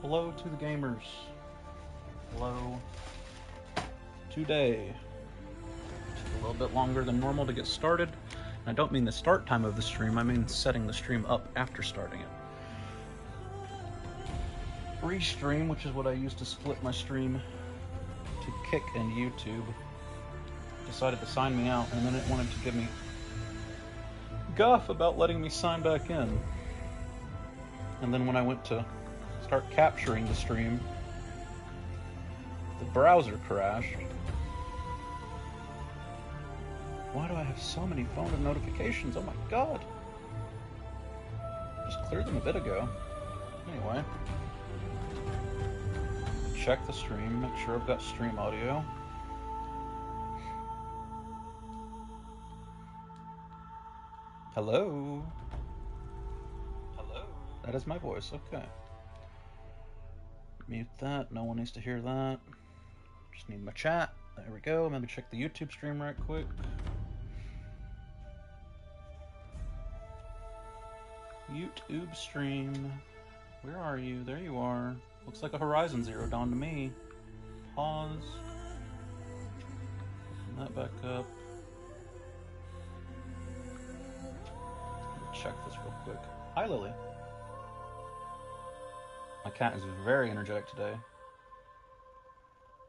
Hello to the gamers. Hello. Today. Took a little bit longer than normal to get started. And I don't mean the start time of the stream, I mean setting the stream up after starting it. Restream, which is what I use to split my stream to Kick and YouTube, decided to sign me out, and then it wanted to give me guff about letting me sign back in. And then when I went to start capturing the stream, the browser crashed. Why do I have so many phone notifications? Oh my god! Just cleared them a bit ago. Anyway. Check the stream, make sure I've got stream audio. Hello? Hello? That is my voice, okay. Mute that, no one needs to hear that. Just need my chat. There we go, maybe check the YouTube stream right quick. YouTube stream. Where are you? There you are. Looks like a Horizon Zero Dawn to me. Pause. Open that back up. Check this real quick. Hi, Lily. My cat is very energetic today.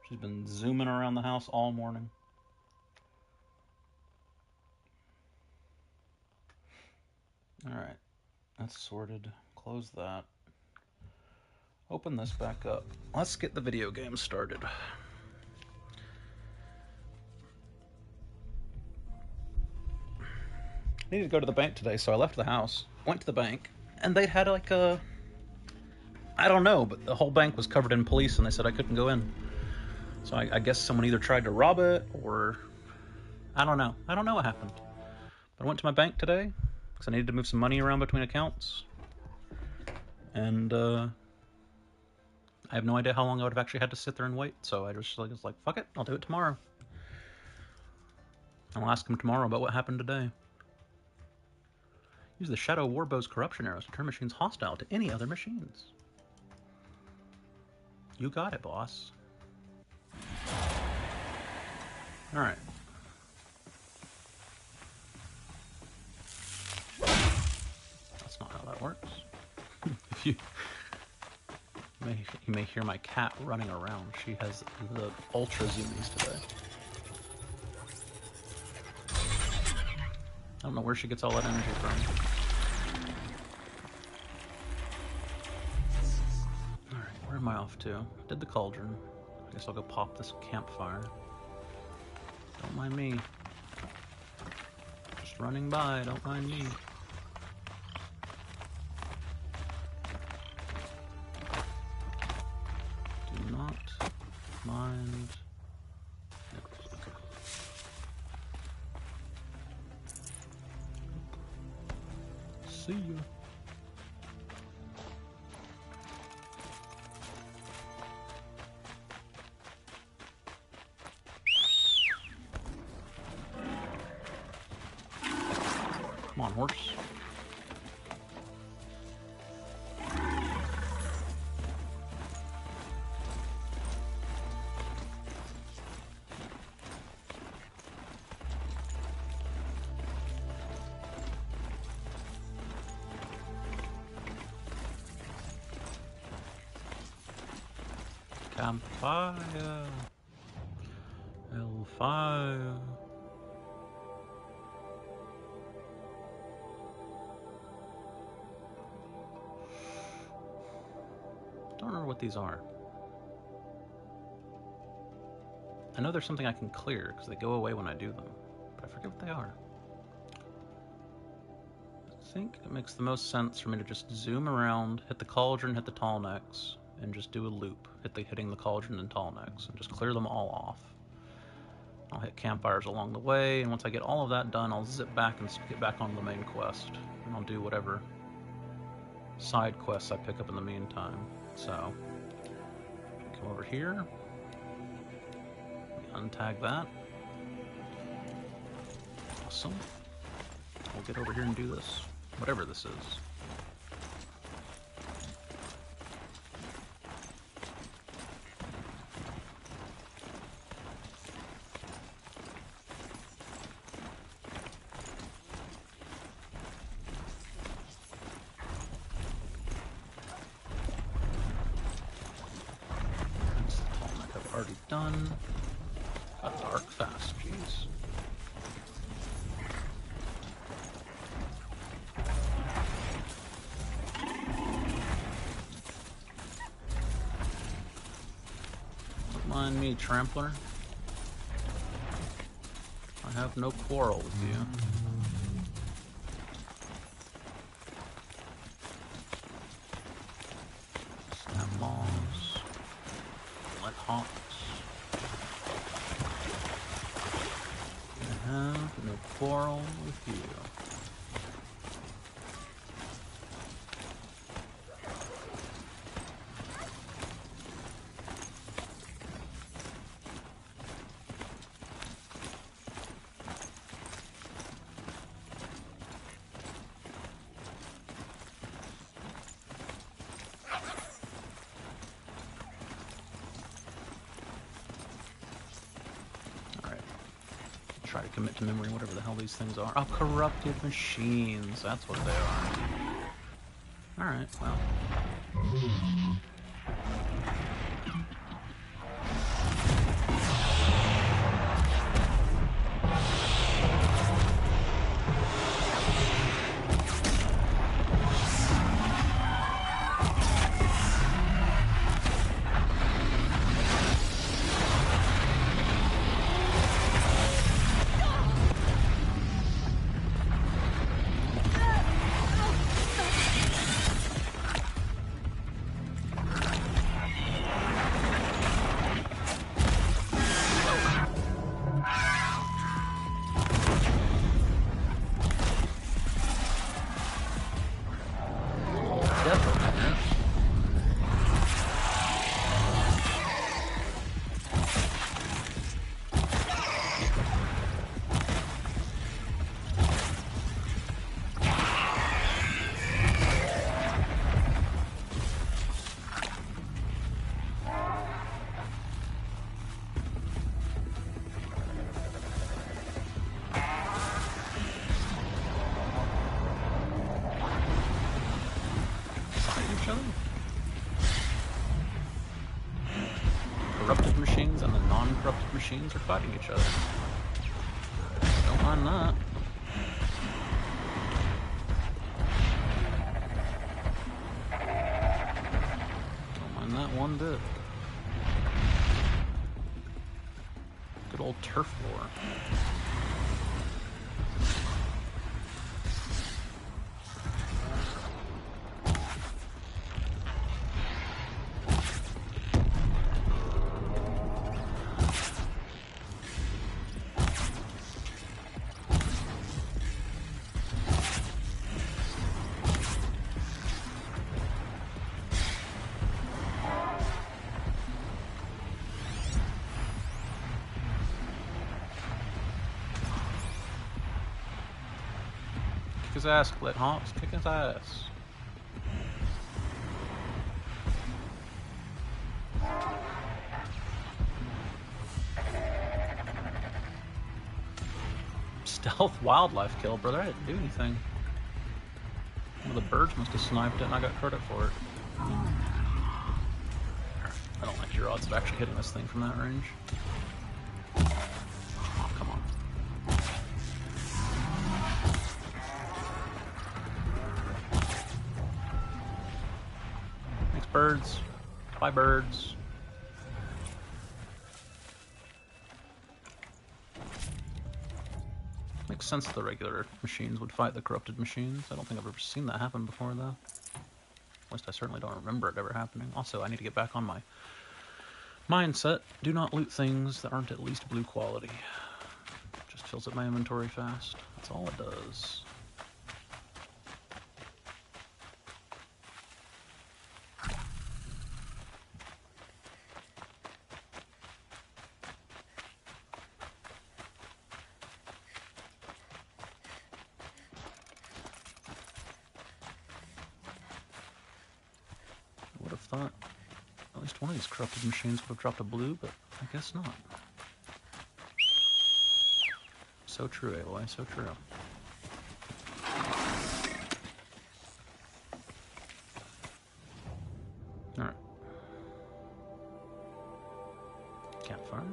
She's been zooming around the house all morning. Alright, that's sorted. Close that. Open this back up. Let's get the video game started. I needed to go to the bank today, so I left the house, went to the bank, and they had like a... I don't know, but the whole bank was covered in police and they said I couldn't go in. So I guess someone either tried to rob it or... I don't know. I don't know what happened. But I went to my bank today because I needed to move some money around between accounts. And I have no idea how long I would have actually had to sit there and wait, so I just was like, fuck it, I'll do it tomorrow. I'll ask him tomorrow about what happened today. Use the Shadow Warbow's corruption arrows to turn machines hostile to any other machines. You got it, boss. Alright. That's not how that works. If you may hear my cat running around. She has the ultra zoomies today. I don't know where she gets all that energy from. Alright, where am I off to? Did the cauldron. I guess I'll go pop this campfire. Don't mind me. Just running by, don't mind me. Do not mind. See ya. Come on, horse. Campfire. Hellfire. Don't remember what these are. I know there's something I can clear because they go away when I do them, but I forget what they are. I think it makes the most sense for me to just zoom around, hit the cauldron, hit the tall necks, and just do a loop, hitting the cauldron and tall necks, and just clear them all off. I'll hit campfires along the way, and once I get all of that done, I'll zip back and get back on the main quest, and I'll do whatever side quests I pick up in the meantime. So, come over here, untag that. Awesome. We'll get over here and do this, whatever this is. already done. Got dark fast, jeez. Don't mind me, Trampler. I have no quarrel with you. Snap moss. Let hops. I have no quarrel with you. Try to commit to memory whatever the hell these things are. Oh, corrupted machines. That's what they are. Alright, well. Corrupted machines and the non-corrupted machines are fighting each other. Don't mind that. Don't mind that one bit. Good old turf war. Kick his ass, Clit Hawks. Kick his ass. Stealth wildlife kill, brother. I didn't do anything. One of the birds must have sniped it and I got credit for it. I don't like your odds of actually hitting this thing from that range. Oh, come on. Thanks, birds. Bye, birds. Makes sense that the regular machines would fight the corrupted machines. I don't think I've ever seen that happen before, though. At least I certainly don't remember it ever happening. Also, I need to get back on my mindset. Do not loot things that aren't at least blue quality. Just fills up my inventory fast. That's all it does. Would have thought at least one of these corrupted machines would have dropped a blue, but I guess not. So true, Aloy, so true. Alright. Campfire.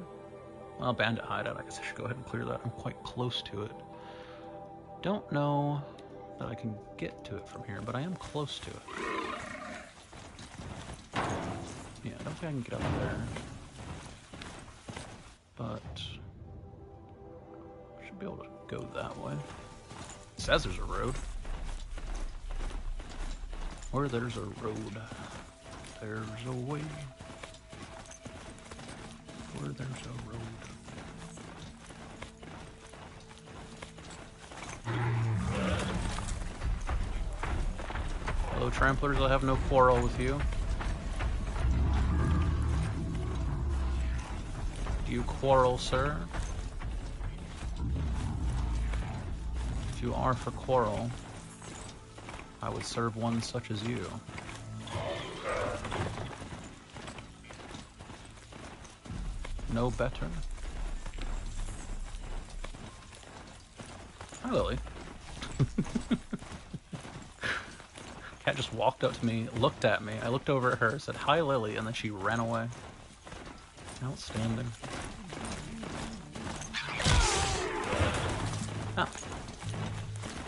Well, bandit hideout. I guess I should go ahead and clear that. I'm quite close to it. Don't know that I can get to it from here, but I am close to it. Yeah, I don't think I can get up there. But I should be able to go that way. It says there's a road. Where there's a road, there's a way. Where there's a road. Hello, tramplers. I have no quarrel with you. Do you quarrel, sir? If you are for quarrel, I would serve one such as you. No better? Hi, Lily. Cat just walked up to me, looked at me. I looked over at her, said, "Hi, Lily," and then she ran away. Outstanding. Oh.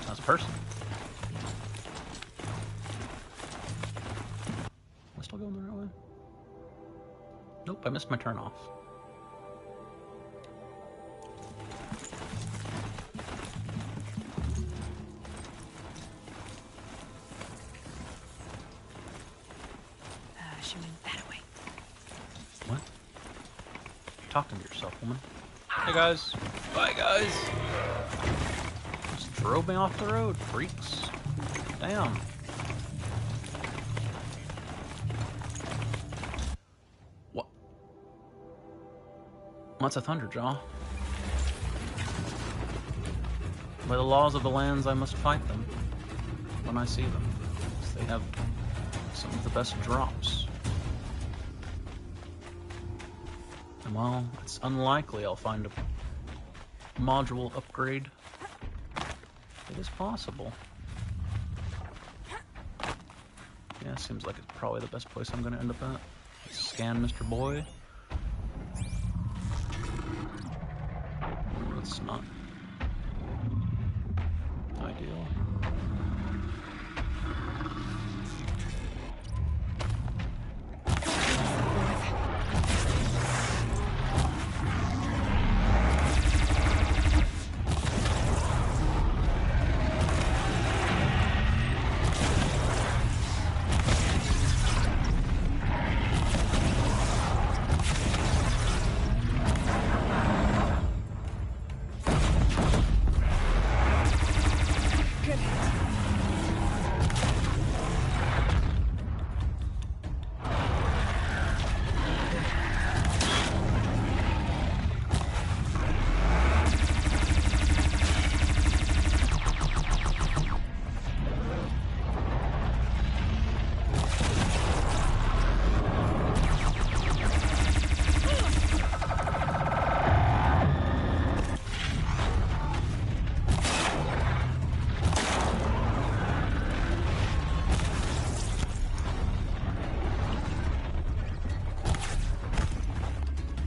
That's a person. Am I still going the right way? Nope, I missed my turn off. She went that way. What? You're talking to yourself, woman. Hey guys. Bye guys. Just drove me off the road, freaks. Damn. What? What's a Thunderjaw? By the laws of the lands, I must fight them when I see them. They have some of the best drops. And well, it's unlikely I'll find a module upgrade. It is possible. Yeah, seems like it's probably the best place I'm going to end up at. Let's scan Mr. Boy. That's not ideal.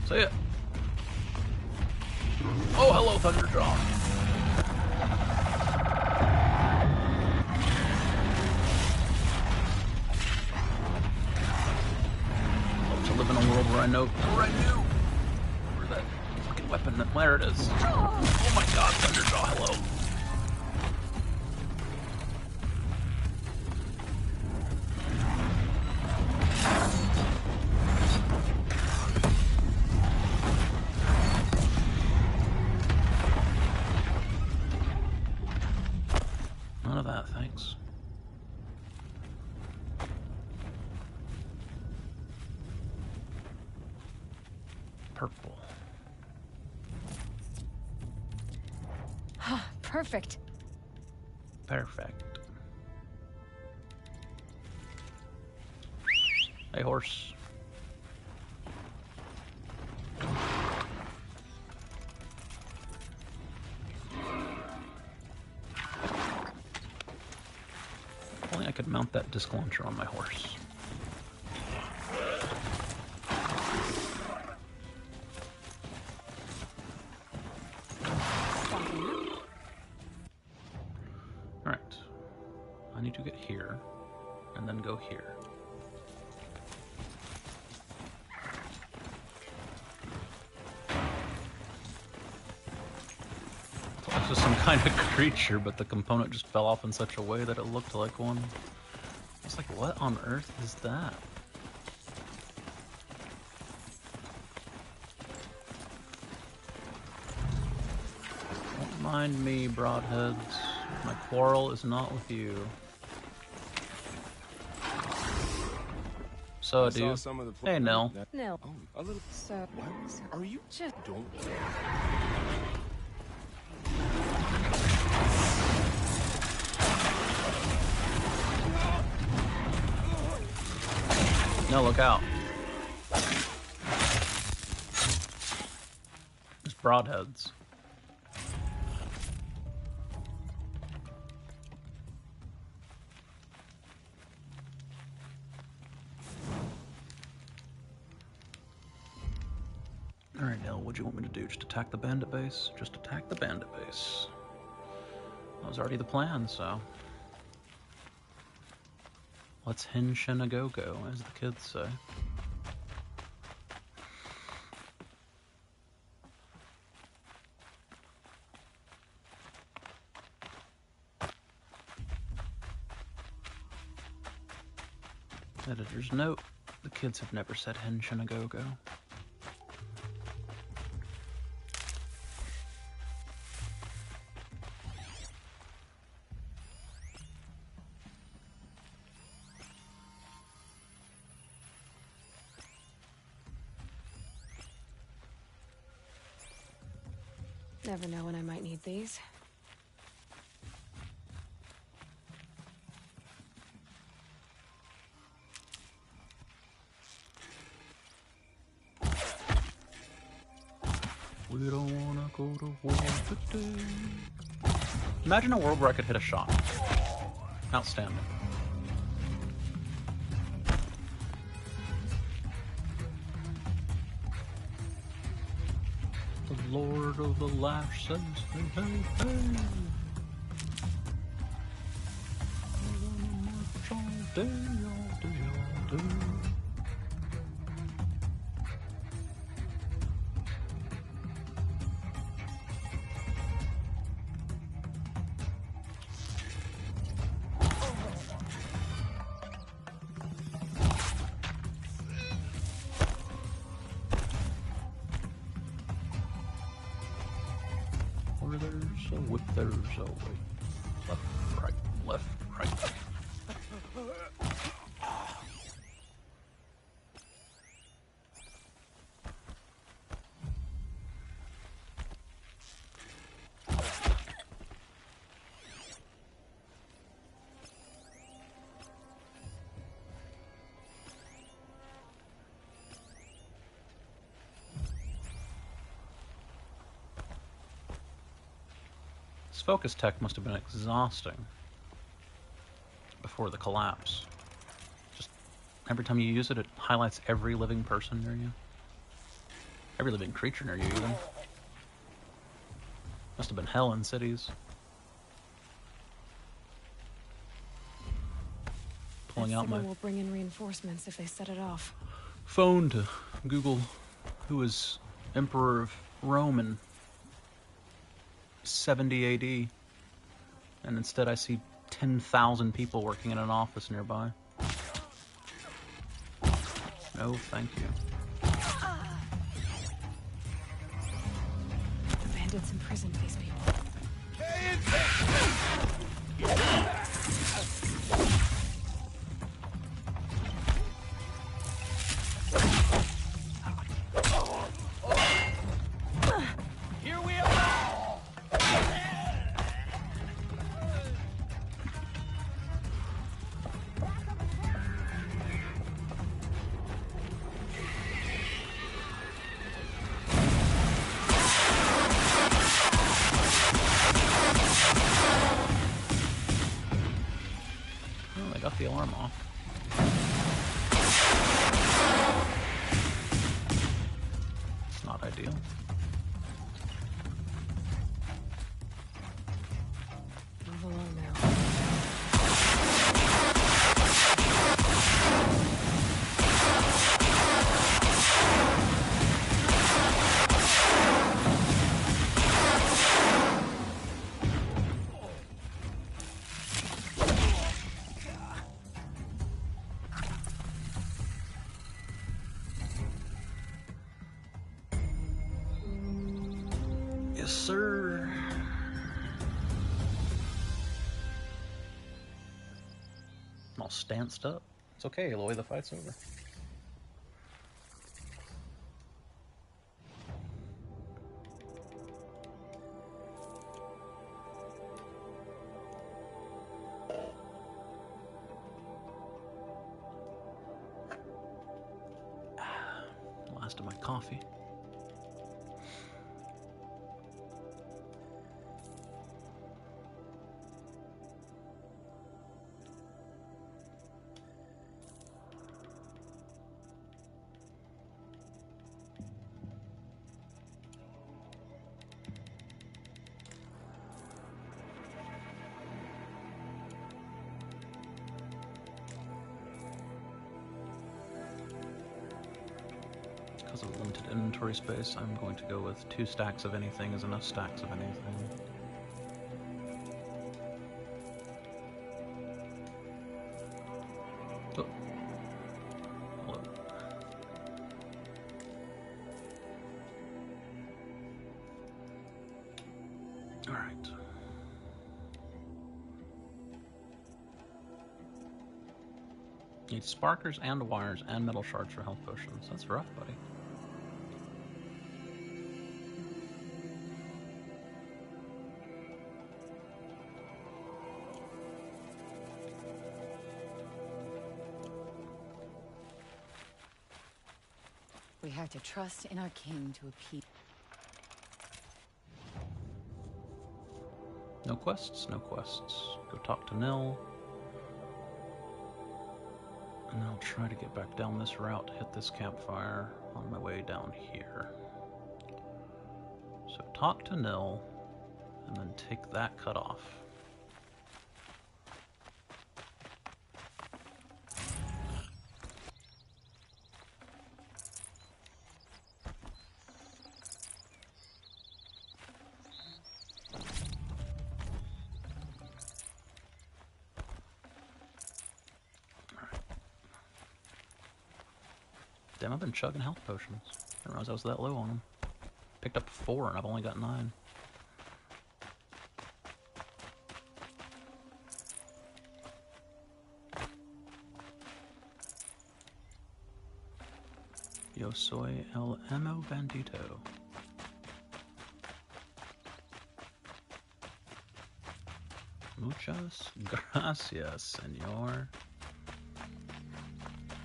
See ya. Oh, hello, Thunderjaw. Love to live in a world where I knew where that fucking weapon, where it is. Oh my god, Thunderjaw, hello. None of that, thanks. Purple. Perfect. Perfect. Hey, horse. If only I could mount that disc launcher on my horse. need to get here, and then go here. This is some kind of creature, but the component just fell off in such a way that it looked like one. It's like, what on earth is that? Don't mind me, broadheads. My quarrel is not with you. So I do. Hey, Nell. Nell. Oh, a little. So. What? Are you? Just. Don't. No, look out. There's broadheads. Alright, Nell, what do you want me to do? Just attack the bandit base? Just attack the bandit base. That was already the plan, so... Let's henshin a go-go, as the kids say. Editor's note, the kids have never said henshin a go-go. Never know when I might need these. We don't wanna go to war today. Imagine a world where I could hit a shot. Outstanding. The Lord of the Lash says, hey, hey, hey. We're gonna march all day, all day, all day. Where there's a whip, there's a way. Left, right, left, right. This focus tech must have been exhausting before the collapse. Just every time you use it, it highlights every living person near you. Every living creature near you, even. Must have been hell in cities. Pulling out my will bring in reinforcements if they set it off. phone to Google who is Emperor of Rome in 70 AD, and instead I see 10,000 people working in an office nearby. No, thank you. The bandits imprisoned these people. I got the alarm off. It's not ideal. Move along now. Yes, sir. I'm all stanced up. It's okay, Aloy, the fight's over. Last of my coffee. Because of limited inventory space, I'm going to go with 2 stacks of anything is enough stacks of anything. Oh. Hello. Alright. Need sparkers and wires and metal shards for health potions. That's rough, buddy. We have to trust in our king to appease. No quests, no quests. Go talk to Nil. And I'll try to get back down this route, hit this campfire on my way down here. So talk to Nil, and then take that cut off. Damn, I've been chugging health potions. I didn't realize I was that low on them. Picked up 4 and I've only got 9. Yo soy el emo bandito. Muchas gracias, senor.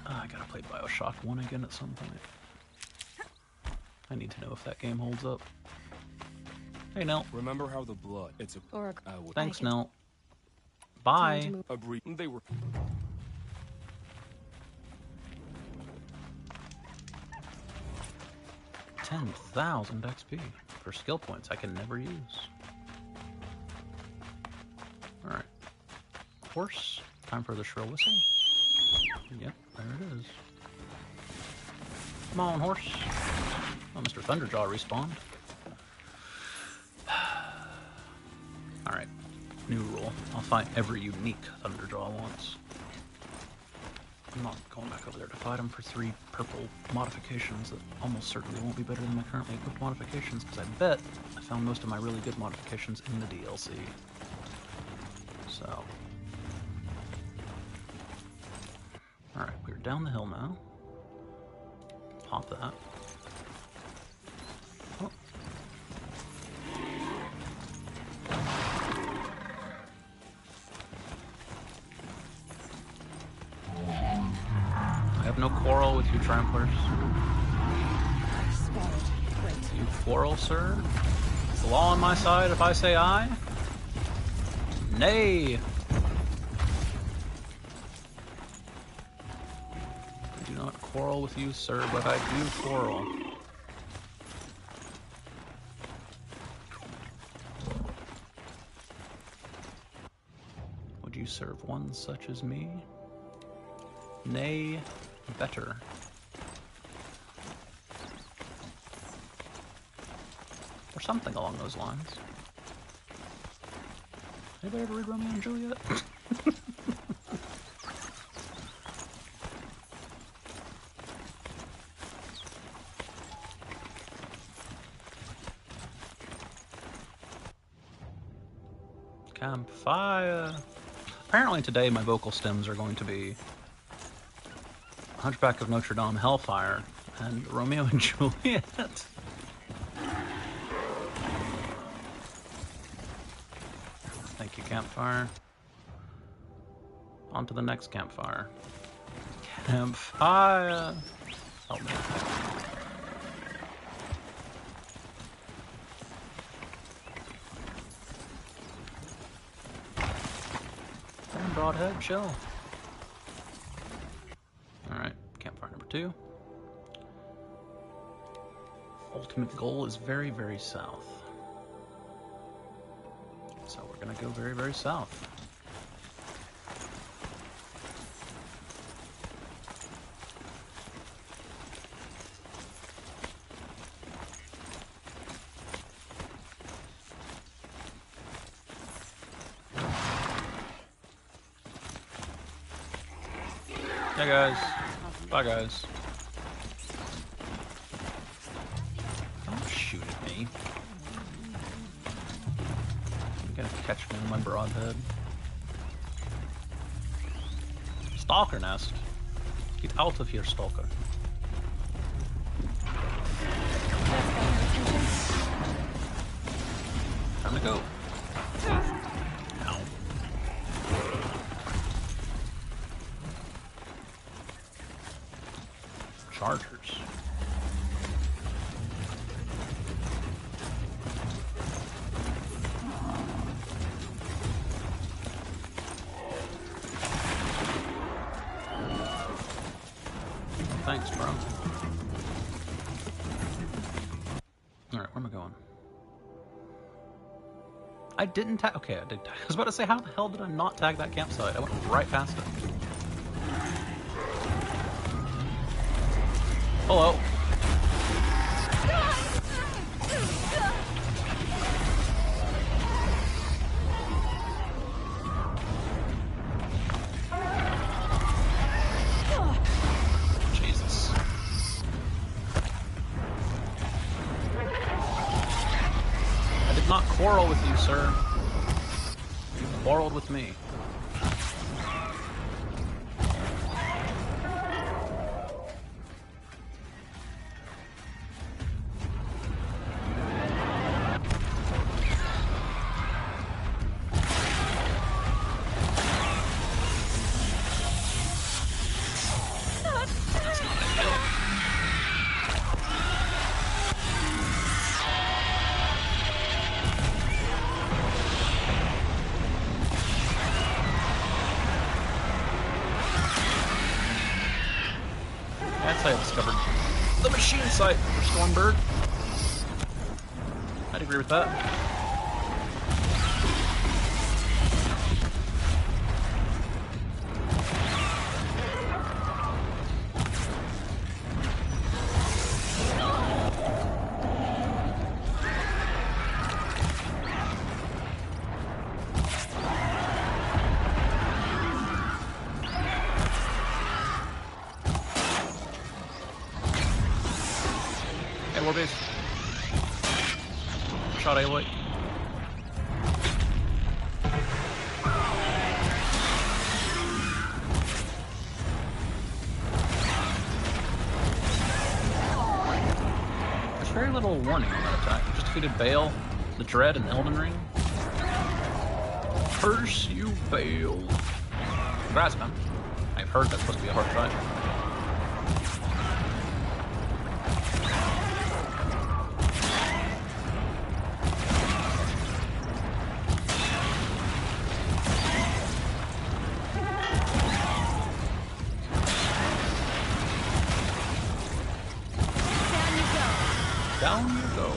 I gotta play Bioshock 1 again at some point. I need to know if that game holds up. Hey, Nell. Remember how the blood? It's a. Thanks, Nell. Bye. They were. 10,000 XP for skill points I can never use. Alright. Horse. Time for the shrill whistle. Yep, there it is. Come on, horse. Oh, Mr. Thunderjaw respawned. Alright. New rule. I'll fight every unique Thunderjaw once. I'm not going back over there to fight him for 3 purple modifications that almost certainly won't be better than my currently equipped modifications, because I bet I found most of my really good modifications in the DLC. So. Alright, we're down the hill now. Pop that. Oh. I have no quarrel with you tramplers. You quarrel, sir? Is the law on my side if I say aye? Nay! I do not quarrel with you, sir, but I do quarrel. Would you serve one such as me? Nay, better. Or something along those lines. Anybody ever read Romeo and Juliet? Campfire. Apparently today my vocal stems are going to be Hunchback of Notre Dame, Hellfire, and Romeo and Juliet. Thank you, Campfire. On to the next campfire. Campfire! Help me. And broadhead, chill. Alright, campfire number 2. Ultimate goal is very, very south. So we're gonna go very, very south. Hey guys. Bye guys. Don't shoot at me. You're gonna catch me in my broadhead. Stalker nest. Get out of here, stalker. Time to go. Ow. Chargers. Thanks, bro. Alright, where am I going? I didn't tag. Okay, I did. I was about to say, how the hell did I not tag that campsite? I went right past it. Hello. Jesus. I did not quarrel with you, sir. You quarreled with me. That's how I discovered the machine site for Stormbird. I'd agree with that. Warbase. Shot aloy. There's very little warning on that attack. Just defeated Bale, the Dread, and Elden Ring. Curse you, Bale. Congrats, man. I've heard that's supposed to be a hard fight. Down you go.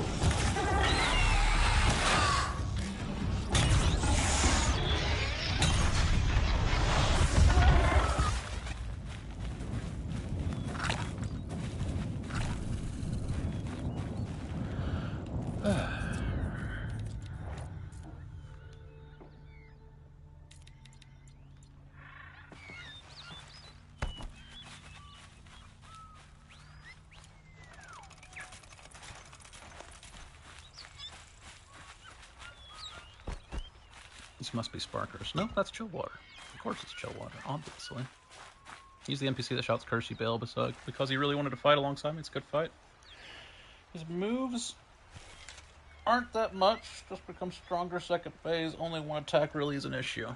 These must be sparkers. No, that's chill water. Of course it's chill water, obviously. He's the NPC that shouts Curse you, Bale, because he really wanted to fight alongside me. It's a good fight. His moves aren't that much. Just become stronger second phase. Only one attack really is an issue.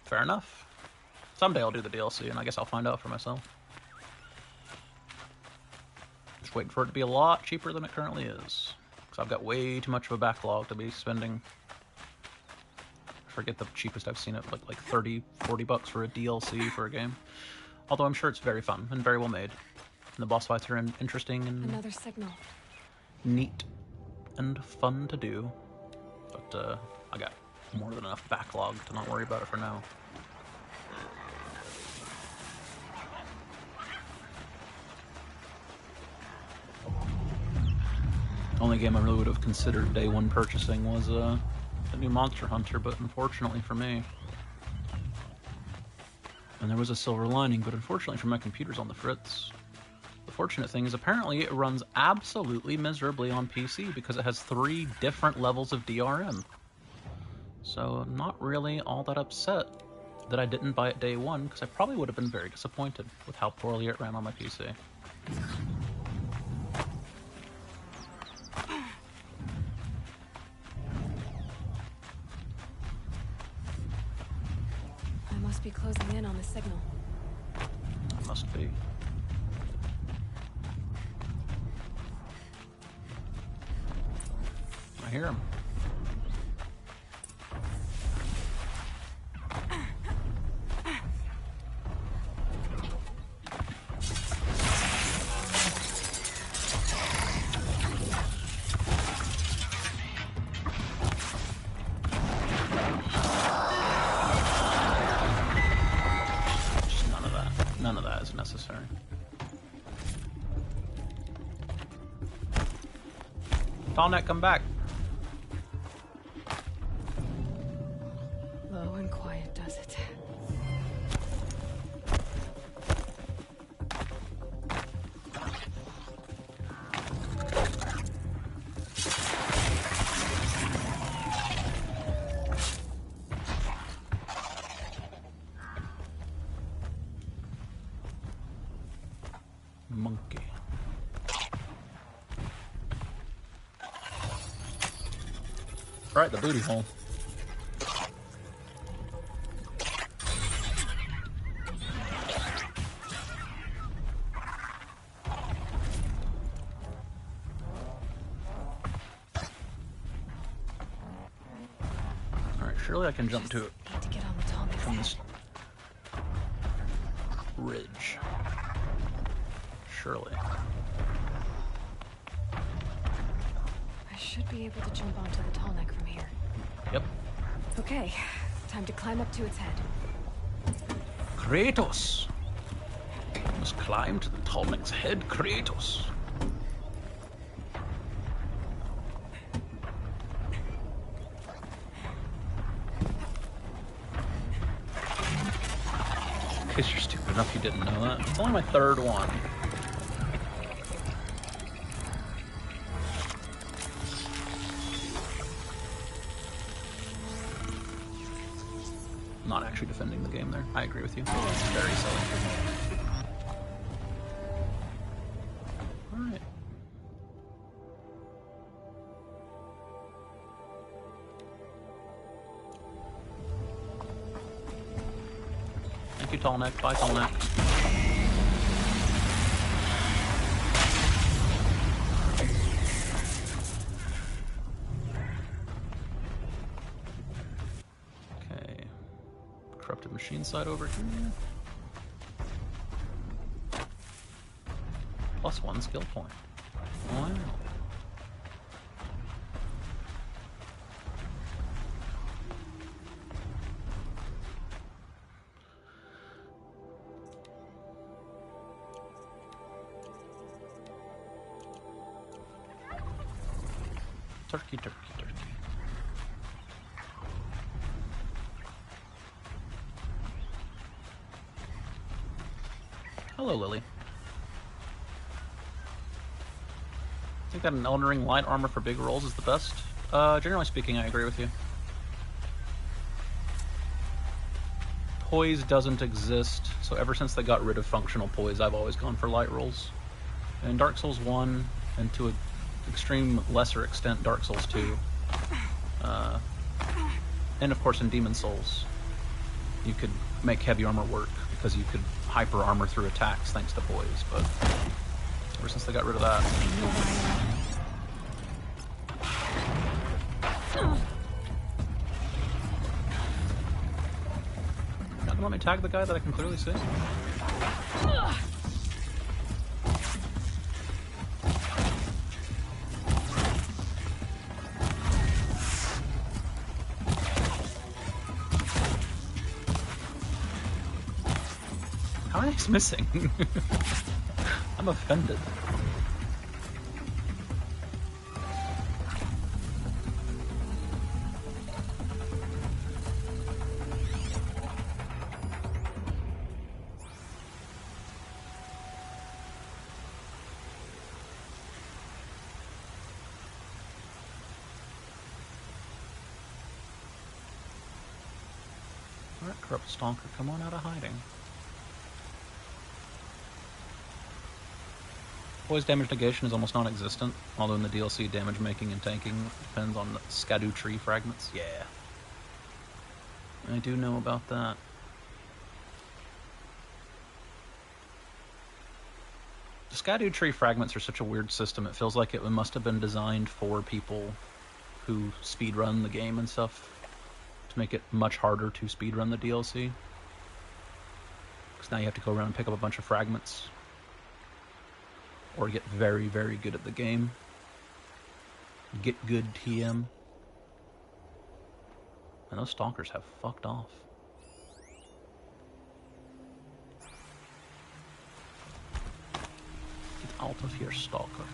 Fair enough. Someday I'll do the DLC, and I guess I'll find out for myself. Just waiting for it to be a lot cheaper than it currently is. Because I've got way too much of a backlog to be spending. I forget the cheapest I've seen it, like 30, 40 bucks for a DLC for a game. Although I'm sure it's very fun and very well made. And the boss fights are interesting and Another signal. neat and fun to do. But I got more than enough backlog to not worry about it for now. The only game I really would have considered day one purchasing was the new Monster Hunter, but unfortunately for me, and there was a silver lining, but unfortunately for my computer's on the fritz. The fortunate thing is apparently it runs absolutely miserably on PC because it has 3 different levels of DRM. So I'm not really all that upset that I didn't buy it day one, because I probably would have been very disappointed with how poorly it ran on my PC. Must be closing in on the signal. It must be. I hear him. None of that is necessary. Tallneck, come back. Low and quiet does it. Monkey. Right, the booty hole. Alright, surely I can jump to it Need to get on the Tallneck's from head. this ridge. Surely. I should be able to jump onto the Tallneck from here. Yep. Okay, time to climb up to its head. Kratos! You must climb to the Tallneck's head, Kratos. In case you're stupid enough you didn't know that. It's only my 3rd one. Not actually defending the game there. I agree with you. It's very silly. Alright. Thank you, Tallneck. Bye, Tallneck. Okay. Corrupted machine side over here. +1 skill point. Wow. Turkey, turkey, turkey. Hello, Lily. I think that an Elden Ring light armor for big rolls is the best. Generally speaking, I agree with you. poise doesn't exist, so ever since they got rid of functional poise, I've always gone for light rolls. In Dark Souls 1, and to an extreme lesser extent, Dark Souls 2, and of course in Demon Souls, you could make heavy armor work because you could hyper armor through attacks thanks to poise, but ever since they got rid of that. Not gonna let me tag the guy that I can clearly see? How are these missing? I'm offended. Alright, Corrupt Stalker, come on out of hiding. Poise damage negation is almost non-existent, although in the DLC damage making and tanking depends on the Skadu tree fragments. Yeah. I do know about that. The Skadu tree fragments are such a weird system, it feels like it must have been designed for people who speedrun the game and stuff, to make it much harder to speedrun the DLC. Because now you have to go around and pick up a bunch of fragments. Or get very, very good at the game. Get good TM. And those stalkers have fucked off. Get out of here, stalker.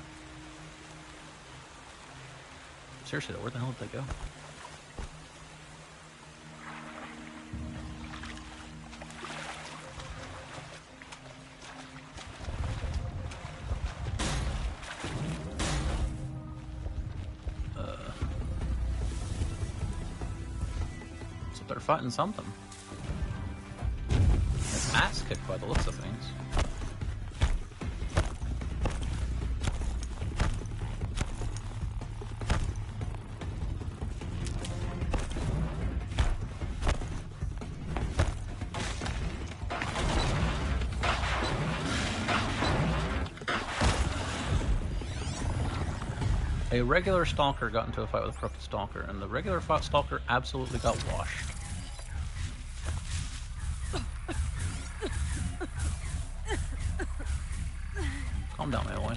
Seriously though, where the hell did they go? They're fighting something. It's ass kicked by the looks of things. A regular stalker got into a fight with a corrupted stalker, and the regular stalker absolutely got washed. Calm down, aloy.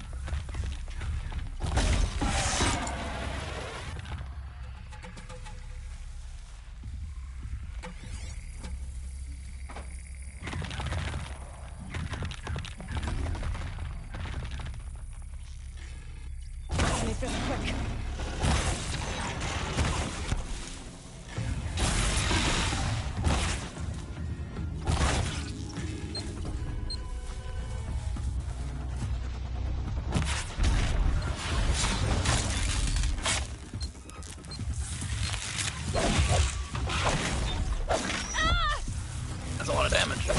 Make this quick. That's a lot of damage.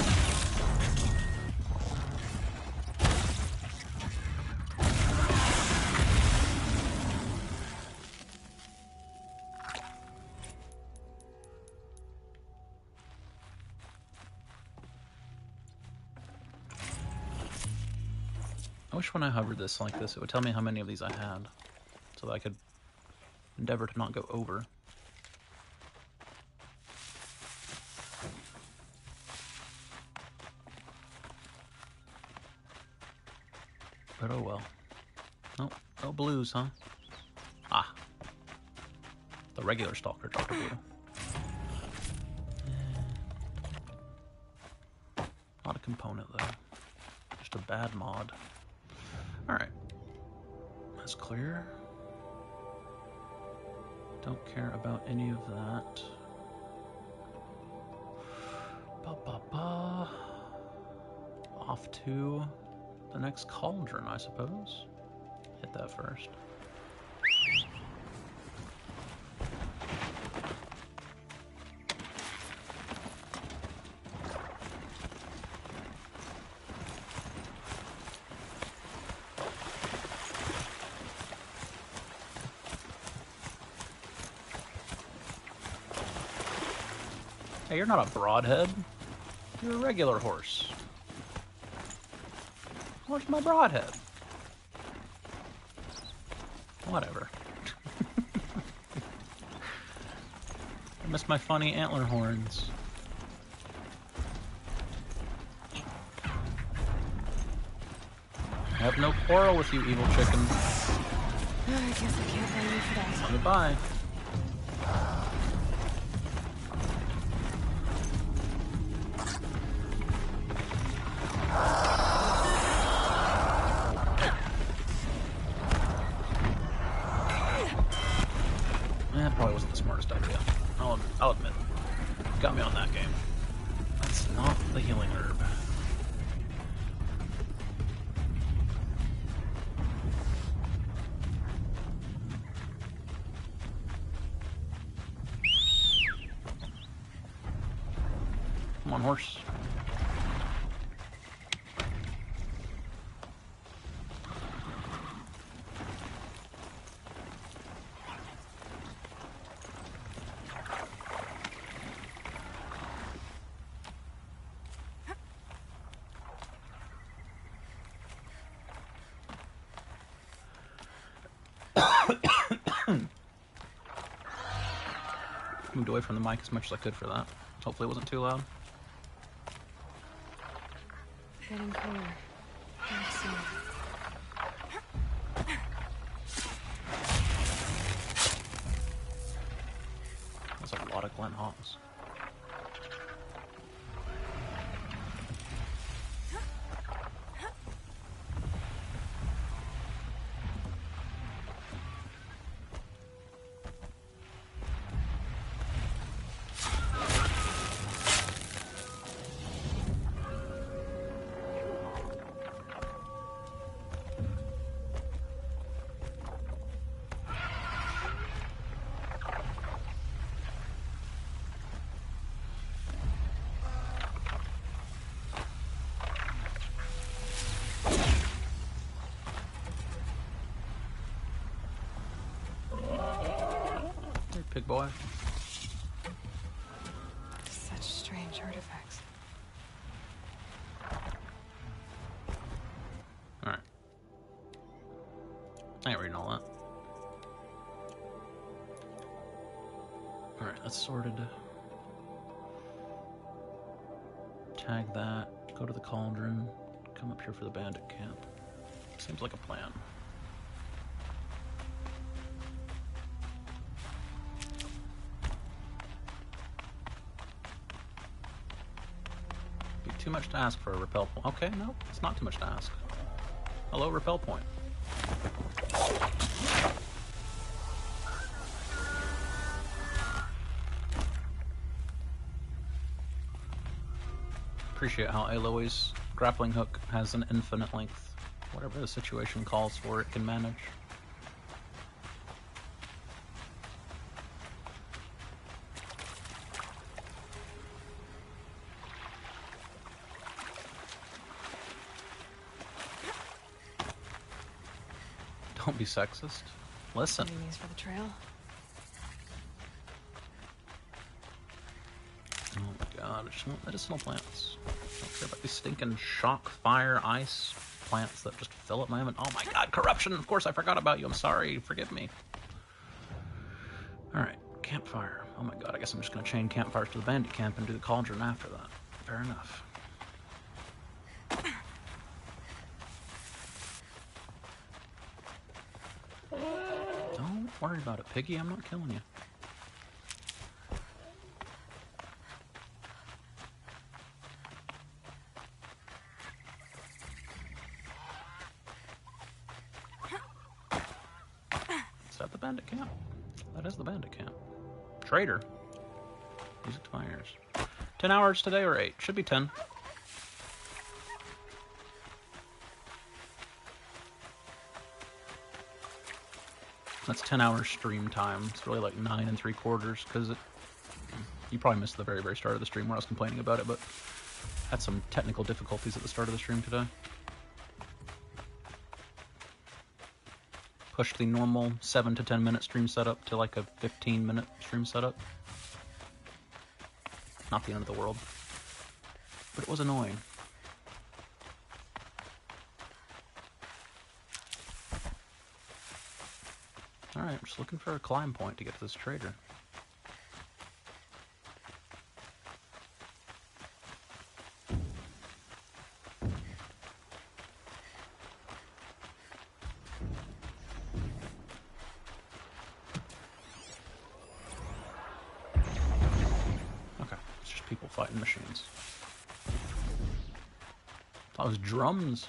I wish when I hovered this like this, it would tell me how many of these I had, so that I could endeavor to not go over. But oh well. Nope, no blues, huh? Ah. The regular stalker dropped a blue. Not a component, though. Just a bad mod. Alright. That's clear. Don't care about any of that. Ba-ba-ba. Off to the next cauldron, I suppose. Hit that first. Hey, you're not a broadhead. You're a regular horse. Where's my broadhead? Whatever. I miss my funny antler horns. I have no quarrel with you, evil chicken. I guess I can't blame you for that. Goodbye. That probably wasn't the smartest idea. I'll admit. Got me on that game. That's not the healing herb. Come on, horse. Moved away from the mic as much as I could for that. Hopefully it wasn't too loud. Getting cooler. Very soon. That's a lot of Glen Hops. Hey, pig boy. Such strange artifacts. Alright. I ain't reading all that. Alright, that's sorted. Tag that. Go to the cauldron. Come up here for the bandit camp. Seems like a plan. Be too much to ask for a repel point. Okay, no, it's not too much to ask. Hello, repel point. Appreciate how Aloy's grappling hook has an infinite length. Whatever the situation calls for, it can manage. Don't be sexist. Listen. Getting these for the trail. Oh my god, I just want medicinal plants. I don't care about these stinking shock, fire, ice plants that just fill up my inventory. Oh my god, corruption! Of course I forgot about you. I'm sorry. Forgive me. Alright, campfire. Oh my god, I guess I'm just gonna chain campfires to the bandit camp and do the cauldron after that. Fair enough. Don't worry about it, Piggy. I'm not killing you. Is that the bandit camp? That is the bandit camp. Traitor. Music to my ears. 10 hours today or 8? Should be 10. That's 10 hours stream time. It's really like 9 3/4 because you probably missed the very, very start of the stream where I was complaining about it, but had some technical difficulties at the start of the stream today. Pushed the normal 7 to 10 minute stream setup to like a 15-minute stream setup. Not the end of the world. But it was annoying. Alright, I'm just looking for a climb point to get to this trader. Okay, it's just people fighting machines. That was drums.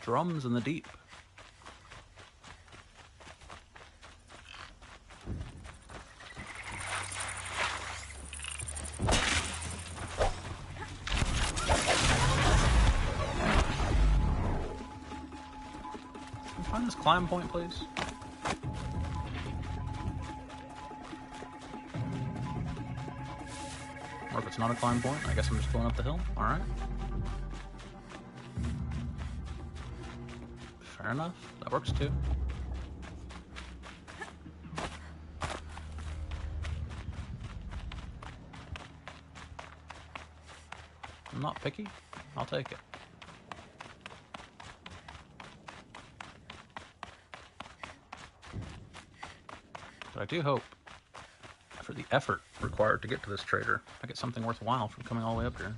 Drums in the deep. Find this climb point, please. Or if it's not a climb point, I guess I'm just going up the hill. Alright. Fair enough. That works too. I'm not picky. I'll take it. But I do hope, for the effort required to get to this trader, I get something worthwhile from coming all the way up here.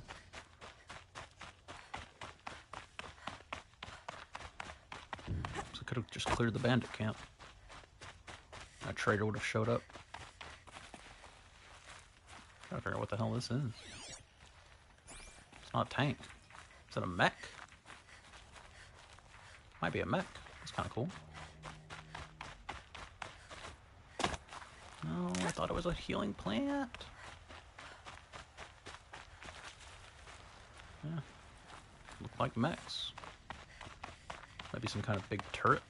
So I could have just cleared the bandit camp. A trader would have showed up. Trying to figure out what the hell this is. It's not a tank. Is it a mech? Might be a mech. That's kind of cool. No, I thought it was a healing plant. Yeah. Look like mechs. Maybe some kind of big turret.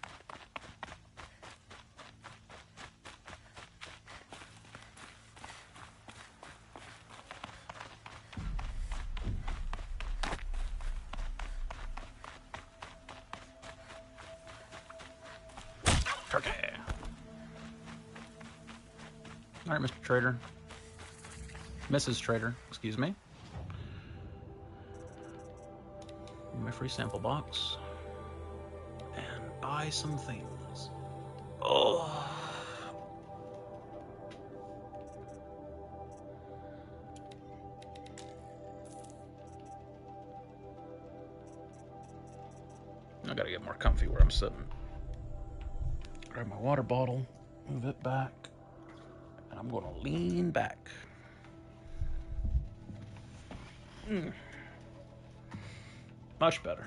Turkey. Alright, Mr. Trader. Mrs. Trader, excuse me. Give me my free sample box. And buy some things. Oh. I gotta get more comfy where I'm sitting. Grab my water bottle, move it back. And I'm gonna lean back. Much better.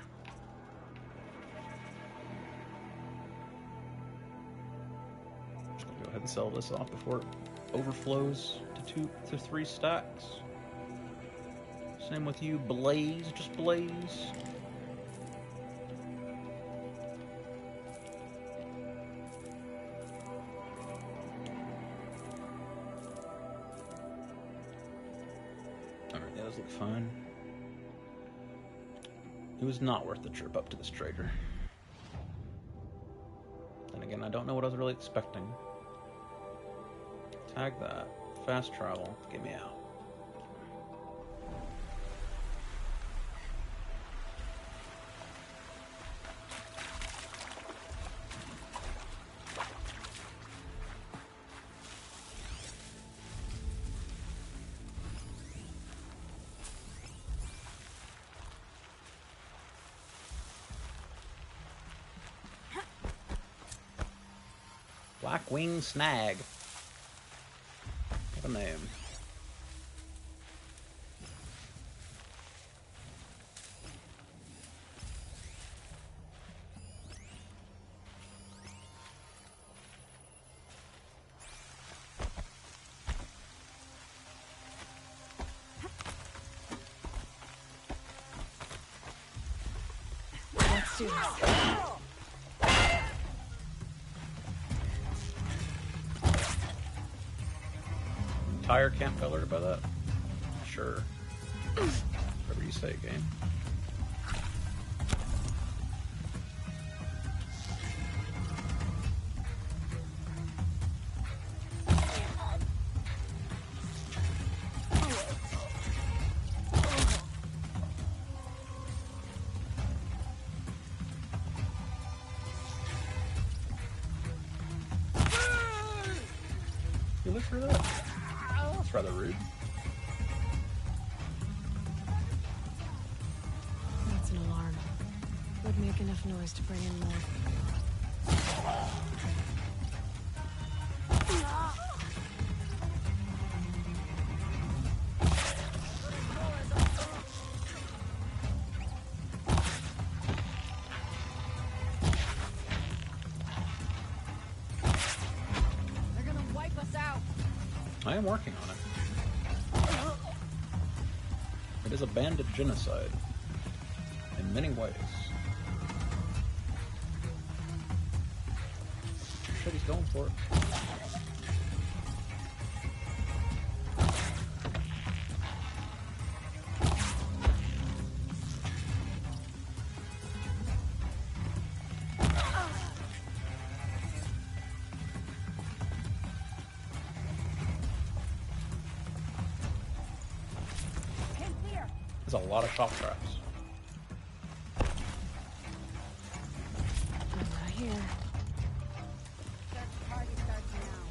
Just gonna go ahead and sell this off before it overflows to 3 stacks. Same with you, Blaze, just Blaze. Look fine. It was not worth the trip up to this trader. Then again, I don't know what I was really expecting. Tag that. Fast travel. Get me out. Blackwing Snag. What a name. Let's do this. Tire camp color by that? Sure. Whatever you say, game. really through that? That's rather rude. That's an alarm. Would make enough noise to bring in more. They're gonna wipe us out. I am working on it. It is a bandit genocide. In many ways. Shit, he's going for it. There's a lot of shock traps. Right here. Party starts now.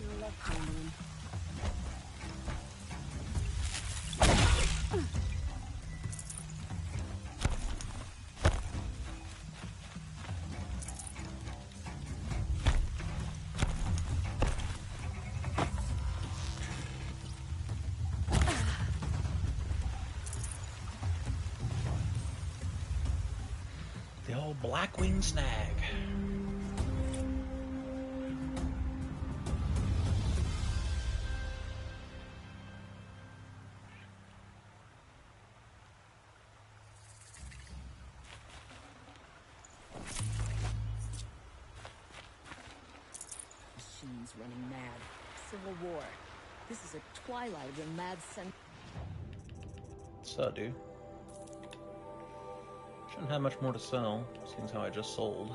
No left handling. The old Blackwing snag. Machines running mad. Civil war. This is a twilight of the mad cent. So, dude. Shouldn't have much more to sell, seeing how I just sold.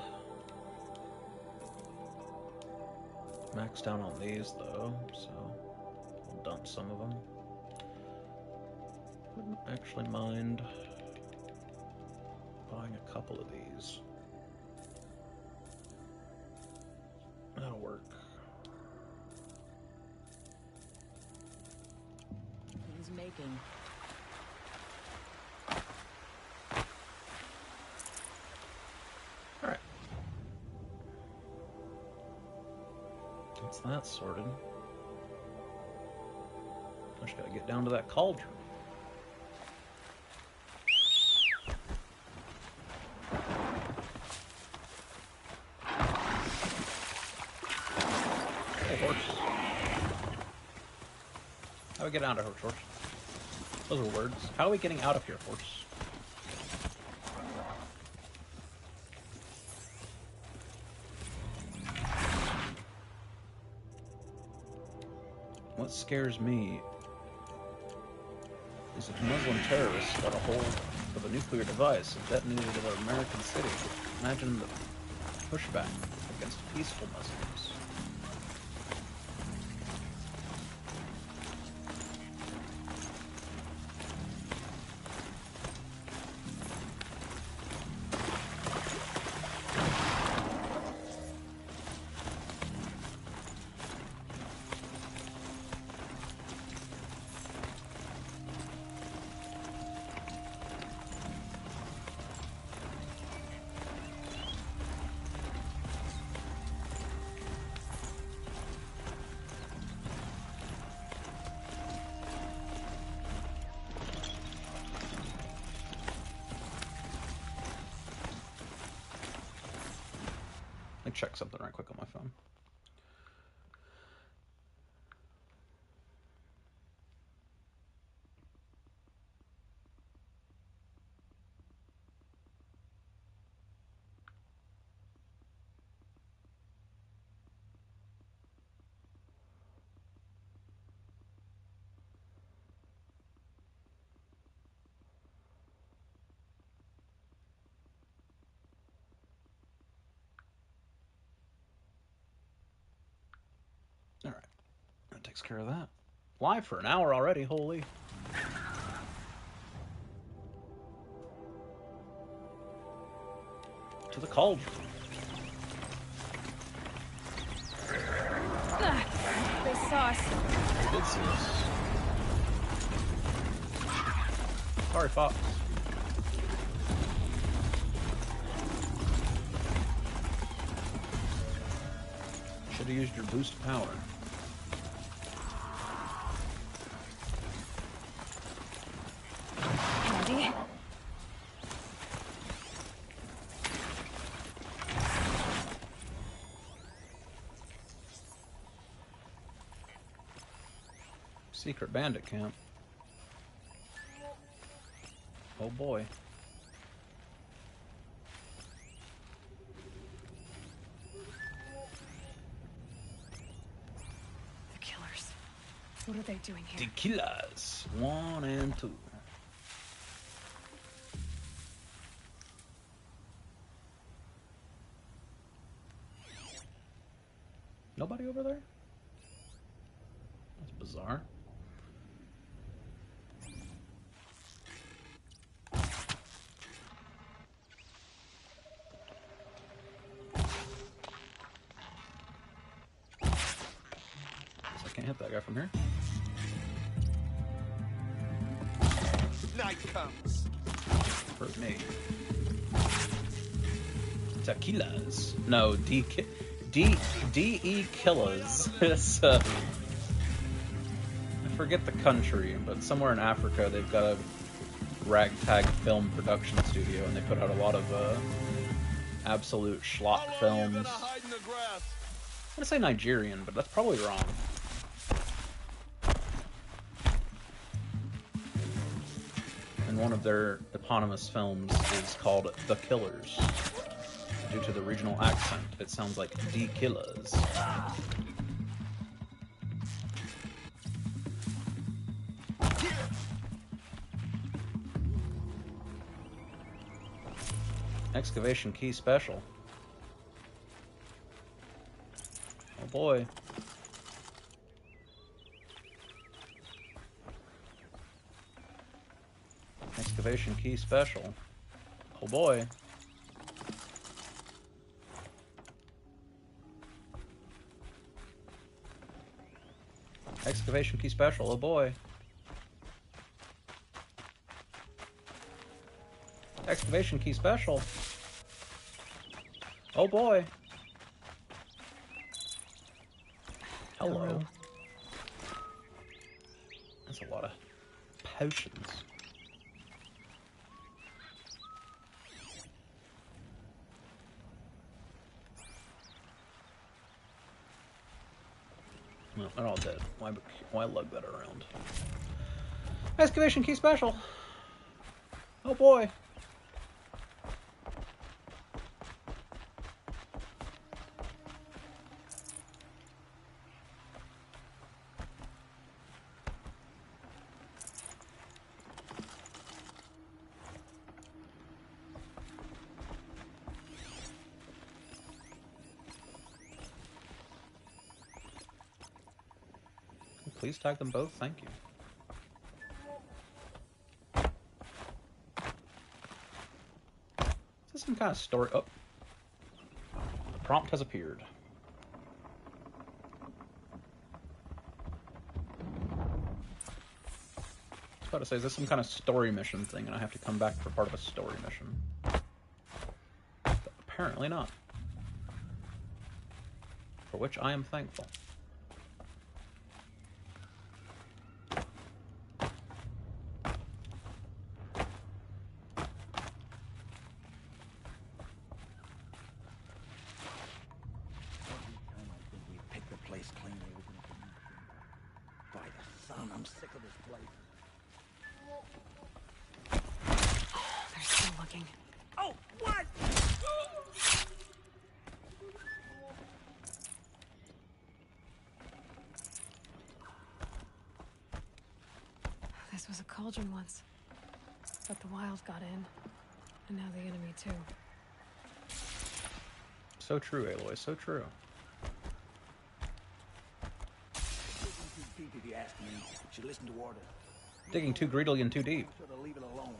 Maxed out on these, though, so I'll dump some of them. Wouldn't actually mind buying a couple of these. That'll work. He's making. Alright. That's that sorted. I just gotta get down to that cauldron. Hey, horse. How do we get out of here, horse? Those are words. How are we getting out of here, horse? What scares me is if Muslim terrorists got a hold of a nuclear device and detonated it at an American city. Imagine the pushback against peaceful Muslims. Let me check something right quick on my phone. takes care of that. Live for an hour already, holy. To the cauldron. They saw us. They did see us. Sorry, Fox. Should have used your boost power. Ready? Secret bandit camp. Oh boy. The killers. What are they doing here? The killers. 1 and 2. Nobody over there? That's bizarre. Guess I can't hit that guy from here. Night comes. Hurt me. Tequilas. No, D.E. Killers. It's, I forget the country, but somewhere in Africa they've got a ragtag film production studio, and they put out a lot of absolute schlock films. I'm gonna say Nigerian, but that's probably wrong. And one of their eponymous films is called The Killers. Due to the regional accent, it sounds like The Killers. Excavation key special. Oh boy. Excavation key special. Oh boy. Excavation key special. Oh boy. Excavation key special. Oh boy. Hello. That's a lot of potions. Well, they're all dead. Why lug that around? Excavation key special. Oh boy. Please tag them both, thank you. Is this some kind of story? Oh. The prompt has appeared. I was about to say, is this some kind of story mission thing and I have to come back for part of a story mission? But apparently not. For which I am thankful. They're still looking. Oh, what? This was a cauldron once. But the wild got in. And now the enemy too. So true, Aloy, so true. asking me. Should listen to order. Digging too greedily and too deep. Should leave it alone.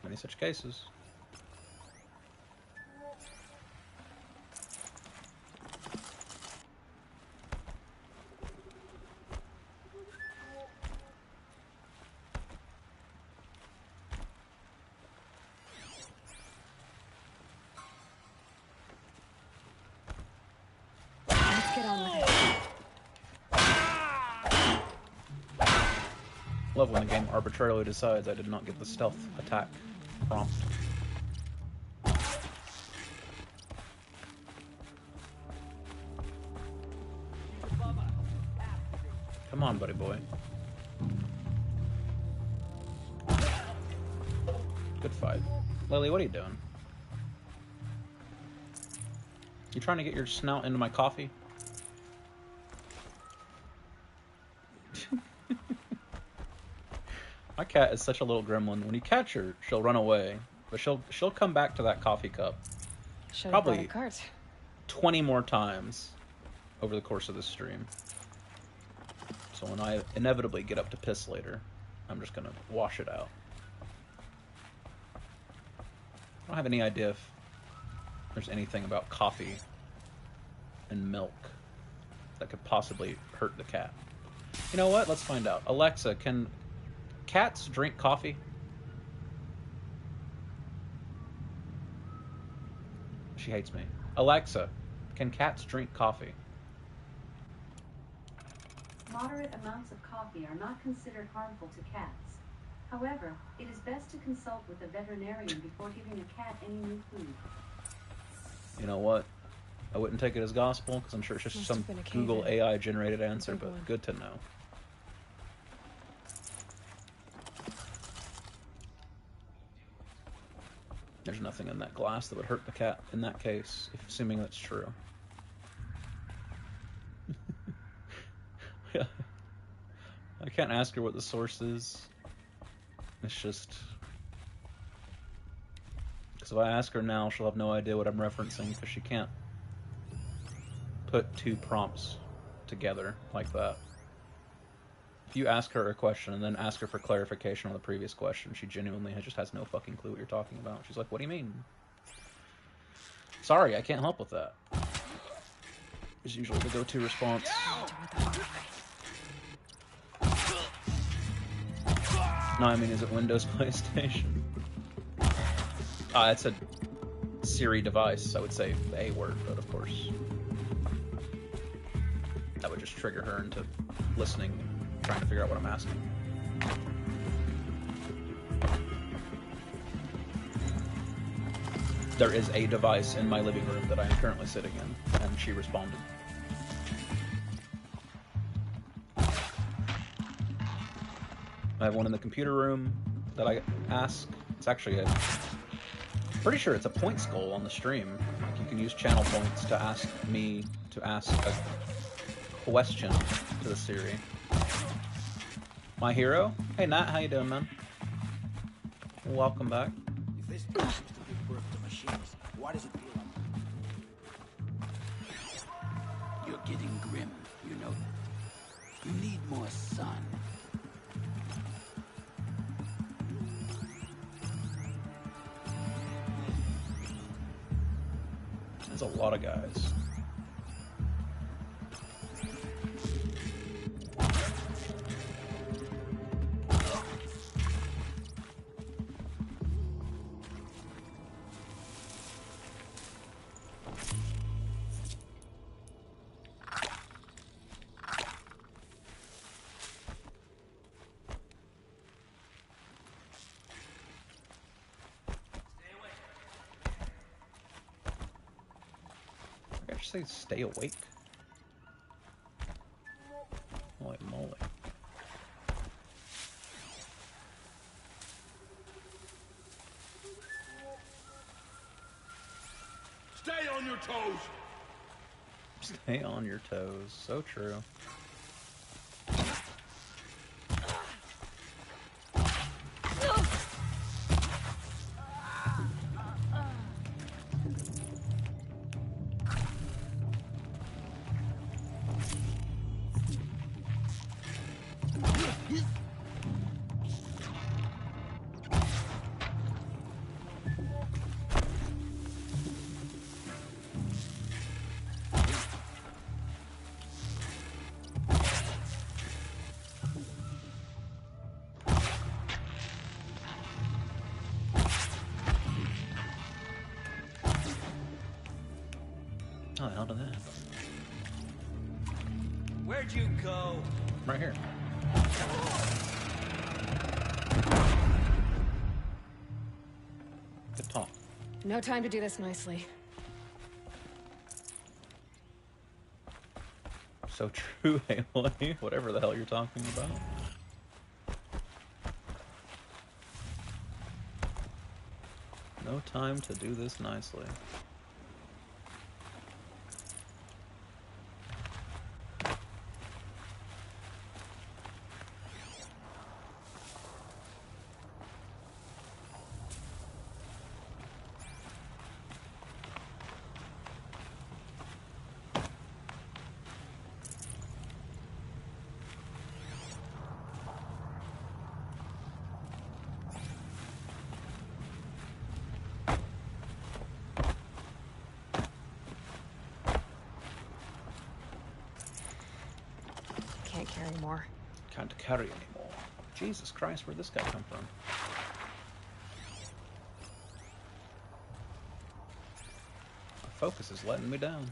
Many such cases. Let's get on with it. Love when the game arbitrarily decides I did not get the stealth attack prompt. Come on, buddy boy. Good fight. Lily, what are you doing? You trying to get your snout into my coffee? My cat is such a little gremlin. When you catch her, she'll run away, but she'll come back to that coffee cup Should have Probably- brought a cart. 20 more times over the course of this stream. So when I inevitably get up to piss later, I'm just gonna wash it out. I don't have any idea if there's anything about coffee and milk that could possibly hurt the cat. You know what? Let's find out. Alexa, can cats drink coffee? She hates me. Alexa, can cats drink coffee? Moderate amounts of coffee are not considered harmful to cats. However, it is best to consult with a veterinarian before giving a cat any new food. You know what? I wouldn't take it as gospel because I'm sure it's just Must some have been a Google cave-in. AI generated answer, Big but one. good to know. There's nothing in that glass that would hurt the cat in that case, assuming that's true. Yeah. I can't ask her what the source is. It's just... because if I ask her now, she'll have no idea what I'm referencing, because she can't put two prompts together like that. If you ask her a question and then ask her for clarification on the previous question, she genuinely just has no fucking clue what you're talking about. She's like, what do you mean? Sorry, I can't help with that. Is usually the go-to response. No, I mean, is it Windows, PlayStation? It's a Siri device. I would say a word, but of course that would just trigger her into listening, trying to figure out what I'm asking. There is a device in my living room that I am currently sitting in, and she responded. I have one in the computer room that I ask. It's actually pretty sure it's a points goal on the stream. Like, you can use channel points to ask me to ask a question to the Siri. My hero? Hey Nat, how you doing, man? Welcome back. If this place is to give birth to machines, why does it feel like... You're getting grim, you know that. You need more sun. There's a lot of guys. I just say stay awake. Holy moly. Stay on your toes! Stay on your toes. So true. How the hell did that happen? Where'd you go? Right here. Good talk. No time to do this nicely. So true, Aloy. Whatever the hell you're talking about. No time to do this nicely. Can't carry more. Can't carry anymore. Jesus Christ, where'd this guy come from? My focus is letting me down.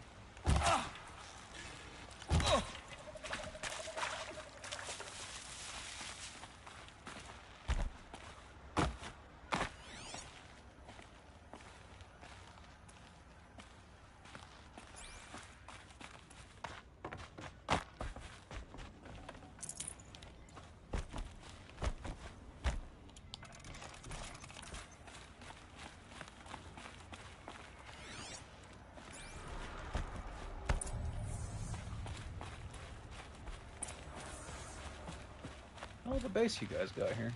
Oh, the base you guys got here.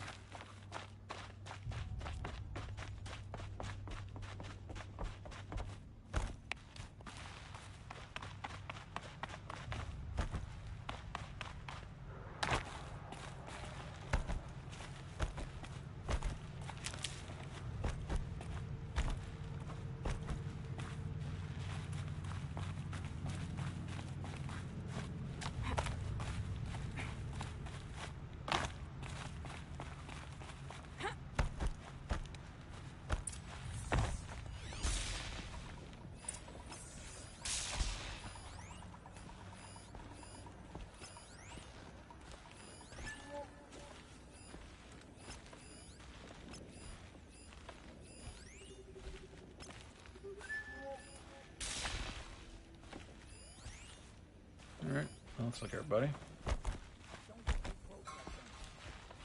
Alright, well, looks like everybody.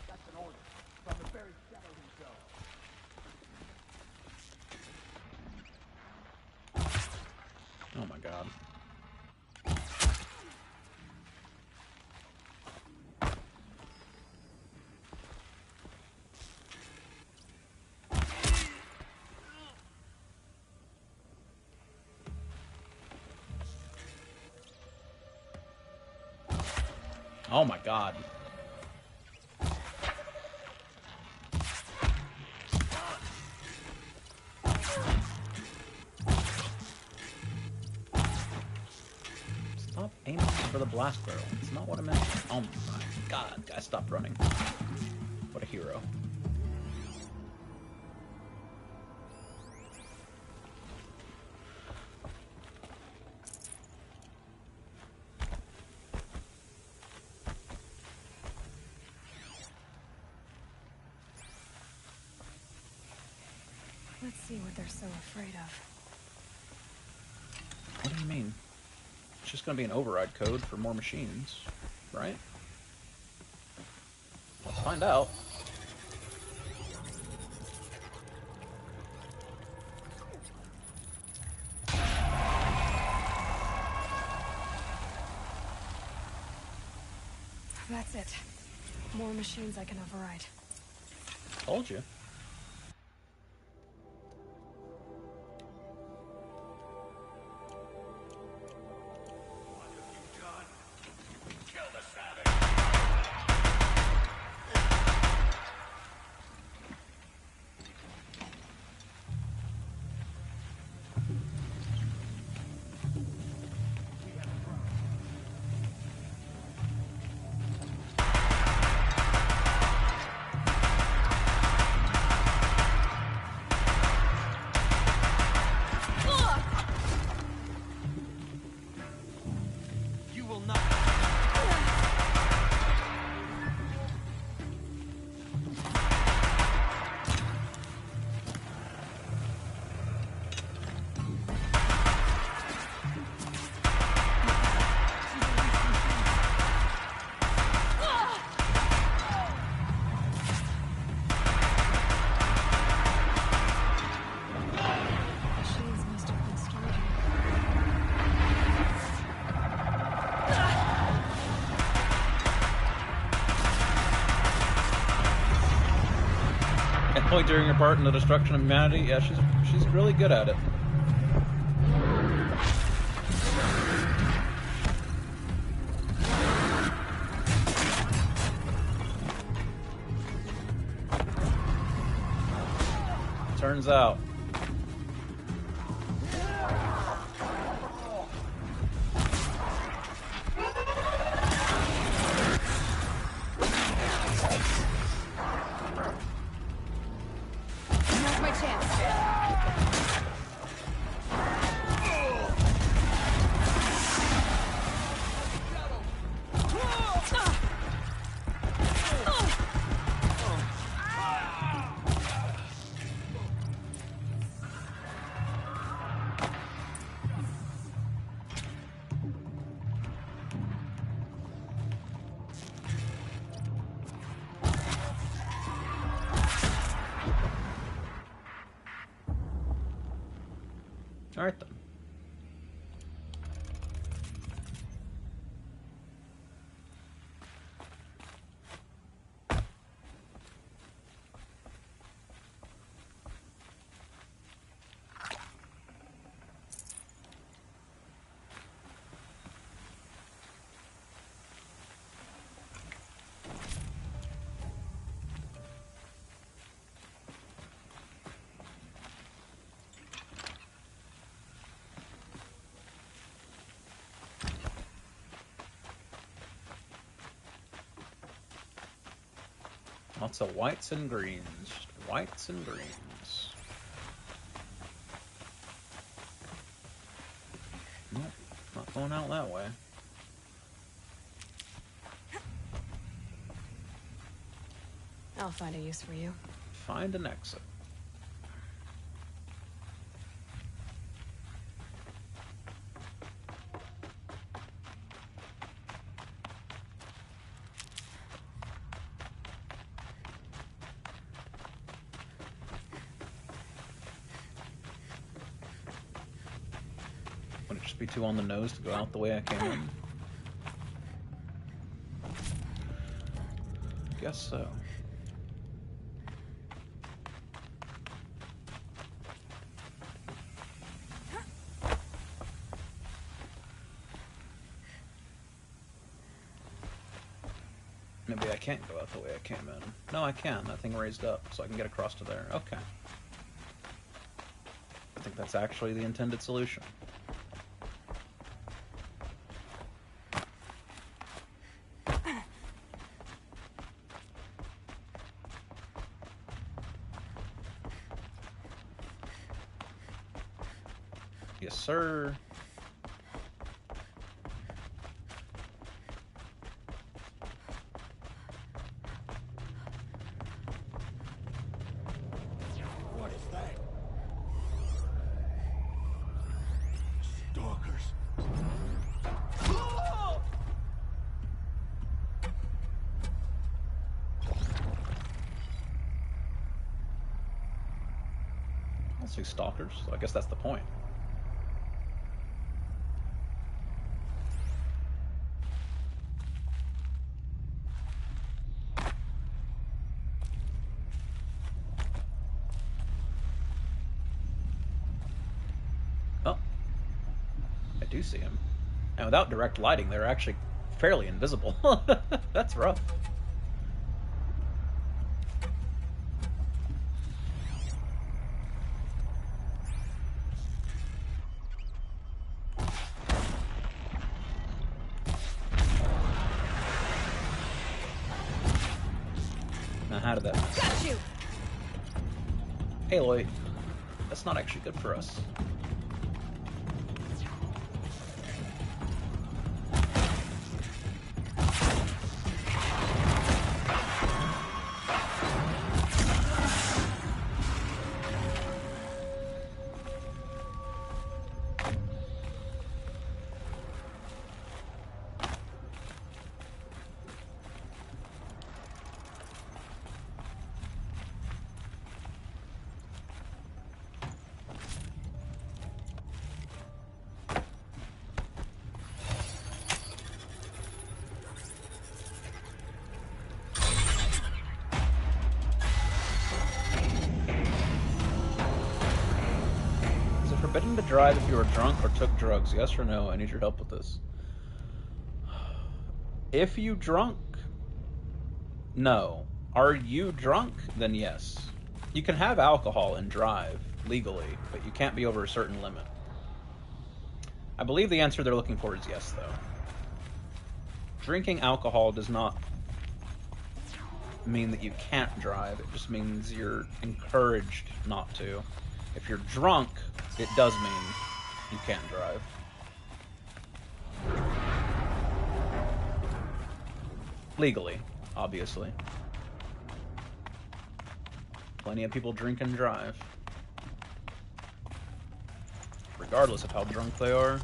That's an order from the very shadow himself. Oh my god. Oh my god. Stop aiming for the blast barrel. It's not what I meant. Oh my god. Guy, stop running. What a hero. Let's see what they're so afraid of. What do you mean? It's just gonna be an override code for more machines, right? Let's find out. That's it. More machines I can override. Told you. Point during her part in the destruction of humanity. Yeah, she's really good at it. Turns out. Now's my chance. Alright then. Lots of whites and greens. Just whites and greens. Nope, not going out that way. I'll find a use for you. Find an exit. Would it just be too on the nose to go out the way I came in? Guess so. Maybe I can't go out the way I came in. No, I can. That thing raised up, so I can get across to there. Okay. I think that's actually the intended solution. Yes, sir. What is that? Stalkers. I don't see stalkers, so I guess that's the point. Oh, I do see him. And without direct lighting, they're actually fairly invisible. That's rough. Now, how did that miss? Got you! Aloy, that's not actually good for us. forbidden to drive if you are drunk or took drugs? Yes or no? I need your help with this. If you drunk, no. Are you drunk? Then yes. You can have alcohol and drive legally, but you can't be over a certain limit. I believe the answer they're looking for is yes, though. Drinking alcohol does not mean that you can't drive. It just means you're encouraged not to. If you're drunk, it does mean you can't drive. Legally, obviously. Plenty of people drink and drive. Regardless of how drunk they are.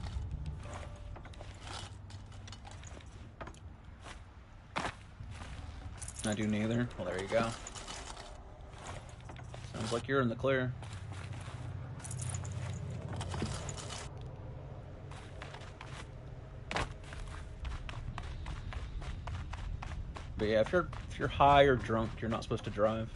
I do neither. Well, there you go. Sounds like you're in the clear. But yeah, if you're high or drunk, you're not supposed to drive.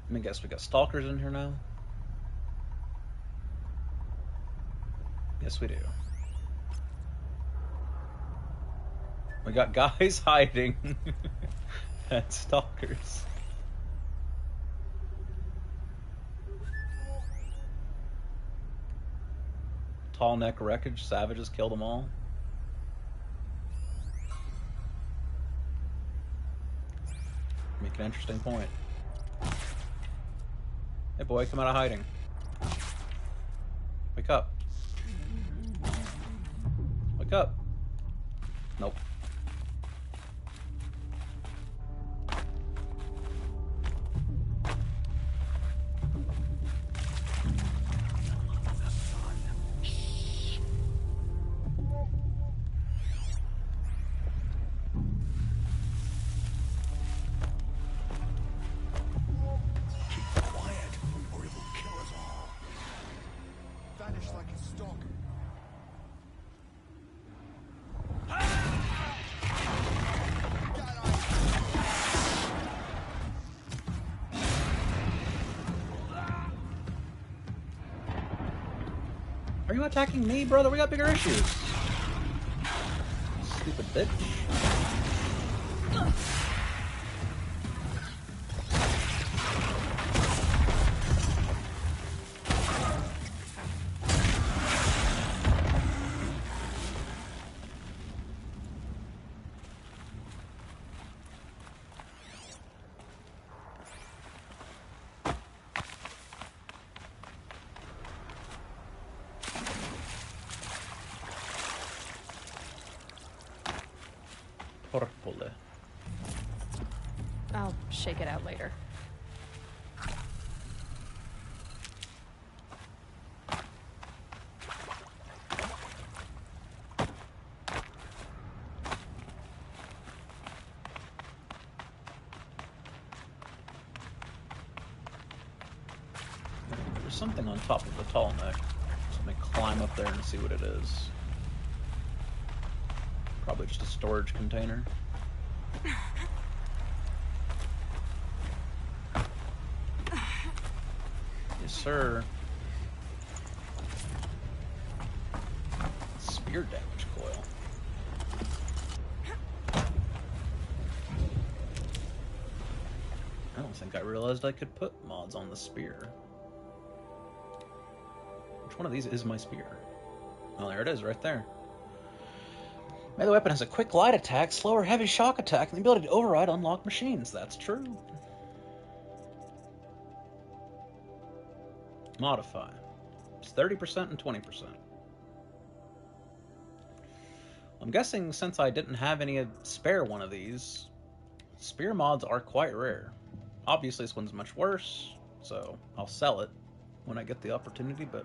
Let me guess, we got stalkers in here now? Yes, we do. We got guys hiding and stalkers. Tall neck wreckage, savages kill them all. Make an interesting point. Hey boy, come out of hiding. Wake up. Wake up. Nope. Are you attacking me, brother? We got bigger issues. Stupid bitch. Porpole. I'll shake it out later. There's something on top of the tall neck. So let me climb up there and see what it is. Probably just a storage container. Yes, sir. Spear damage coil. I don't think I realized I could put mods on the spear. Which one of these is my spear? Oh, there it is, right there. Melee weapon has a quick light attack, slower heavy shock attack, and the ability to override unlocked machines. That's true. Modify. It's 30% and 20%. I'm guessing since I didn't have any spare one of these, spear mods are quite rare. Obviously this one's much worse, so I'll sell it when I get the opportunity, but...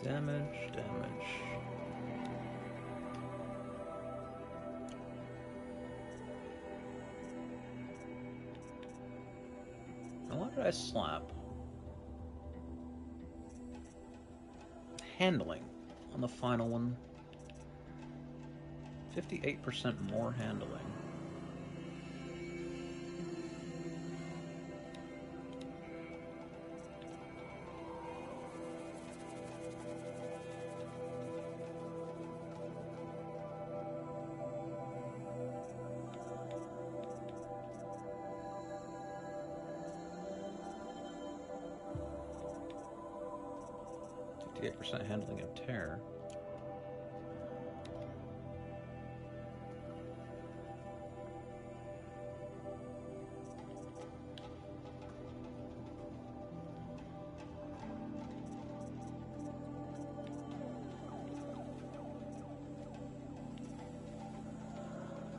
Damage, damage. Now what did I slap? Handling on the final one. 58% more handling. Percent handling of tear.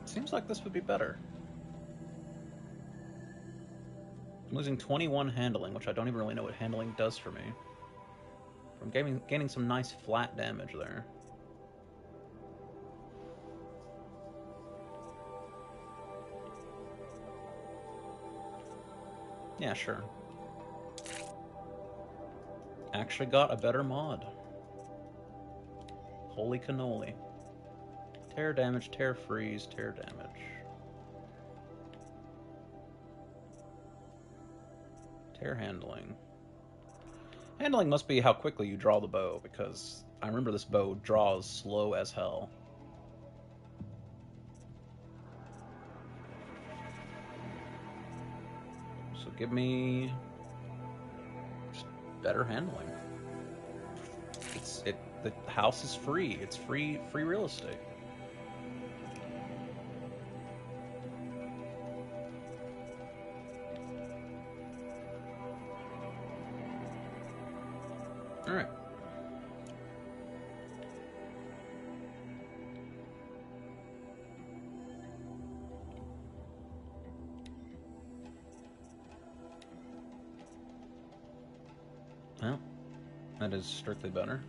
Seems like this would be better. I'm losing 21 handling, which I don't even really know what handling does for me. I'm gaining some nice flat damage there. Yeah, sure. Actually got a better mod. Holy cannoli. Tear damage, tear freeze, tear damage. Tear handling. Handling must be how quickly you draw the bow, because I remember this bow draws slow as hell. So give me just better handling. The house is free. It's free real estate. All right. Well, that is strictly better.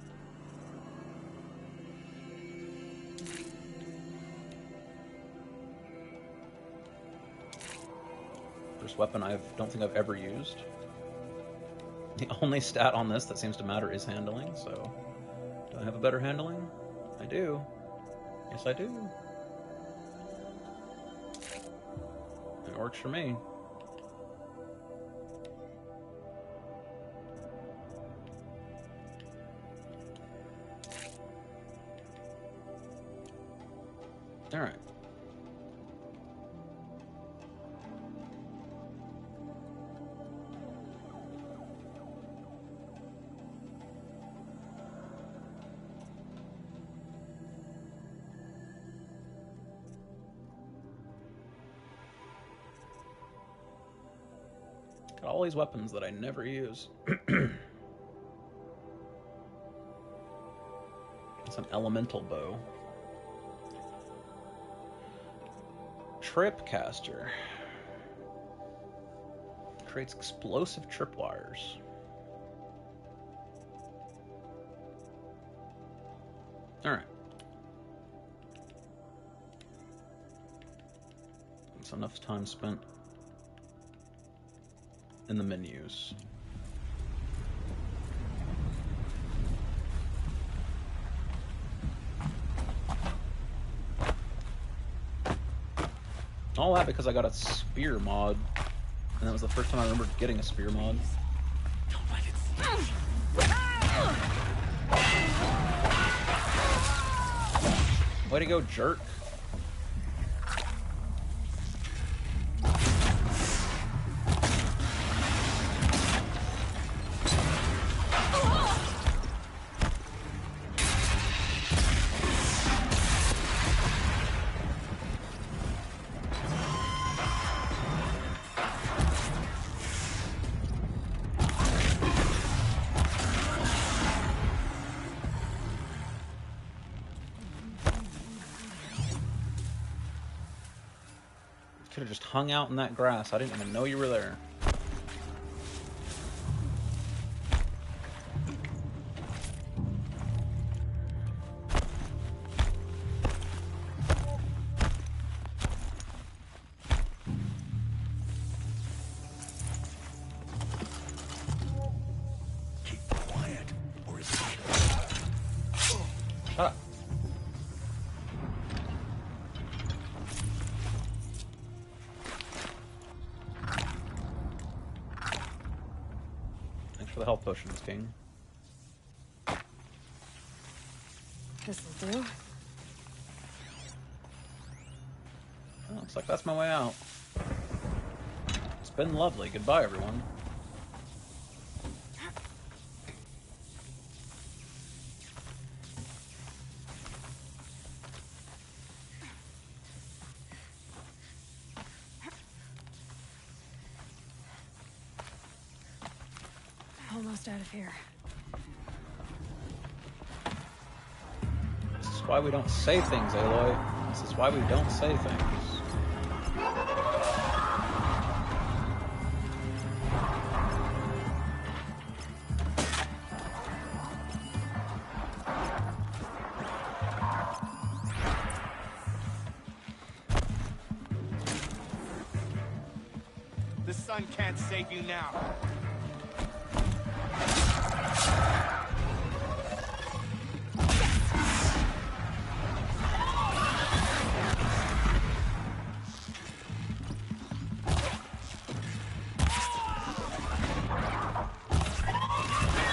First weapon I don't think I've ever used. The only stat on this that seems to matter is handling, so... Do I have a better handling? I do. Yes, I do. It works for me. Alright. Got all these weapons that I never use. It's an elemental bow. Tripcaster. Creates explosive tripwires. Alright. That's enough time spent in the menus. All that because I got a spear mod, and that was the first time I remember getting a spear mod. Don't let it see you. Way to go, jerk. Could have just hung out in that grass. I didn't even know you were there. Shut up. Thanks for the health potions, King. This'll do. Oh, looks like that's my way out. It's been lovely. Goodbye, everyone. Almost out of here. This is why we don't say things, Aloy. This is why we don't say things. The sun can't save you now.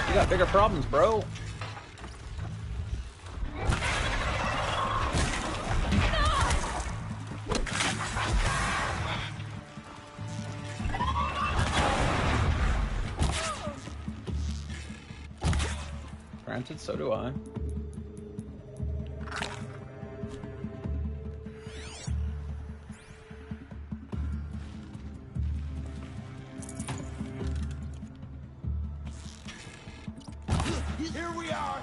You got bigger problems, bro. Granted, so do I. Here we are.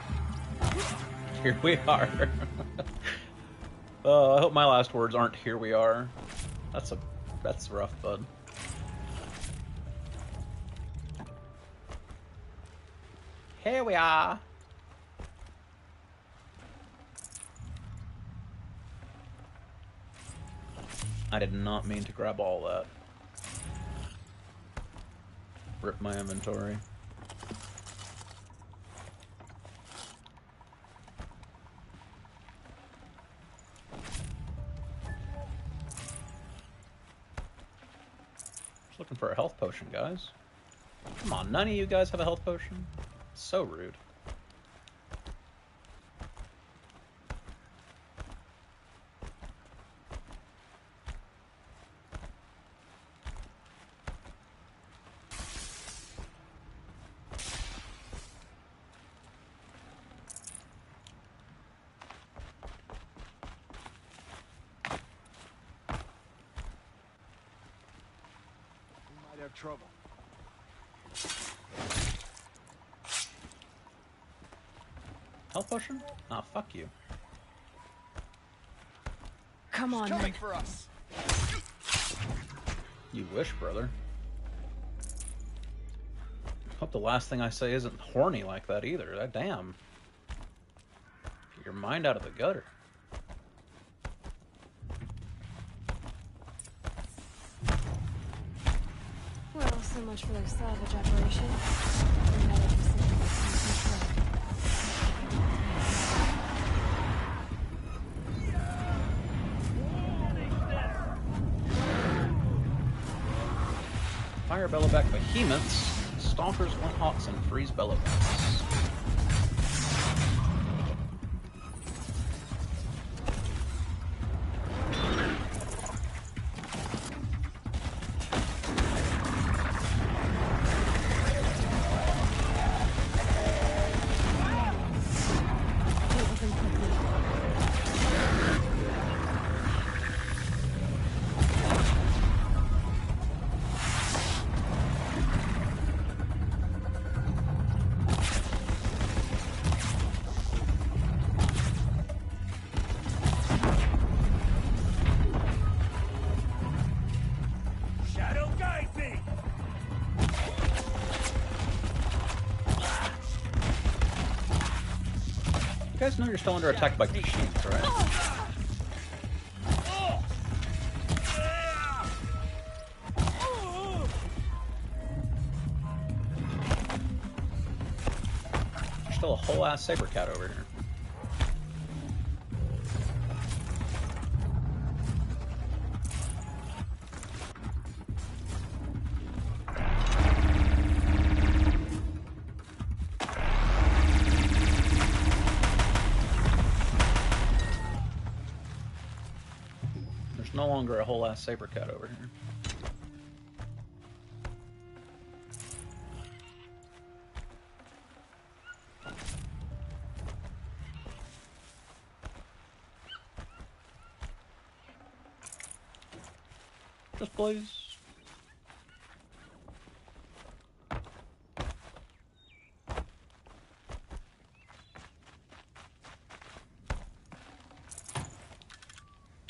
Here we are. I hope my last words aren't "here we are." That's rough, bud. Here we are. I did not mean to grab all that. Rip my inventory. Just looking for a health potion, guys. Come on, none of you guys have a health potion? So rude. We might have trouble. Health potion? Ah, fuck you. Come on, Coming then. for us. You wish, brother. Hope the last thing I say isn't horny like that either. Damn. Get your mind out of the gutter. Well, so much for their salvage operation. Their medic facility is in control. Fire Bellowback behemoths, stalkers, Linthawks, and freeze Bellowbacks. Deal with them quickly. Shadow guide me. You guys know you're still under attack by Kashyyyk, right? There's still a whole ass saber cat over here. no longer a whole ass saber cat over here. Just please.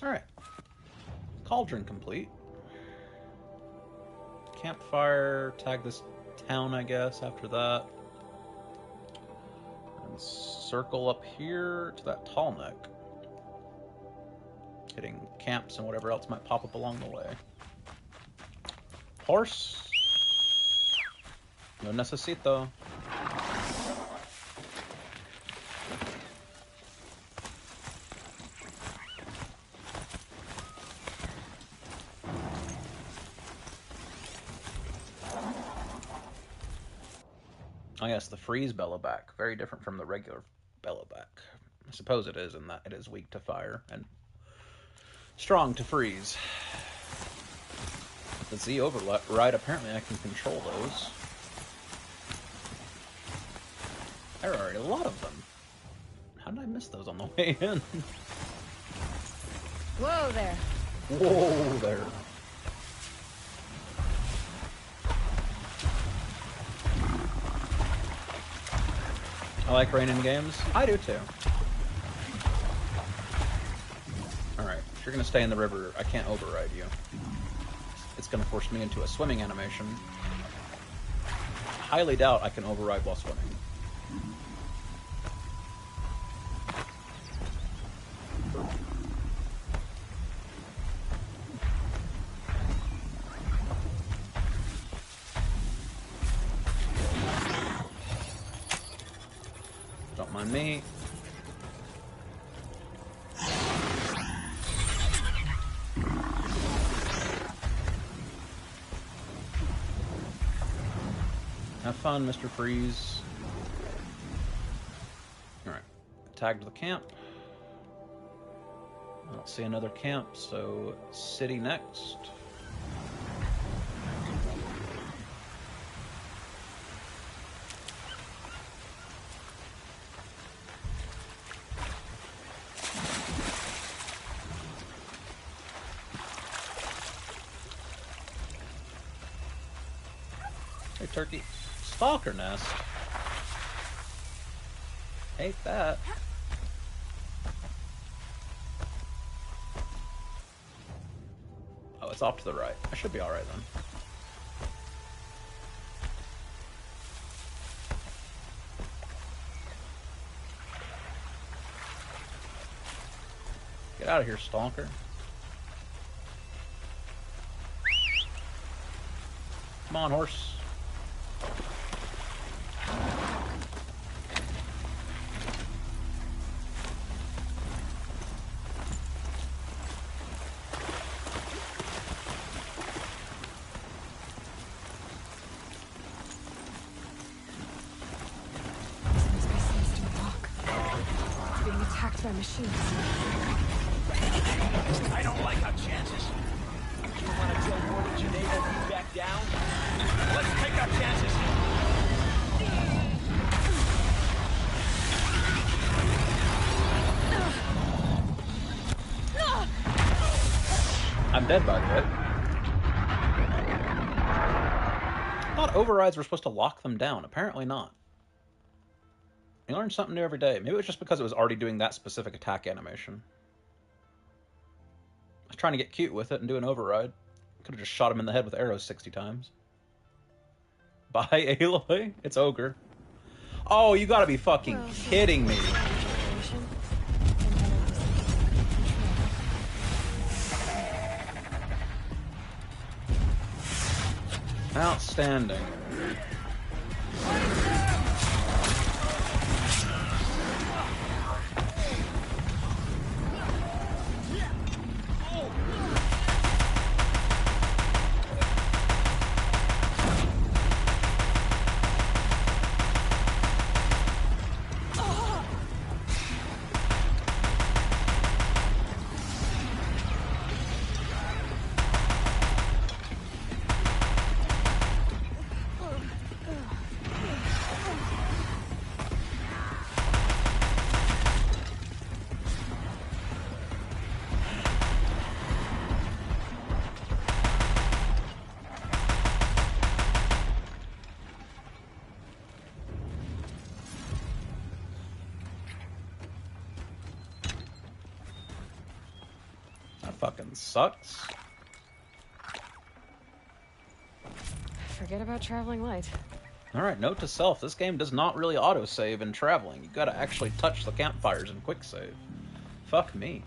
Alright. Cauldron complete. Campfire, tag this town, I guess, after that. And circle up here to that tall neck. Hitting camps and whatever else might pop up along the way. Horse. No necesito. Oh yes, the freeze bellowback. Very different from the regular bellowback. I suppose it is in that it is weak to fire and strong to freeze. The Z override, apparently I can control those. There are a lot of them. How did I miss those on the way in? Whoa there. Whoa there. I like rain in games. I do too. Alright, if you're gonna stay in the river, I can't override you. It's gonna force me into a swimming animation. Highly doubt I can override while swimming. Don't mind me. Have fun, Mr. Freeze. Alright. Tagged the camp. I don't see another camp, so city next. Hey, turkey. Stalker nest. Hate that. Oh, it's off to the right. I should be alright then. Get out of here, stalker. Come on, horse. By machines. I don't like our chances. You want to tell Morton Janae we back down? Let's take our chances. I'm dead, by the way. I thought overrides were supposed to lock them down. Apparently not. You learn something new every day. Maybe it was just because it was already doing that specific attack animation. I was trying to get cute with it and do an override. Could have just shot him in the head with arrows 60 times. Bye, Aloy. It's Ogre. Oh, you gotta be fucking kidding me. Outstanding. fucking sucks. Forget about traveling light. Alright, note to self, this game does not really autosave in traveling. You gotta actually touch the campfires and quick save. Fuck me.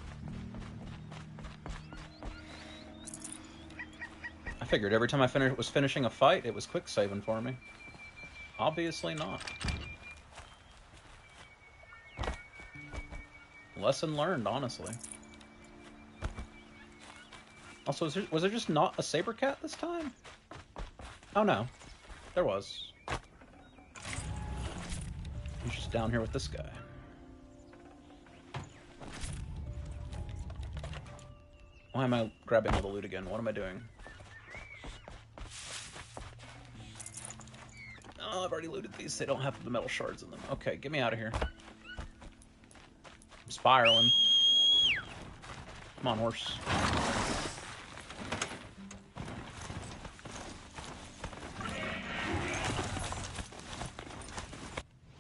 I figured every time I was finishing a fight, it was quick saving for me. Obviously not. Lesson learned, honestly. Also, was there just not a saber cat this time? Oh no, there was. He's just down here with this guy. Why am I grabbing all the loot again? What am I doing? Oh, I've already looted these. They don't have the metal shards in them. Okay, get me out of here. I'm spiraling. Come on, horse.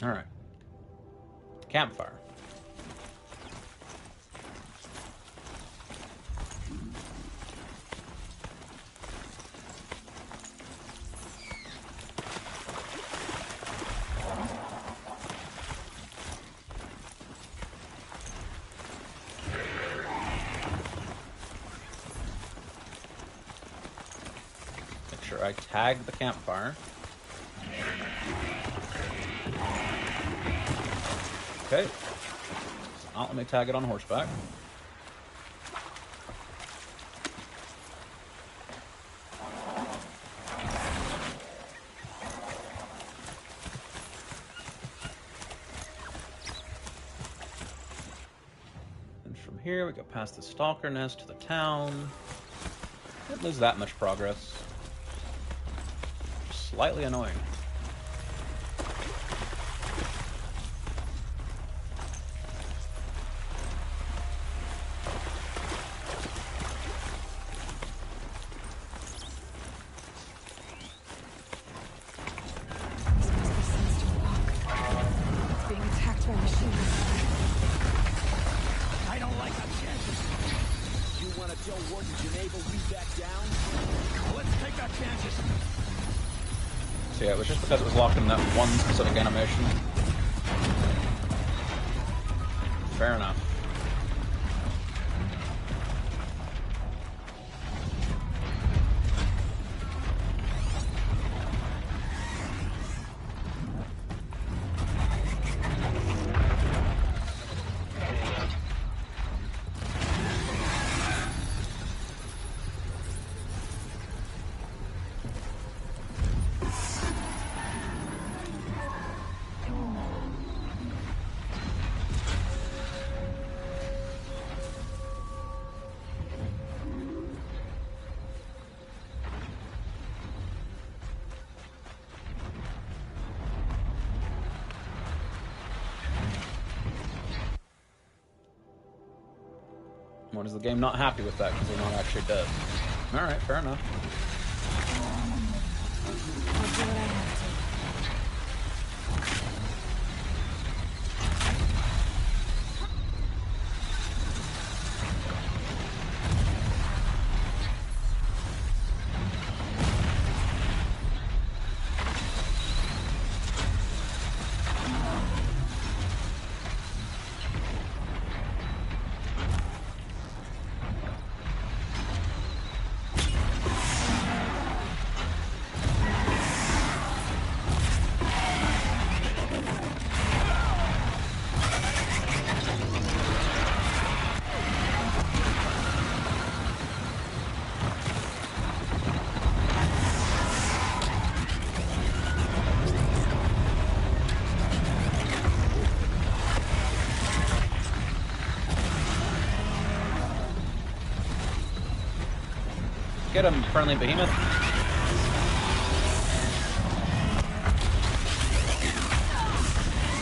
Alright. Campfire. Make sure I tag the campfire. Okay. So now let me tag it on horseback. And from here we go past the stalker nest to the town. Didn't lose that much progress. Just slightly annoying. I don't like our chances. You want to tell Warden Geneva we back down? Let's take our chances. So yeah, it was just because it was locked in that one specific animation. Fair enough. What is the game not happy with that because they're not actually dead? Alright, fair enough. I'll do what I have to. Get him, friendly behemoth.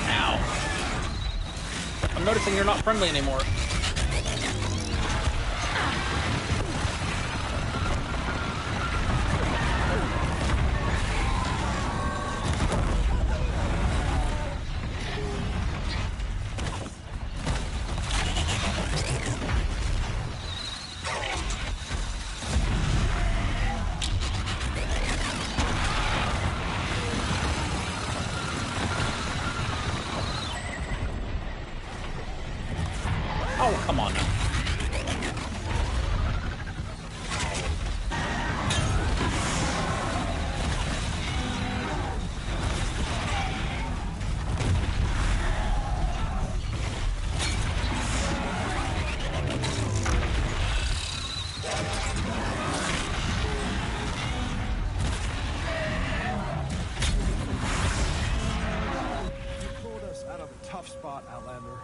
Ow. I'm noticing you're not friendly anymore. Oh, come on now. Out of a tough spot, Outlander.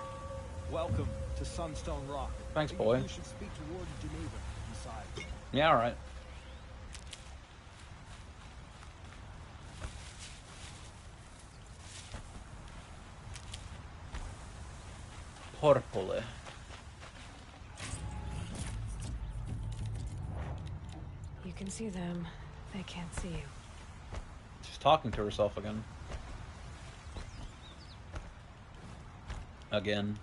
Welcome to Sunstone Rock. Thanks, Maybe boy. you should speak to Warden Geneva inside. Yeah, alright. Porpole. You can see them. They can't see you. She's talking to herself again. Again.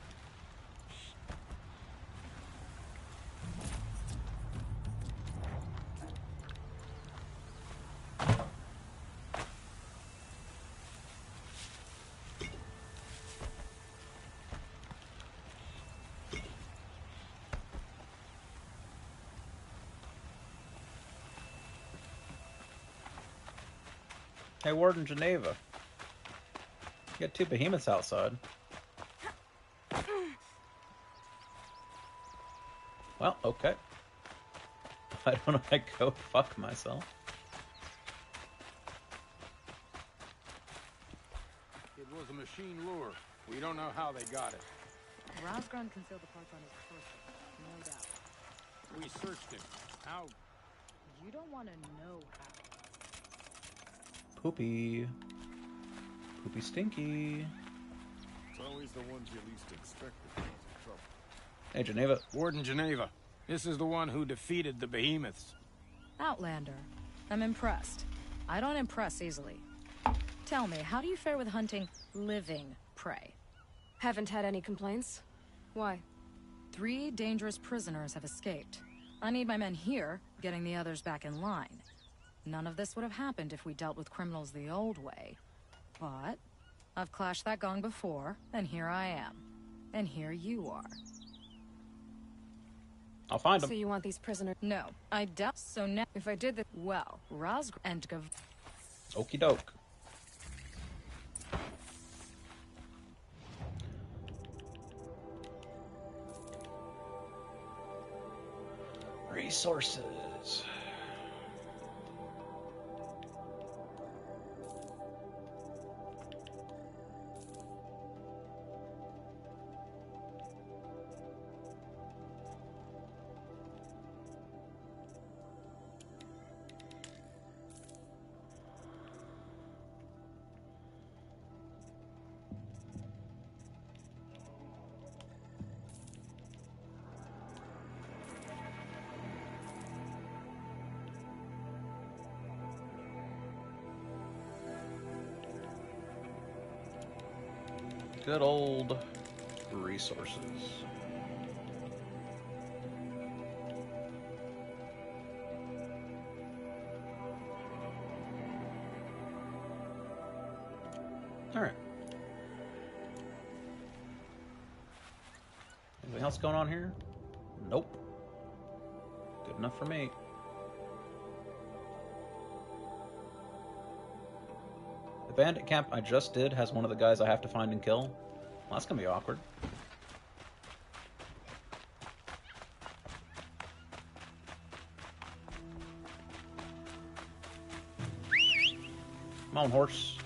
Hey, Warden Geneva. You got 2 behemoths outside. Well, okay. Why don't I go fuck myself? It was a machine lure. We don't know how they got it. Rosgren concealed the parts on his person, no doubt. We searched him. How? You don't want to know how. Poopy. Poopy stinky. It's always the ones you least expect that cause trouble. Hey, Geneva. Warden Geneva. This is the one who defeated the behemoths. Outlander. I'm impressed. I don't impress easily. Tell me, how do you fare with hunting living prey? Haven't had any complaints? Why? 3 dangerous prisoners have escaped. I need my men here, getting the others back in line. None of this would have happened if we dealt with criminals the old way. But I've clashed that gong before, and here I am. And here you are. I'll find them. So you want these prisoners? No, I doubt so now. If I did that, Well, Rosgren and Okie doke. Resources. Good old resources. All right. Anything else going on here? Nope. Good enough for me. The bandit camp I just did has one of the guys I have to find and kill. Well, that's gonna be awkward. Come on, horse.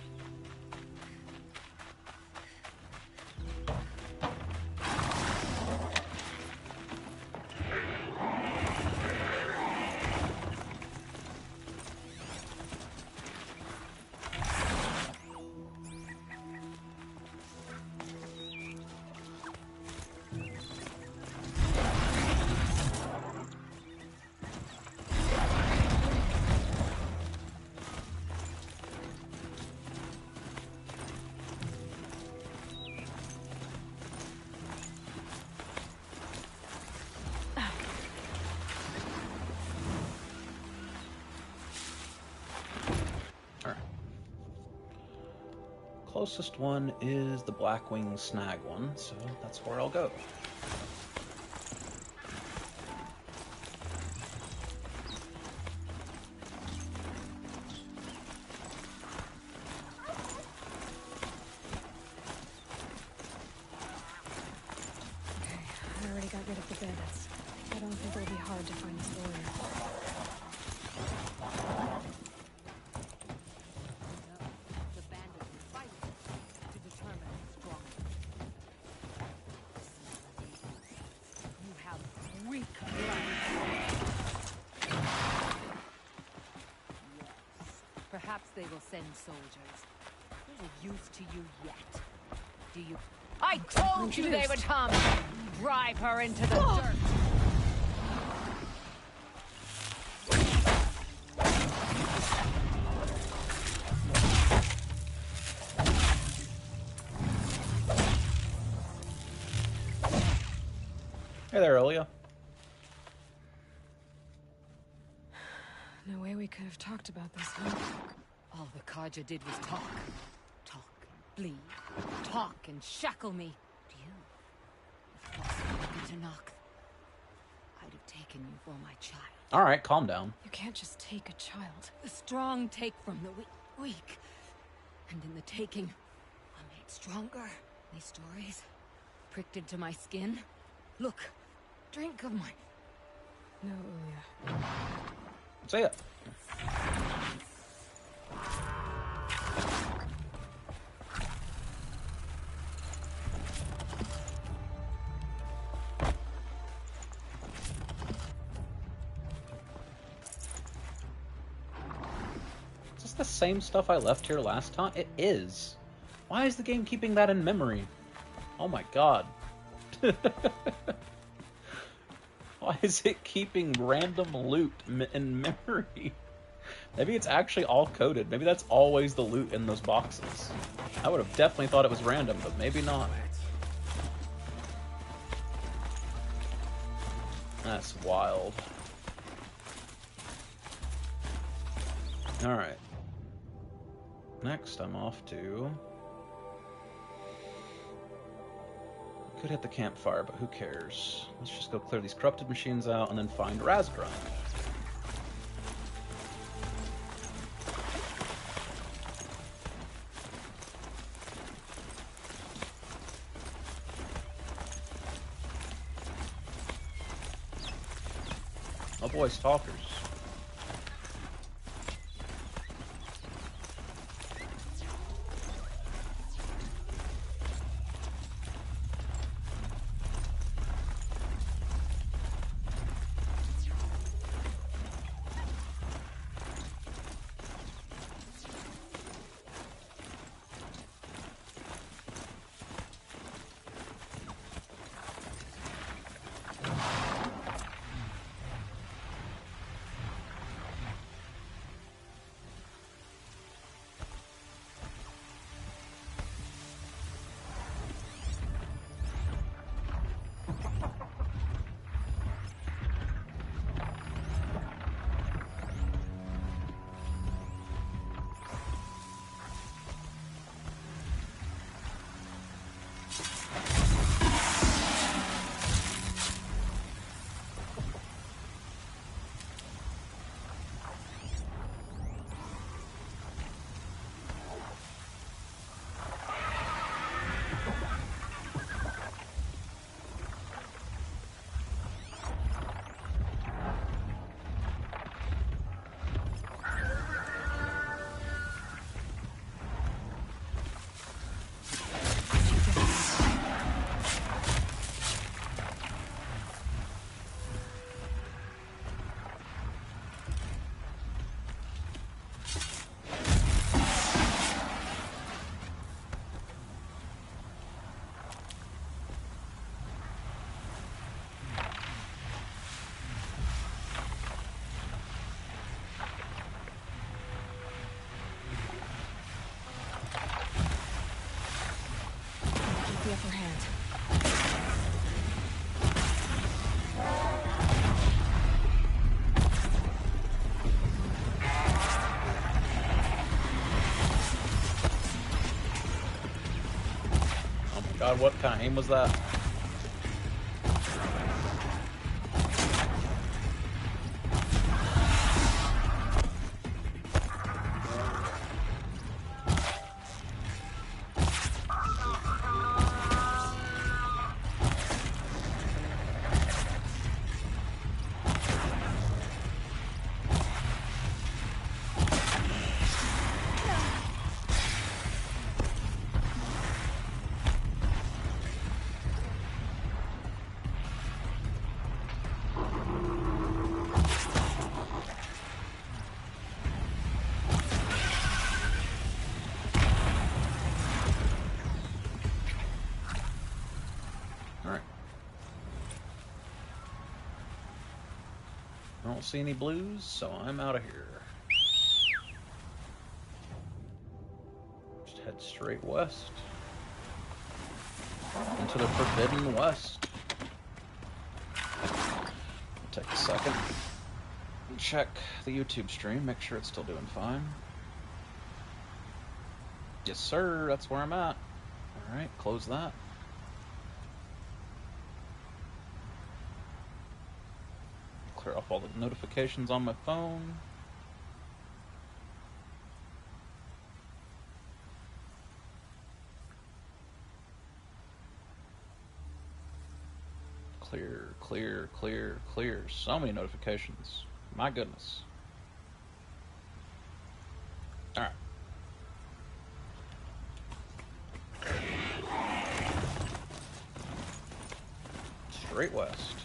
Closest one is the Blackwing Snag one, so that's where I'll go. don't think it'll be hard to find this lawyer. The bandits will fight to determine who's strong. You have weak blood. Yes. Perhaps they will send soldiers. Little use to you yet. Do you? I told you they would come! Drive her into the dirt! Hey there, Ilya. No way we could have talked about this, huh? All the Kaja did was talk. Talk and bleed. Talk and shackle me. Do you? If possible, to knock. I'd have taken you for my child. All right, calm down. You can't just take a child. The strong take from the weak. And in the taking, I'm made stronger. These stories pricked into my skin. Look, drink of my... No, Ilya. Say it. Is this the same stuff I left here last time? It is. Why is the game keeping that in memory? Oh my god. Why is it keeping random loot in memory? Maybe it's actually all coded. Maybe that's always the loot in those boxes. I would have definitely thought it was random, but maybe not. That's wild. Alright. Next, I'm off to... Could hit the campfire, but who cares? Let's just go clear these corrupted machines out and then find Razgrim. Oh boy, stalkers. The upper hand. Oh my god, what kind of aim was that? don't see any blues, so I'm out of here. Just head straight west. Into the Forbidden West. Take a second. Check the YouTube stream, make sure it's still doing fine. Yes, sir, that's where I'm at. Alright, close that. Clear off all the notifications on my phone. Clear, clear, clear, clear. So many notifications. My goodness. Alright. Straight west.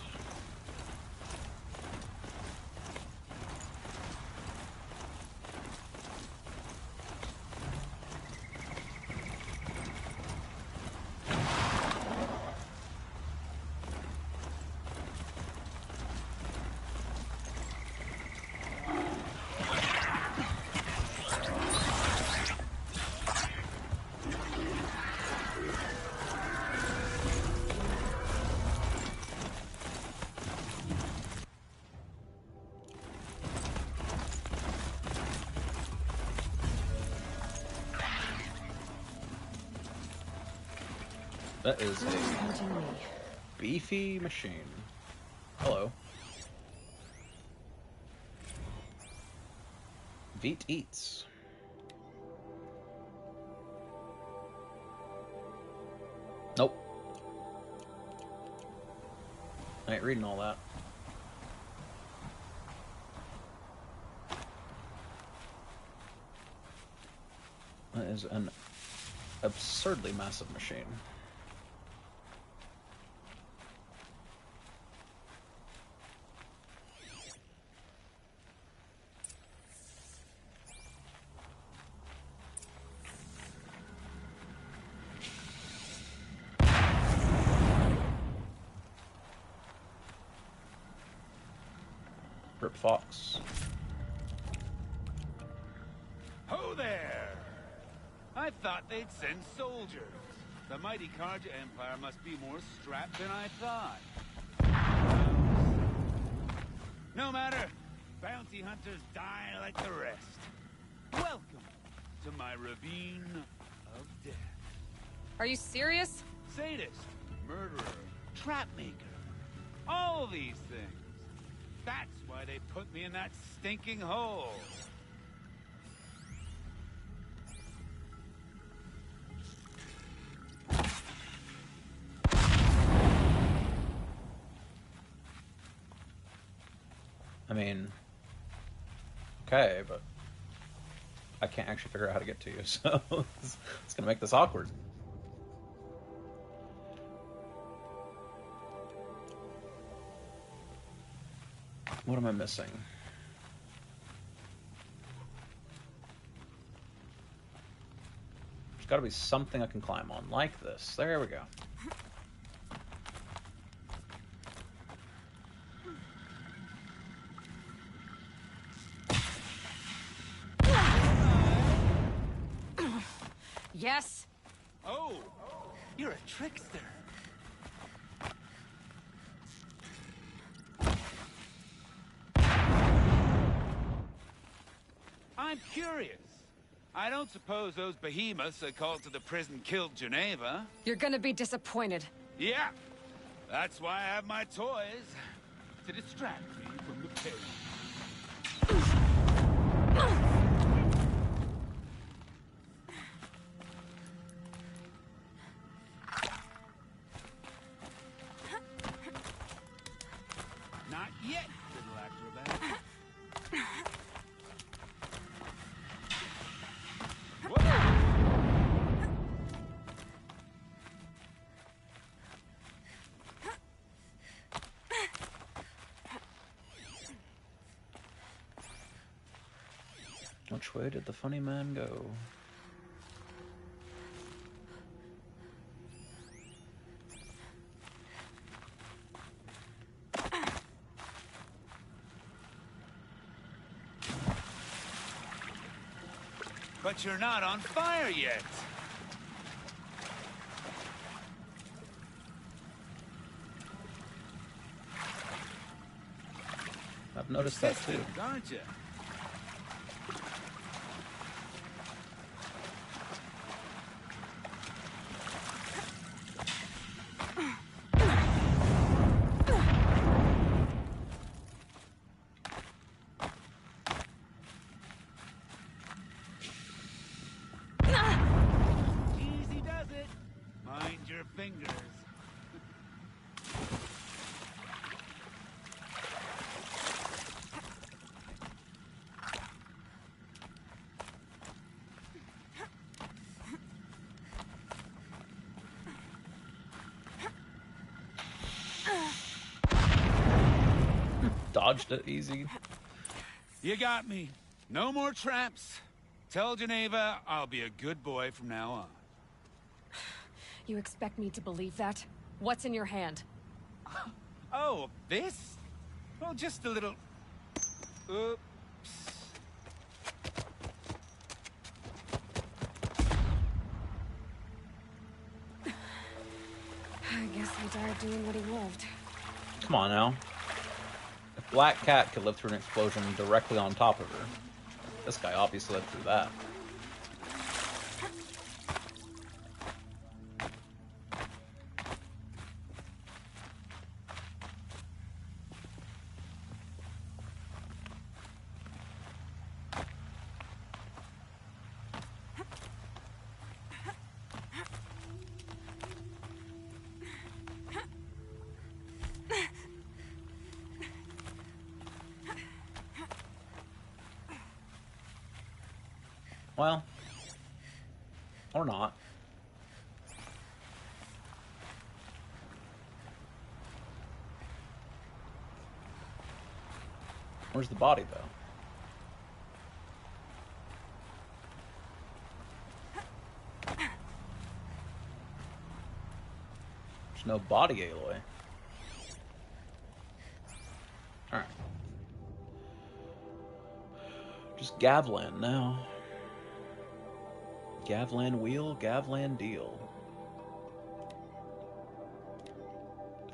That is a beefy machine. Hello. Veet eats. Nope. I ain't reading all that. That is an absurdly massive machine. Rip Fox. Ho there! I thought they'd send soldiers. The mighty Karja Empire must be more strapped than I thought. No matter. Bounty hunters die like the rest. Welcome to my ravine of death. Are you serious? Sadist, murderer, trap maker. All these things. That's why they put me in that stinking hole. I mean, okay, but I can't actually figure out how to get to you, so it's gonna make this awkward. What am I missing? There's gotta be something I can climb on, like this. There we go. Yes. Oh, you're a trickster. I'm curious. I don't suppose those behemoths that called to the prison killed Geneva. You're gonna be disappointed. Yeah, that's why I have my toys. To distract me from the pain. Not yet, little acrobat. Which way did the funny man go? But you're not on fire yet. I've noticed that too. Aren't you? Easy does it. Mind your fingers. Dodged it easy. You got me. No more traps. Tell Geneva I'll be a good boy from now on. You expect me to believe that? What's in your hand? Oh, this? Well, just a little... Oops. I guess he died doing what he loved. Come on now. If Black Cat could live through an explosion directly on top of her, this guy obviously lived through that. Well, or not. Where's the body, though? There's no body, Aloy. Alright. Just Gavlan now. Gavlan wheel, Gavlan deal.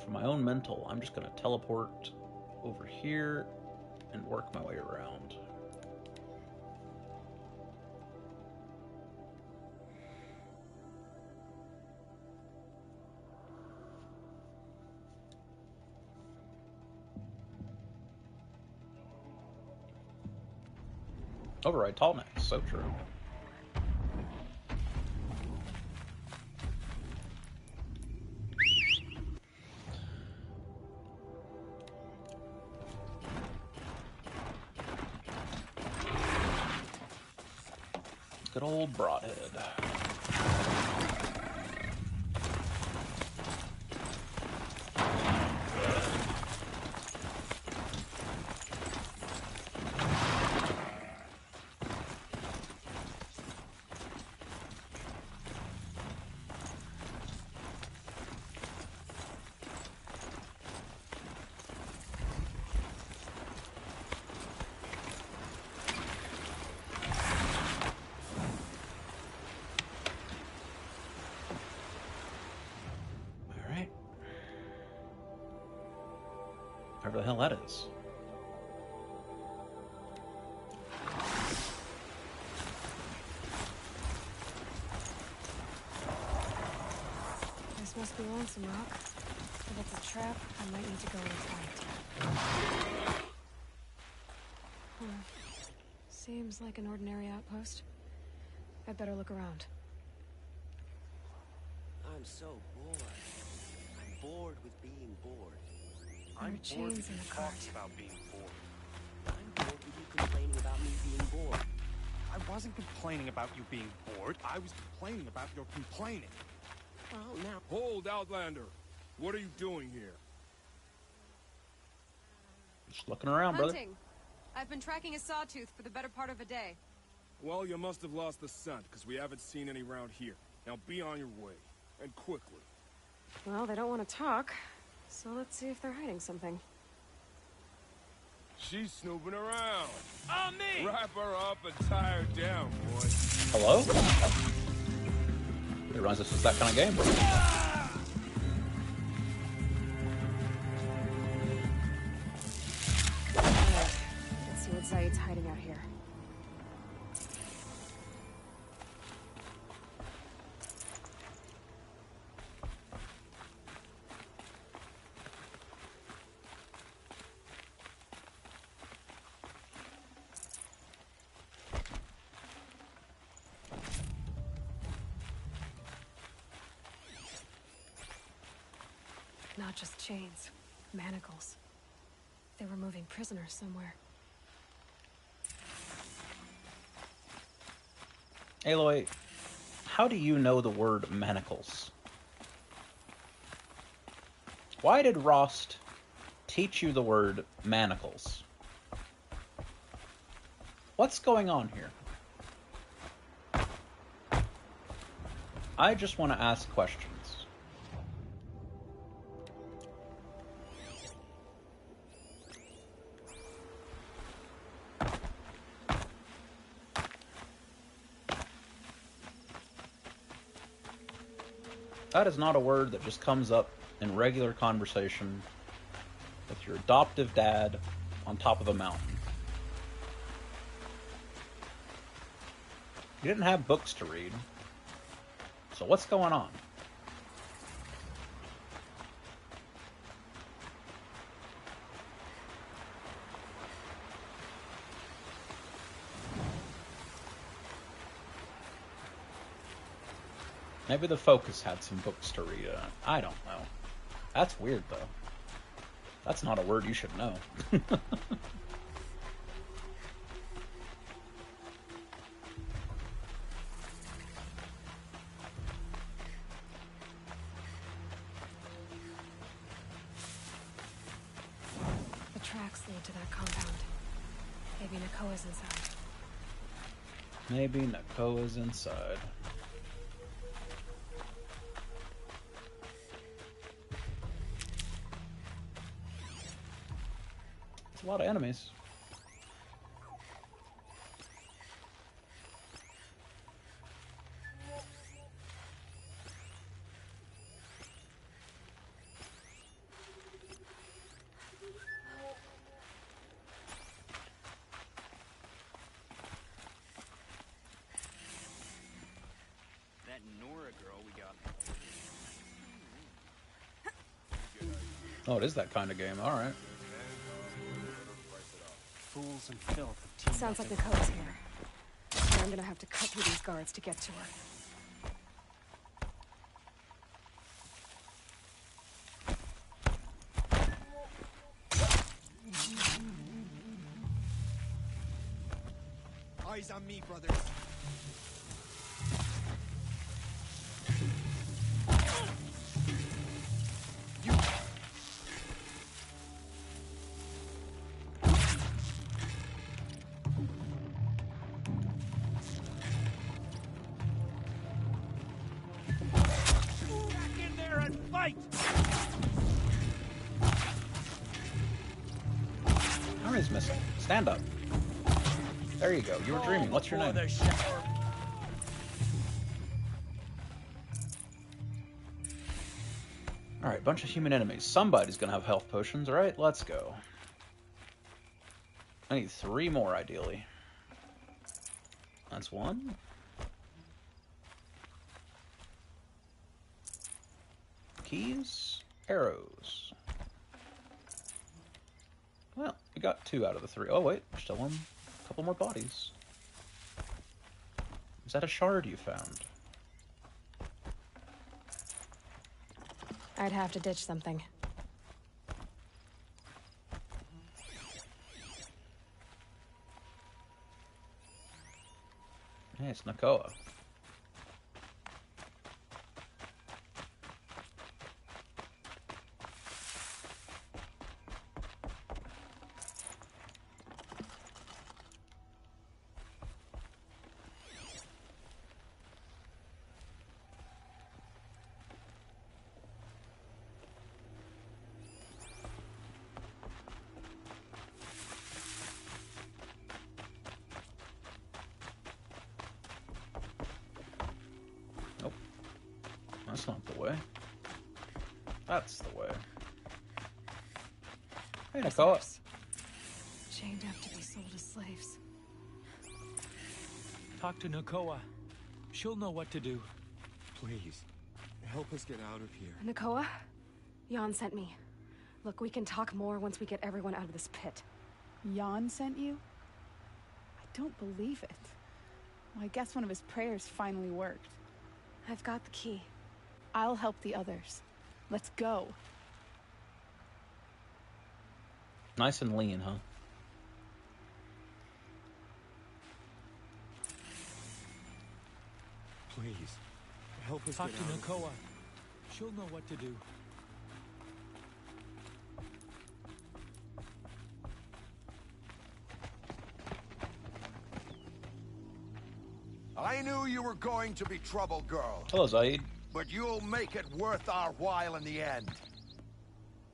For my own mental, I'm just gonna teleport over here and work my way around. Override tall neck, so true. Good old broadhead. Whatever the hell that is. This must be Lonesome Rock. If it's a trap, I might need to go inside. Seems like an ordinary outpost. I'd better look around. I'm so bored. I'm bored with being bored. There are chains in the cart. About being bored. I'm bored with you complaining about me being bored. I wasn't complaining about you being bored. I was complaining about your complaining. Well, now... Hold, Outlander. What are you doing here? Just looking around, brother. Hunting. I've been tracking a sawtooth for the better part of a day. Well, you must have lost the scent, because we haven't seen any around here. Now be on your way, and quickly. Well, they don't want to talk, so let's see if they're hiding something. She's snooping around. On me! Wrap her up and tie her down, boy. Hello? It reminds us it's that kind of game. Let's see what Zaid's hiding out here. Not just chains, manacles. They were moving prisoners somewhere. Aloy, how do you know the word manacles? Why did Rost teach you the word manacles? What's going on here? I just want to ask questions. That is not a word that just comes up in regular conversation with your adoptive dad on top of a mountain. You didn't have books to read. So what's going on? Maybe the Focus had some books to read. I don't know. That's weird, though. That's not a word you should know. The tracks lead to that compound. Maybe Nakoa's inside. Maybe Nakoa's inside. It's a lot of enemies. That Nora girl we got. Oh, it is that kind of game. All right. Fools and filth. have teamed Sounds up like to- Nakoa's here. But I'm gonna have to cut through these guards to get to her. Eyes on me, brothers. Back in there and fight! Army's missing. Stand up. There you go. You were dreaming. What's your name? Alright, bunch of human enemies. Somebody's gonna have health potions. Alright, let's go. I need 3 more, ideally. That's 1. Keys. Arrows. Well, we got 2 out of the 3. Oh, wait. There's still one. A couple more bodies. Is that a shard you found? I'd have to ditch something. Hey, it's Nakoa. That's not the way. That's the way. Hey, Nicole. Chained up to be sold as slaves. Talk to Nakoa. She'll know what to do. Please, help us get out of here. Nakoa? Jan sent me. Look, we can talk more once we get everyone out of this pit. Jan sent you? I don't believe it. Well, I guess one of his prayers finally worked. I've got the key. I'll help the others. Let's go. Nice and lean, huh? Please, help us Talk get to out of here. Nakoa. She'll know what to do. I knew you were going to be trouble, girl. Hello, Zaid. But you'll make it worth our while in the end.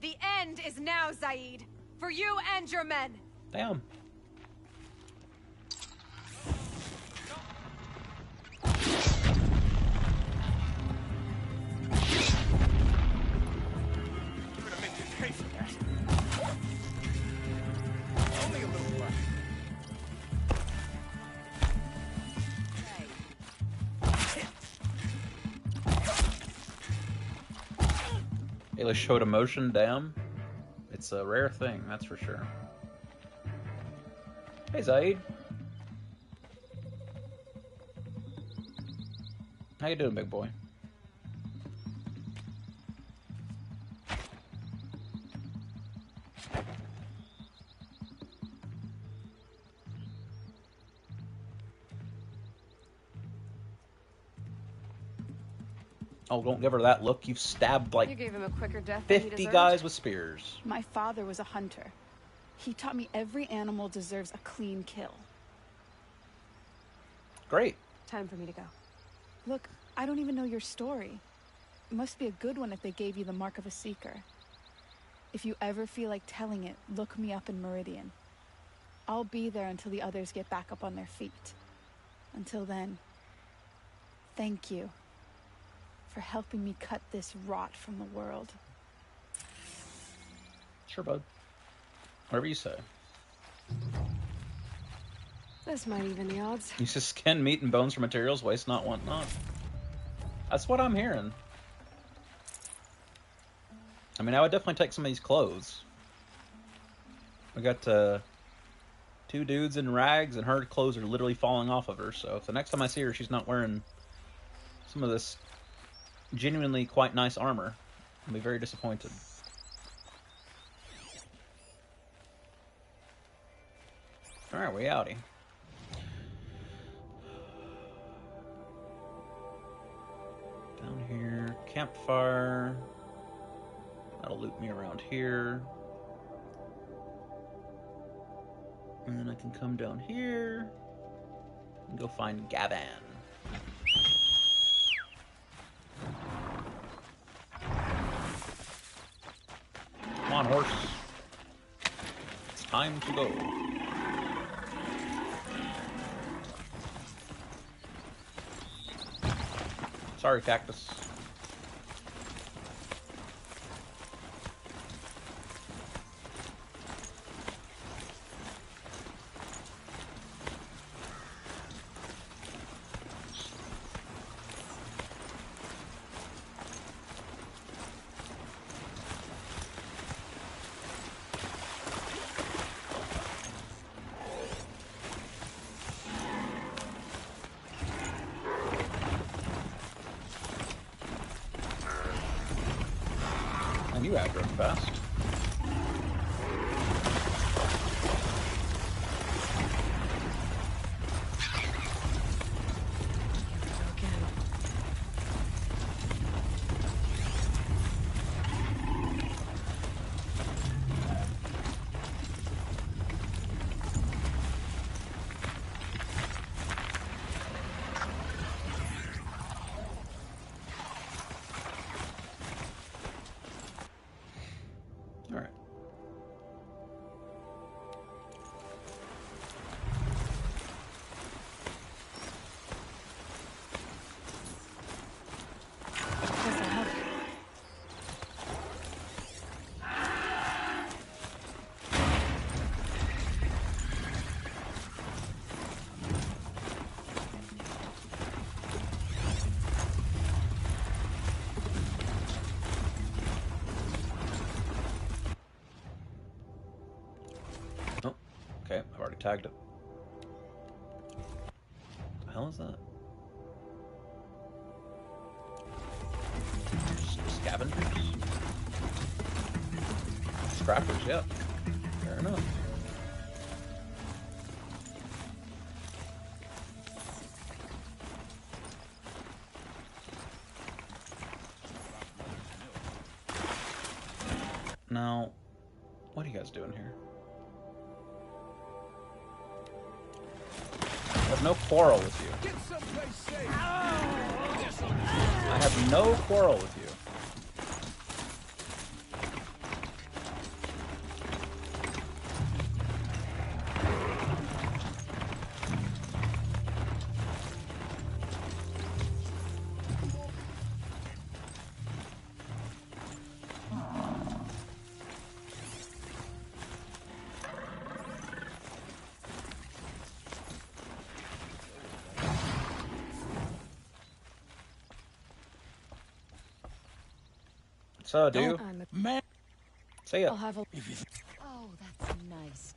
The end is now, Zaid. For you and your men. Damn. You're gonna make you pay for that. Only a little left. Ayla showed emotion, damn. It's a rare thing, that's for sure. Hey, Zaid. How you doing, big boy? Oh, don't give her that look. You've stabbed You like gave him a quicker death than he 50 deserved. guys with spears. My father was a hunter. He taught me every animal deserves a clean kill. Great. Time for me to go. Look, I don't even know your story. It must be a good one if they gave you the mark of a seeker. If you ever feel like telling it, look me up in Meridian. I'll be there until the others get back up on their feet. Until then, thank you for helping me cut this rot from the world. Sure, bud. Whatever you say. This might even the odds. You said skin, meat, and bones for materials, waste not, want not. That's what I'm hearing. I mean, I would definitely take some of these clothes. We got 2 dudes in rags, and her clothes are literally falling off of her, so if the next time I see her, she's not wearing some of this genuinely quite nice armor, I'll be very disappointed. Alright, we outie. Down here, campfire. That'll loop me around here. And then I can come down here and go find Gavan. Come on, horse. It's time to go. Sorry, cactus. And you aggro fast. tagged it. What the hell is that? Scavengers? Scrappers, yeah. Fair enough. Now, what are you guys doing here? I have no quarrel with you. Get someplace safe. I have no quarrel with you. So, dude. Man. See ya. I'll have a... Oh, that's nice.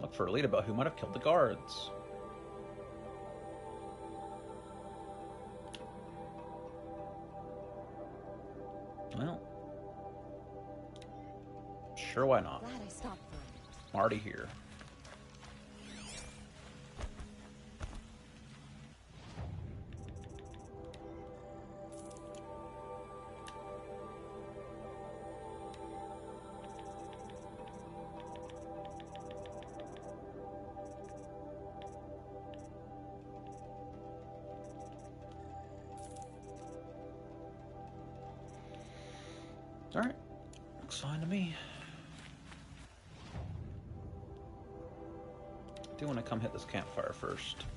Look for a lead about who might have killed the guards. Well, sure, why not? Glad I stopped for a minute. I'm already here. Alright, looks fine to me. I do want to come hit this campfire first.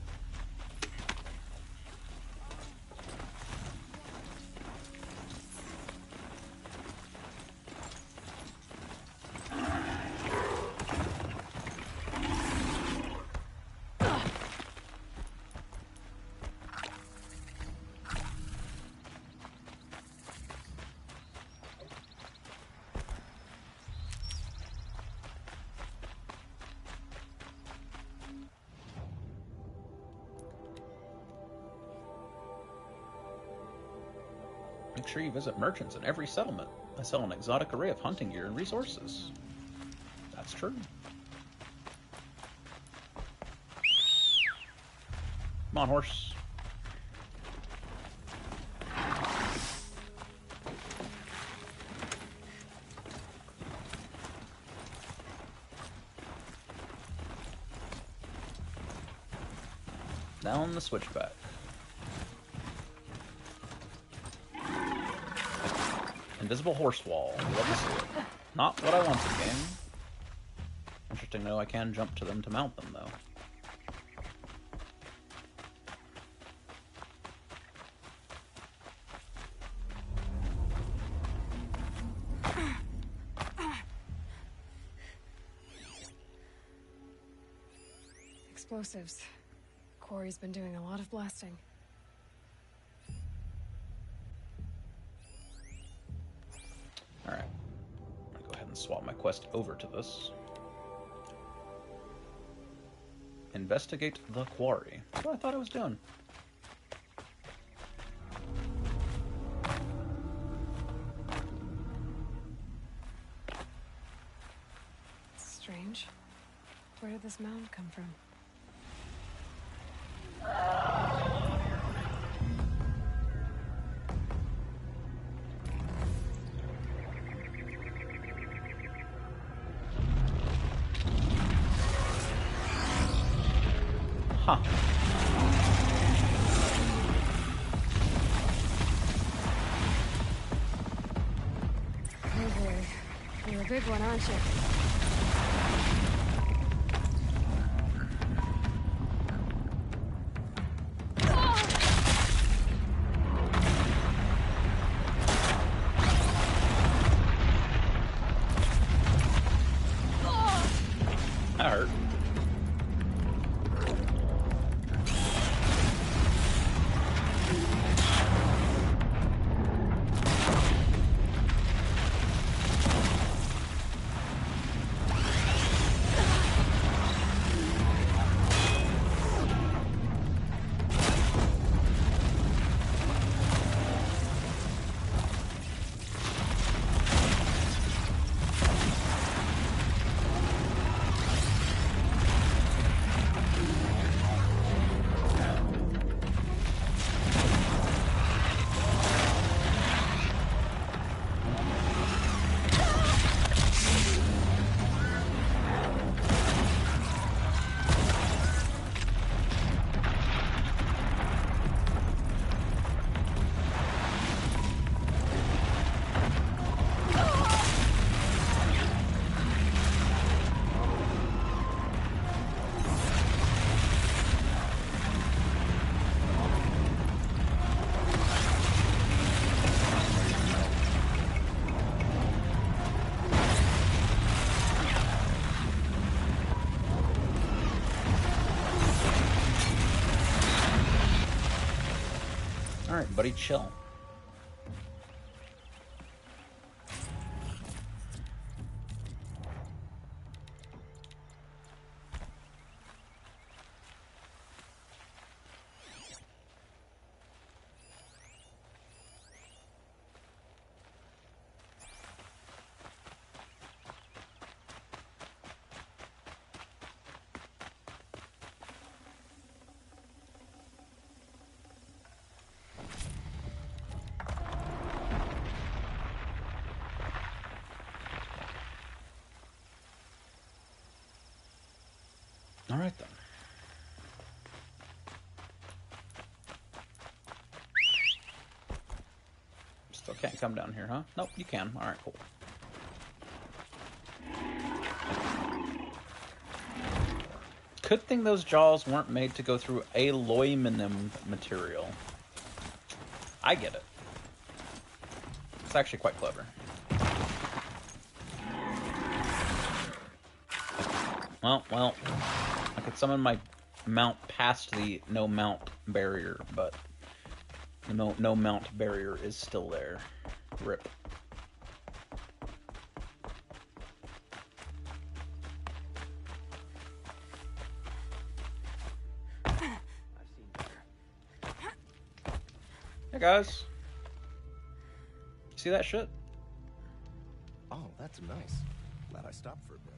Make sure you visit merchants in every settlement. I sell an exotic array of hunting gear and resources. That's true. Come on, horse. Down the switchback. Invisible horse wall. Love to see it. Not what I wanted, game. Interesting to know I can jump to them to mount them, though. Explosives. Quarry's been doing a lot of blasting. Alright. I'm gonna go ahead and swap my quest over to this. Investigate the quarry. That's what I thought I was doing. Strange. Where did this mound come from? Huh. Oh boy. You're a big one, aren't you? That hurt. Alright, buddy, chill. Alright then. Still can't come down here, huh? Nope, you can. Alright, cool. Good thing those jaws weren't made to go through aluminum material. I get it. It's actually quite clever. Well, I could summon my mount past the no mount barrier, but the no mount barrier is still there. RIP. Hey guys. See that shit? Oh, that's nice. Glad I stopped for a bit.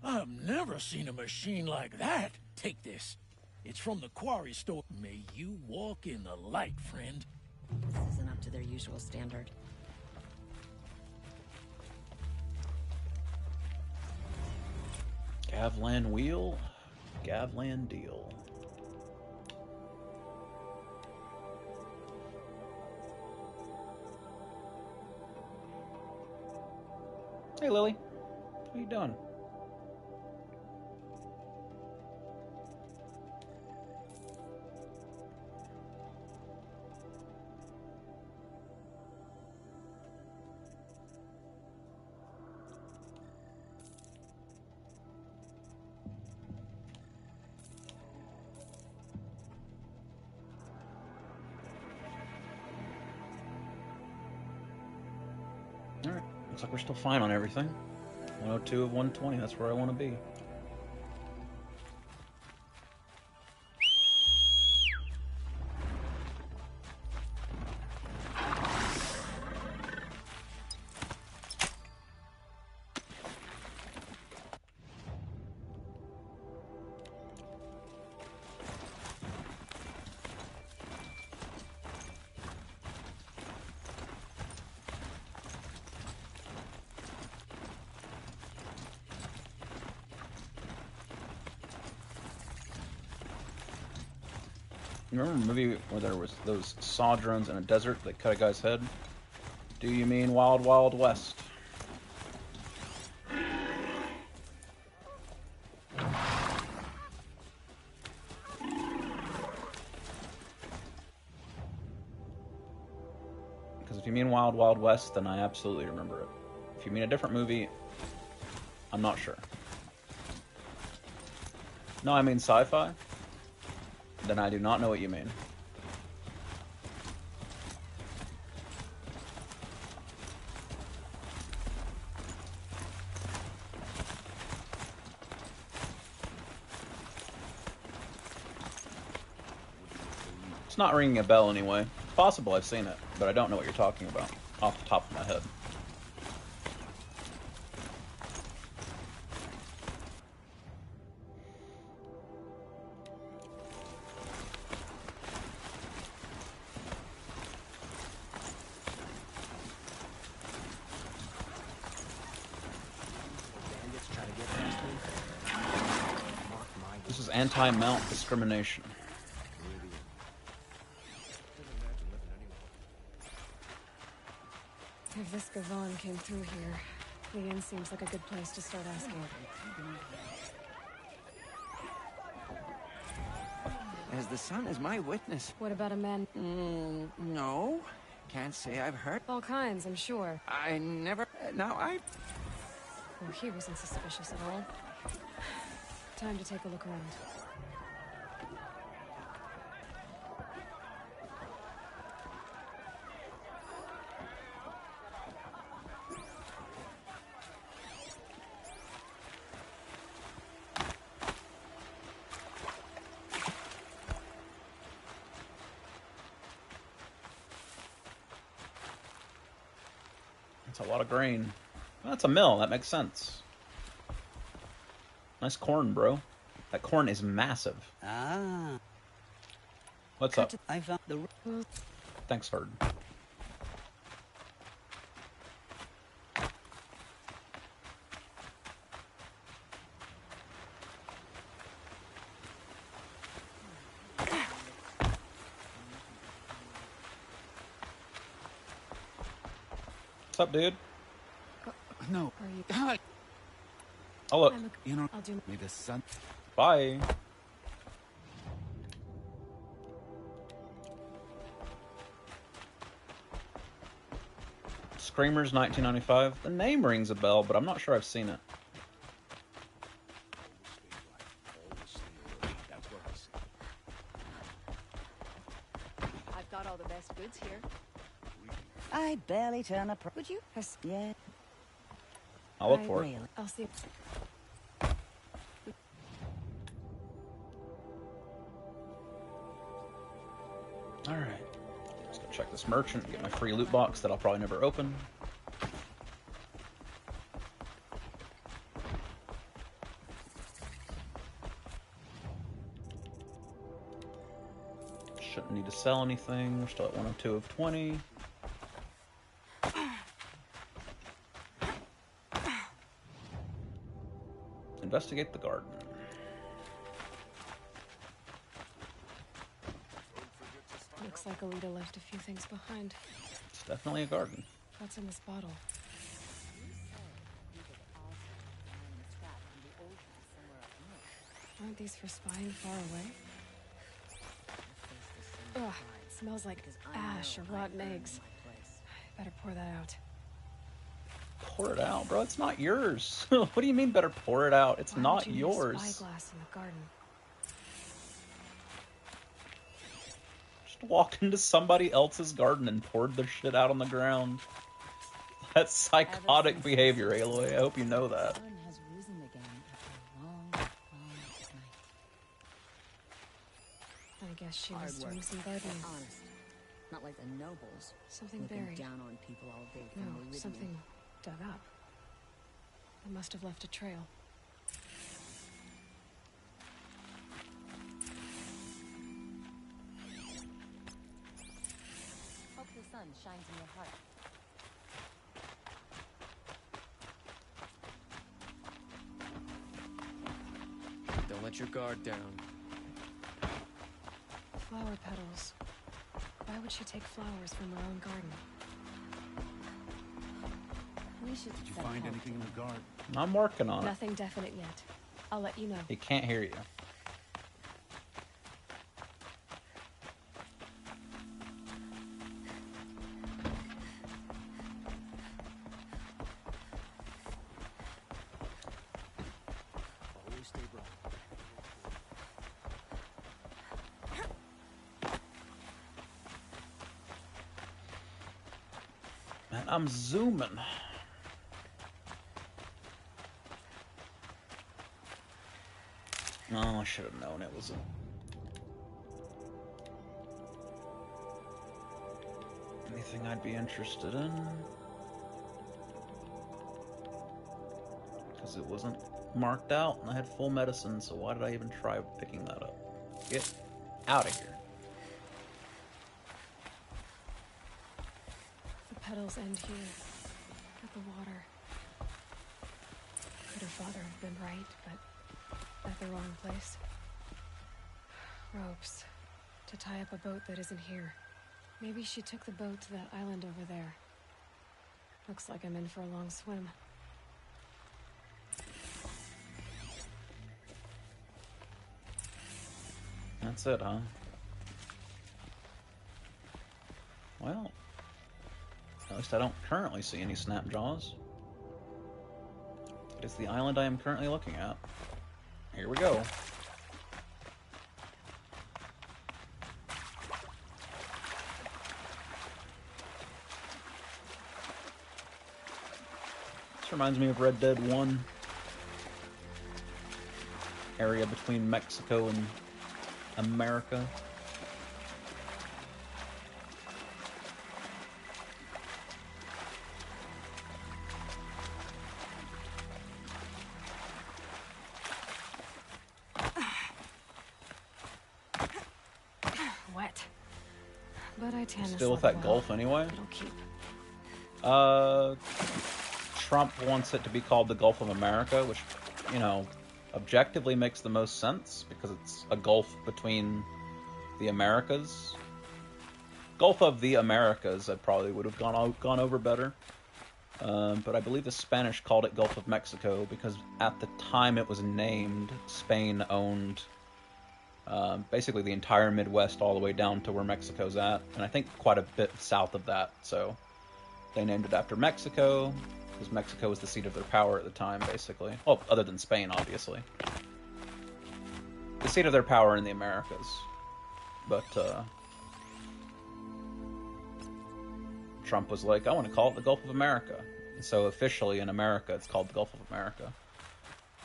I've never seen a machine like that. Take this. It's from the quarry store. May you walk in the light, friend. This isn't up to their usual standard. Gavlan wheel, Gavlan deal. Hey Lily, how you doing? Alright, looks like we're still fine on everything. 102 of 120, that's where I want to be. You remember a movie where there was those saw drones in a desert that cut a guy's head? Do you mean Wild Wild West? Because if you mean Wild Wild West, then I absolutely remember it. If you mean a different movie, I'm not sure. No, I mean sci-fi? Then I do not know what you mean. It's not ringing a bell anyway. It's possible I've seen it, but I don't know what you're talking about off the top of my head. This is anti-mount discrimination. If this Gavon came through here, the inn seems like a good place to start asking. As the sun is my witness. What about a man? No. Can't say I've heard. All kinds, I'm sure. I never... Now, I... Well, he wasn't suspicious at all. Time to take a look around. That's a lot of grain. Well, that's a mill. That makes sense. Nice corn, bro. That corn is massive. Ah. What's up? I found the... Thanks, Herd. What's up, dude? No. Are you? Oh, look. You know, I'll do. may the sun... Bye. Screamers 1995. The name rings a bell, but I'm not sure I've seen it. I've got all the best goods here. I barely turn a pro... Would you? Yeah. I'll look for it. Really? I'll see. Alright. Let's go check this merchant and get my free loot box that I'll probably never open. Shouldn't need to sell anything. We're still at 102 of 20. Investigate the garden. Looks like Alita left a few things behind. It's definitely a garden. What's in this bottle? Aren't these for spying far away? Ugh, it smells like ash or rotten eggs. I better pour that out. Pour it out, bro. It's not yours. What do you mean better pour it out? It's Why not would you need a yours. spyglass in the garden? Just walked into somebody else's garden and poured their shit out on the ground. That's psychotic behavior, Aloy. I hope you know that. Has risen again after a long, long night. I guess she was Hard doing work, some but gardening. honest. Not like the nobles. Something looking buried. down on people all day from No, Meridian. something dug up. It must have left a trail. Hope the sun shines in your heart. Don't let your guard down. Flower petals. Why would she take flowers from her own garden? We should Did you find anything in the garden? I'm working on it. Nothing definite yet. I'll let you know. He can't hear you. Always stay bright. Man, I'm zooming. Oh, I should have known it was anything I'd be interested in. Because it wasn't marked out and I had full medicine, so why did I even try picking that up? Get out of here. The petals end here, at the water. Could her father have been right, but at the wrong place? Ropes. To tie up a boat that isn't here. Maybe she took the boat to that island over there. Looks like I'm in for a long swim. That's it, huh? Well, at least I don't currently see any snapjaws. It is the island I am currently looking at. Here we go. This reminds me of Red Dead 1. Area between Mexico and America. wet. But I tan Still with that Gulf anyway? It'll keep. Trump wants it to be called the Gulf of America, which, you know, objectively makes the most sense because it's a gulf between the Americas. Gulf of the Americas, I probably would have gone over better. But I believe the Spanish called it Gulf of Mexico because at the time it was named, Spain owned basically the entire Midwest all the way down to where Mexico's at, and I think quite a bit south of that, so they named it after Mexico, because Mexico was the seat of their power at the time, basically. Well, other than Spain, obviously. The seat of their power in the Americas. But, Trump was like, I want to call it the Gulf of America. And so officially in America, it's called the Gulf of America.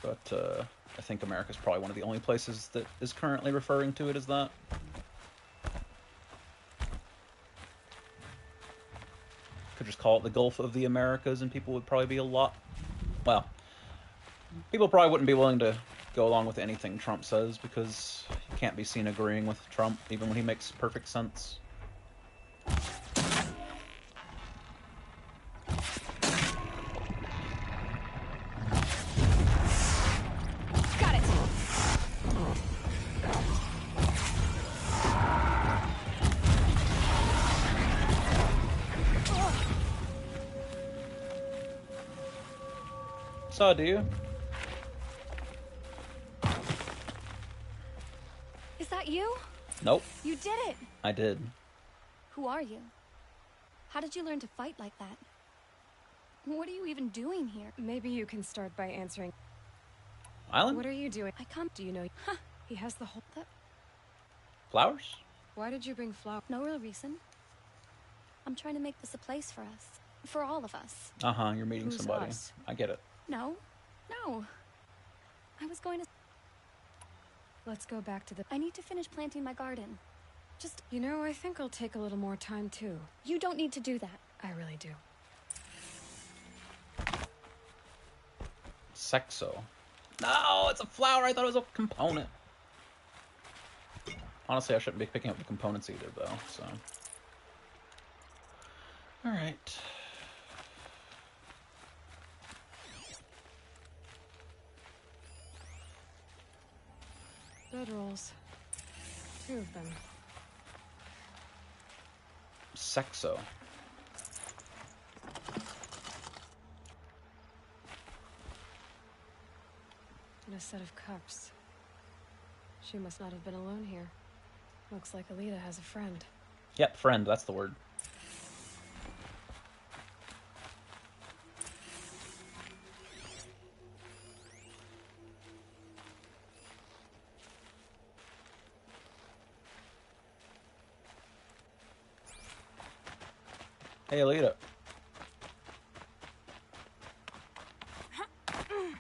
But, I think America's probably one of the only places that is currently referring to it as that. Could just call it the Gulf of the Americas and people would probably be a lot... Well, people probably wouldn't be willing to go along with anything Trump says because you can't be seen agreeing with Trump even when he makes perfect sense. Saw, do you? Is that you? Nope. You did it! I did. Who are you? How did you learn to fight like that? What are you even doing here? Maybe you can start by answering. Island? What are you doing? I come. Do you know? Huh. He has the whole. Flowers? Why did you bring flowers? No real reason. I'm trying to make this a place for us. For all of us. Uh-huh, you're meeting Who's somebody. us? I get it. No. No. I was going to... Let's go back to the... I need to finish planting my garden. Just... You know, I think I'll take a little more time, too. You don't need to do that. I really do. Sexo. No, it's a flower. I thought it was a component. Honestly, I shouldn't be picking up the components either, though, so... Alright. Bedrolls. 2 of them. Sexo. And a set of cups. She must not have been alone here. Looks like Alita has a friend. Yep, friend, that's the word. Hey, Alita.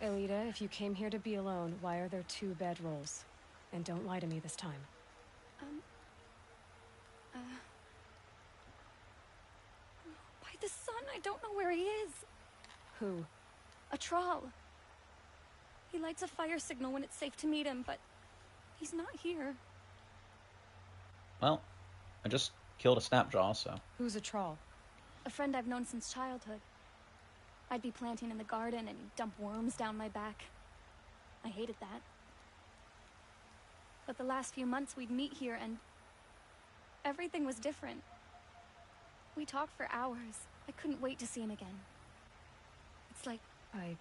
Alita, if you came here to be alone, why are there 2 bedrolls? And don't lie to me this time. By the sun, I don't know where he is. Who? A troll. He lights a fire signal when it's safe to meet him, but he's not here. Well, I just killed a snapjaw, so... Who's a troll? A friend I've known since childhood. I'd be planting in the garden and he'd dump worms down my back. I hated that. But the last few months we'd meet here and everything was different. We talked for hours. I couldn't wait to see him again. It's like... I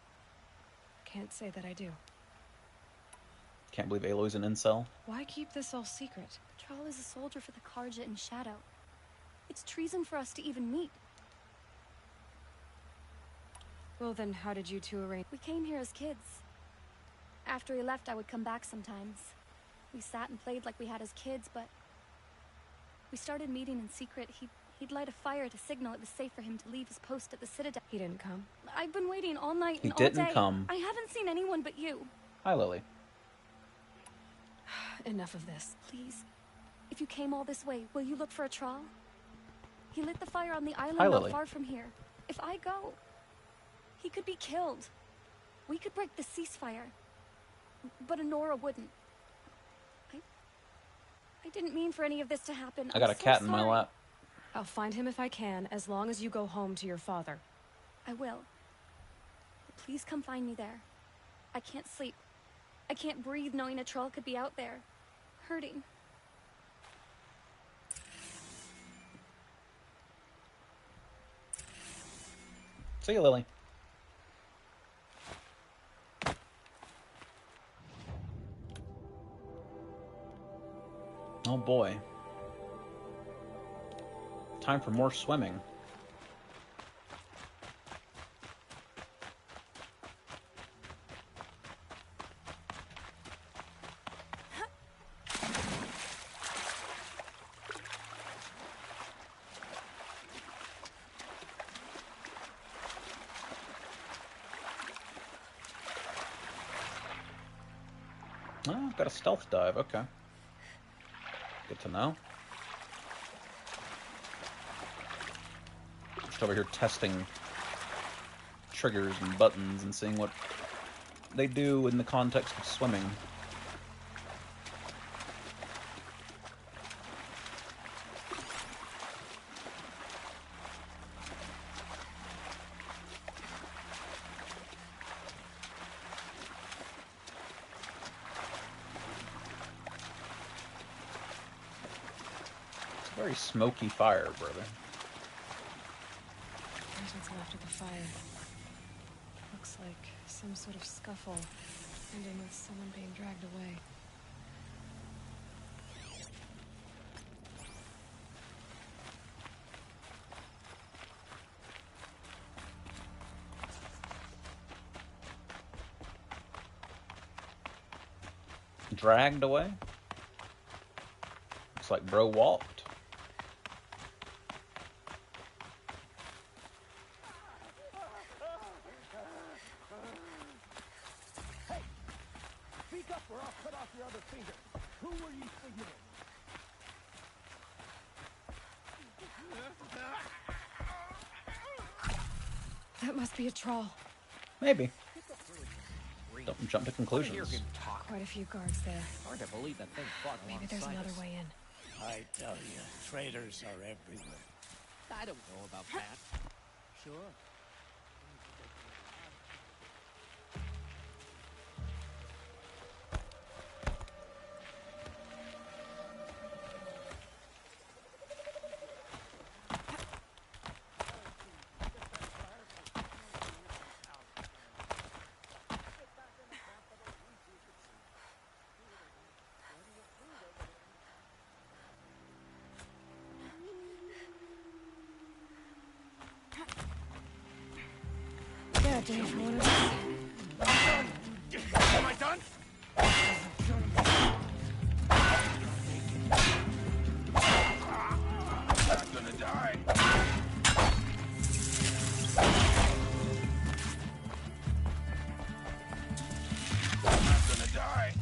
can't say that I do. Can't believe Aloy's an incel. Why keep this all secret? Troll is a soldier for the Karja in Shadow. It's treason for us to even meet. Well then, how did you 2 arrange? We came here as kids. After he left, I would come back sometimes. We sat and played like we had as kids, but... we started meeting in secret. He'd light a fire to signal it was safe for him to leave his post at the Citadel. He didn't come? I've been waiting all night and He all day. didn't come. I haven't seen anyone but you. Hi, Lily. Enough of this. Please, if you came all this way, will you look for a troll? He lit the fire on the island Hi, not Lily. far from here. If I go, he could be killed. We could break the ceasefire. But Honora wouldn't. I didn't mean for any of this to happen. I got I'm a cat so in my sorry. lap. I'll find him if I can, as long as you go home to your father. I will. But please come find me there. I can't sleep. I can't breathe knowing a troll could be out there, hurting. See you, Lily. Oh boy. Time for more swimming. Oh, I've got a stealth dive, okay. Good to know. Just over here testing triggers and buttons and seeing what they do in the context of swimming. Very smoky fire, brother. There's what's left of the fire. Looks like some sort of scuffle, ending with someone being dragged away. Dragged away? Looks like bro walked. Hey! Speak up or I'll cut off your other finger. Who were you signaling? That must be a troll. Maybe. Don't jump to conclusions. Quite a few guards there. Hard to believe that thing fought Maybe there's alongside another us. way in. I tell you, traitors are everywhere. I don't know about that. Sure. Yeah, Dave, one of these. Am I done? I'm not gonna die. I'm not gonna die.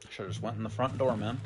Should've just went in the front door, man.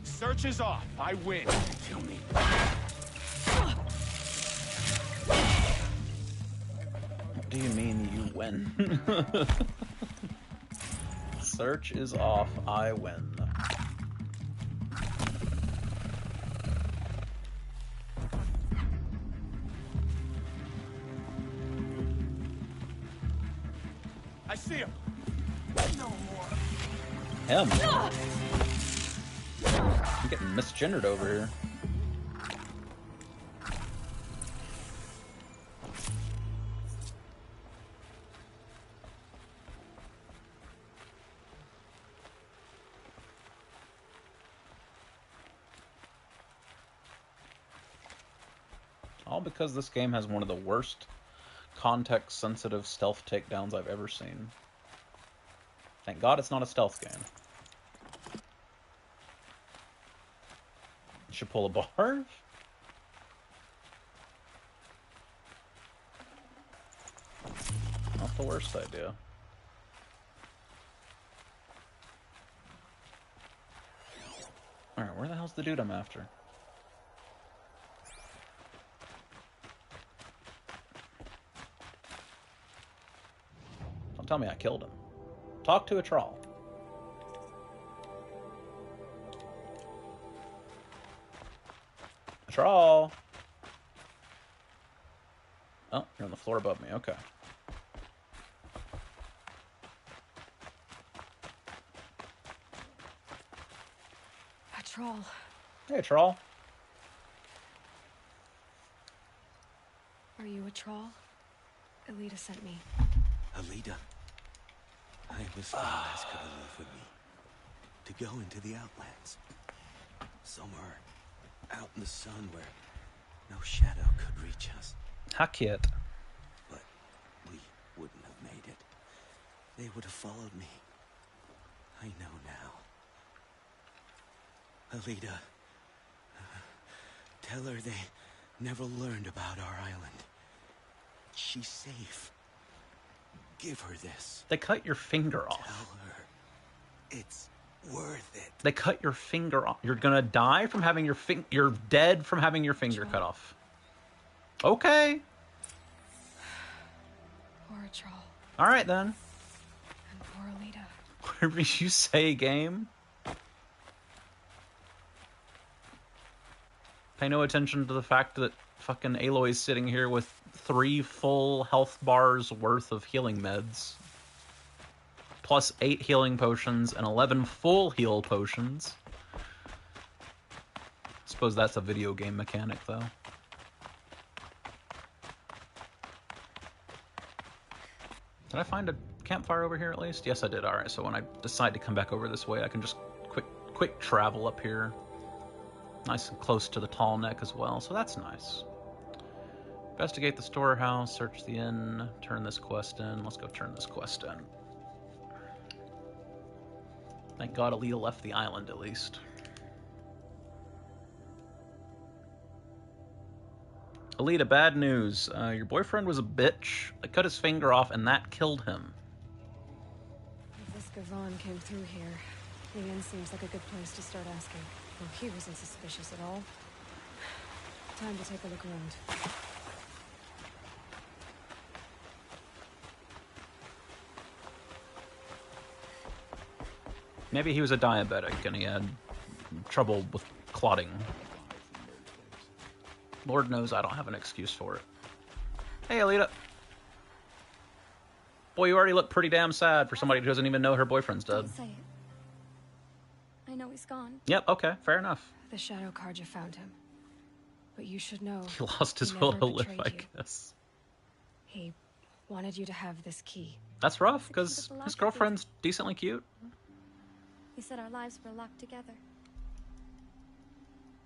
Search is off. I win. Kill me. What do you mean you win? Search is off. I win. I see him. No more. Him. I'm getting misgendered over here. All because this game has one of the worst context-sensitive stealth takedowns I've ever seen. Thank God it's not a stealth game. You should pull a barf? Not the worst idea. Alright, where the hell's the dude I'm after? Don't tell me I killed him. Talk to a troll. A troll! Oh, you're on the floor above me, okay. A troll. Hey, troll. Are you a troll? Elita sent me. Alita, I was going to ask her to live with me. To go into the Outlands. Somewhere out in the sun where no shadow could reach us. Hackett. But we wouldn't have made it. They would have followed me. I know now. Alita, tell her they never learned about our island. She's safe. Give her this. They cut your finger off. Tell her it's worth it. They cut your finger off. You're gonna die from having your you're dead from having your finger cut off. Okay. Poor troll. Alright then. And poor Alita. Whatever you say, game. Pay no attention to the fact that fucking Aloy's sitting here with 3 full health bars worth of healing meds. Plus 8 healing potions and 11 full heal potions. Suppose that's a video game mechanic, though. Did I find a campfire over here at least? Yes, I did. Alright, so when I decide to come back over this way, I can just quick travel up here. Nice and close to the tall neck as well, so that's nice. Investigate the storehouse, search the inn, turn this quest in. Let's go turn this quest in. Thank God Alita left the island, at least. Alita, bad news. Your boyfriend was a bitch. I cut his finger off, and that killed him. If this Gavon came through here, the inn seems like a good place to start asking. Well, he wasn't suspicious at all. Time to take a look around. Maybe he was a diabetic and he had trouble with clotting. Lord knows I don't have an excuse for it. Hey, Alita. Boy, you already look pretty damn sad for somebody who doesn't even know her boyfriend's dead. Don't say it. I know he's gone. Yep, okay, fair enough. The Shadow Karja found him. But you should know... He lost his will to live, I guess. He wanted you to have this key. That's rough, because his girlfriend's decently cute. He said our lives were locked together.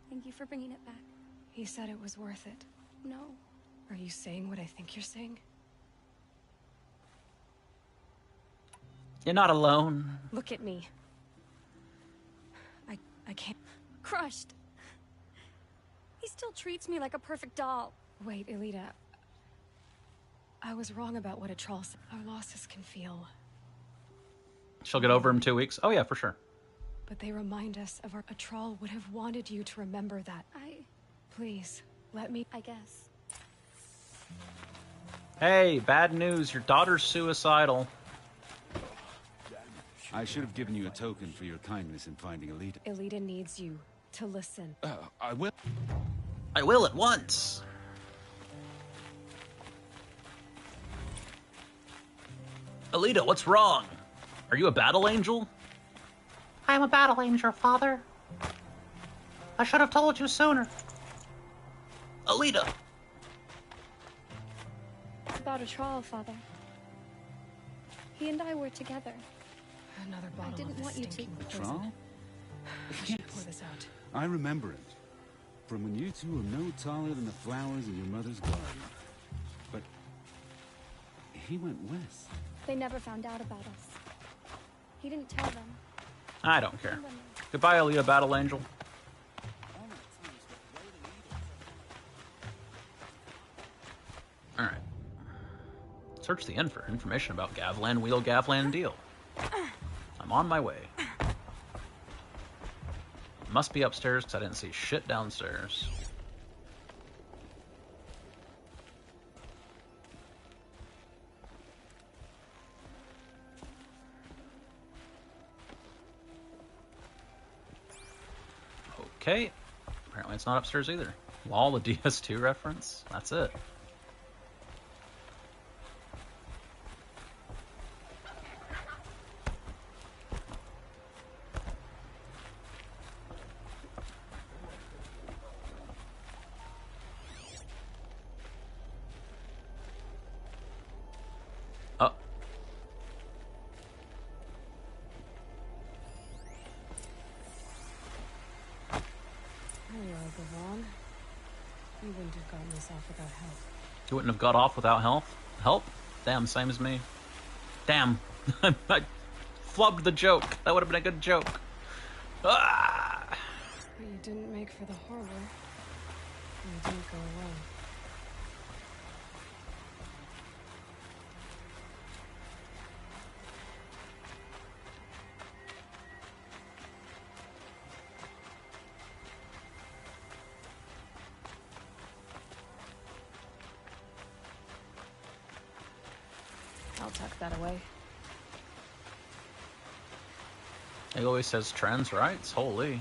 Thank you for bringing it back. He said it was worth it. No. Are you saying what I think you're saying? You're not alone. Look at me. I can't... Crushed. He still treats me like a perfect doll. Wait, Alita. I was wrong about what a troll said. Our losses can feel. She'll get over him in 2 weeks? Oh yeah, for sure. But they remind us of our... A troll would have wanted you to remember that. Please, let me... I guess. Hey, bad news. Your daughter's suicidal. I should have given you a token for your kindness in finding Alita. Alita needs you to listen. I will. I will at once. Alita, what's wrong? Are you a battle angel? I am a battle angel, Father. I should have told you sooner. Alita! It's about a trial, Father. He and I were together. Another bottle I didn't of this want you to. stinking poison. Trial? I should pour this out. I remember it. From when you two were no taller than the flowers in your mother's garden. But he went west. They never found out about us. He didn't tell them. I don't care. Goodbye, Alita, battle angel. Alright. Search the inn for information about Gavlan, Wheel, Gavlan, Deal. I'm on my way. Must be upstairs because I didn't see shit downstairs. Okay. Apparently it's not upstairs either. Lol, the DS2 reference? That's it. Oh. Hello, Gavon. You wouldn't have gotten this off without help. You wouldn't have got off without help? Damn, same as me. Damn. I flubbed the joke. That would have been a good joke. Ah! But you didn't make for the harbor. And you didn't go alone. I'll tuck that away. He always says trans rights. Holy.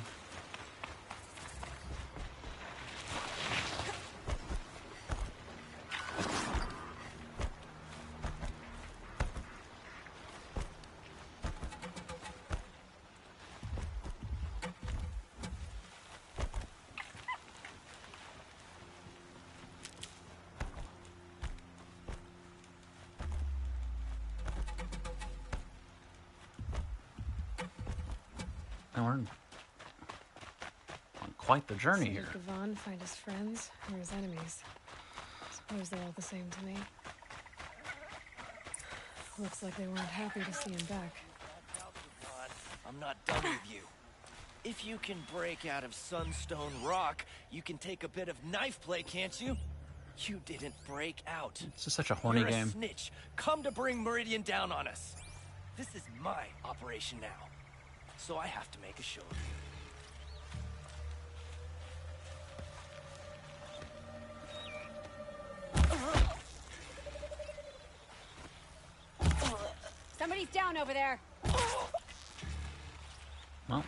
We're on quite the journey here. Did Gavon find his friends or his enemies? Suppose they're all the same to me. Looks like they weren't happy to see him back. I'm not done with you. If you can break out of Sunstone Rock, you can take a bit of knife play, can't you? You didn't break out. It's just such a horny You're game. A snitch. Come to bring Meridian down on us. This is my operation now. So I have to make a show of you. Somebody's down over there. Well.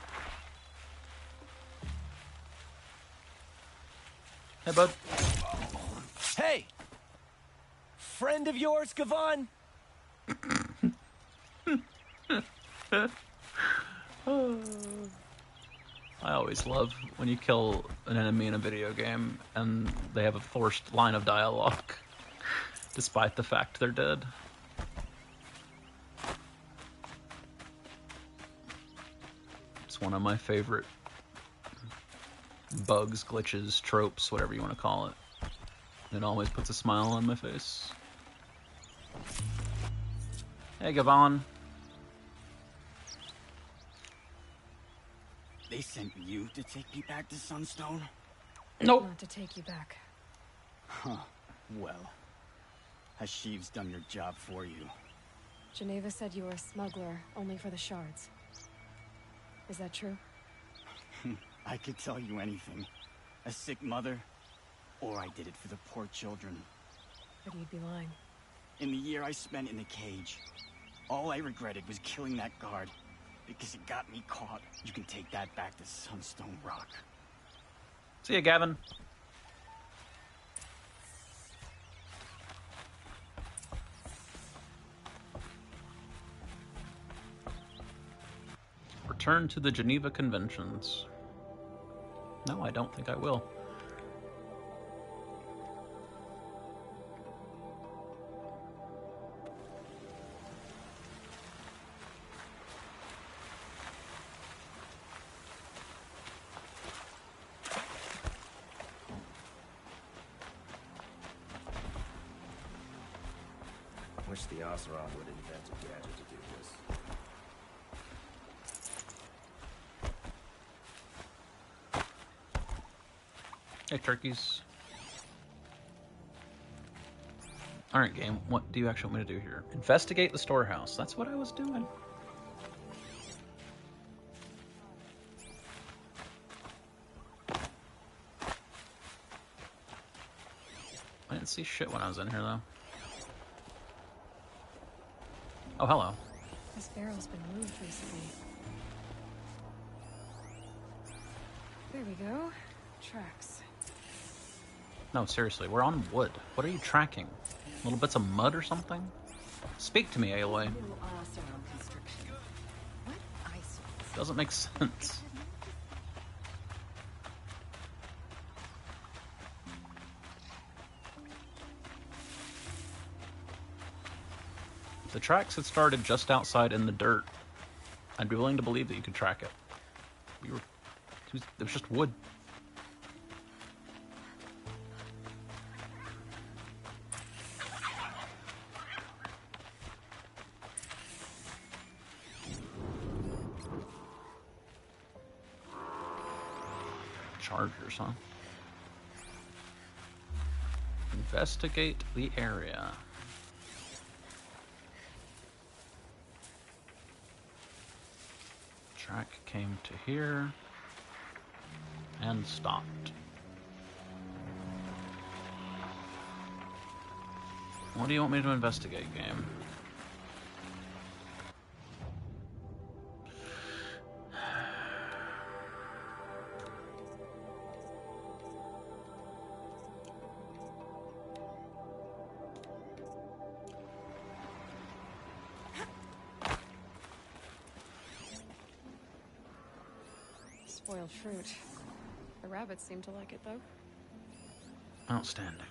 Hey, bud. Hey! Friend of yours, Gavon? I always love when you kill an enemy in a video game and they have a forced line of dialogue, despite the fact they're dead. It's one of my favorite bugs, glitches, tropes, whatever you want to call it. It always puts a smile on my face. Hey, Gavon. They sent you to take me back to Sunstone? Nope. Not to take you back. Huh. Well, Hashiv's done your job for you. Geneva said you were a smuggler, only for the shards. Is that true? I could tell you anything. A sick mother, or I did it for the poor children. But you'd be lying. In the year I spent in the cage, all I regretted was killing that guard. Because it got me caught. You can take that back to Sunstone Rock. See ya, Gavin. return to the Geneva Conventions. No, I don't think I will. Wish the Oseroth would invent a gadget to do this. Hey, turkeys. Alright, game. What do you actually want me to do here? Investigate the storehouse. That's what I was doing. I didn't see shit when I was in here, though. Oh, hello. This barrel's been moved recently. There we go. Tracks. No, seriously, we're on wood. What are you tracking? Little bits of mud or something? Speak to me, Aloy. Doesn't make sense. If the tracks had started just outside in the dirt, I'd be willing to believe that you could track it. It was just wood. Chargers, huh? Investigate the area. Track came to here and stopped. What do you want me to investigate, game? Spoiled fruit. The rabbits seem to like it, though. Outstanding.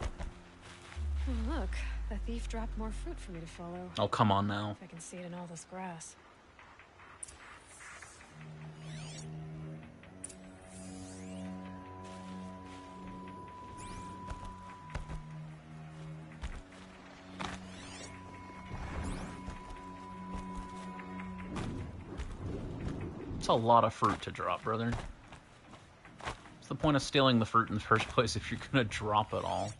Oh, look. The thief dropped more fruit for me to follow. Oh, come on now. If I can see it in all this grass. It's a lot of fruit to drop, brother. What's the point of stealing the fruit in the first place if you're gonna drop it all?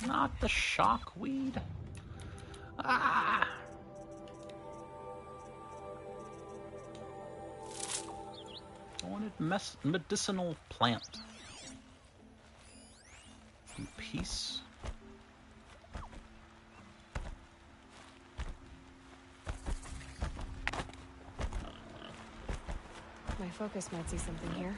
Not the shockweed. Ah! I wanted medicinal plant. Peace. My focus might see something here.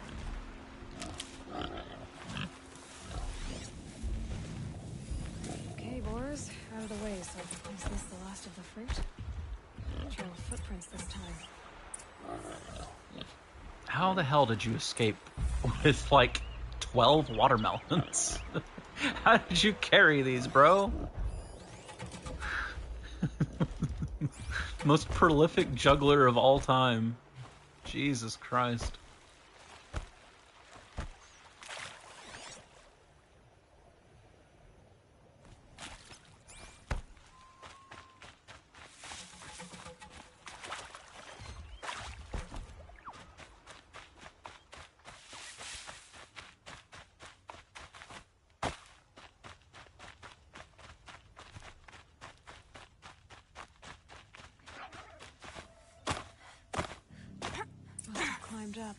Okay, boars, out of the way. So is this the last of the fruit? Trail of footprints this time. How the hell did you escape with like 12 watermelons? How did you carry these, bro? Most prolific juggler of all time. Jesus Christ. Up.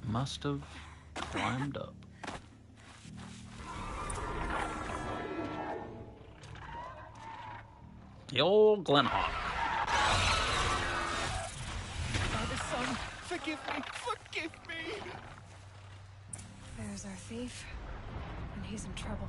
Must have climbed up. The old Glenhawk. Father, son, forgive me, forgive me! There's our thief, and he's in trouble.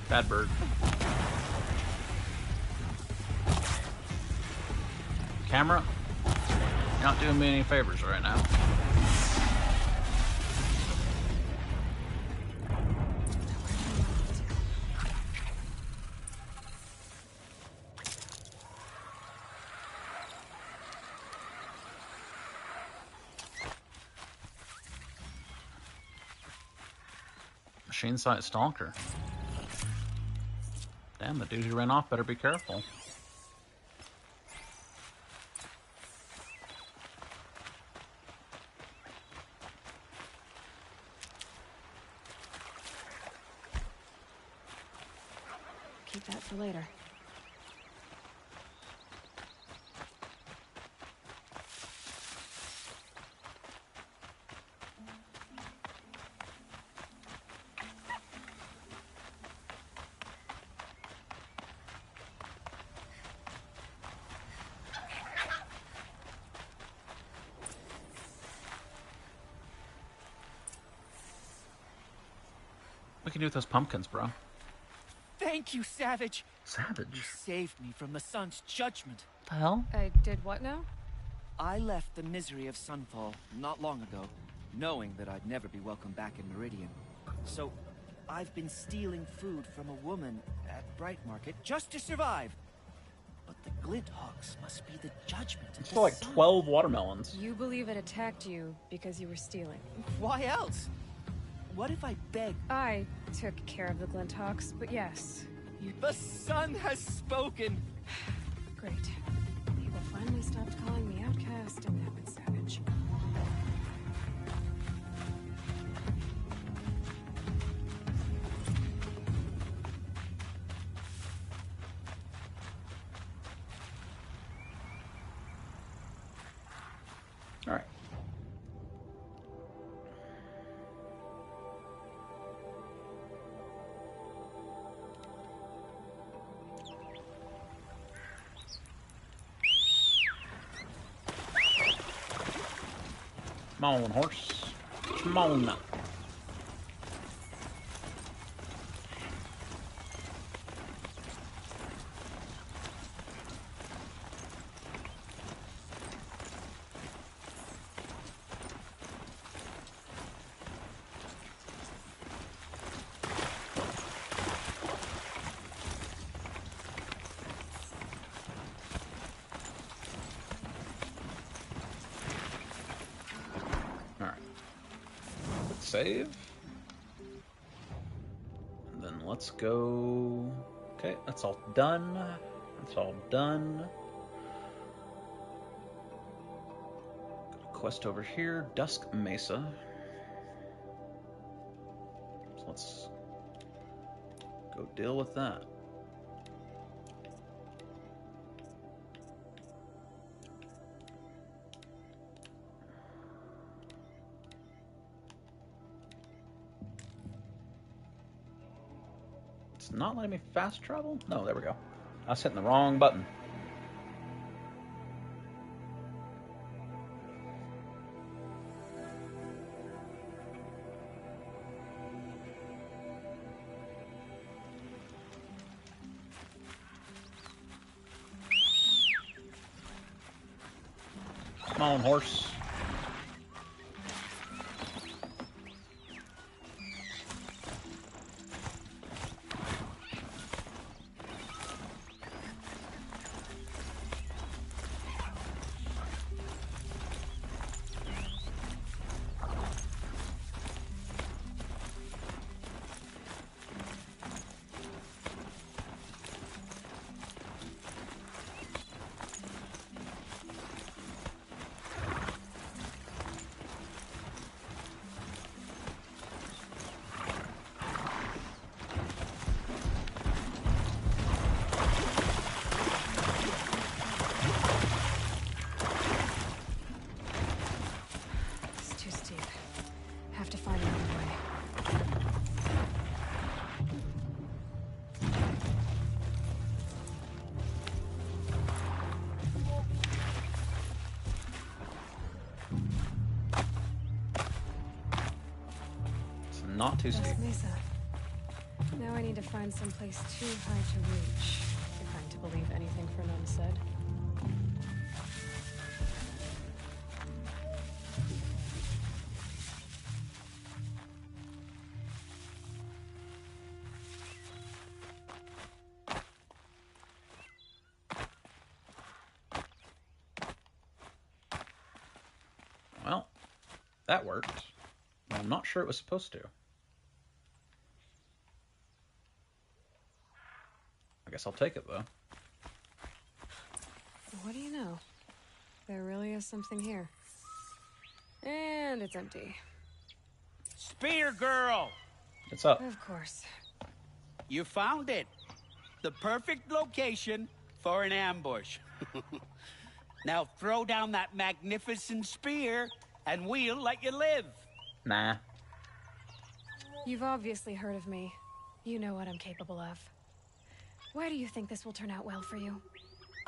Bad bird. Camera, you're not doing me any favors right now. Machine sight stalker. Damn, the dude who ran off better be careful. Keep that for later. What can you do with those pumpkins, bro? Thank you, Savage. Savage? You saved me from the sun's judgment. The hell? I did what now? I left the misery of Sunfall not long ago, knowing that I'd never be welcome back in Meridian. So, I've been stealing food from a woman at Bright Market just to survive. But the Glinthawks must be the judgment of It's the for like sun. 12 watermelons. You believe it attacked you because you were stealing. Why else? What if I beg? I took care of the Glinthawks, but yes. The sun has spoken! Great. People finally stopped calling me outcast, and now it's Savage. Alright. Come on, horse. Come on now. Save. And then let's go. Okay, that's all done. That's all done. Got a quest over here, Dusk Mesa. So let's go deal with that. Not letting me fast travel? No, there we go. I was hitting the wrong button. Come on, horse. Have to find another way. It's not too steep. West Mesa. Now I need to find some place too high to reach, if I'm to believe anything Fernand said. Well, that worked. I'm not sure it was supposed to. I guess I'll take it, though. What do you know? There really is something here. And it's empty. Spear girl! What's up? Of course. You found it. The perfect location for an ambush. Now throw down that magnificent spear, and we'll let you live. Nah. You've obviously heard of me. You know what I'm capable of. Why do you think this will turn out well for you?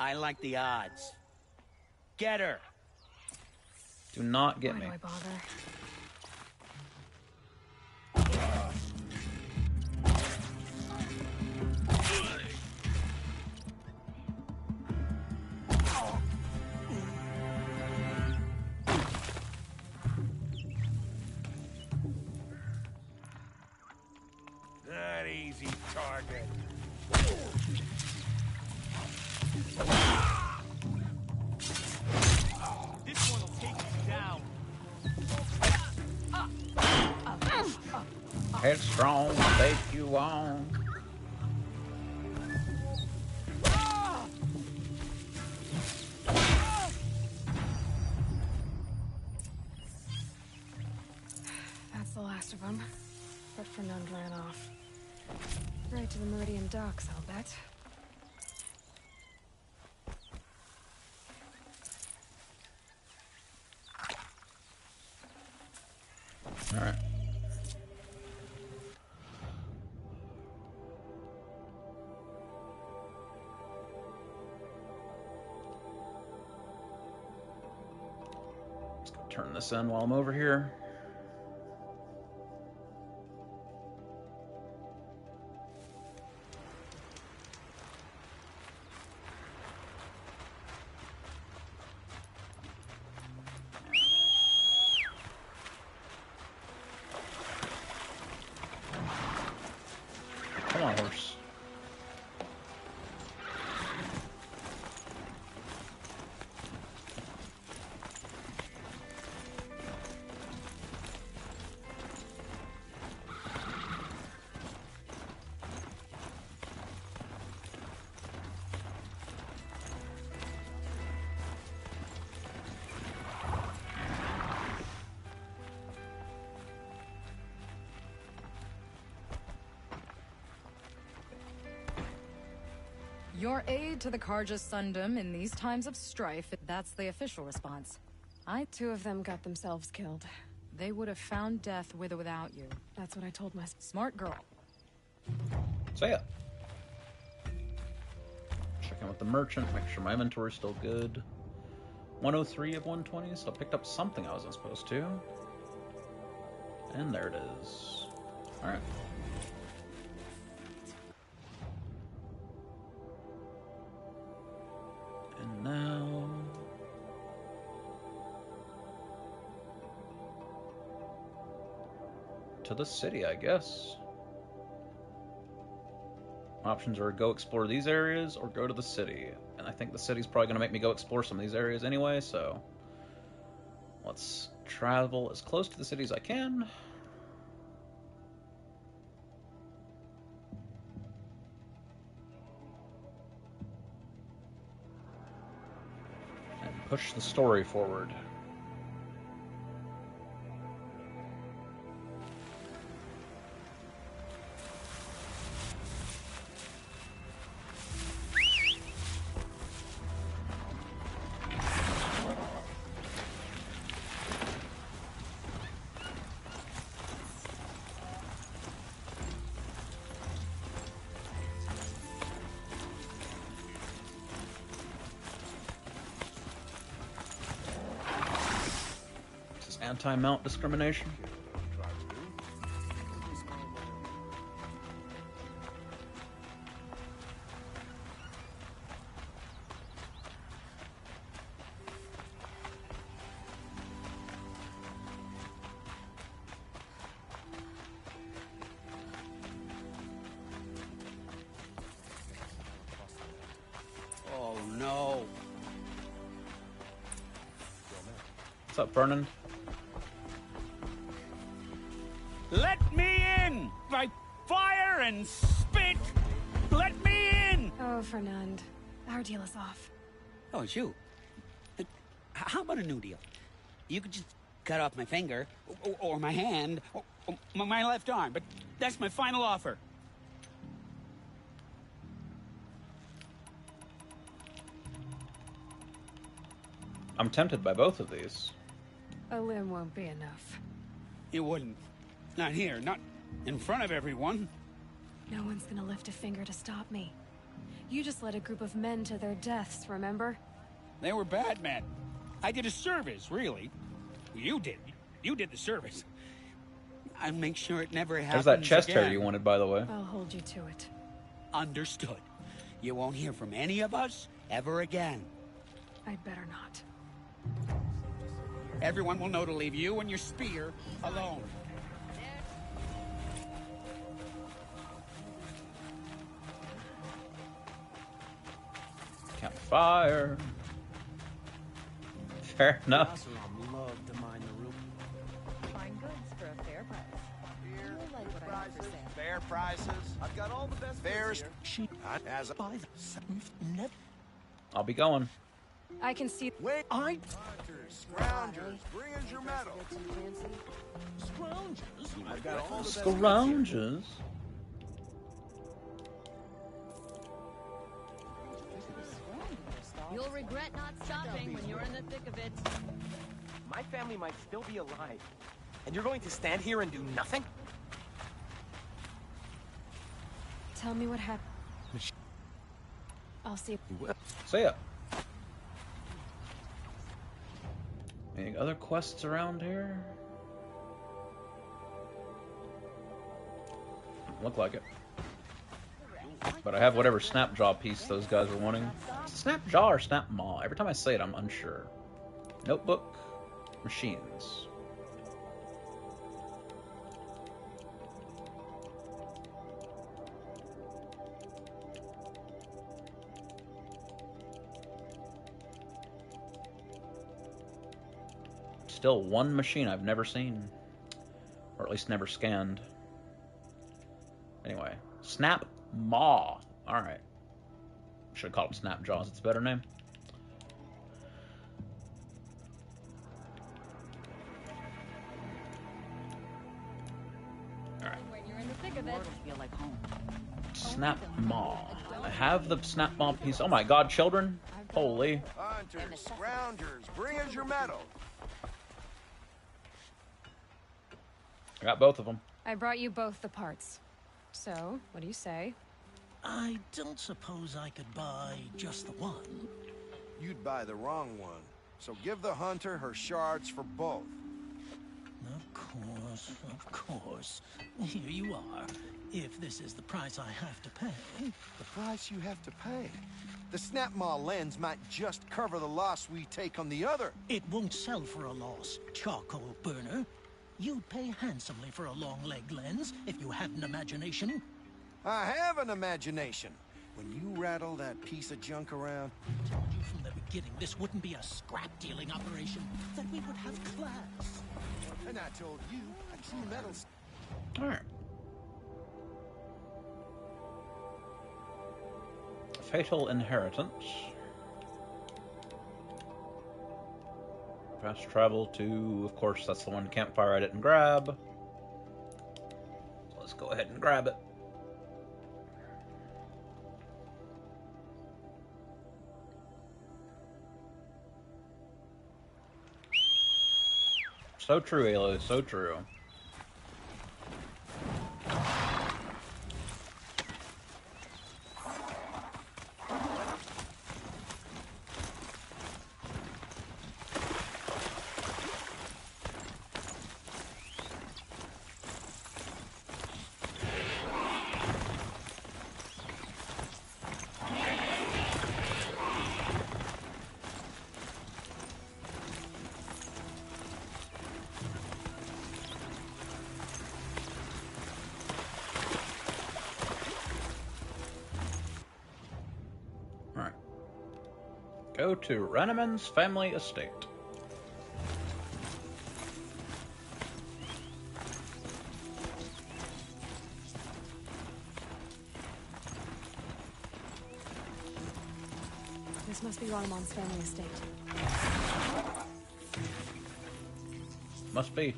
I like the odds. Get her. Do not get Why me. do I bother? That easy target. This one will take you down. Headstrong, take you on. That's the last of them. But Fernand ran off. Right to the Meridian docks, I'll bet. Alright. Let's go turn this in while I'm over here. Come on, horse. Your aid to the Carja Sundom in these times of strife, that's the official response. Two of them got themselves killed. They would have found death with or without you. That's what I told myself. Smart girl. Say it. Check in with the merchant, make sure my inventory's still good. 103 of 120, so I picked up something I wasn't supposed to. And there it is. Alright. And now... to the city, I guess. Options are go explore these areas or go to the city. And I think the city's probably going to make me go explore some of these areas anyway, so... let's travel as close to the city as I can. And push the story forward. Anti-mount discrimination. Oh no. What's up, Vernon? Let me in! By fire and spit! Let me in! Oh, Fernand. Our deal is off. Oh, it's you. How about a new deal? You could just cut off my finger, or my hand, or my left arm, but that's my final offer. I'm tempted by both of these. A limb won't be enough. It wouldn't. Not here, not in front of everyone. No one's gonna lift a finger to stop me. You just led a group of men to their deaths, remember? They were bad men. I did a service, really. You did. You did the service. I'll make sure it never happens There's that chest again. hair you wanted, by the way. I'll hold you to it. Understood. You won't hear from any of us ever again. I'd better not. Everyone will know to leave you and your spear alone. Campfire. Fair enough. Love to mine the room. Fine goods for a fair price. You'll like what I have to say. Fair prices. I've got all the best fairest sheep as a I'll be going. I can see. Wait, Hunters, scroungers, bring us your medal. Scroungers? I've got all the best Scrounges. You'll regret not stopping when you're in the thick of it. My family might still be alive. And you're going to stand here and do nothing? Tell me what happened. I'll see. See ya. Any other quests around here? Look like it. But I have whatever snapjaw piece those guys were wanting. Snapjaw or snapmaw? Every time I say it, I'm unsure. Notebook. Machines. Still one machine I've never seen. Or at least never scanned. Anyway. Snap Maw. Alright. Should have called them Snapjaws. It's a better name. Alright. When you're in the thick of it, feel like home. Snap Maw. I have the Snap Maw piece. Oh my god, children. Holy. Hunters, scroungers, bring us your medal. I got both of them. I brought you both the parts. So, what do you say? I don't suppose I could buy just the one. You'd buy the wrong one. So give the hunter her shards for both. Of course. Here you are. If this is the price I have to pay. The price you have to pay? The Snapmaw lens might just cover the loss we take on the other. It won't sell for a loss, charcoal burner. You'd pay handsomely for a long-leg lens if you had an imagination. I have an imagination. When you rattle that piece of junk around... I told you from the beginning this wouldn't be a scrap-dealing operation, that we would have class. And I told you, a true metal... Alright. Fatal Inheritance. Fast travel to... Of course, that's the one campfire I didn't grab. So let's go ahead and grab it. So true, Aloy, so true. Go to Renneman's family estate. This must be Ronamon's family estate. Must be.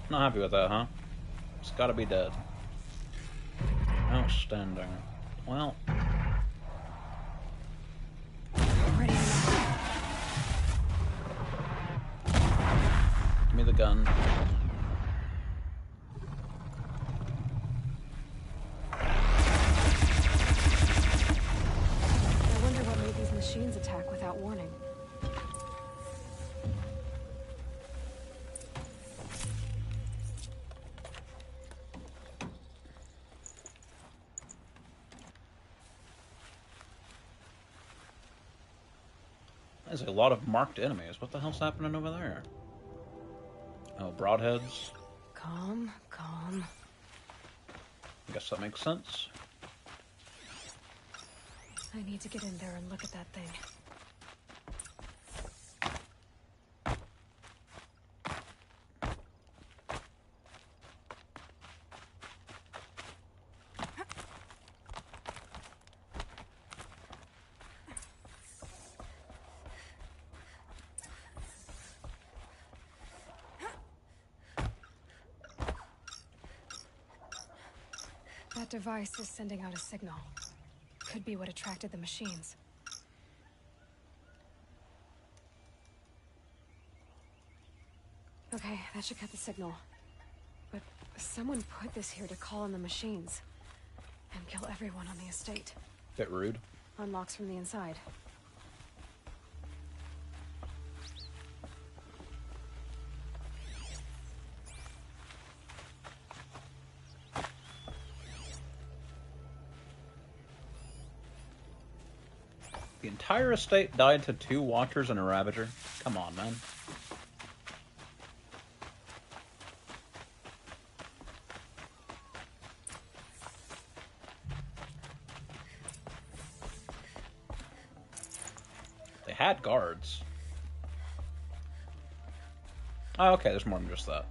Not happy with that, huh? It's gotta be dead. Outstanding. Well. Give me the gun. I wonder what made these machines attack without warning. There's a lot of marked enemies. What the hell's happening over there? Oh, broadheads. Calm, calm. I guess that makes sense. I need to get in there and look at that thing. That device is sending out a signal. Could be what attracted the machines. Okay, that should cut the signal. But someone put this here to call on the machines. And kill everyone on the estate. Bit rude. Unlocks from the inside. The entire estate died to 2 Watchers and a Ravager? Come on, man. They had guards. Oh, okay, there's more than just that.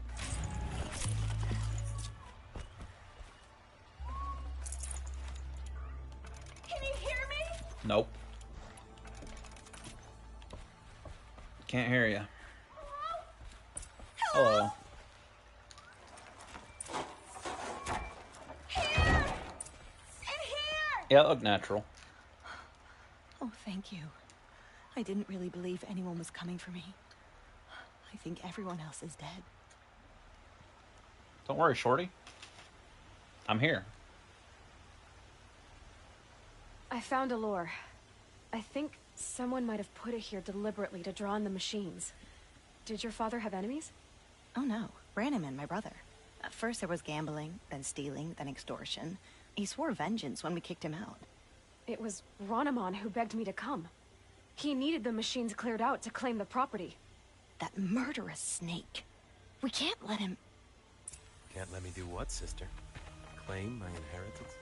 Can you hear me? Nope. Can't hear you. Hello. Here! In here! Yeah, that looked natural. Oh, thank you. I didn't really believe anyone was coming for me. I think everyone else is dead. Don't worry, Shorty. I'm here. I found a lure. I think someone might have put it here deliberately to draw on the machines. Did your father have enemies? Oh no, Branniman, my brother. At first there was gambling, then stealing, then extortion. He swore vengeance when we kicked him out. It was Ronamon who begged me to come. He needed the machines cleared out to claim the property. That murderous snake. We can't let him... Can't let me do what, sister? Claim my inheritance?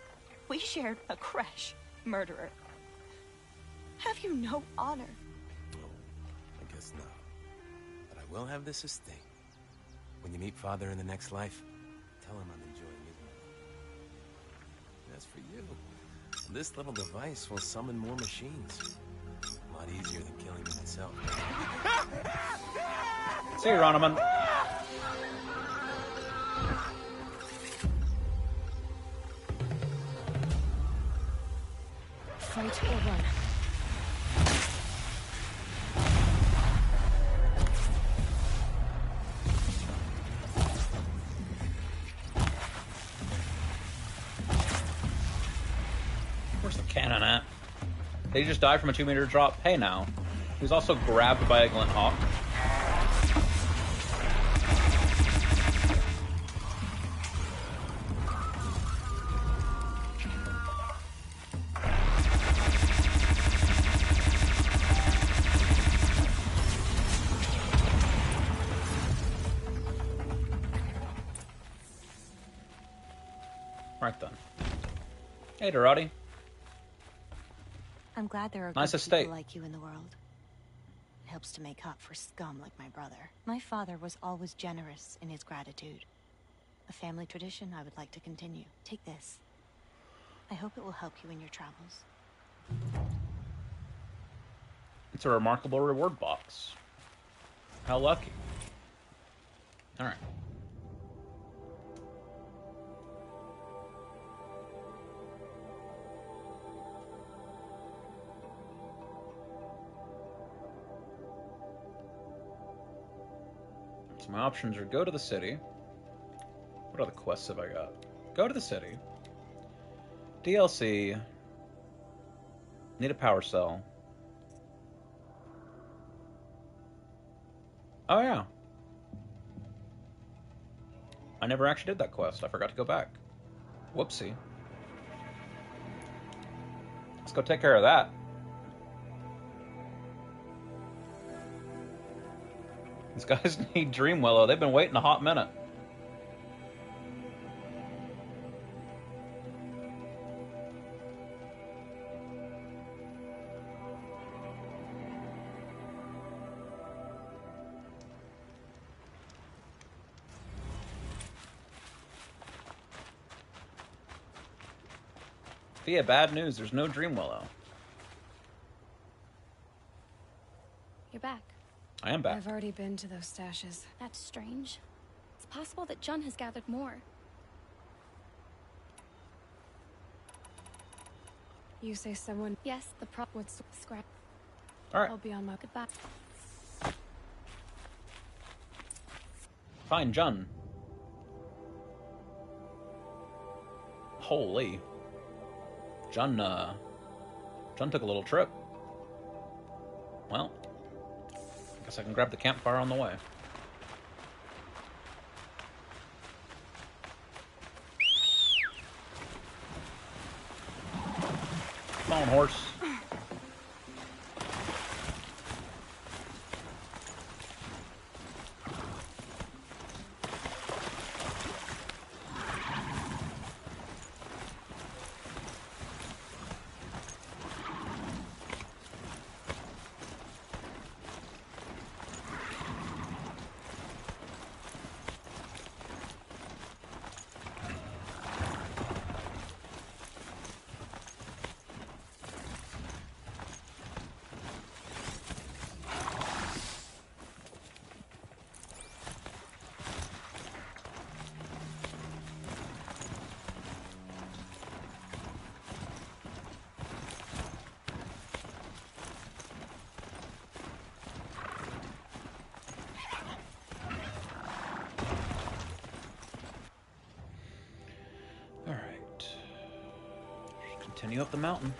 We shared a creche, murderer. Have you no honor? Oh, I guess not. But I will have this estate. When you meet Father in the next life, tell him I'm enjoying his money. As for you, this little device will summon more machines. A lot easier than killing them myself. See you, Ronaman. Fight or run. Where's the cannon at? Did he just die from a 2-meter drop? Hey now. He was also grabbed by a glint hawk. Right then. Hey, Dorati. I'm glad there are Nice good estate. people like you in the world. It helps to make up for scum like my brother. My father was always generous in his gratitude. A family tradition I would like to continue. Take this. I hope it will help you in your travels. It's a remarkable reward box. How lucky. Alright. So my options are go to the city. What other quests have I got? Go to the city. DLC. Need a power cell. Oh yeah. I never actually did that quest. I forgot to go back. Whoopsie. Let's go take care of that. These guys need Dream Willow. They've been waiting a hot minute. Via bad news, there's no Dream Willow. You're back. I am back. I've already been to those stashes. That's strange. It's possible that Jun has gathered more. You say someone... Yes, the what's scrap. Alright. I'll be on my goodbye. Fine, Jun. Holy. Jun took a little trip. Well, guess I can grab the campfire on the way. Come on, horse. Continue up the mountain.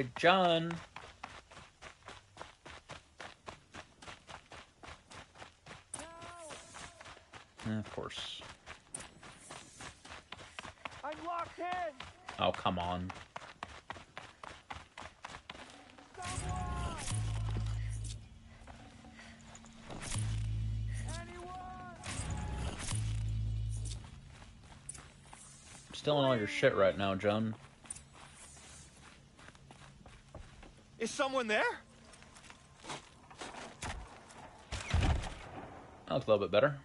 Hey, John. Of course. I'm locked in! Oh, come on. I'm stealing all your shit right now, John. Is someone there? That looks a little bit better.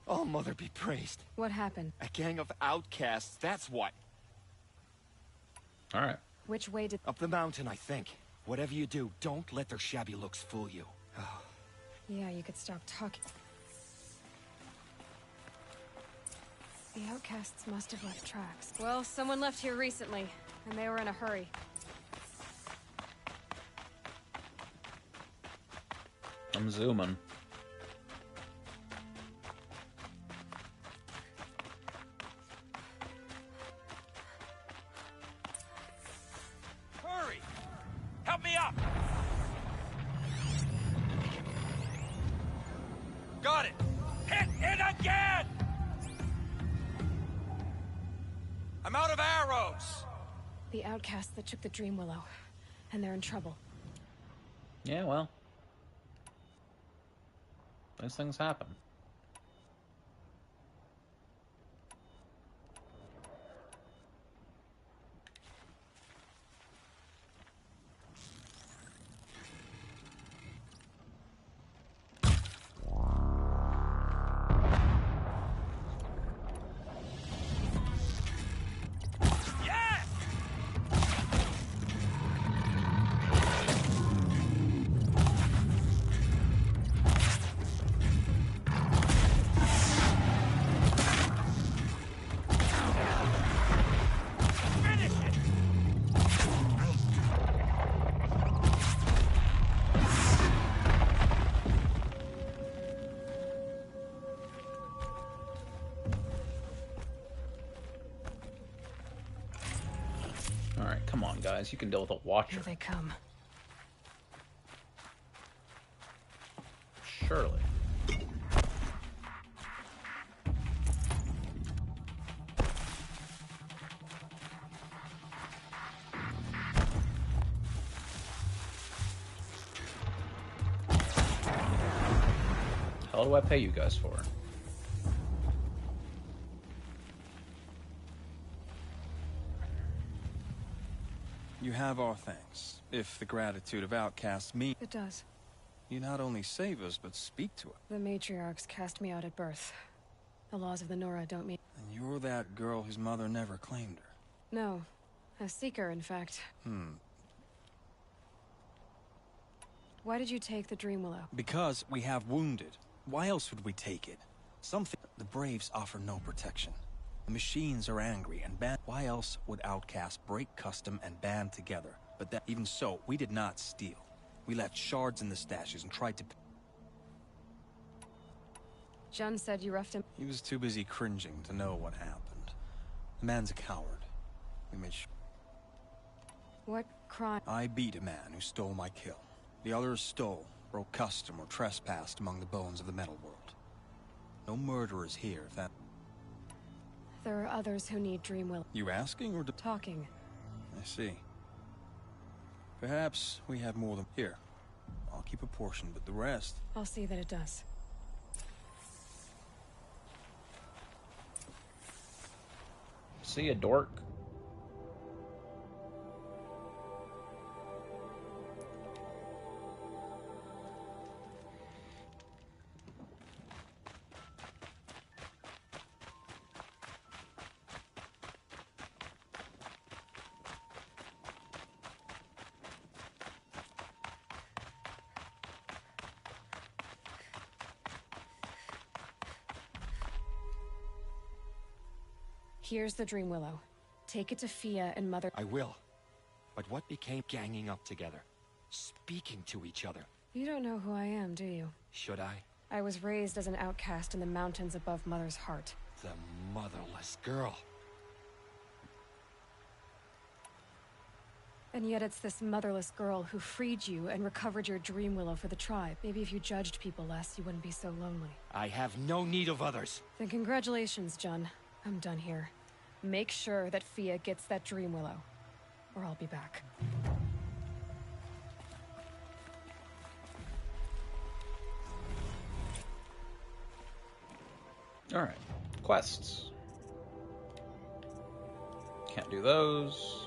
Oh, Mother be praised. What happened? A gang of outcasts, that's what. Alright. Which way did... Up the mountain, I think. Whatever you do, don't let their shabby looks fool you. Yeah, you could stop talking. The outcasts must have left tracks. Well, someone left here recently, and they were in a hurry. I'm zooming. Hurry! Help me up! Got it! Hit it again! I'm out of arrows! The outcasts that took the Dream Willow, and they're in trouble. Yeah, well. Those things happen. Alright, come on, guys. You can deal with a watcher. Here they come. Surely. How do I pay you guys for? You have our thanks. If the gratitude of outcasts mean... It does. You not only save us, but speak to us. The matriarchs cast me out at birth. The laws of the Nora don't mean... And you're that girl whose mother never claimed her. No. A seeker, in fact. Why did you take the Dream Willow? Because we have wounded. Why else would we take it? Something... The Braves offer no protection. The machines are angry and band. Why else would outcasts break custom and band together? But that, even so, we did not steal. We left shards in the stashes and tried to... Jun said you roughed him. He was too busy cringing to know what happened. The man's a coward. We made sure... What crime? I beat a man who stole my kill. The others stole, broke custom, or trespassed among the bones of the metal world. No murderers here, if that... There are others who need Dream Willow. You asking or... Talking. I see. Perhaps we have more than... Here. I'll keep a portion, but the rest... I'll see that it does. See ya, dork. Here's the Dream Willow. Take it to Fia and Mother... I will. But what became ganging up together? Speaking to each other? You don't know who I am, do you? Should I? I was raised as an outcast in the mountains above Mother's heart. The motherless girl. And yet it's this motherless girl who freed you and recovered your dream willow for the tribe. Maybe if you judged people less, you wouldn't be so lonely. I have no need of others. Then congratulations, Jun. I'm done here. Make sure that Fia gets that dream willow, or I'll be back. Alright. Quests. Can't do those.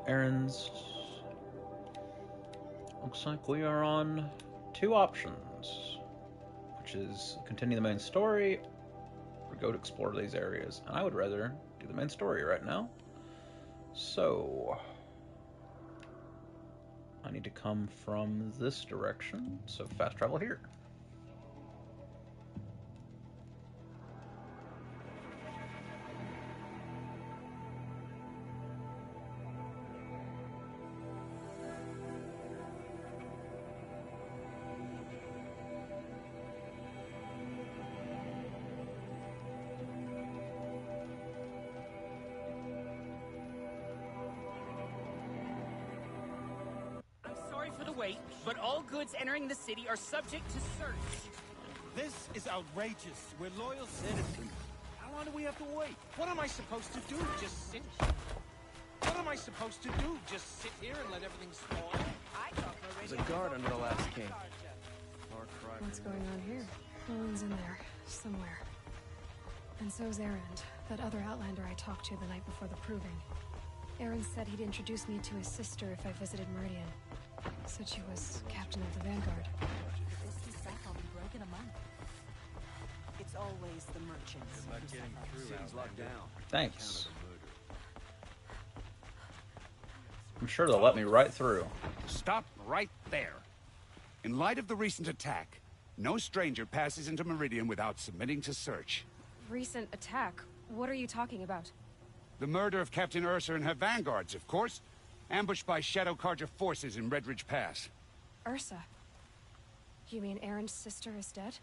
Errands. Looks like we are on 2 options, which is continue the main story or go to explore these areas. And I would rather do the main story right now. So I need to come from this direction, so fast travel here. But all goods entering the city are subject to search. This is outrageous. We're loyal citizens. How long do we have to wait? What am I supposed to do? Just sit here? What am I supposed to do? Just sit here and let everything spoil? There's a guard under the last king. What's going on here? Owen's in there, somewhere. And so's Erend, that other Outlander I talked to the night before the proving. Erend said he'd introduce me to his sister if I visited Meridian. Said she was captain of the Vanguard. It's always the merchants. Not getting through. City's locked down. Thanks. I'm sure they'll let me right through. Stop right there. In light of the recent attack, no stranger passes into Meridian without submitting to search. Recent attack? What are you talking about? The murder of Captain Ursa and her vanguards, of course. Ambushed by Shadow Carja forces in Redridge Pass. Ursa? You mean Erend's sister is dead?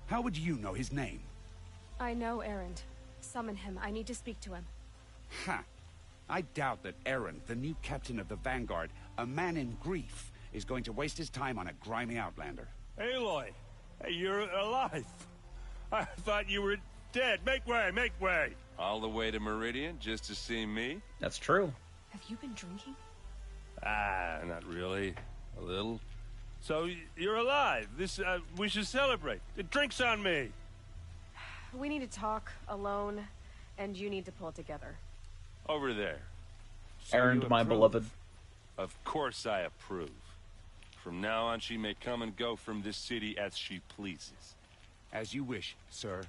How would you know his name? I know Erend. Summon him. I need to speak to him. Ha! I doubt that Erend, the new captain of the Vanguard, a man in grief, is going to waste his time on a grimy outlander. Aloy! Hey, you're alive! I thought you were dead. Make way, make way! All the way to Meridian just to see me? That's true. Have you been drinking? Ah, not really. A little. So, you're alive. We should celebrate. The drink's on me. We need to talk, alone, and you need to pull it together. Over there. Erend, my beloved. Of course I approve. From now on, she may come and go from this city as she pleases. As you wish, sir.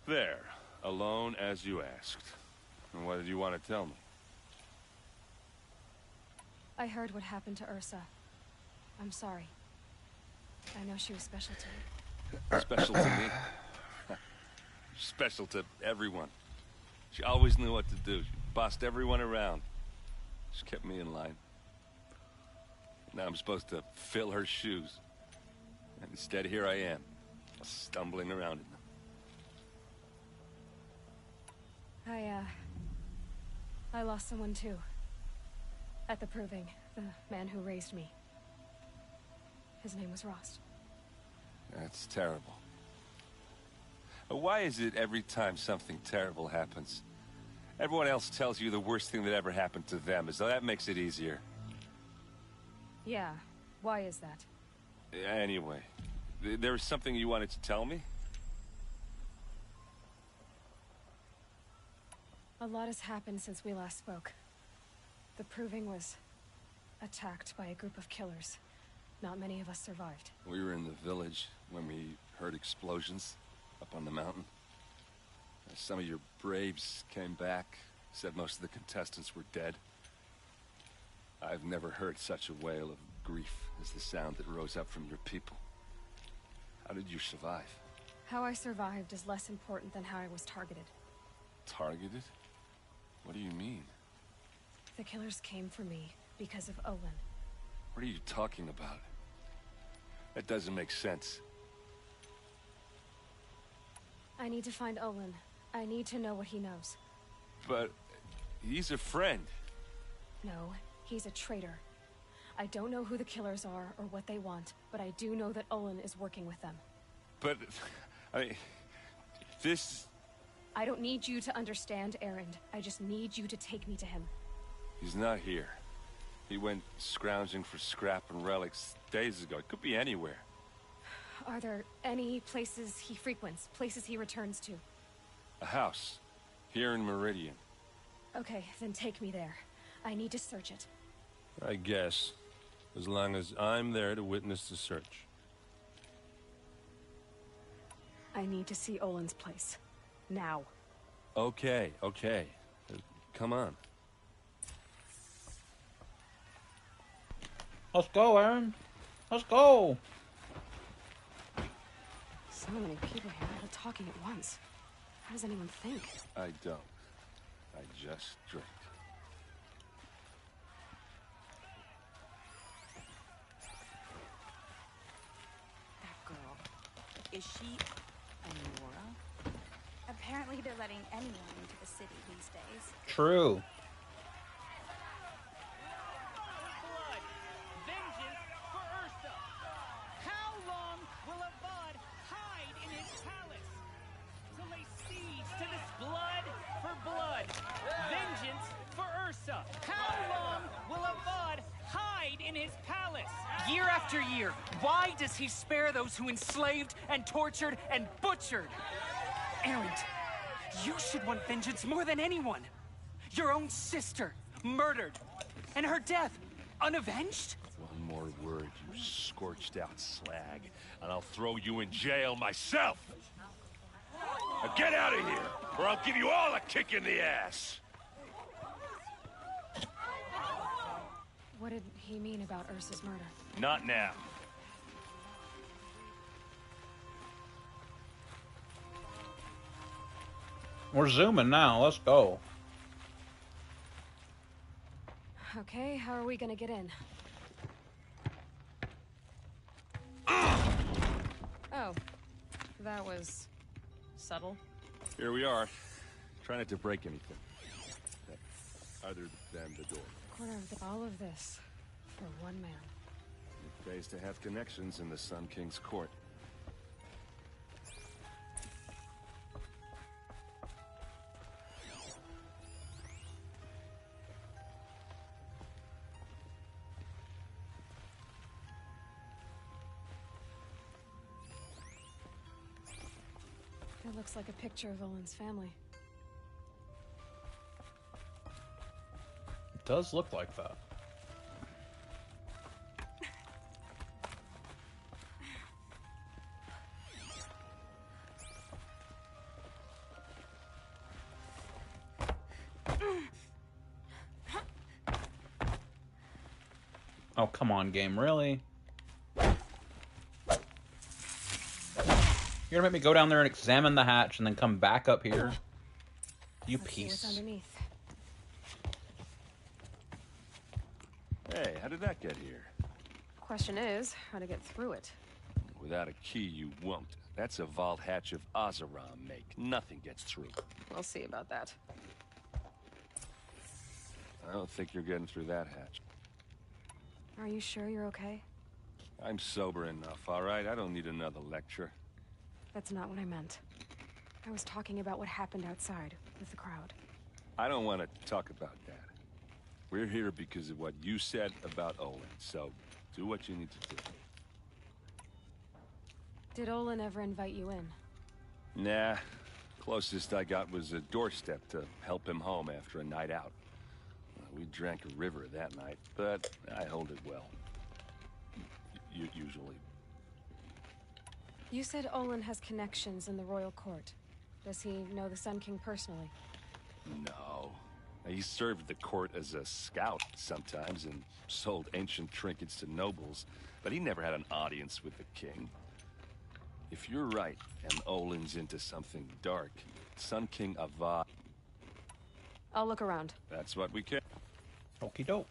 There. Alone as you asked. And what did you want to tell me? I heard what happened to Ursa. I'm sorry. I know she was special to you. Special to me? Special to everyone. She always knew what to do. She bossed everyone around. She kept me in line. Now I'm supposed to fill her shoes. And instead, here I am, stumbling around in them. I lost someone too. At the proving, the man who raised me. His name was Rost. That's terrible. Why is it every time something terrible happens, everyone else tells you the worst thing that ever happened to them, as though that makes it easier? Yeah, why is that? Anyway, there was something you wanted to tell me? A lot has happened since we last spoke. The proving was attacked by a group of killers. Not many of us survived. We were in the village when we heard explosions up on the mountain. Some of your braves came back, said most of the contestants were dead. I've never heard such a wail of grief as the sound that rose up from your people. How did you survive? How I survived is less important than how I was targeted. Targeted? What do you mean? The killers came for me because of Olin. What are you talking about? That doesn't make sense. I need to find Olin. I need to know what he knows. But he's a friend. No, he's a traitor. I don't know who the killers are or what they want, but I do know that Olin is working with them. But, I mean, this... I don't need you to understand, Erend. I just need you to take me to him. He's not here. He went scrounging for scrap and relics days ago. It could be anywhere. Are there any places he frequents, places he returns to? A house. Here in Meridian. Okay, then take me there. I need to search it. I guess. As long as I'm there to witness the search. I need to see Olin's place. Now. Okay, okay. Come on. Let's go, Aaron. Let's go. So many people here, all talking at once. How does anyone think? I don't. I just drink. That girl. Is she Anora? Apparently they're letting anyone into the city these days. True. Vengeance for Ursa! How long will Avad hide in his palace? To lay siege to this blood for blood. Vengeance for Ursa! How long will Avad hide in his palace? Year after year, why does he spare those who enslaved and tortured and butchered? Erend, you should want vengeance more than anyone. Your own sister, murdered. And her death, unavenged? One more word, you scorched out slag, and I'll throw you in jail myself! Now get out of here, or I'll give you all a kick in the ass! What did he mean about Ursa's murder? Not now. We're zooming now. Let's go. Okay, how are we gonna get in? Oh, that was subtle. Here we are. Try not to break anything. Other than the door. All of this for one man. It pays to have connections in the Sun King's court. It looks like a picture of Olin's family. It does look like that. Oh, come on, game. Really? You're gonna make me go down there and examine the hatch and then come back up here? You Let's see what's piece. underneath. Hey, how did that get here? Question is, how to get through it. Without a key, you won't. That's a vault hatch of Azeram make. Nothing gets through. We'll see about that. I don't think you're getting through that hatch. Are you sure you're okay? I'm sober enough, all right? I don't need another lecture. That's not what I meant. I was talking about what happened outside with the crowd. I don't want to talk about that. We're here because of what you said about Olin, so do what you need to do. Did Olin ever invite you in? Nah. Closest I got was a doorstep to help him home after a night out. We drank a river that night, but I hold it well. Usually. You said Olin has connections in the royal court. Does he know the Sun King personally? No. He served the court as a scout sometimes and sold ancient trinkets to nobles, but he never had an audience with the king. If you're right, and Olin's into something dark, Sun King Avad... I'll look around. That's what we can. Okie doke.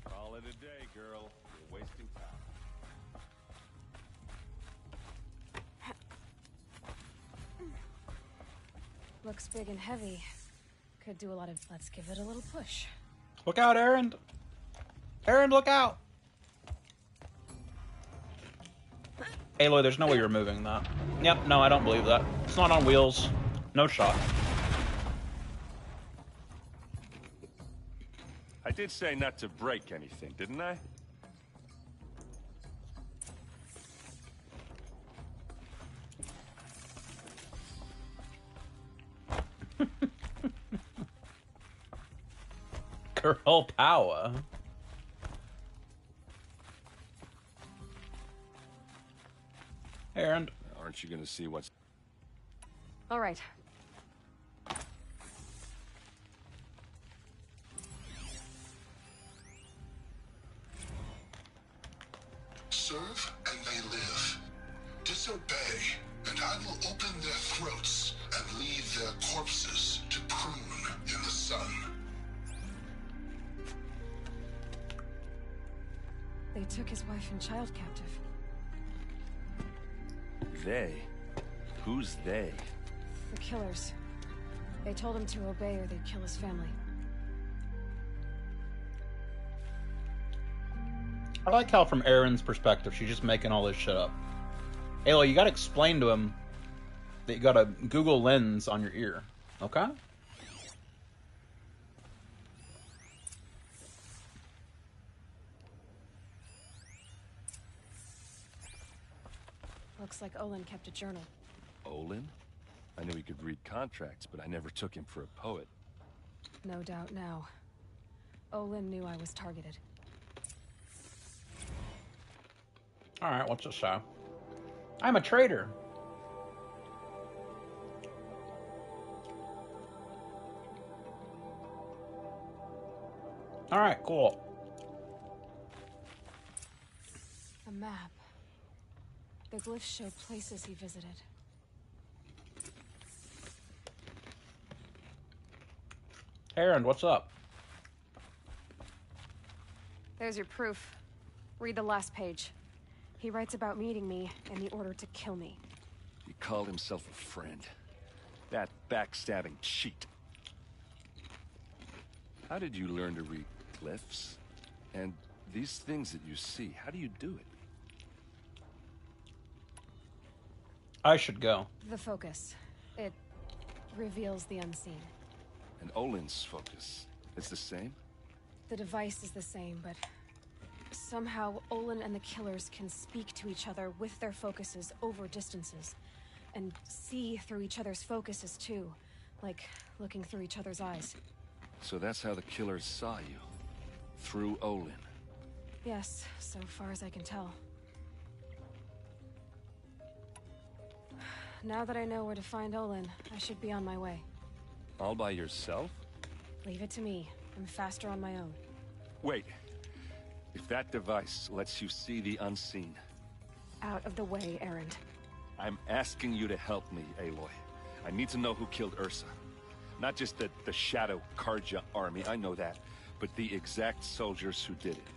Call it a day, girl. You're wasting time. Looks big and heavy. Could do a lot of... Let's give it a little push. Look out, Aaron! Aaron, look out! Aloy, there's no way you're moving that. Yep, no, I don't believe that. It's not on wheels. No shot. I did say not to break anything, didn't I? Girl power. Aaron. Aren't you gonna see what's... All right. Serve and they live. Disobey, and I will open their throats and leave their corpses to prune in the sun. They took his wife and child captive. They? Who's they? The killers. They told him to obey or they'd kill his family. I like how from Aaron's perspective, she's just making all this shit up. Aloy, you gotta explain to him that you got a Google Lens on your ear, okay? Looks like Olin kept a journal. Olin? I knew he could read contracts, but I never took him for a poet. No doubt now. Olin knew I was targeted. Alright, what's it say? I'm a traitor. Alright, cool. A map. The glyphs show places he visited. Aaron, what's up? There's your proof. Read the last page. He writes about meeting me and the order to kill me. He called himself a friend. That backstabbing cheat. How did you learn to read glyphs? And these things that you see, how do you do it? I should go. The focus. It reveals the unseen. And Olin's focus, it's the same? The device is the same, but somehow Olin and the killers can speak to each other with their focuses over distances. And see through each other's focuses too. Like looking through each other's eyes. So that's how the killers saw you. Through Olin. Yes, so far as I can tell. Now that I know where to find Olin, I should be on my way. All by yourself? Leave it to me. I'm faster on my own. Wait. If that device lets you see the unseen... Out of the way, Erend. I'm asking you to help me, Aloy. I need to know who killed Ursa. Not just the Shadow Karja army, I know that, but the exact soldiers who did it.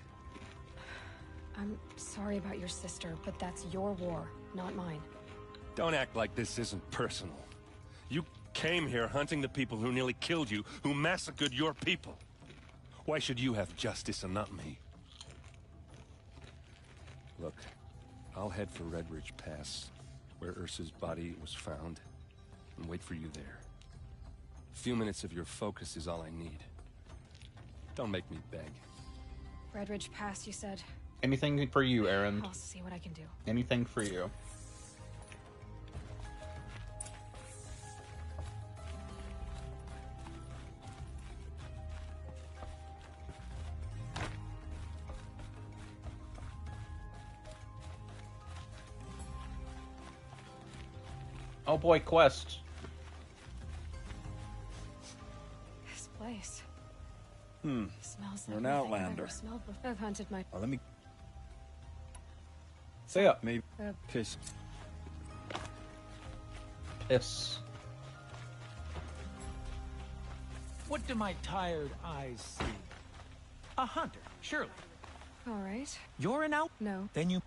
I'm sorry about your sister, but that's your war, not mine. Don't act like this isn't personal. You came here hunting the people who nearly killed you, who massacred your people. Why should you have justice and not me? Look, I'll head for Red Ridge Pass, where Ursa's body was found, and wait for you there. A few minutes of your focus is all I need. Don't make me beg. Red Ridge Pass, you said? Anything for you, Aaron. I'll see what I can do. Anything for you. Oh boy, quest. This place. You're Smells like an nothing I've outlander. ever smelled before. I've hunted my... Well, let me... Say up. Maybe... Piss. Piss. What do my tired eyes see? A hunter, surely. All right. You're an out? No. Then you...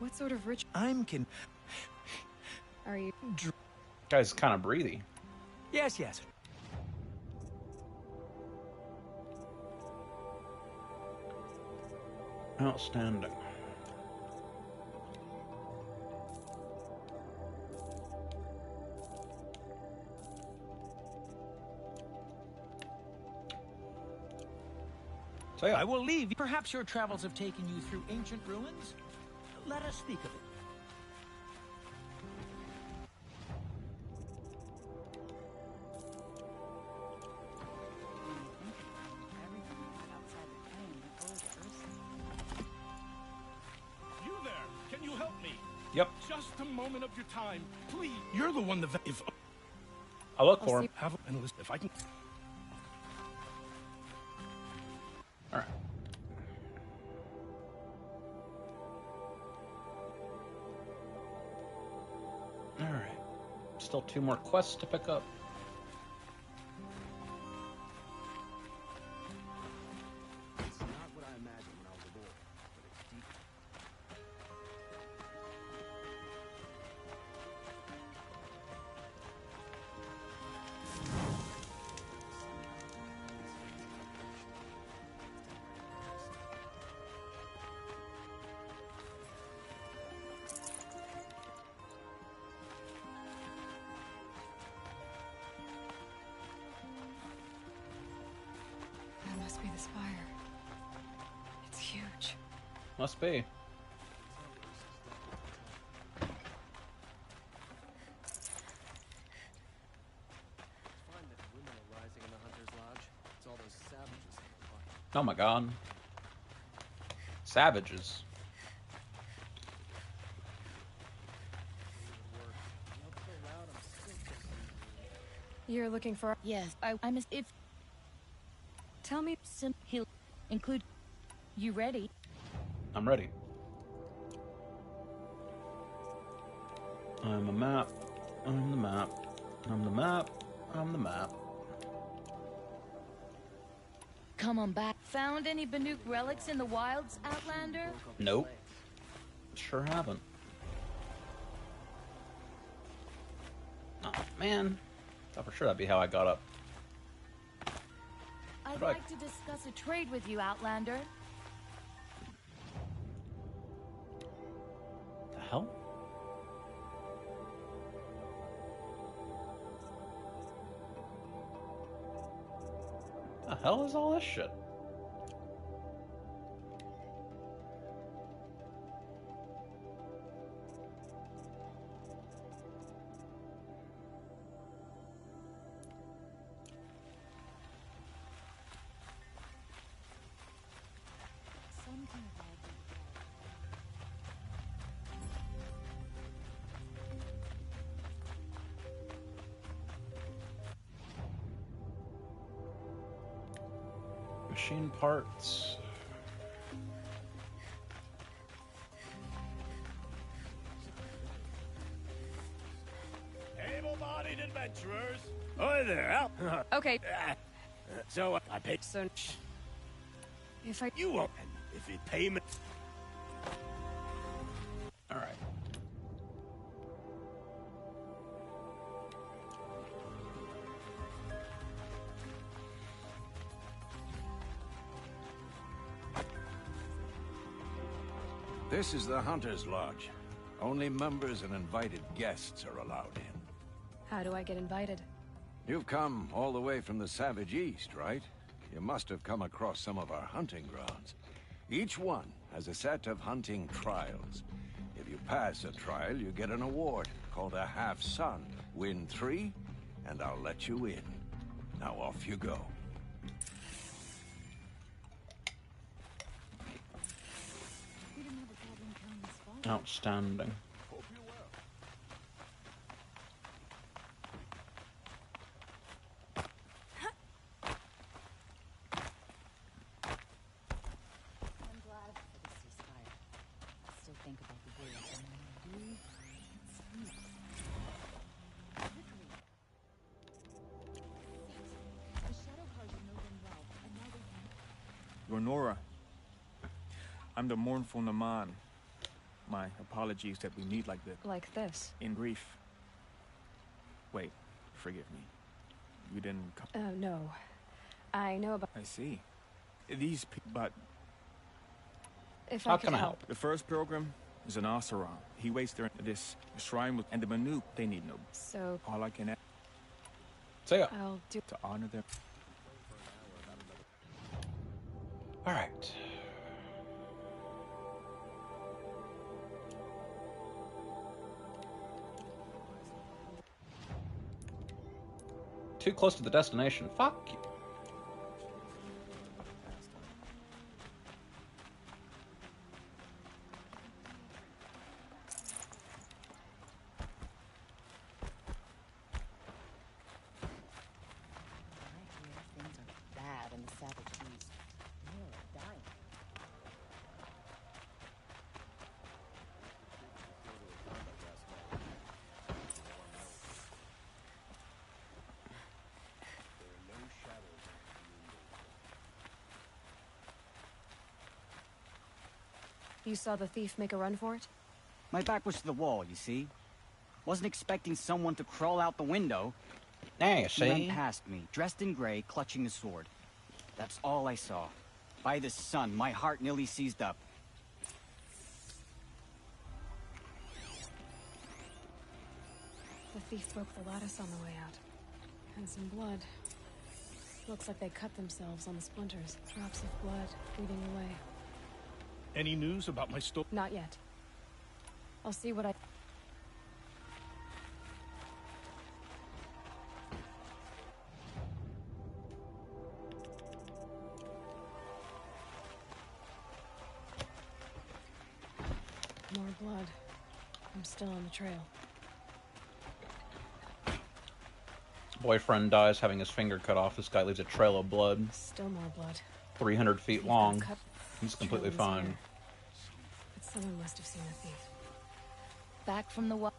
What sort of ritual? I'm can... Are you... Guy's kind of breathy. Yes, yes. Outstanding. So yeah. I will leave. Perhaps your travels have taken you through ancient ruins? Let us speak of it. You there? Can you help me? Yep. Just a moment of your time, please. You're the one that if I'll look for him. have and listen if I can. All right. All right. Still 2 more quests to pick up. It's not what I imagined when I was a boy, but it's deep. That must be the spire. It's huge. Must be. Find that women are rising in the Hunter's Lodge. It's all those savages. Oh my god. Savages. You're looking for... Yes, I'm if... Tell me... He'll include... You ready? I'm ready. I'm a map. I'm the map. I'm the map. I'm the map. Come on back. Found any Banuk relics in the wilds, Outlander? Nope. Sure haven't. Oh man. Thought for sure that'd be how I got up. I'd like to discuss a trade with you, Outlander. The hell? The hell is all this shit? Machine parts. Able-bodied adventurers. Hi there. Okay. So I paid. So... If I... You won't. And if it payment. All right. This is the Hunter's Lodge. Only members and invited guests are allowed in. How do I get invited? You've come all the way from the Savage East, right? You must have come across some of our hunting grounds. Each one has a set of hunting trials. If you pass a trial, you get an award called a half-sun. Win 3, and I'll let you in. Now off you go. Outstanding. Lenora, I'm the mournful Naman. My apologies that we meet like this. Like this? In grief. Wait, forgive me. You didn't come. No. I know about... I see. These but... If I could help. The first pilgrim is an Oseram. He waits there at this shrine with... And the Manuk, they need no... So... All I can... Say it. I'll do... To honor them. Alright. Too close to the destination. Fuck you. Bad in the Savage East. They're dying. You saw the thief make a run for it? My back was to the wall, you see? Wasn't expecting someone to crawl out the window. Hey, He see? went past me, dressed in gray, clutching a sword. That's all I saw. By the sun, my heart nearly seized up. The thief broke the lattice on the way out. And some blood. Looks like they cut themselves on the splinters. Drops of blood bleeding away. Any news about my store? Not yet. I'll see what I... More blood. I'm still on the trail. Boyfriend dies having his finger cut off. This guy leaves a trail of blood. Still more blood. 300 feet long. Cut He's completely trail in his fine. hair. But someone must have seen the thief. Back from the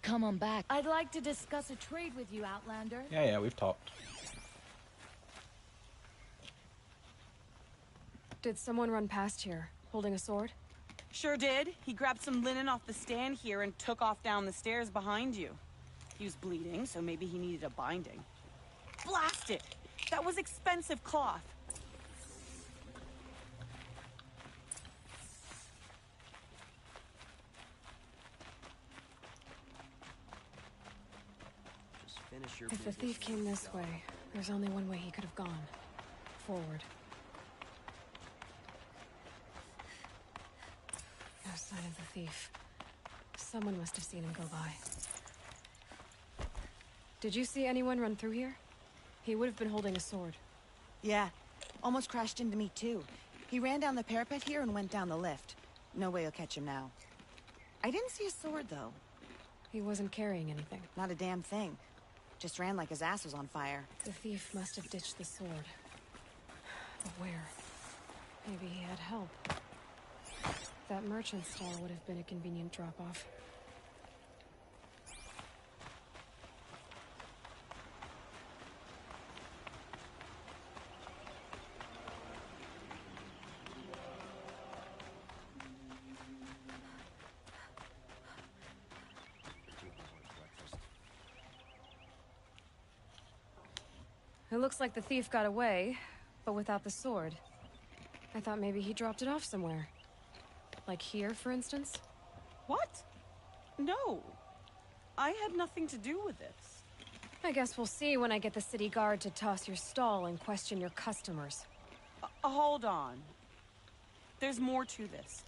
Come on back. I'd like to discuss a trade with you, Outlander. Yeah, we've talked. Did someone run past here, holding a sword? Sure did. He grabbed some linen off the stand here and took off down the stairs behind you. He was bleeding, so maybe he needed a binding. Blast it! That was expensive cloth. Just finish your If the thief came this way, there's only one way he could have gone. Forward. No sign of the thief. Someone must have seen him go by. Did you see anyone run through here? He would have been holding a sword. Yeah. Almost crashed into me, too. He ran down the parapet here and went down the lift. No way you'll catch him now. I didn't see a sword, though. He wasn't carrying anything. Not a damn thing. Just ran like his ass was on fire. The thief must have ditched the sword. But where? Maybe he had help. That merchant stall would have been a convenient drop-off. It looks like the thief got away, but without the sword. I thought maybe he dropped it off somewhere. Like here, for instance? What? No. I had nothing to do with this. I guess we'll see when I get the city guard to toss your stall and question your customers. Hold on. There's more to this.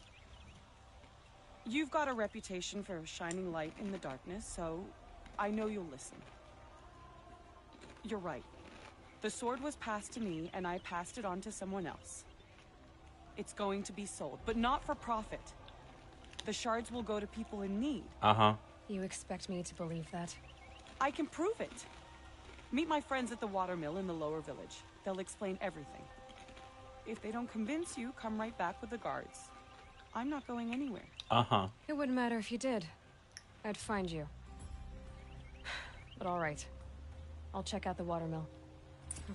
You've got a reputation for shining light in the darkness, so I know you'll listen. You're right. The sword was passed to me, and I passed it on to someone else. It's going to be sold, but not for profit. The shards will go to people in need. Uh-huh. You expect me to believe that? I can prove it. Meet my friends at the watermill in the lower village. They'll explain everything. If they don't convince you, come right back with the guards. I'm not going anywhere. Uh-huh. It wouldn't matter if you did. I'd find you. But all right. I'll check out the watermill.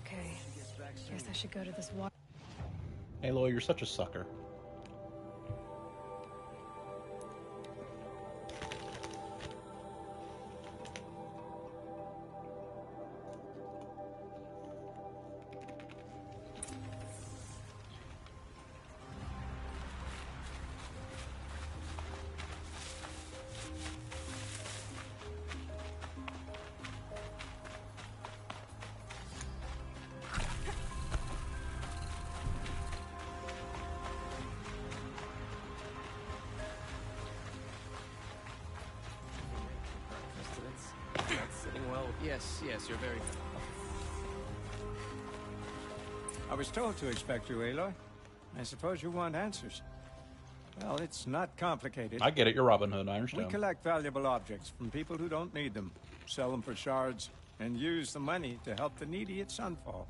Okay. Guess I should go to this water... Aloy, you're such a sucker. Yes, you're very good. I was told to expect you, Aloy. I suppose you want answers. Well, it's not complicated. I get it, you're Robin Hood, I understand. We collect valuable objects from people who don't need them, sell them for shards, and use the money to help the needy at Sunfall.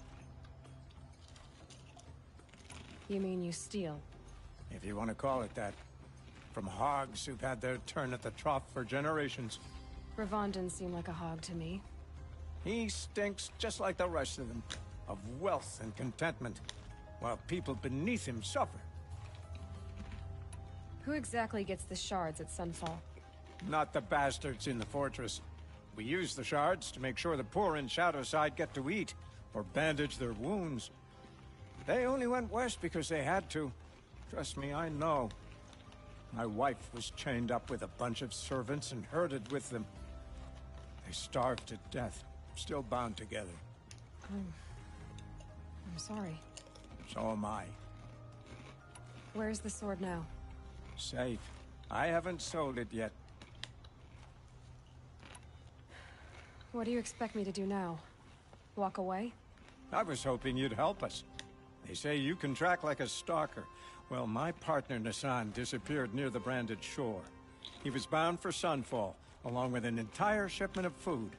You mean you steal? If you want to call it that. From hogs who've had their turn at the trough for generations. Ravon didn't seem like a hog to me. He stinks just like the rest of them, of wealth and contentment, while people beneath him suffer. Who exactly gets the shards at Sunfall? Not the bastards in the fortress. We use the shards to make sure the poor in Shadowside get to eat, or bandage their wounds. They only went west because they had to. Trust me, I know. My wife was chained up with a bunch of servants and herded with them. They starved to death, still bound together. I'm sorry. So am I. Where's the sword now? Safe. I haven't sold it yet. What do you expect me to do now? Walk away? I was hoping you'd help us. They say you can track like a stalker. Well, my partner Nassan disappeared near the branded shore. He was bound for Sunfall, along with an entire shipment of food.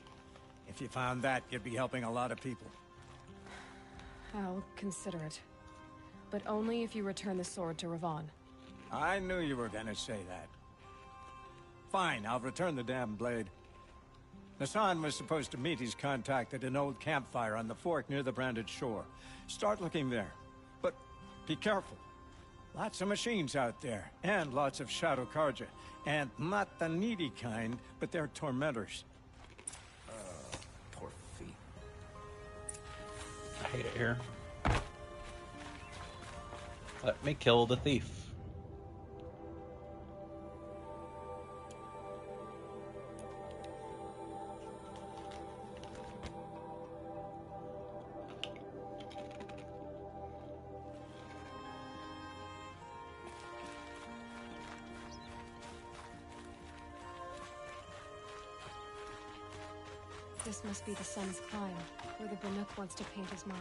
If you found that, you'd be helping a lot of people. I'll consider it. But only if you return the sword to Ravon. I knew you were gonna say that. Fine, I'll return the damn blade. Nassan was supposed to meet his contact at an old campfire on the fork near the branded shore. Start looking there. But be careful. Lots of machines out there, and lots of Shadow Karja. And not the needy kind, but they're tormentors. Poor feet. I hate it here. Let me kill the thief. This must be the sun's climb, where the Banuk wants to paint his mark.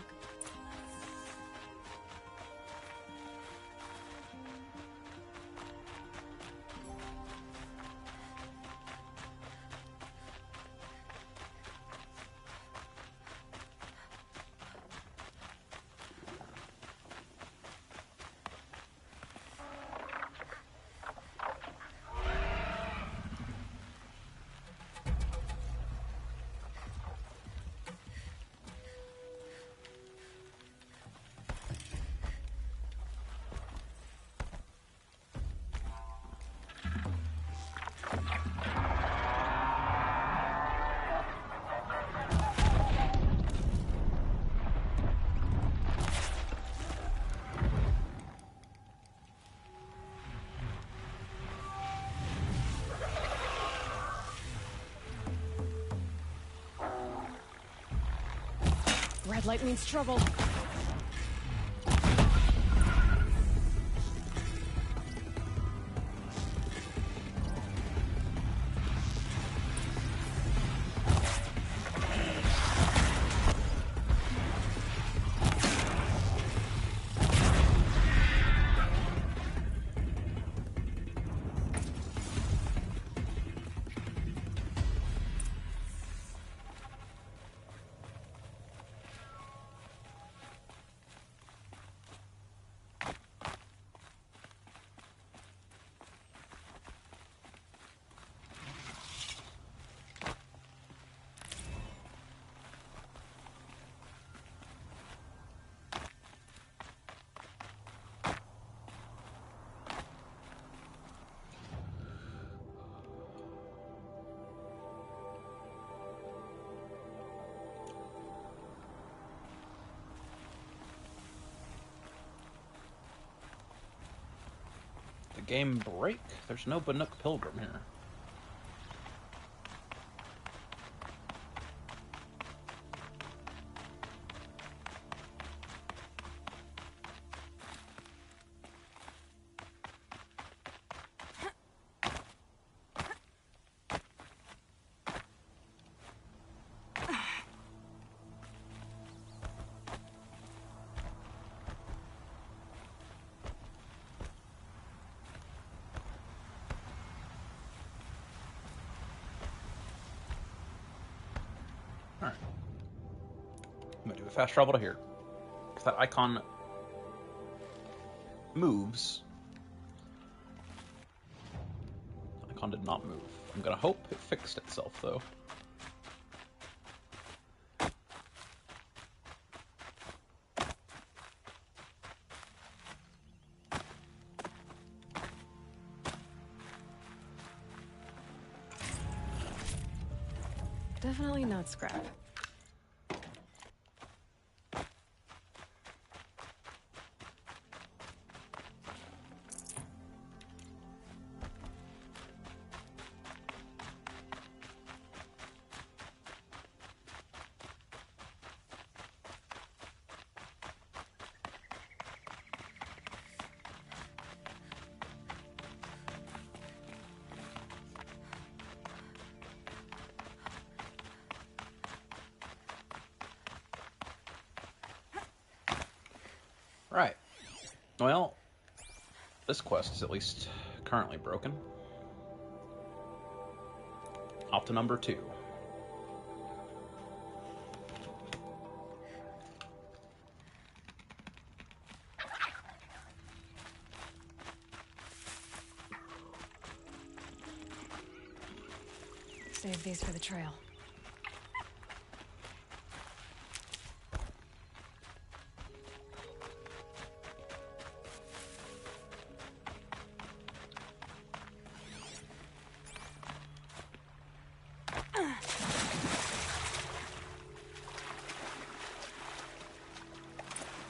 Red light means trouble. Game break? There's no Banuk Pilgrim here. I'm gonna do a fast travel to here. If that icon moves, the icon did not move. I'm gonna hope it fixed itself though. Definitely not scrap. Right. Well, this quest is at least currently broken. Off to number 2. Save these for the trail.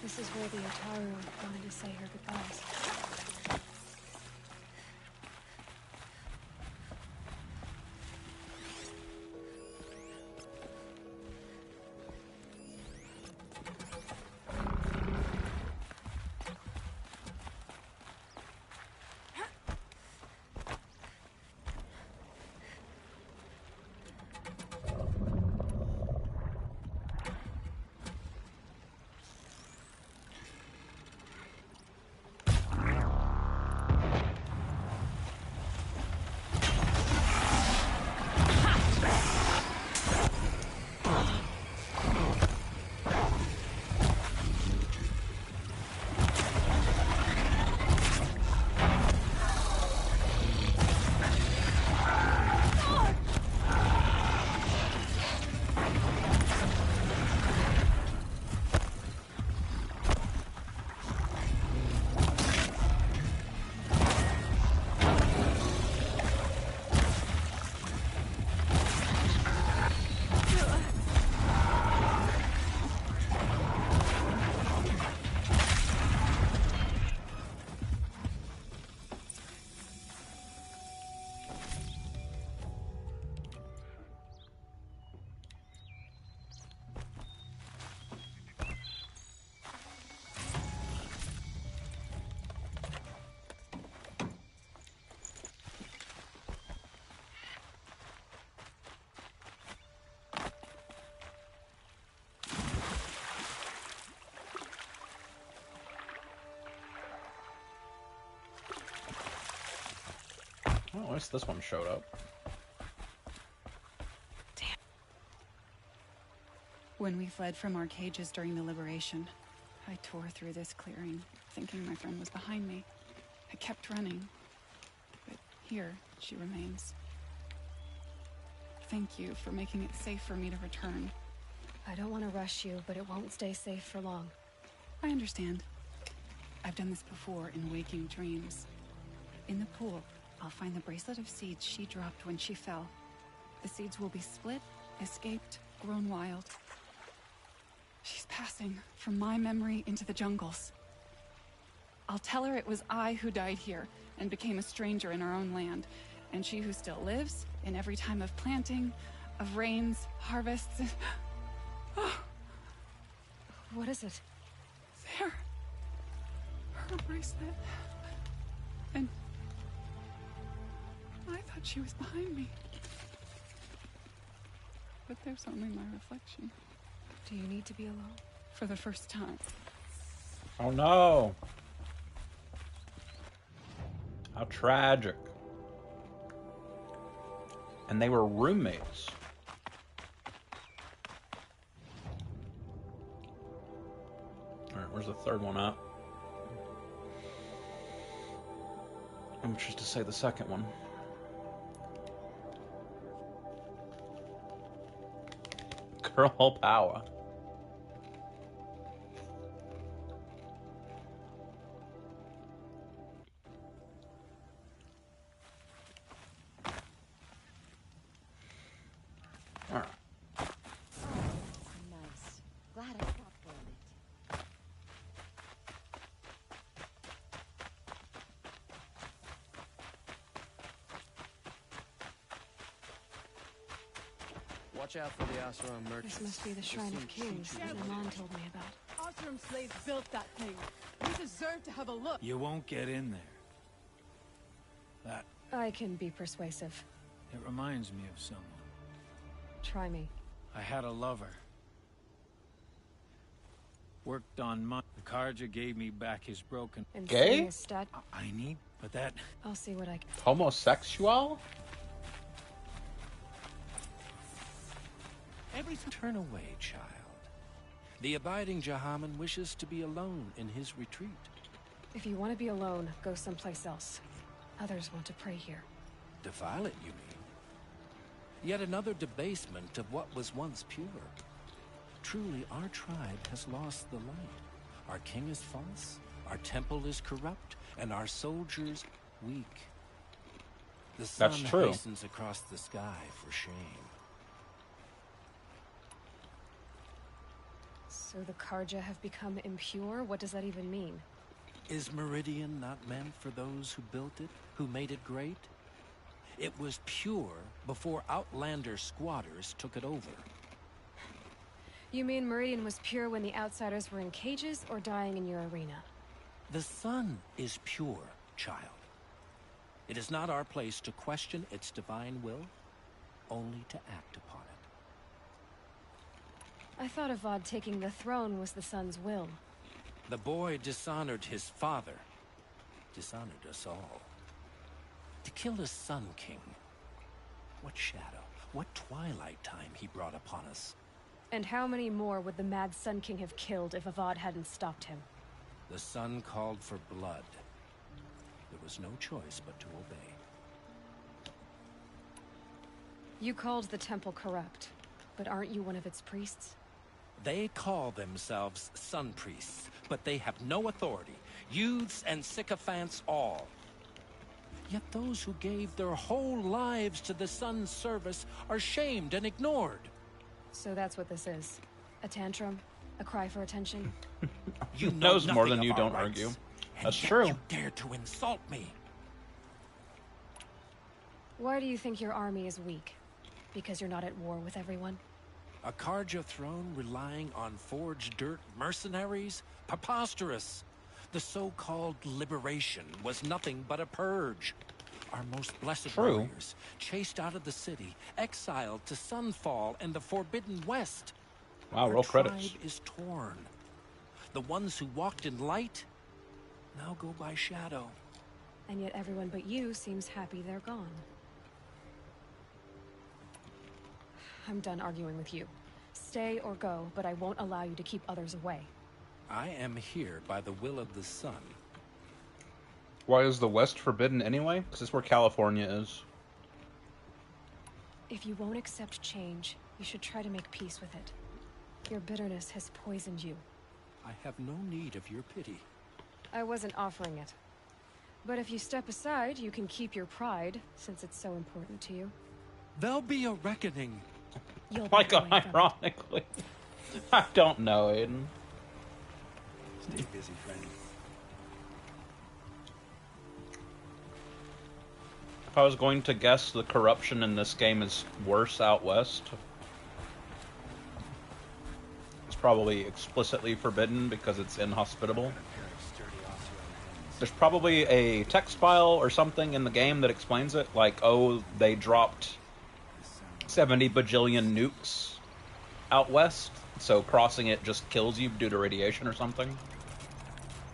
This is where the Otaru wanted to say her goodbyes. Well, at least this one showed up. Damn. When we fled from our cages during the liberation, I tore through this clearing, thinking my friend was behind me. I kept running, but here she remains. Thank you for making it safe for me to return. I don't want to rush you, but it won't stay safe for long. I understand. I've done this before in waking dreams. In the pool, I'll find the bracelet of seeds she dropped when she fell. The seeds will be split, escaped, grown wild. She's passing from my memory into the jungles. I'll tell her it was I who died here and became a stranger in our own land, and she who still lives in every time of planting, of rains, harvests. What is it? There. Her bracelet. And I thought she was behind me. But there's only my reflection. Do you need to be alone? For the first time. Oh no! How tragic. And they were roommates. Where's the third one at? Which is to say the second one. Girl power. Alright. Nice. Glad I stopped going it. Watch out for the Asuran merchants. This must be the Shrine of Kings that Milan told me about. Osram slaves built that thing. We deserve to have a look. You won't get in there. That, I can be persuasive. it reminds me of someone. Try me. I had a lover. Worked on my... The Karja gave me back his broken... And Gay? seeing his stat, I need... But that... I'll see what I can. Homosexual? Turn away, child. The abiding Jahaman wishes to be alone in his retreat. If you want to be alone, go someplace else. Others want to pray here. Defile it, you mean? Yet another debasement of what was once pure. Truly, our tribe has lost the light. Our king is false, our temple is corrupt, and our soldiers weak. The sun That's true. hastens across the sky for shame. So the Karja have become impure? What does that even mean? Is Meridian not meant for those who built it, who made it great? It was pure before Outlander squatters took it over. You mean Meridian was pure when the outsiders were in cages or dying in your arena? The sun is pure, child. It is not our place to question its divine will, only to act upon it. I thought Avad taking the throne was the sun's will. The boy dishonored his father, dishonored us all. To kill a Sun King. What shadow, what twilight time he brought upon us. And how many more would the mad Sun King have killed if Avad hadn't stopped him? The sun called for blood. There was no choice but to obey. You called the temple corrupt, but aren't you one of its priests? They call themselves sun priests, but they have no authority. Youths and sycophants all. Yet those who gave their whole lives to the sun's service are shamed and ignored. So that's what this is. A tantrum? A cry for attention? You He know knows more nothing than you, of our don't rights, argue. and That's yet true. You dare to insult me. Why do you think your army is weak? Because you're not at war with everyone? A Karja throne relying on forged dirt mercenaries? Preposterous! The so-called liberation was nothing but a purge. Our most blessed True. warriors, chased out of the city, exiled to Sunfall and the Forbidden West. Wow, Our roll tribe credits. is torn. The ones who walked in light now go by shadow. And yet everyone but you seems happy they're gone. I'm done arguing with you. Stay or go, but I won't allow you to keep others away. I am here by the will of the sun. Why is the West forbidden anyway? Because it's where California is. If you won't accept change, you should try to make peace with it. Your bitterness has poisoned you. I have no need of your pity. I wasn't offering it. But if you step aside, you can keep your pride, since it's so important to you. There'll be a reckoning. You'll Like, back away from it. ironically. I don't know, Aiden. Stay busy, friend. If I was going to guess, the corruption in this game is worse out west. It's probably explicitly forbidden because it's inhospitable. There's probably a text file or something in the game that explains it, like, oh, they dropped 70 bajillion nukes out west, so crossing it just kills you due to radiation or something.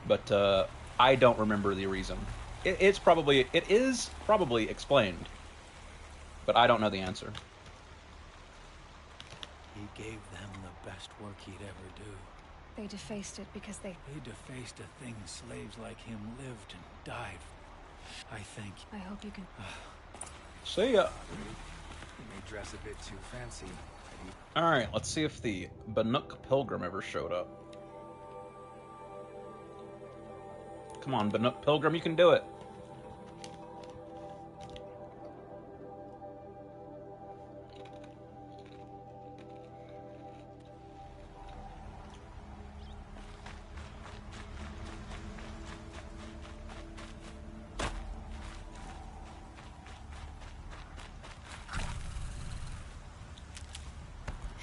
But I don't remember the reason. It is probably explained, but I don't know the answer. He gave them the best work he'd ever do. They defaced it because they defaced a thing slaves like him lived and died. I think. I hope you can. See ya. You may dress a bit too fancy. Alright, let's see if the Banuk Pilgrim ever showed up. Come on, Banuk Pilgrim, you can do it.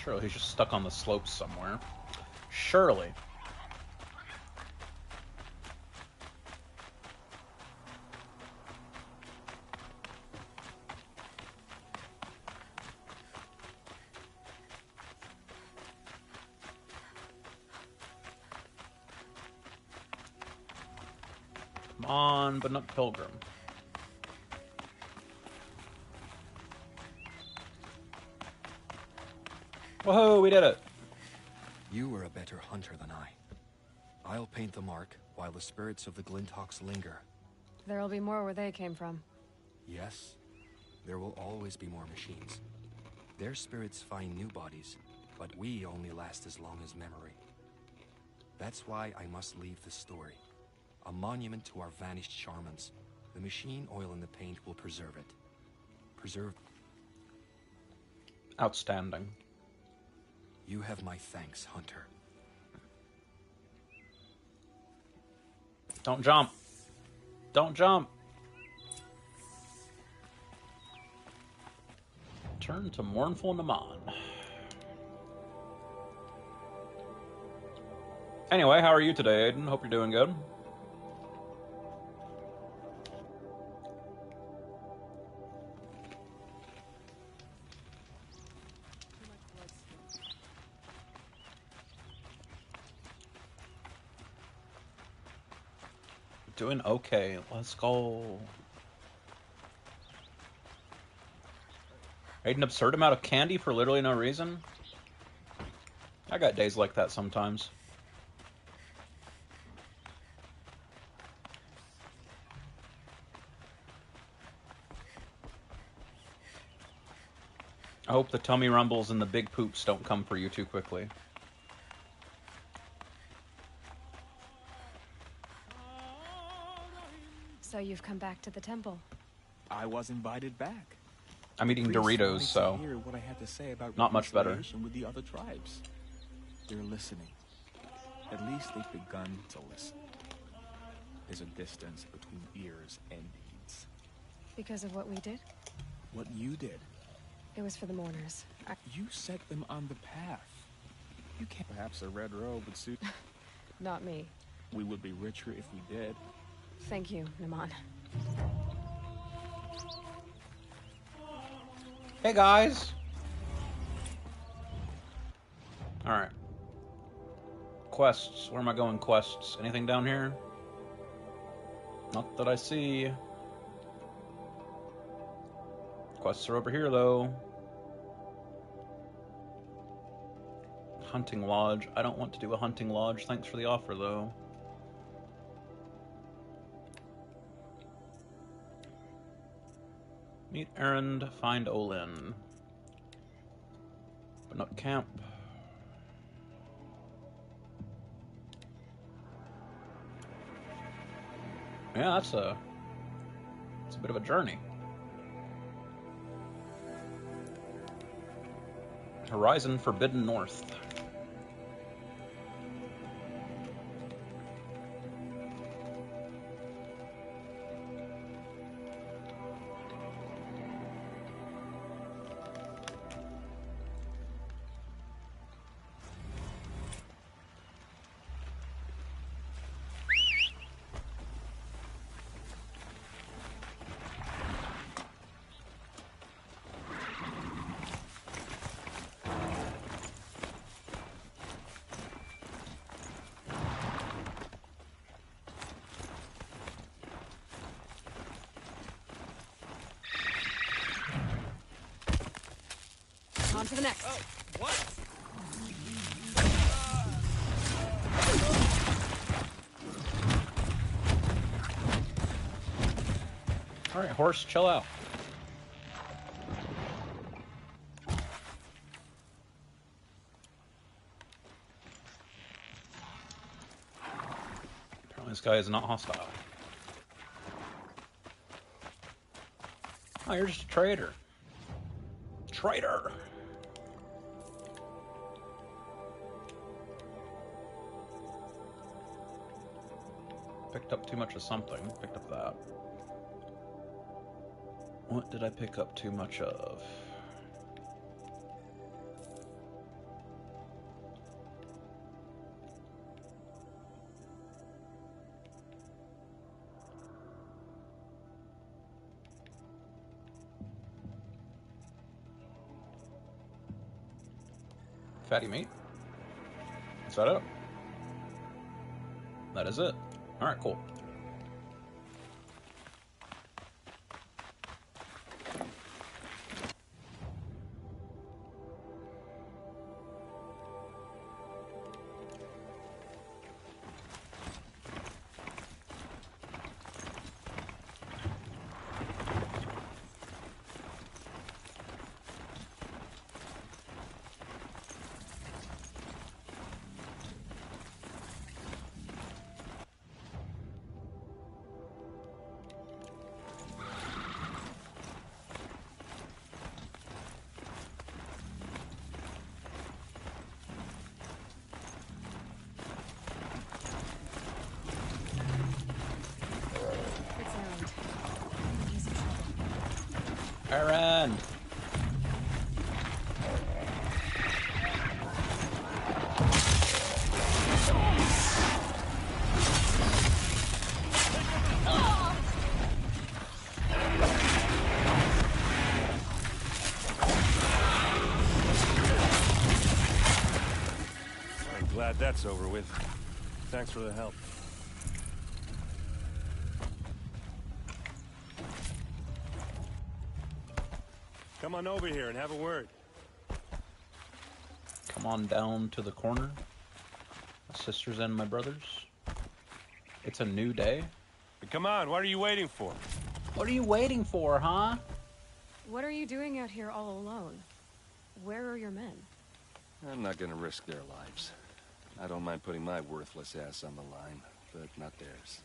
Surely he's just stuck on the slopes somewhere. Surely. Come on, Banuk Pilgrim. Whoa, we did it! You were a better hunter than I. I'll paint the mark while the spirits of the Glinthawks linger. There'll be more where they came from. Yes, there will always be more machines. Their spirits find new bodies, but we only last as long as memory. That's why I must leave the story. A monument to our vanished shamans. The machine oil in the paint will preserve it. Preserve... Outstanding. You have my thanks, Hunter. Don't jump. Don't jump. Turn to mournful Naman. Anyway, how are you today, Aiden? Hope you're doing good. Doing okay. Let's go. Ate an absurd amount of candy for literally no reason. I got days like that sometimes. I hope the tummy rumbles and the big poops don't come for you too quickly. So you've come back to the temple. I was invited back. I'm eating Doritos, so hear what I had to say about not much better. With the other tribes. They're listening. At least they've begun to listen. There's a distance between ears and deeds. Because of what we did? What you did. It was for the mourners. You set them on the path. You can't. Perhaps a red robe would suit. Not me. We would be richer if we did. Thank you, Naman. Hey guys! Alright. Quests. Where am I going? Quests. Anything down here? Not that I see. Quests are over here, though. Hunting Lodge. I don't want to do a hunting lodge. Thanks for the offer, though. Meet errand, find Olin. But not camp. Yeah, it's a bit of a journey. Horizon Forbidden North. On to the next. Oh, what? Alright, horse, chill out. Apparently this guy is not hostile. Oh, you're just a traitor. Traitor! Picked up too much of something. Picked up that. What did I pick up too much of? Fatty meat? Is that it? That is it. Alright, cool. Aaron! I'm glad that's over with. Thanks for the help. Come on over here and have a word. Come on down to the corner. My sisters and my brothers. It's a new day. But come on, what are you waiting for? What are you waiting for, huh? What are you doing out here all alone? Where are your men? I'm not gonna risk their lives. I don't mind putting my worthless ass on the line, but not theirs.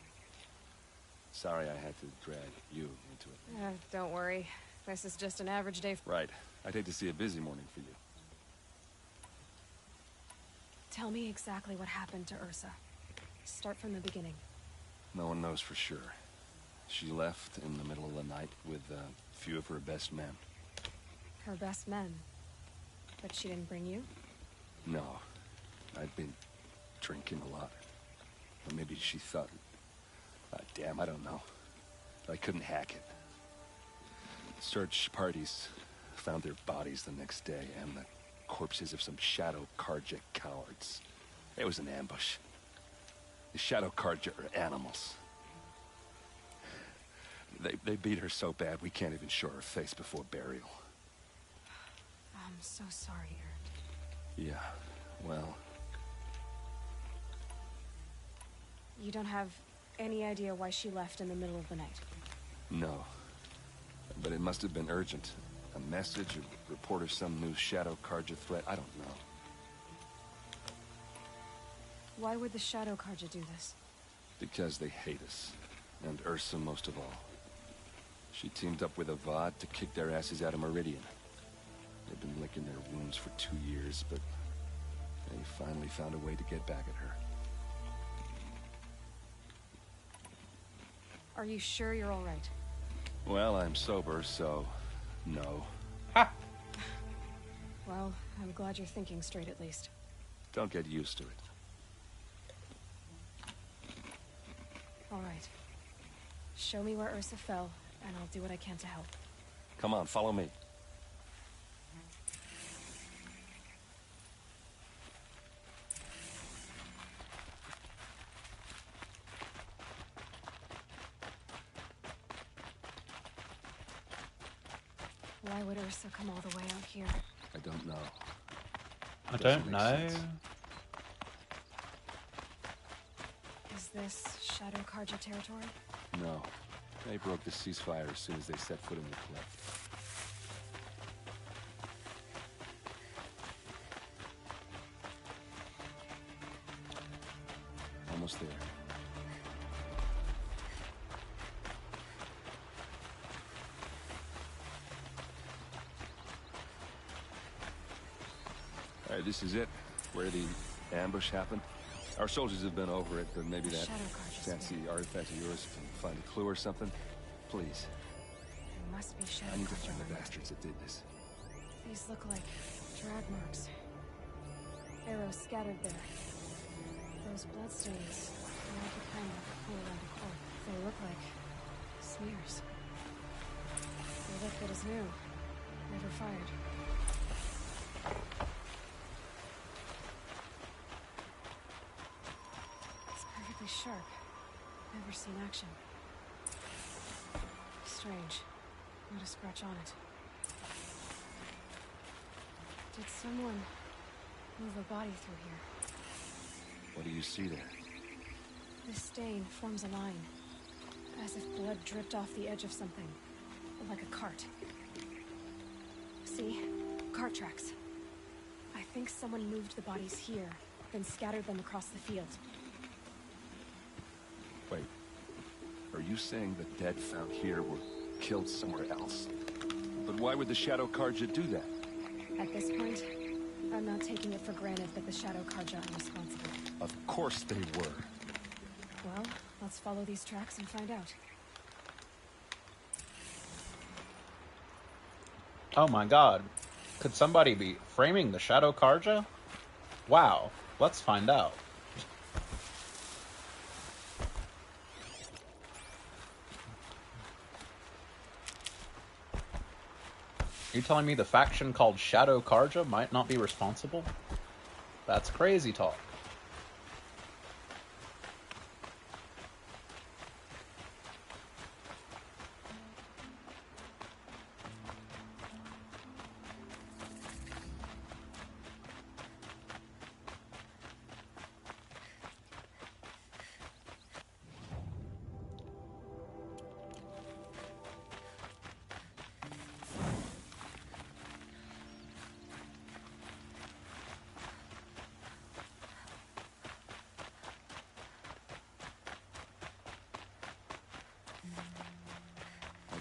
Sorry I had to drag you into it. Don't worry. This is just an average day. Right. I'd hate to see a busy morning for you. Tell me exactly what happened to Ursa. Start from the beginning. No one knows for sure. She left in the middle of the night with a few of her best men. Her best men? But she didn't bring you? No. I'd been drinking a lot. Or maybe she thought... damn, I don't know. I couldn't hack it. Search parties found their bodies the next day, and the corpses of some Shadow Karja cowards. It was an ambush. The Shadow Karja are animals. They beat her so bad we can't even show her face before burial. I'm so sorry, Aaron. Yeah, well... You don't have any idea why she left in the middle of the night? No. But it must have been urgent. A message, a report of some new Shadow Karja threat, I don't know. Why would the Shadow Karja do this? Because they hate us. And Ursa most of all. She teamed up with Avad to kick their asses out of Meridian. They've been licking their wounds for 2 years, but they finally found a way to get back at her. Are you sure you're all right? Well, I'm sober, so... no. Well, I'm glad you're thinking straight at least. Don't get used to it. All right. Show me where Ursa fell, and I'll do what I can to help. Come on, follow me. Why would Ursa come all the way out here? I don't know. I don't know. Is this Shadow Karja territory? No. They broke the ceasefire as soon as they set foot in the cliff. Almost there. All right, this is it. Where the ambush happened. Our soldiers have been over it, but maybe that fancy artifact of yours can find a clue or something. Please. There must be shadow. I need to find the bastards that did this. These look like drag marks. Arrows scattered there. Those bloodstains are like the kind that pull around the core. They look like smears. They look good as new. Never fired. It's perfectly sharp. Never seen action. Strange. Not a scratch on it. Did someone move a body through here? What do you see there? This stain forms a line, as if blood dripped off the edge of something, like a cart. See? Cart tracks. I think someone moved the bodies here, then scattered them across the field. Wait. Are you saying the dead found here were killed somewhere else? But why would the Shadow Karja do that? At this point, I'm not taking it for granted that the Shadow Karja are responsible. Of course they were. Well, let's follow these tracks and find out. Oh my god. Could somebody be framing the Shadow Karja? Wow. Let's find out. You telling me the faction called Shadow Karja might not be responsible? That's crazy talk.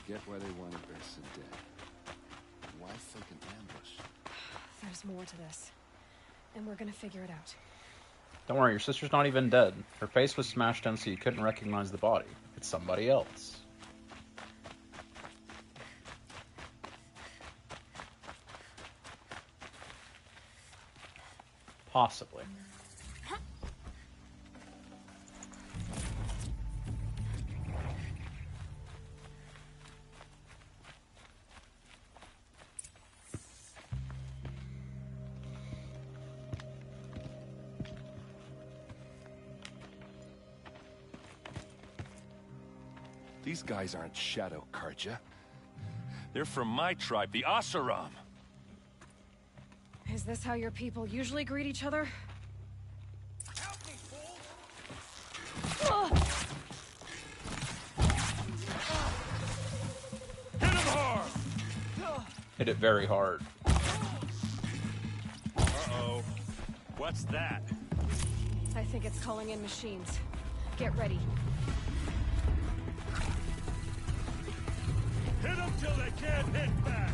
Get why they wanted Benson dead. Why fake an ambush? There's more to this, and we're gonna figure it out. Don't worry, your sister's not even dead. Her face was smashed in so you couldn't recognize the body. It's somebody else. Possibly. These guys aren't Shadow Karja. They're from my tribe, the Asaram. Is this how your people usually greet each other? Hit him hard! Hit it very hard. Uh-oh. What's that? I think it's calling in machines. Get ready. Hit them till they can't hit back!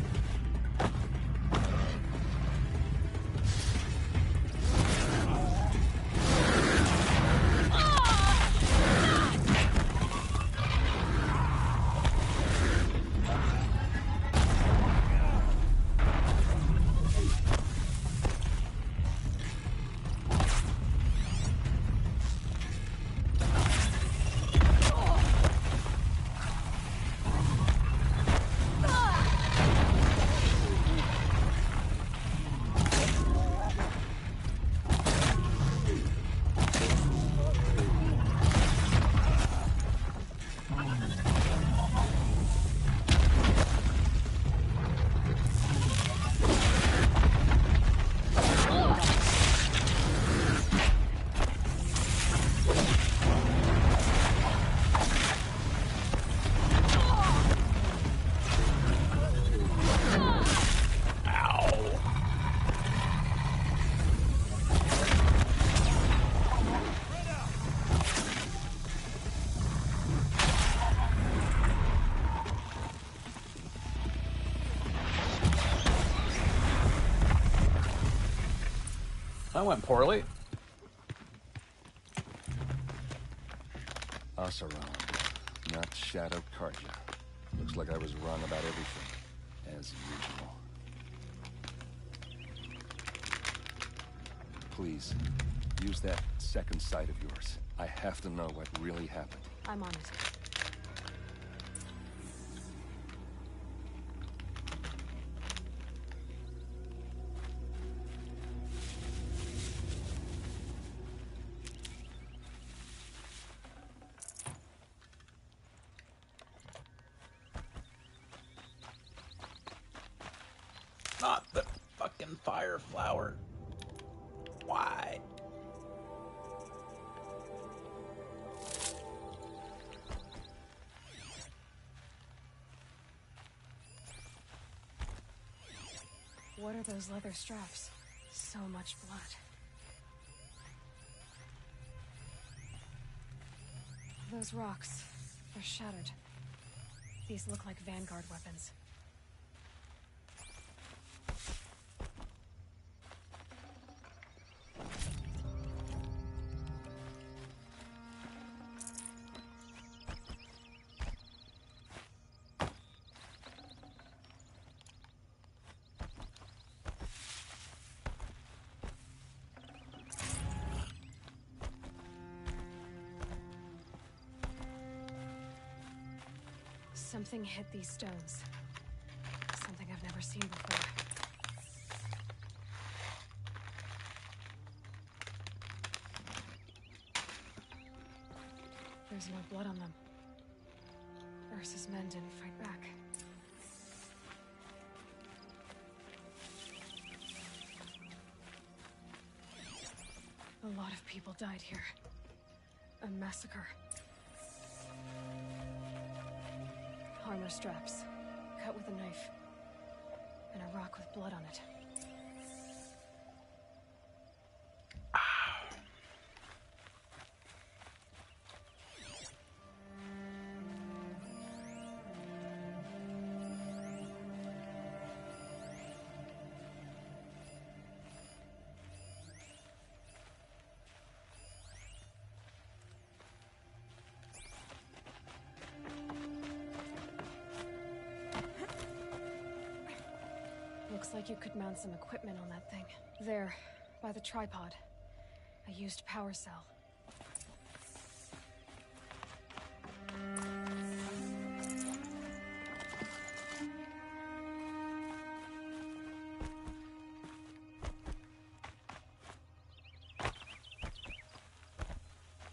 That went poorly. Asaron, not Shadow Karja. Looks like I was wrong about everything, as usual. Please, use that second sight of yours. I have to know what really happened. I'm on it. Not the fucking fire flower. Why? What are those leather straps? So much blood. Those rocks, they're shattered. These look like Vanguard weapons. Something hit these stones. Something I've never seen before. There's no blood on them. Ursa's men didn't fight back. A lot of people died here. A massacre. Armor straps, cut with a knife, and a rock with blood on it. Looks like you could mount some equipment on that thing. There, by the tripod. A used power cell.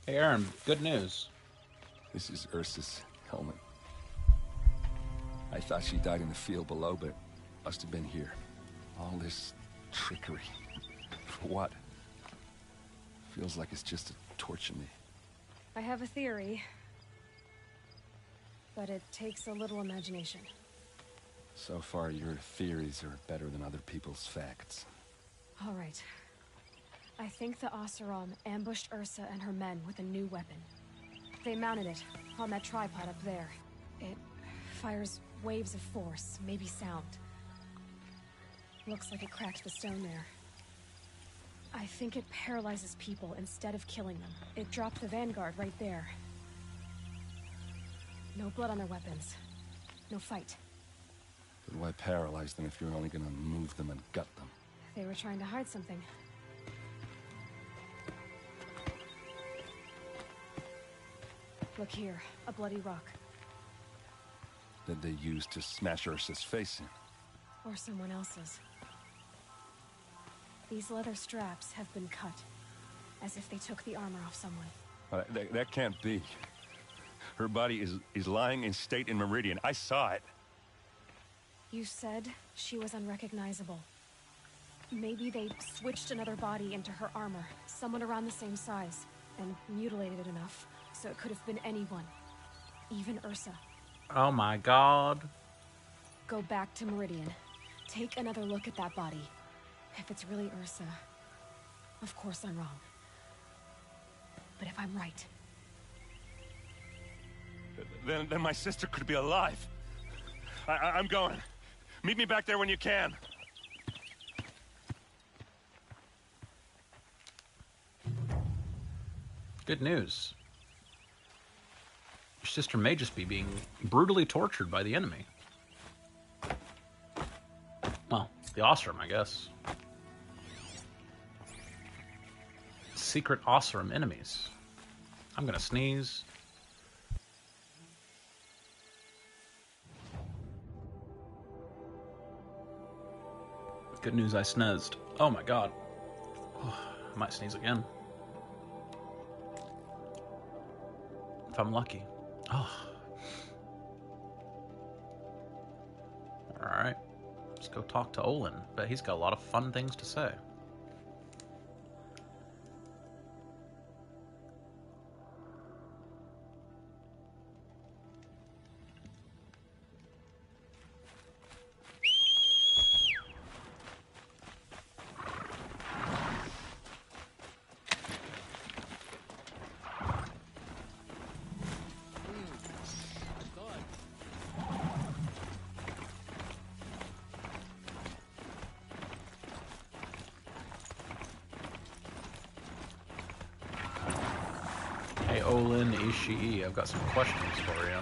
Hey Aaron, good news. This is Ursa's helmet. I thought she died in the field below, but must have been here. All this trickery. For what? Feels like it's just to torture me. I have a theory, but it takes a little imagination. So far, your theories are better than other people's facts. All right. I think the Oseram ambushed Ursa and her men with a new weapon. They mounted it on that tripod up there. It fires waves of force, maybe sound. Looks like it cracked the stone there. I think it paralyzes people instead of killing them. It dropped the Vanguard right there. No blood on their weapons. No fight. But why paralyze them if you're only gonna move them and gut them? They were trying to hide something. Look here, a bloody rock. That they used to smash Ursa's face in. Or someone else's. These leather straps have been cut, as if they took the armor off someone. That can't be. Her body is lying in state in Meridian. I saw it. You said she was unrecognizable. Maybe they switched another body into her armor, someone around the same size, and mutilated it enough, so it could have been anyone. Even Ursa. Oh my god. Go back to Meridian. Take another look at that body. If it's really Ursa, of course I'm wrong. But if I'm right... Then my sister could be alive. I'm going. Meet me back there when you can. Good news. Your sister may just be being brutally tortured by the enemy. Well, the Osram, I guess. Secret Osram enemies. I'm gonna sneeze. Good news, I sneezed. Oh my god. Oh, I might sneeze again. If I'm lucky. Oh. Alright. Let's go talk to Olin. Bet he's got a lot of fun things to say. Hey Olin, Ishii, I've got some questions for you.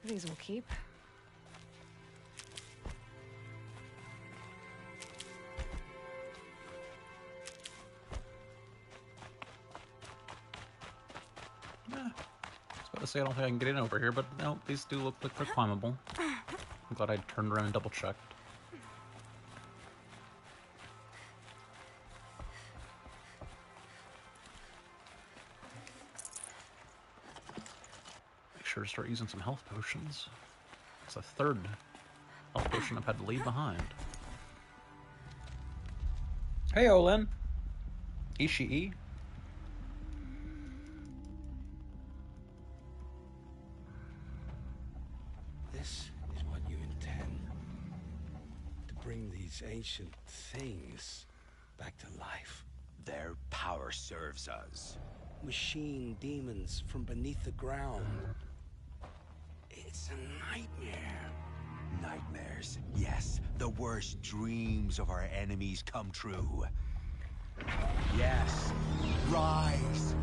These will keep. I was about to say I don't think I can get in over here, but no, these do look like they're climbable. I'm glad I turned around and double checked. Make sure to start using some health potions. It's a third health potion I've had to leave behind. Hey Olin! Ishii? This is what you intend. To bring these ancient things back to life. Their power serves us. Machine demons from beneath the ground. It's a nightmare. Nightmares, yes. The worst dreams of our enemies come true. Yes. Rise!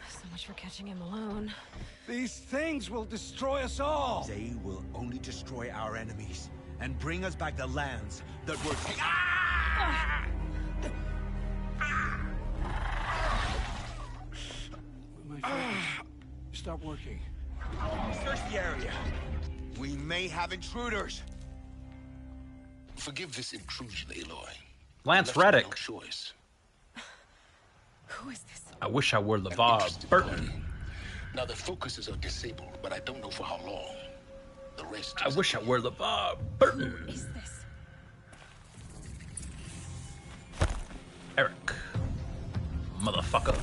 So much for catching him alone. These things will destroy us all! They will only destroy our enemies and bring us back the lands that were taken. My focus. Stop working. Search the area. We may have intruders. Forgive this intrusion, Aloy. Lance You left me Reddick. no choice. Who is this? I wish I were LeVar Burton. Now the focuses are disabled, but I don't know for how long. The rest. I wish I were LeVar Burton. Who is this? Eric. Motherfucker.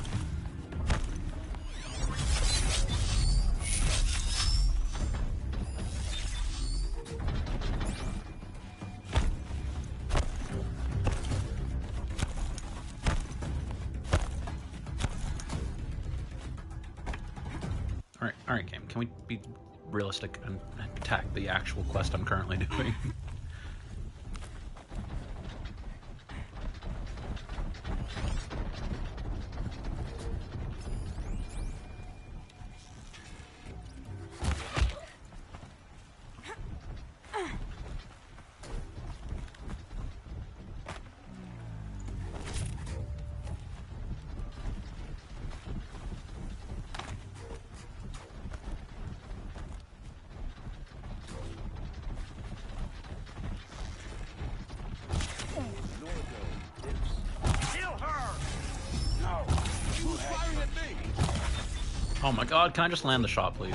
Alright game, can we be realistic and attack the actual quest I'm currently doing? Oh my god, can I just land the shot, please?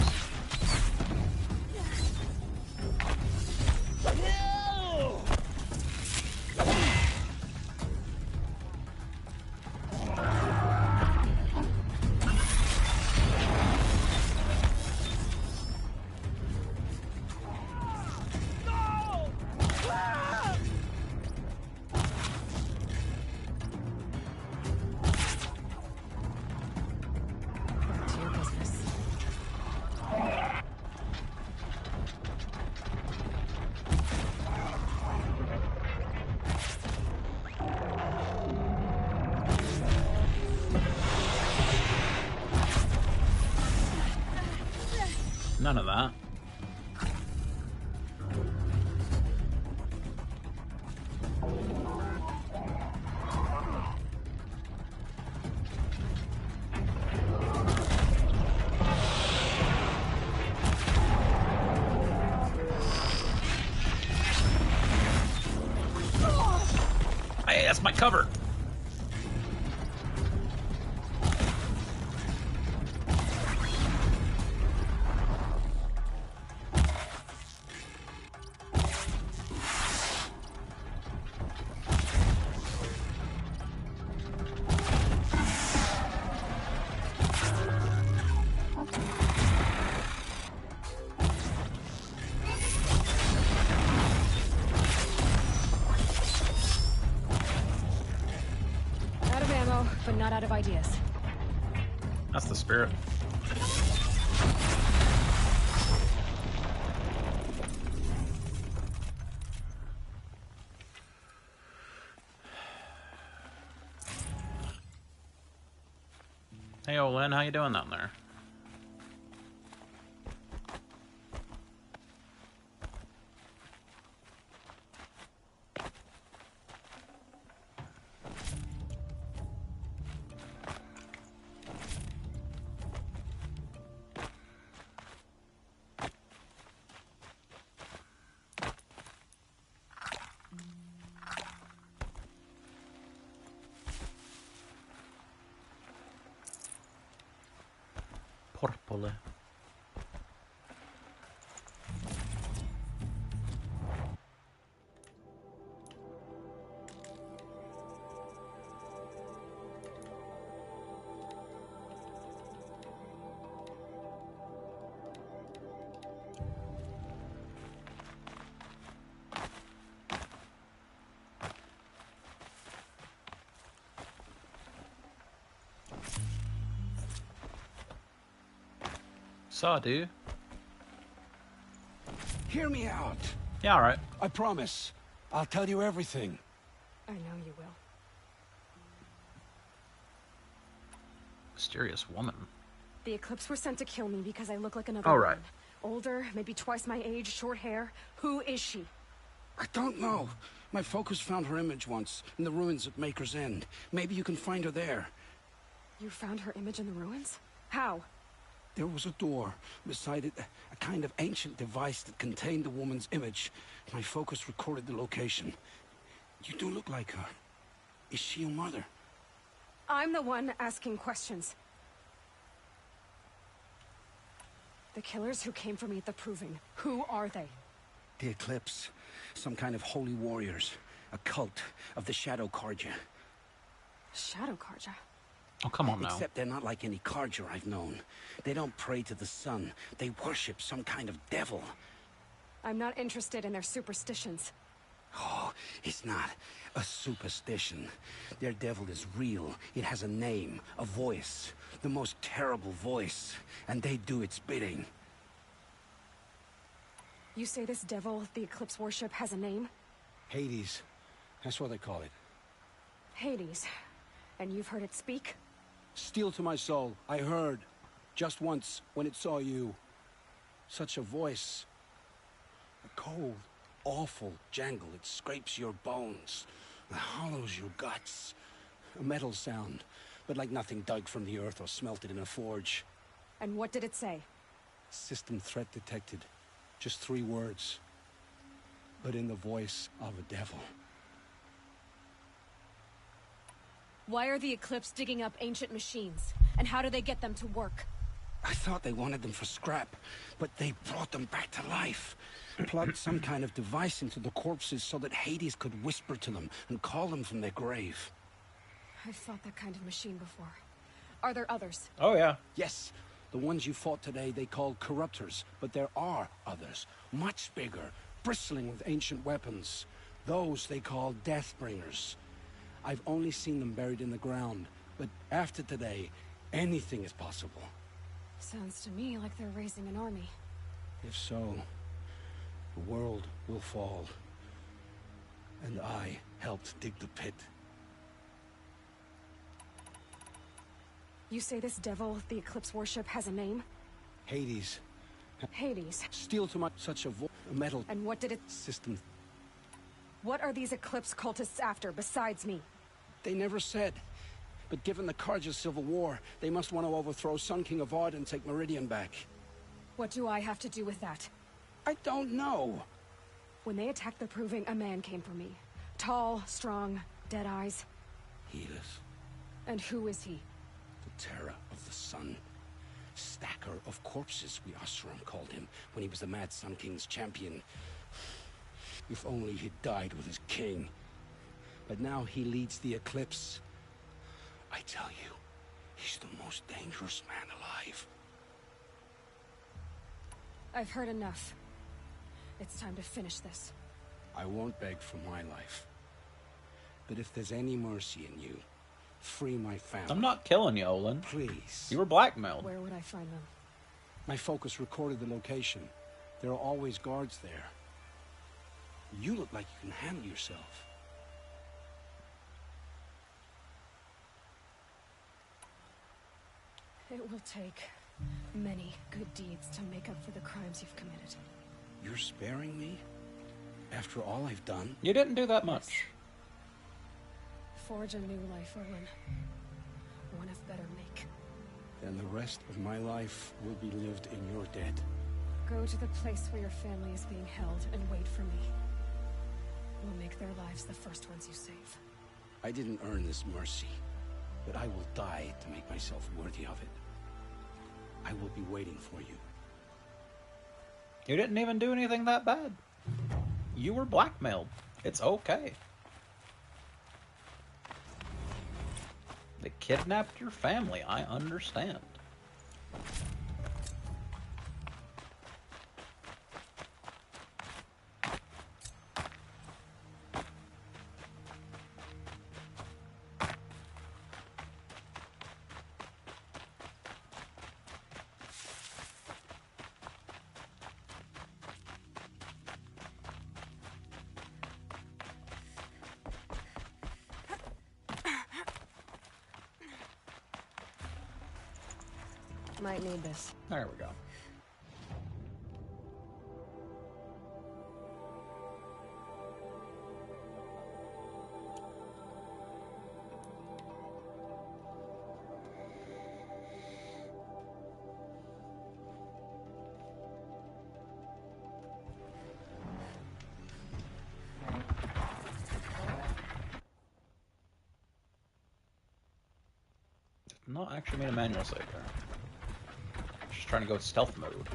None of that. Hey, that's my cover. Out of ammo, but not out of ideas. That's the spirit. Hey, Olin, how you doing down there? Porpole. Saw, dude. Hear me out. Yeah, all right. I promise. I'll tell you everything. I know you will. Mysterious woman. The Eclipse were sent to kill me because I look like another All woman. right. Older, maybe twice my age, short hair. Who is she? I don't know. My focus found her image once, in the ruins at Maker's End. Maybe you can find her there. You found her image in the ruins? How? There was a door. Beside it, a kind of ancient device that contained the woman's image. My focus recorded the location. You do look like her. Is she your mother? I'm the one asking questions. The killers who came for me at the Proving, who are they? The Eclipse. Some kind of holy warriors. A cult of the Shadow Carja. Shadow Carja? Oh, come on now. Except they're not like any Carja I've known. They don't pray to the sun. They worship some kind of devil. I'm not interested in their superstitions. Oh, it's not a superstition. Their devil is real. It has a name, a voice. The most terrible voice. And they do its bidding. You say this devil the Eclipse worship has a name? Hades. That's what they call it. Hades. And you've heard it speak? Steel to my soul. I heard. Just once, when it saw you. Such a voice. A cold, awful jangle. It scrapes your bones. It hollows your guts. A metal sound, but like nothing dug from the earth or smelted in a forge. And what did it say? System threat detected. Just 3 words. But in the voice of a devil. Why are the Eclipse digging up ancient machines? And how do they get them to work? I thought they wanted them for scrap, but they brought them back to life. Plugged some kind of device into the corpses so that Hades could whisper to them and call them from their grave. I've fought that kind of machine before. Are there others? Oh, yeah. Yes, the ones you fought today they called corruptors, but there are others, much bigger, bristling with ancient weapons. Those they call Deathbringers. I've only seen them buried in the ground, but after today, anything is possible. Sounds to me like they're raising an army. If so, the world will fall. And I helped dig the pit. You say this devil the Eclipse worship has a name? Hades. Hades. Steel to my such a metal And what did it... system. What are these Eclipse cultists after, besides me? They never said. But given the Carja's civil war, they must want to overthrow Sun King of Ard and take Meridian back. What do I have to do with that? I don't know. When they attacked the Proving, a man came for me. Tall, strong, dead eyes. Helis. And who is he? The terror of the sun. Stacker of corpses, we Osram called him, when he was the Mad Sun King's champion. If only he'd died with his king. But now he leads the Eclipse. I tell you, he's the most dangerous man alive. I've heard enough. It's time to finish this. I won't beg for my life. But if there's any mercy in you, free my family. I'm not killing you, Olin. Please. You were blackmailed. Where would I find them? My focus recorded the location. There are always guards there. You look like you can handle yourself. It will take many good deeds to make up for the crimes you've committed. You're sparing me? After all I've done? You didn't do that much. Forge a new life, Olin. One of better make. Then the rest of my life will be lived in your debt. Go to the place where your family is being held and wait for me. We'll make their lives the first ones you save. I didn't earn this mercy, but I will die to make myself worthy of it. I will be waiting for you. You didn't even do anything that bad. You were blackmailed. It's okay. They kidnapped your family. I understand. Might need this. There we go. Did not actually made a manual save there. Just trying to go stealth mode.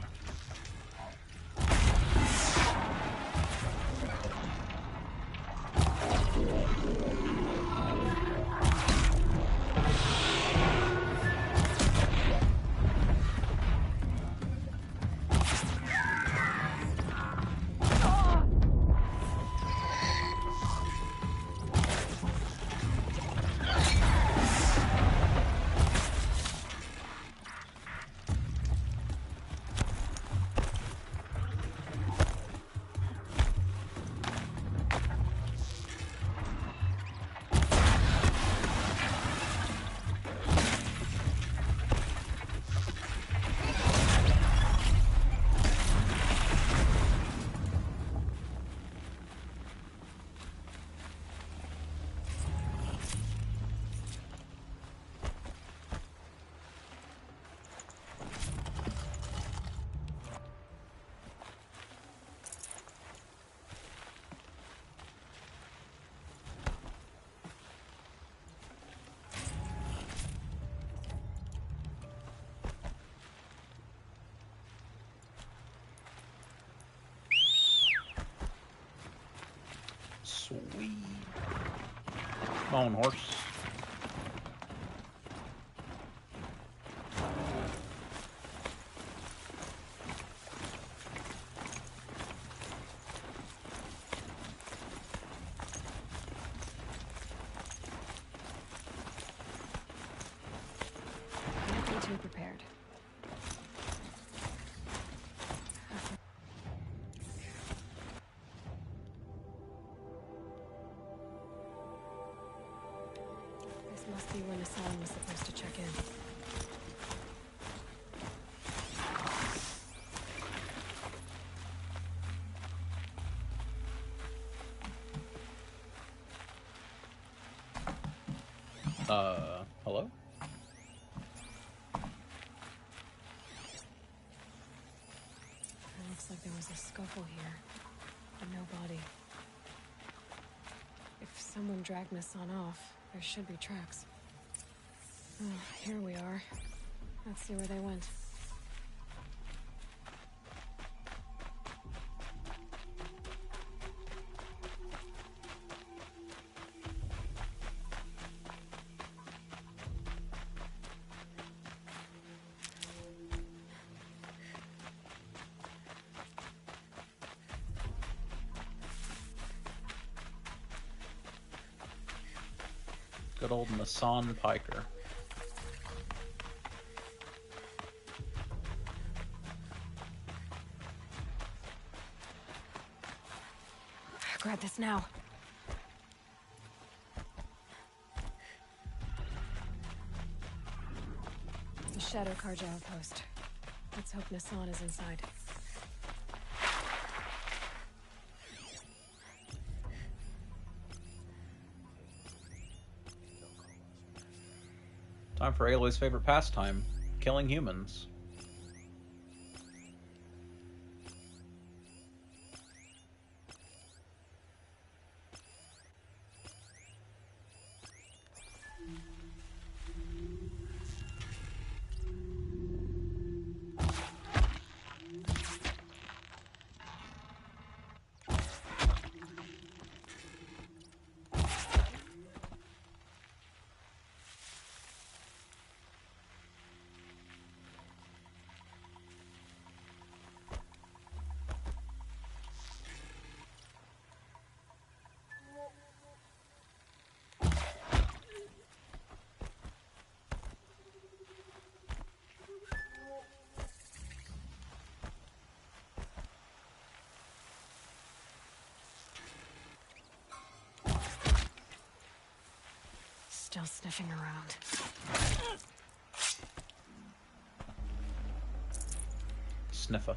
Sweet. Come on, horse. Nothing too prepared. This must be when Asylum was supposed to check in. Hello? It looks like there was a scuffle here, but no body. If someone dragged Nassan off, there should be tracks. Oh, here we are. Let's see where they went. Good old Nassan Piker. Grab this now. The Shadow Karja outpost. Let's hope Nassan is inside. Time for Aloy's favorite pastime, killing humans. Still sniffing around. Sniffer.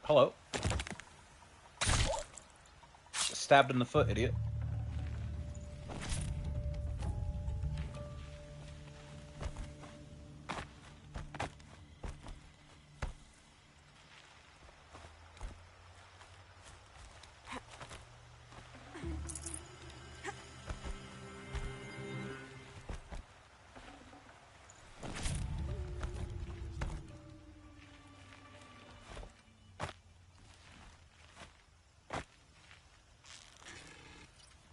Hello. Stabbed in the foot, idiot.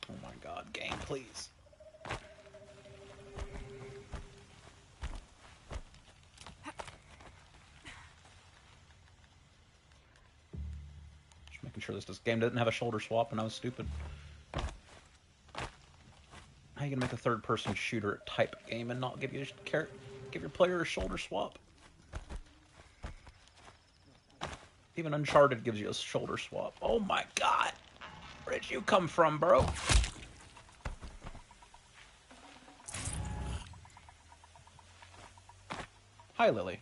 Oh my god, game, please. Just making sure this game didn't have a shoulder swap and I was stupid. How you gonna make a third-person shooter type game and not give your player a shoulder swap? Even Uncharted gives you a shoulder swap. Oh my god! Where did you come from, bro? Hi, Lily.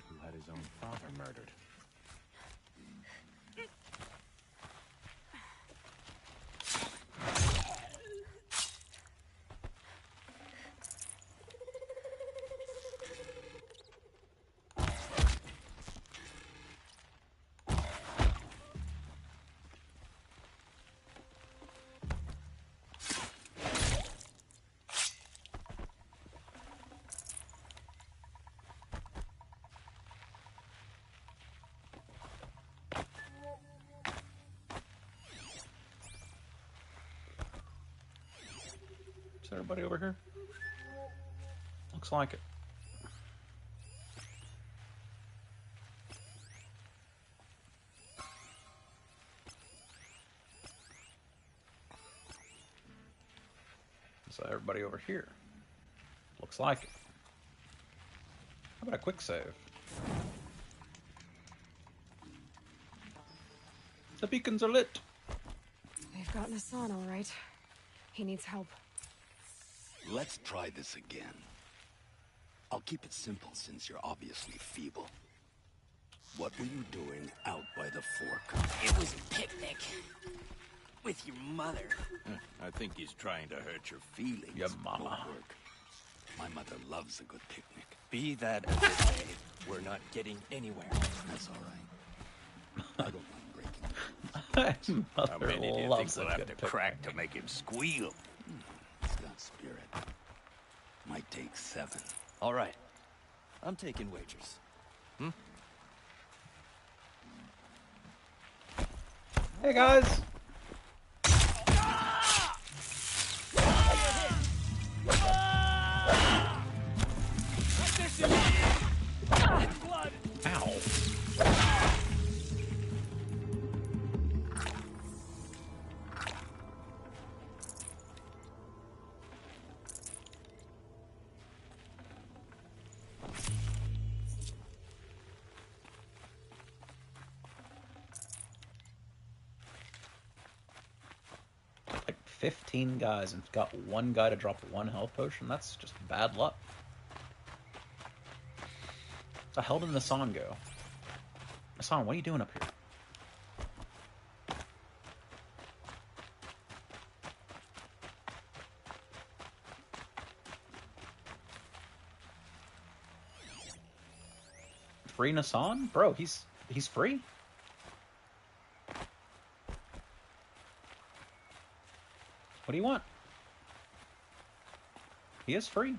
Who had his own father murdered. everybody over here? Looks like it. So everybody over here. Looks like it. How about a quick save? The beacons are lit. They've gotten Hassan, all right. He needs help. Let's try this again. I'll keep it simple since you're obviously feeble. What were you doing out by the fork? It was a picnic. With your mother. I think he's trying to hurt your feelings. Your mama. Won't work. My mother loves a good picnic. Be that as it may, we're not getting anywhere. That's all right. I don't mind breaking. How many do you think we'll have to crack to make him squeal? It's got spirit. Might take 7. All right. I'm taking wagers. Hey guys! Ow. Like 15 guys and got one guy to drop 1 health potion? That's just bad luck. The hell did Nassan go? Nassan, what are you doing up here? Free Nassan? Bro, he's free? What do you want? He is free.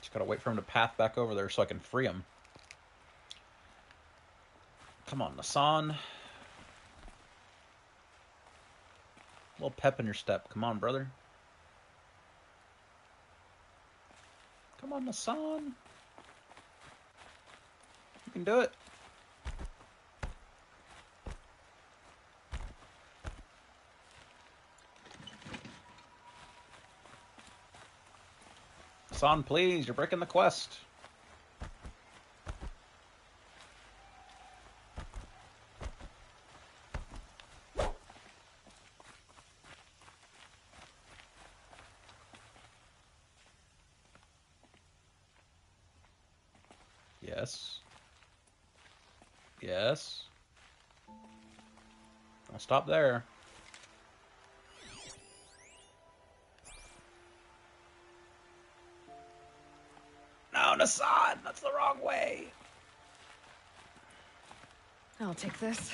Just gotta wait for him to path back over there so I can free him. Come on, Nassan. A little pep in your step. Come on, brother. Come on, Nassan. You can do it. Nassan, please. You're breaking the quest. Yes. Yes. Don't stop there. No, Nassan! That's the wrong way! I'll take this.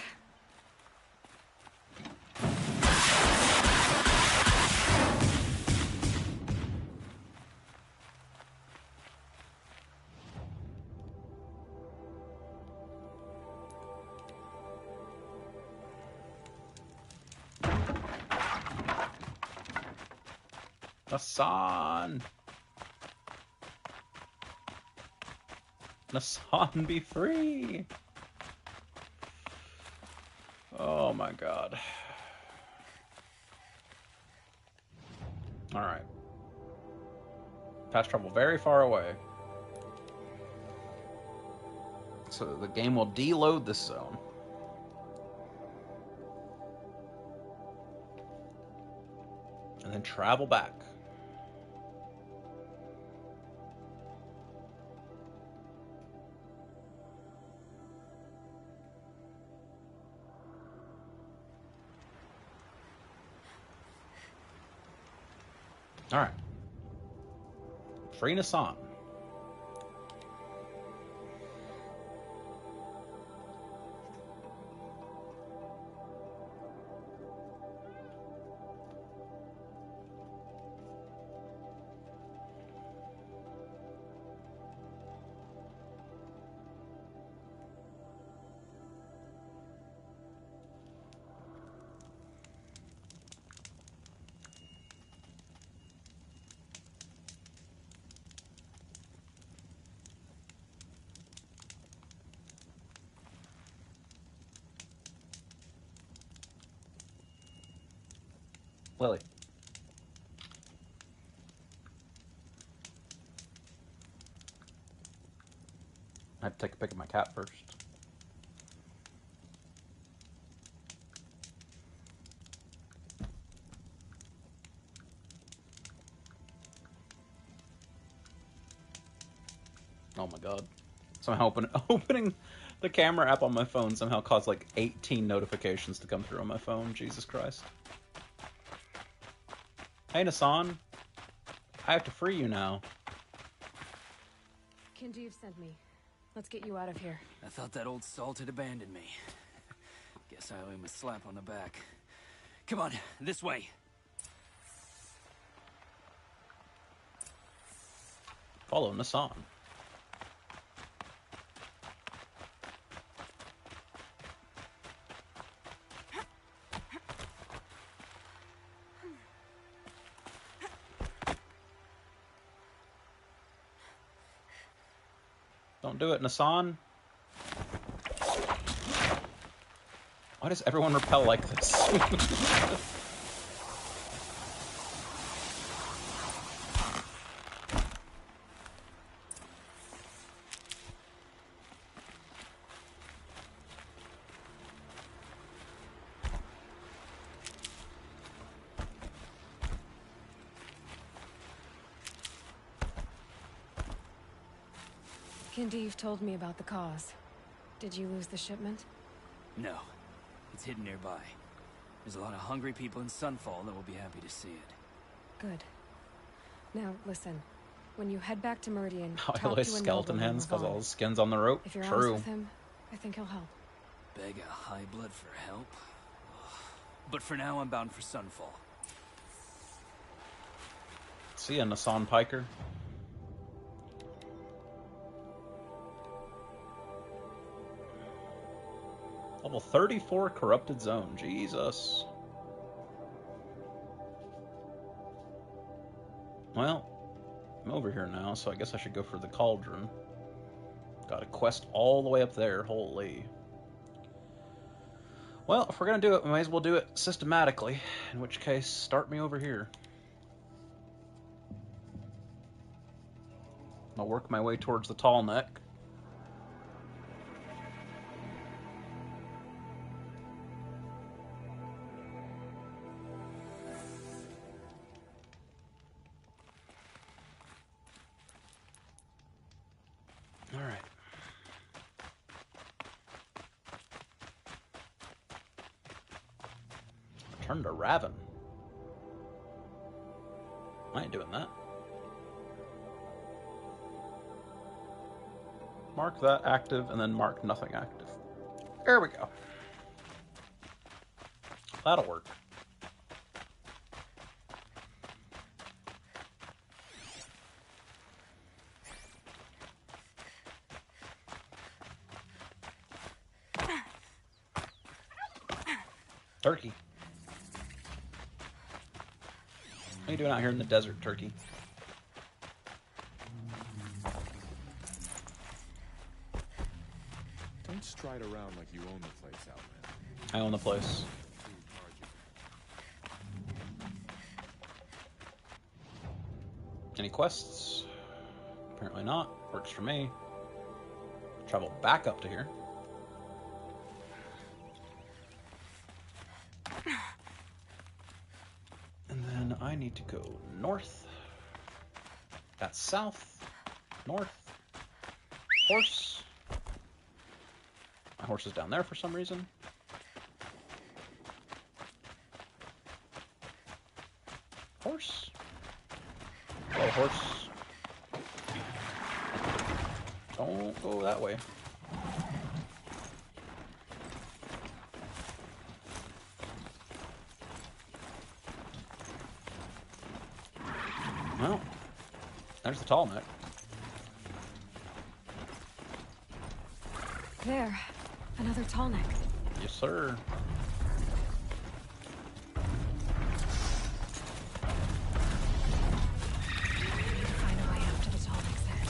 Nassan! Nassan, be free! Oh my god. Alright. Fast travel very far away. So the game will deload this zone. And then travel back. Alright. Free Nassan. Lily. I have to take a pic of my cat first. Oh my god. Somehow opening the camera app on my phone somehow caused like 18 notifications to come through on my phone. Jesus Christ. Hey, Nassan. I have to free you now. Kindeev sent me. Let's get you out of here. I thought that old salt had abandoned me. Guess I owe him a slap on the back. Come on, this way. Follow Nassan. Don't do it, Nassan. Why does everyone repel like this? Kindeev told me about the cause. Did you lose the shipment? No. It's hidden nearby. There's a lot of hungry people in Sunfall that will be happy to see it. Good. Now, listen. When you head back to Meridian, How talk I to a skeleton noble named hands because Raval. all his skin's on the rope. If you're honest True. with him, I think he'll help. Beg a high blood for help? But for now, I'm bound for Sunfall. See ya, Nassan Piker. Level 34 corrupted zone. Jesus. Well, I'm over here now, so I guess I should go for the cauldron. Got a quest all the way up there. Holy. Well, if we're gonna do it, we might as well do it systematically. In which case, start me over here. I'll work my way towards the tall neck. Alright. Return to Raven. I ain't doing that. Mark that active, and then mark nothing active. There we go. That'll work. Turkey. What are you doing out here in the desert, Turkey? Don't stride around like you own the place, Outlander. I own the place. Any quests? Apparently not. Works for me. Travel back up to here. And then I need to go north. That's south. North. Horse. My horse is down there for some reason. Horse. Hello, horse. Don't go that way. Well, there's the tall neck. There. Another tall neck. Yes, sir. Find a way up to the tall neck's head.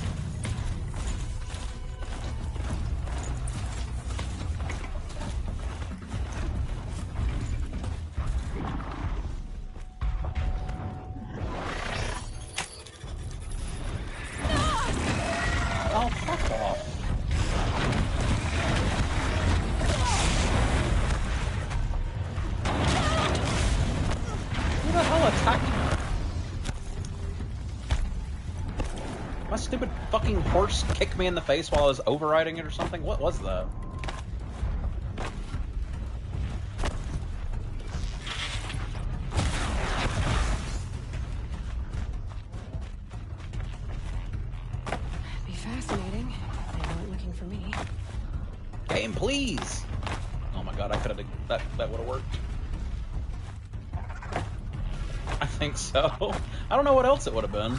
attacked me? My stupid fucking horse kicked me in the face while I was overriding it or something? What was that? Be fascinating if they weren't looking for me. Game, please! Oh my god, I could have... That would have worked. I think so. I don't know what else it would have been.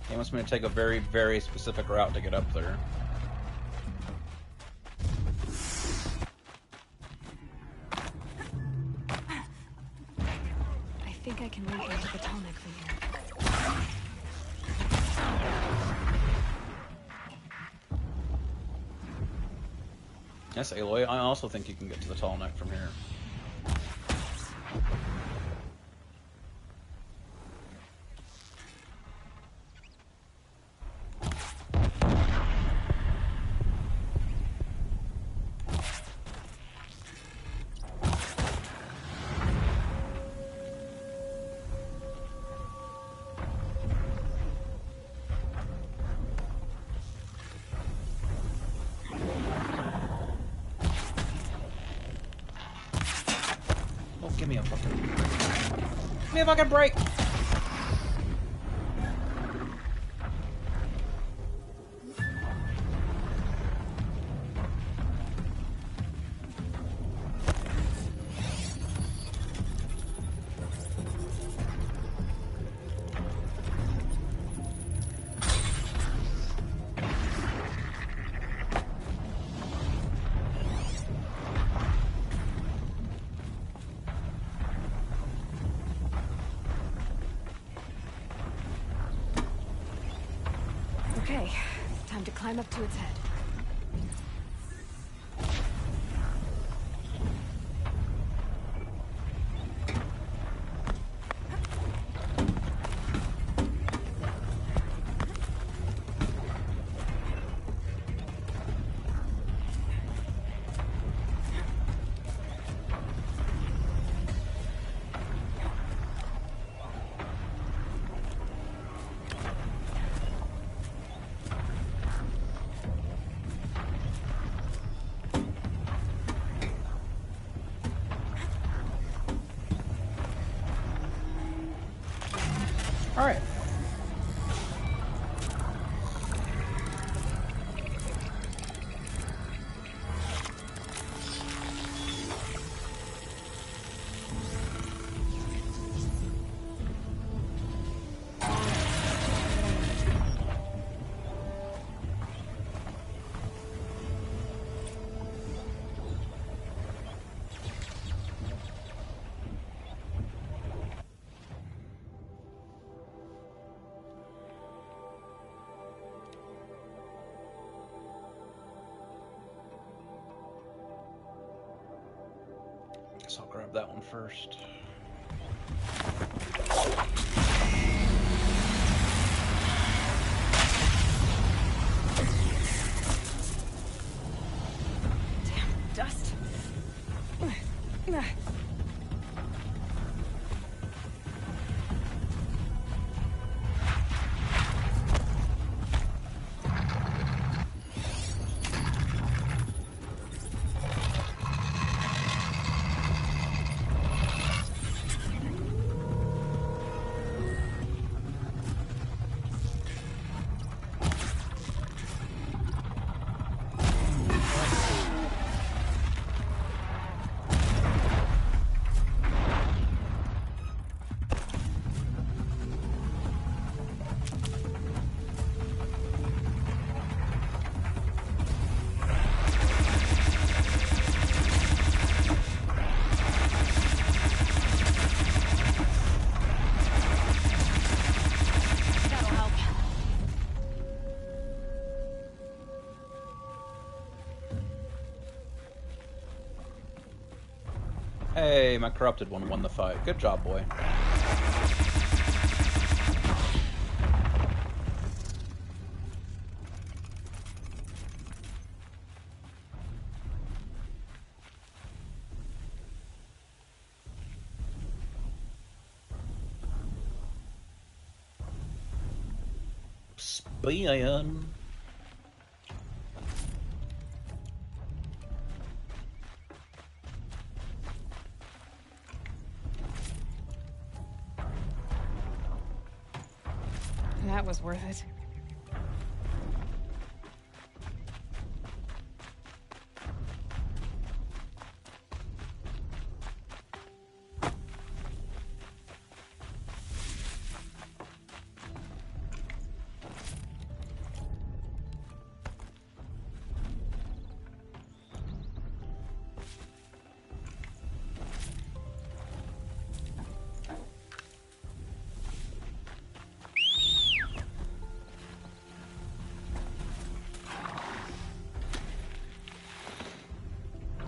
He wants me to take a very, very specific route to get up there. I think I can link into the Tallneck from here. Yes, Aloy, I also think you can get to the Tallneck from here. Give me a fucking break. Okay, time to climb up to its head. Alright. Guess I'll grab that one first. Damn dust. Hey, my corrupted one won the fight. Good job, boy. Spin. That was worth it.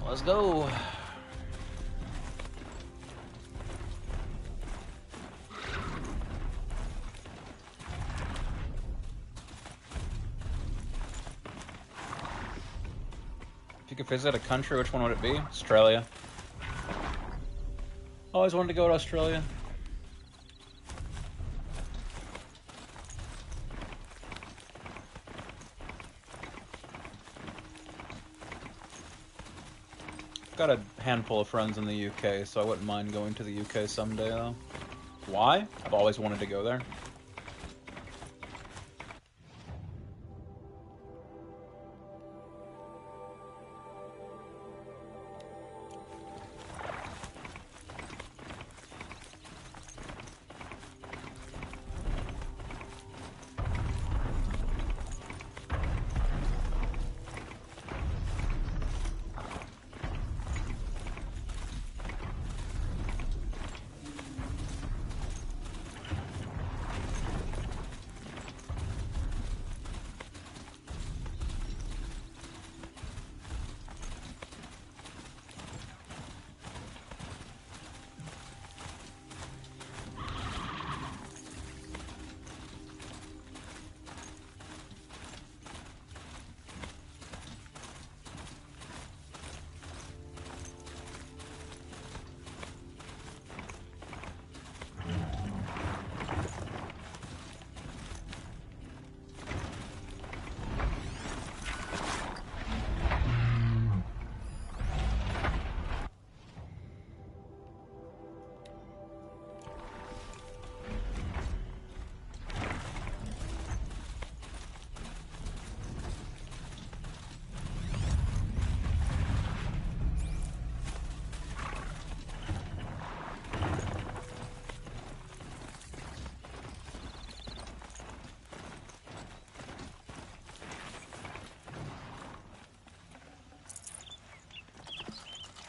Let's go. If you could visit a country, which one would it be? Australia. Always wanted to go to Australia. Got a handful of friends in the UK, so I wouldn't mind going to the UK someday, though. Why? I've always wanted to go there.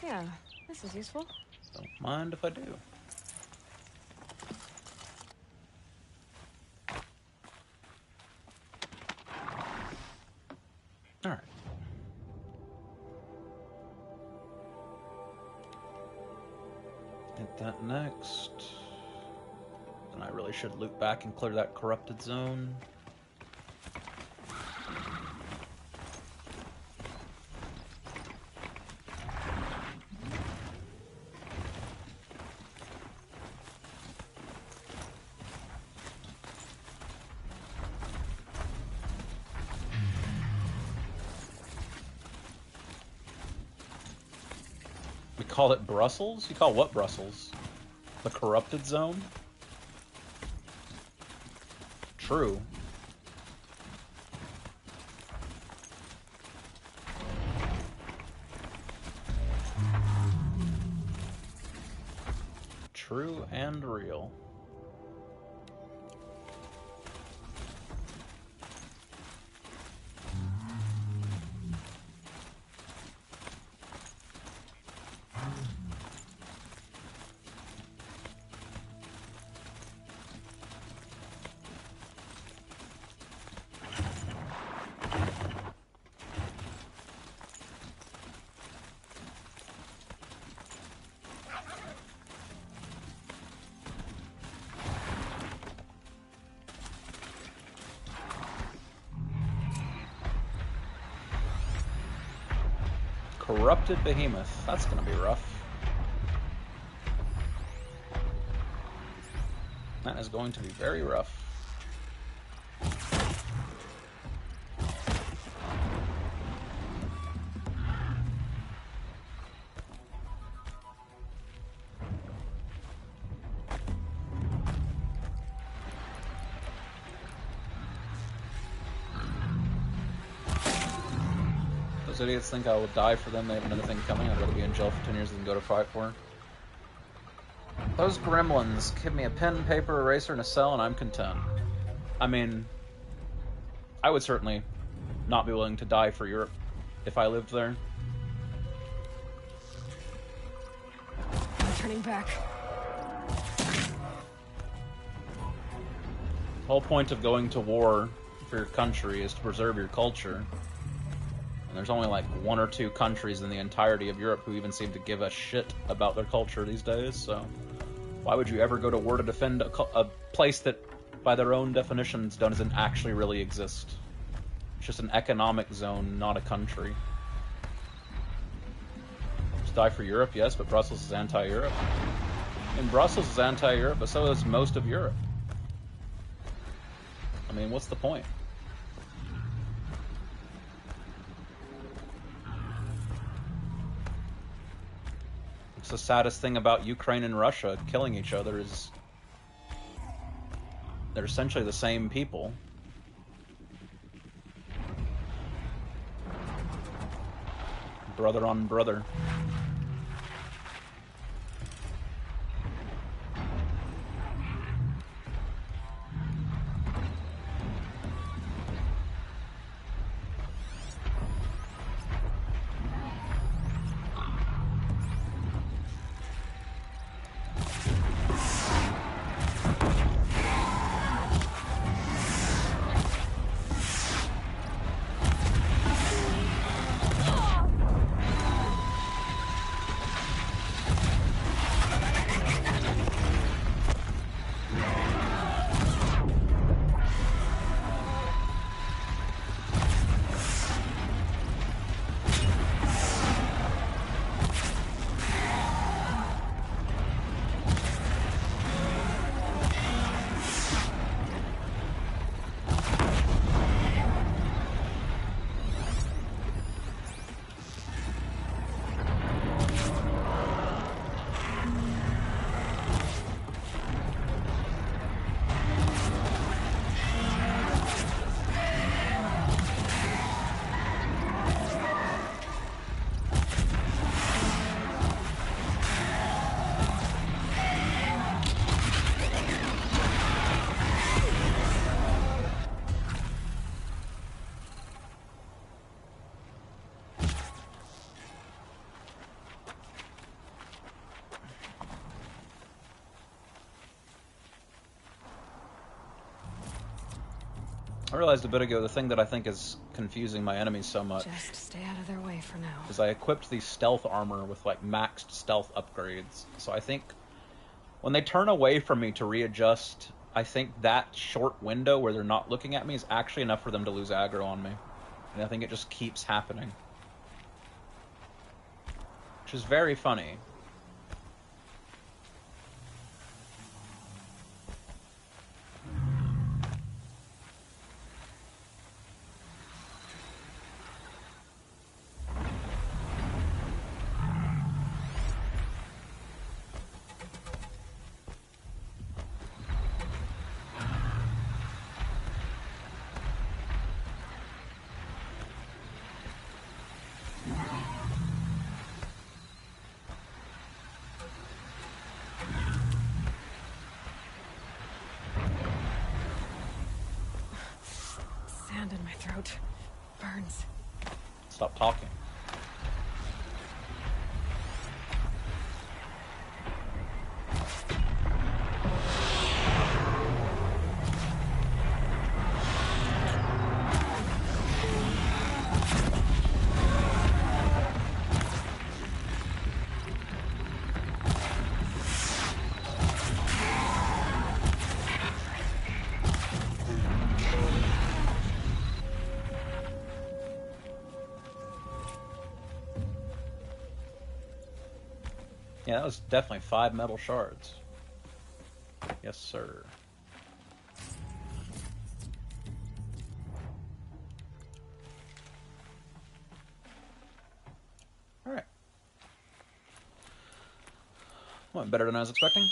Yeah, this is useful. Don't mind if I do. Alright. Hit that next. Then I really should loop back and clear that corrupted zone. We call it Brussels? You call what Brussels? The corrupted zone? True. True and real. Corrupted behemoth. That's gonna be rough. That is going to be very rough. Those idiots think I will die for them. They have another thing coming. I'd rather be in jail for 10 years than go to fight for. Those gremlins. Give me a pen, paper, eraser, and a cell, and I'm content. I mean, I would certainly not be willing to die for Europe if I lived there. I'm turning back. The whole point of going to war for your country is to preserve your culture. And there's only like 1 or 2 countries in the entirety of Europe who even seem to give a shit about their culture these days, so why would you ever go to war to defend a place that, by their own definitions, doesn't actually really exist? It's just an economic zone, not a country. Just die for Europe, yes, but Brussels is anti-Europe. And Brussels is anti-Europe, but so is most of Europe. I mean, what's the point? It's the saddest thing about Ukraine and Russia killing each other is they're essentially the same people. Brother on brother. I realized a bit ago the thing that I think is confusing my enemies so much Just stay out of their way for now. is I equipped the stealth armor with like maxed stealth upgrades. So I think when they turn away from me to readjust, I think that short window where they're not looking at me is actually enough for them to lose aggro on me. And I think it just keeps happening. Which is very funny. Sand in my throat. Burns. Stop talking. Yeah, that was definitely 5 metal shards. Yes, sir. Alright. Went better than I was expecting.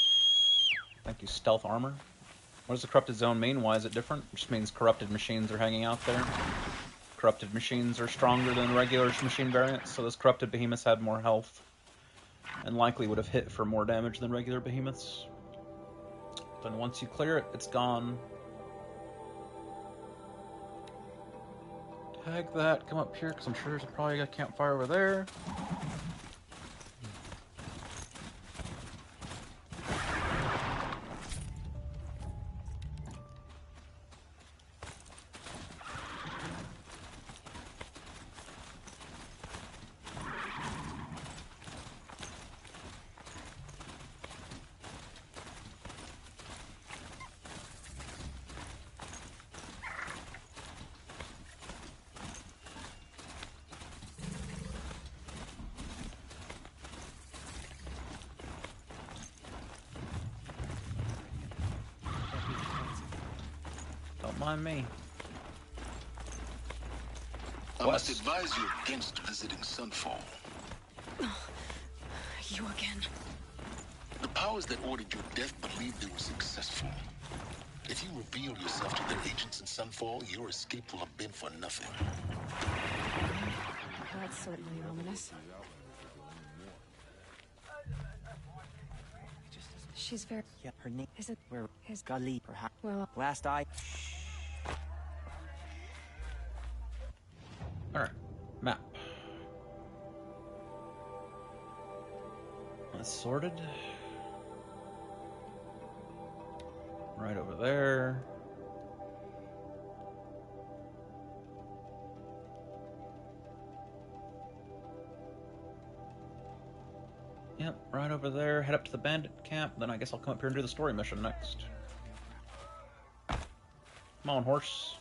Thank you, stealth armor. What does the corrupted zone mean? Why is it different? It just means corrupted machines are hanging out there. Corrupted machines are stronger than regular machine variants, so those corrupted behemoths had more health and likely would have hit for more damage than regular behemoths. Then once you clear it, it's gone. Tag that, come up here, because I'm sure there's probably a campfire over there. Don't mind me. I must advise you against visiting Sunfall. You again. The powers that ordered your death believed they were successful. If you reveal yourself to their agents in Sunfall, your escape will have been for nothing. That's certainly ominous. She's very... Yeah, her name isn't... Where his... Gali, perhaps. Well... Last I... Alright, map. That's sorted. Right over there. Yep, right over there. Head up to the bandit camp, then I guess I'll come up here and do the story mission next. Come on, horse.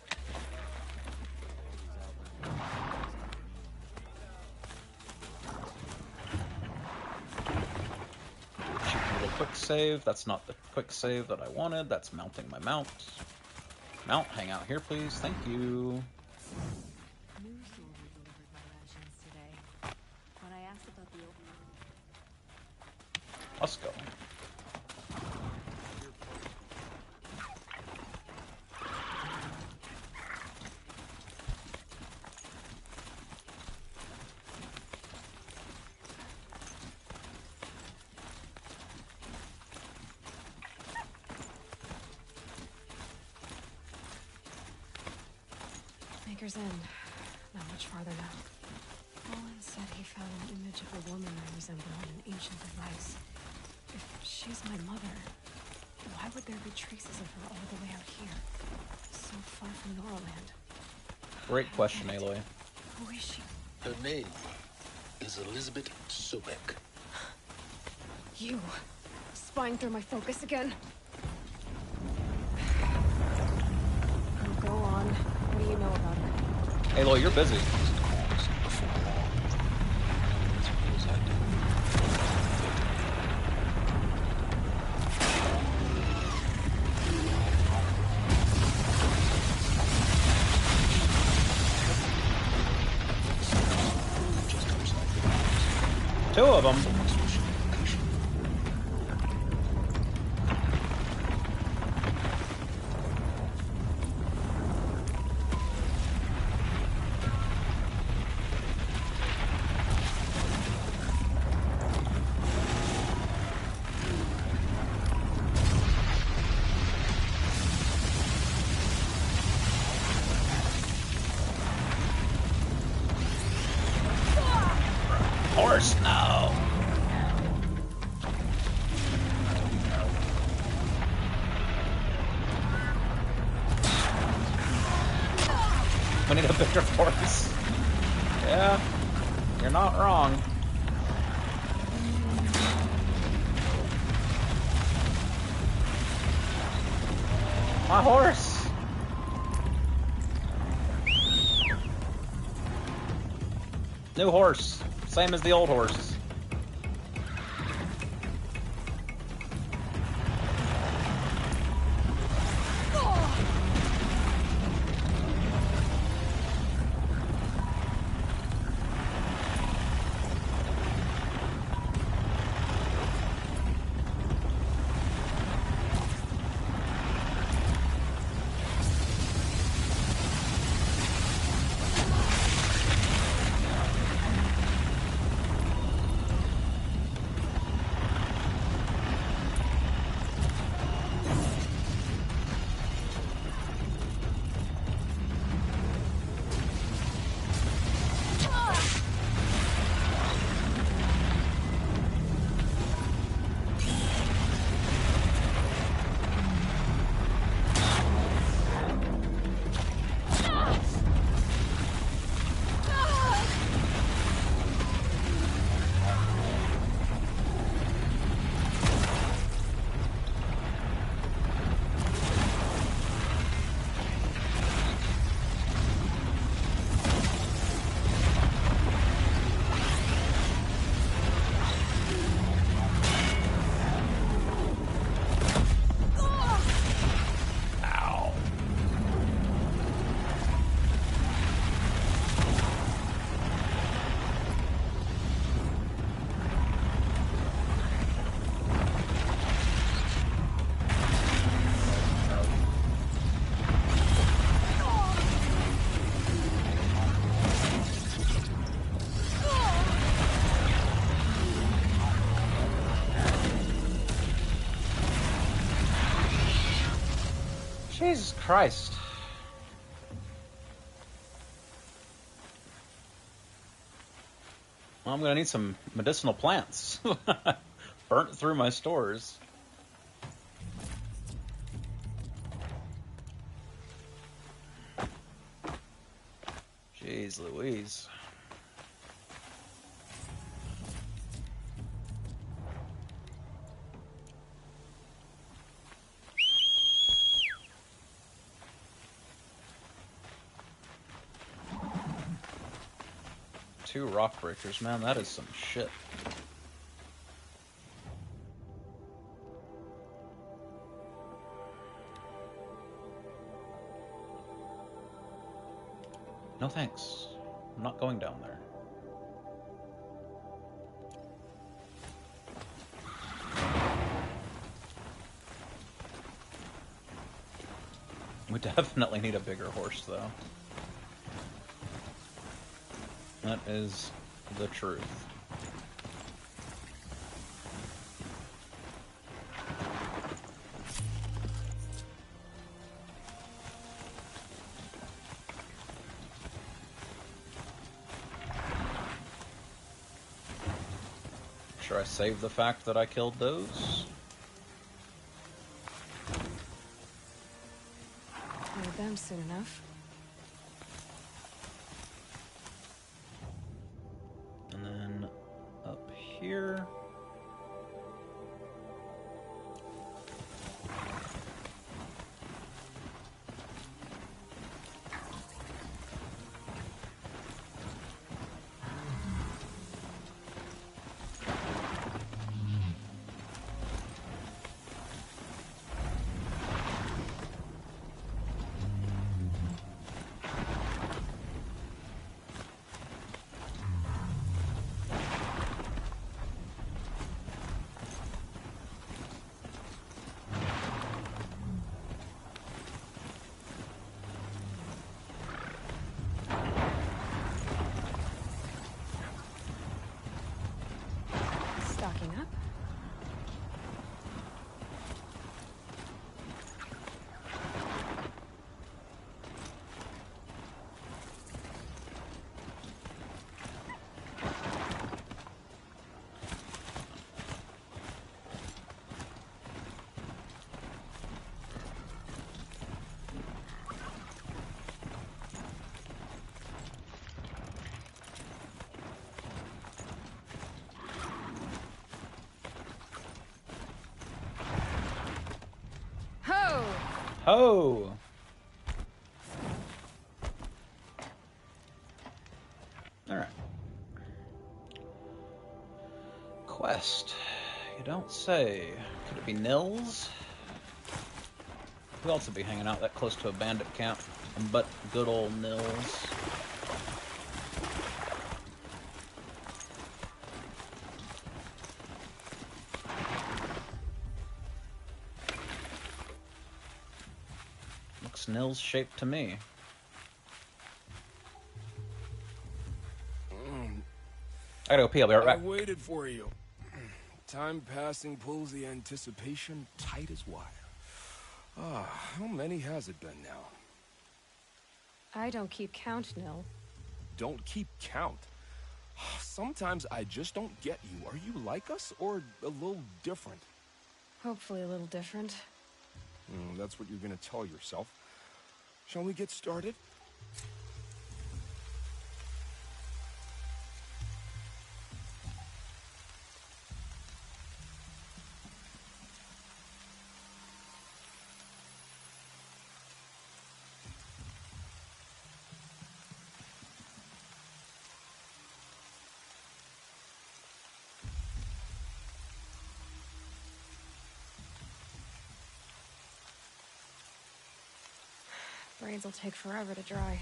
Quick save. That's not the quick save that I wanted. That's mounting my mount. Mount, hang out here, please. Thank you. Let's go. Maker's End. Not much farther now. Owen said he found an image of a woman I resemble on an ancient device. If she's my mother, why would there be traces of her all the way out here? So far from Norland. Great question, Aloy. Who is she? Her name is Elizabeth Sobek. You. Spying through my focus again? Oh, go on. What do you know about her? Aloy, you're busy. Two of them. Horse, no. We need a bigger horse. Yeah, you're not wrong. My horse. New horse. Same as the old horse. Jesus Christ. Well, I'm gonna need some medicinal plants. Burnt through my stores. Jeez Louise. Two rock breakers, man, that is some shit. No thanks. I'm not going down there. We definitely need a bigger horse, though. That is the truth. Should I save the fact that I killed those? Need them soon enough. And then up here. Stocking up. Ho! Ho! Alright. Quest. You don't say. Could it be Nils? Who else would be hanging out that close to a bandit camp? But good old Nils. Looks Nils shaped to me. I gotta go pee, I'll be right back. I waited for you. Time passing pulls the anticipation tight as wire. How many has it been now? I don't keep count, Nil. Don't keep count. Sometimes I just don't get you. Are you like us, or a little different? Hopefully a little different. That's what you're gonna tell yourself. Shall we get started? Brains will take forever to dry.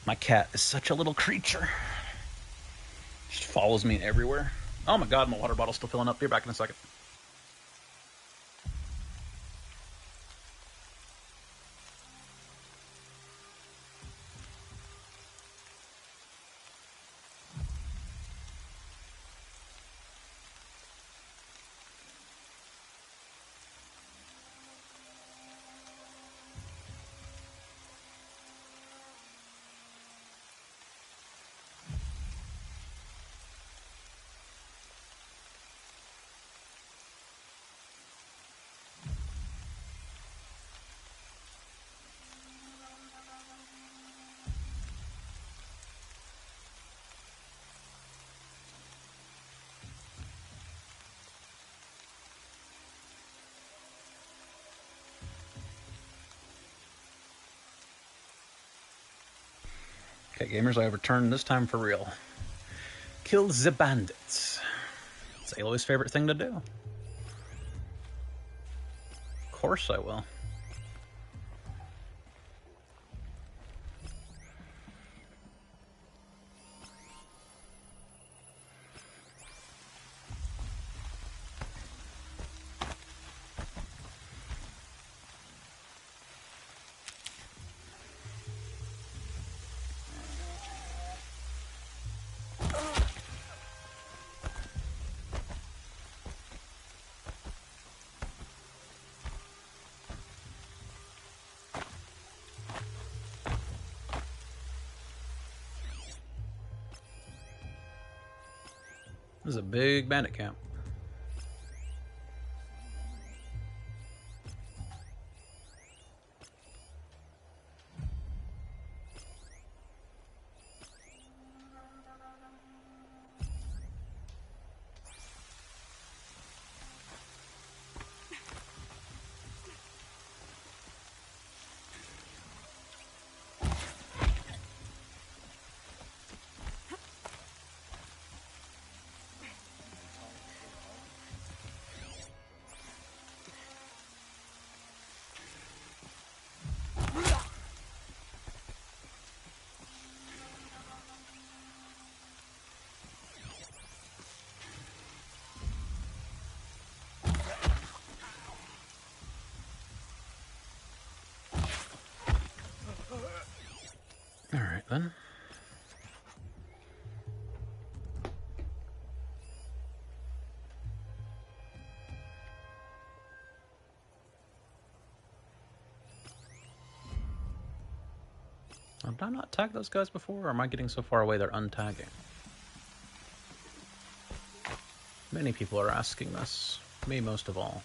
My cat is such a little creature. Just follows me everywhere. Oh my god, my water bottle's still filling up. Be back in a second. Okay, gamers, I have returned this time for real. Kill the bandits. It's Aloy's favorite thing to do. Of course I will. This is a big bandit camp. Alright then. Did I not tag those guys before, or am I getting so far away they're untagging? Many people are asking this. Me most of all.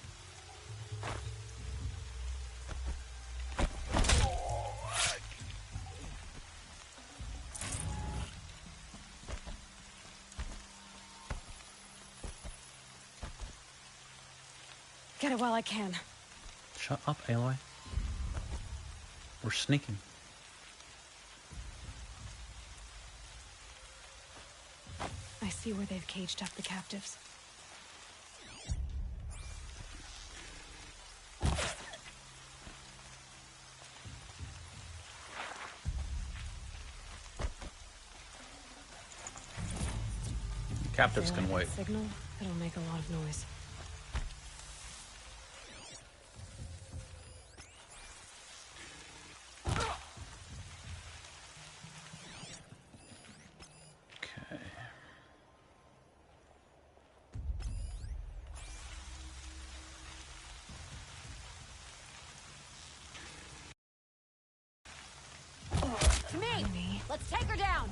Get it while I can. Shut up, Aloy. We're sneaking. I see where they've caged up the captives. Captives can wait. Signal, it'll make a lot of noise. To me! Let's take her down!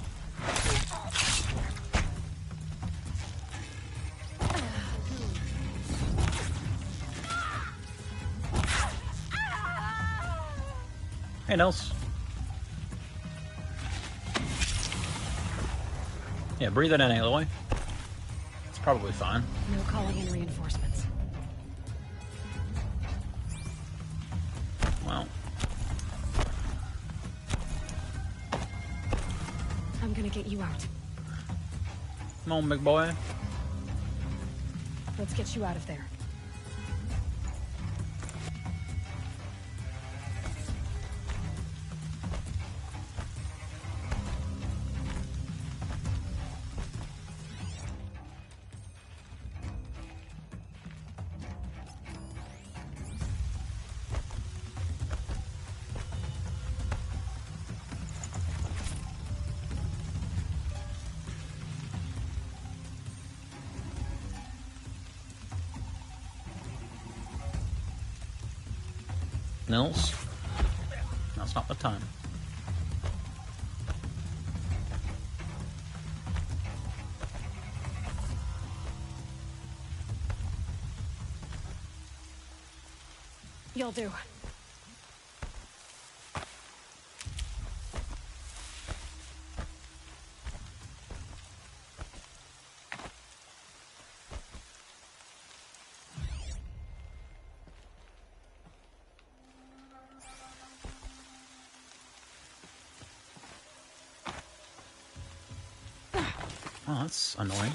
Hey, Nels. Yeah, breathe it in, Aloy. It's probably fine. No calling in reinforcements. Well. I'm gonna get you out. Come on, big boy. Let's get you out of there. Nils? Now's not the time. You'll do. Oh, that's annoying.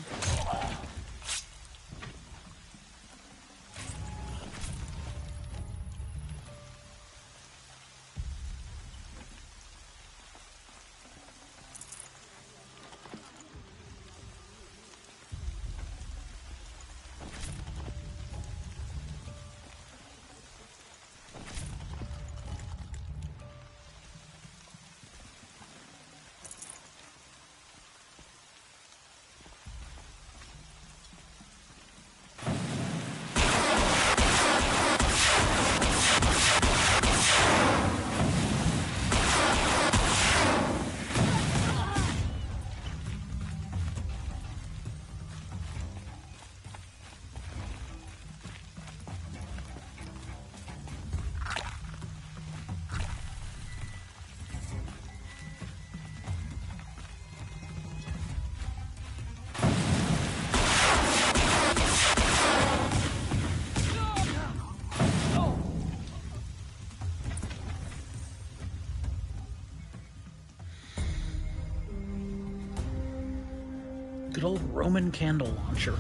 Good old Roman candle launcher.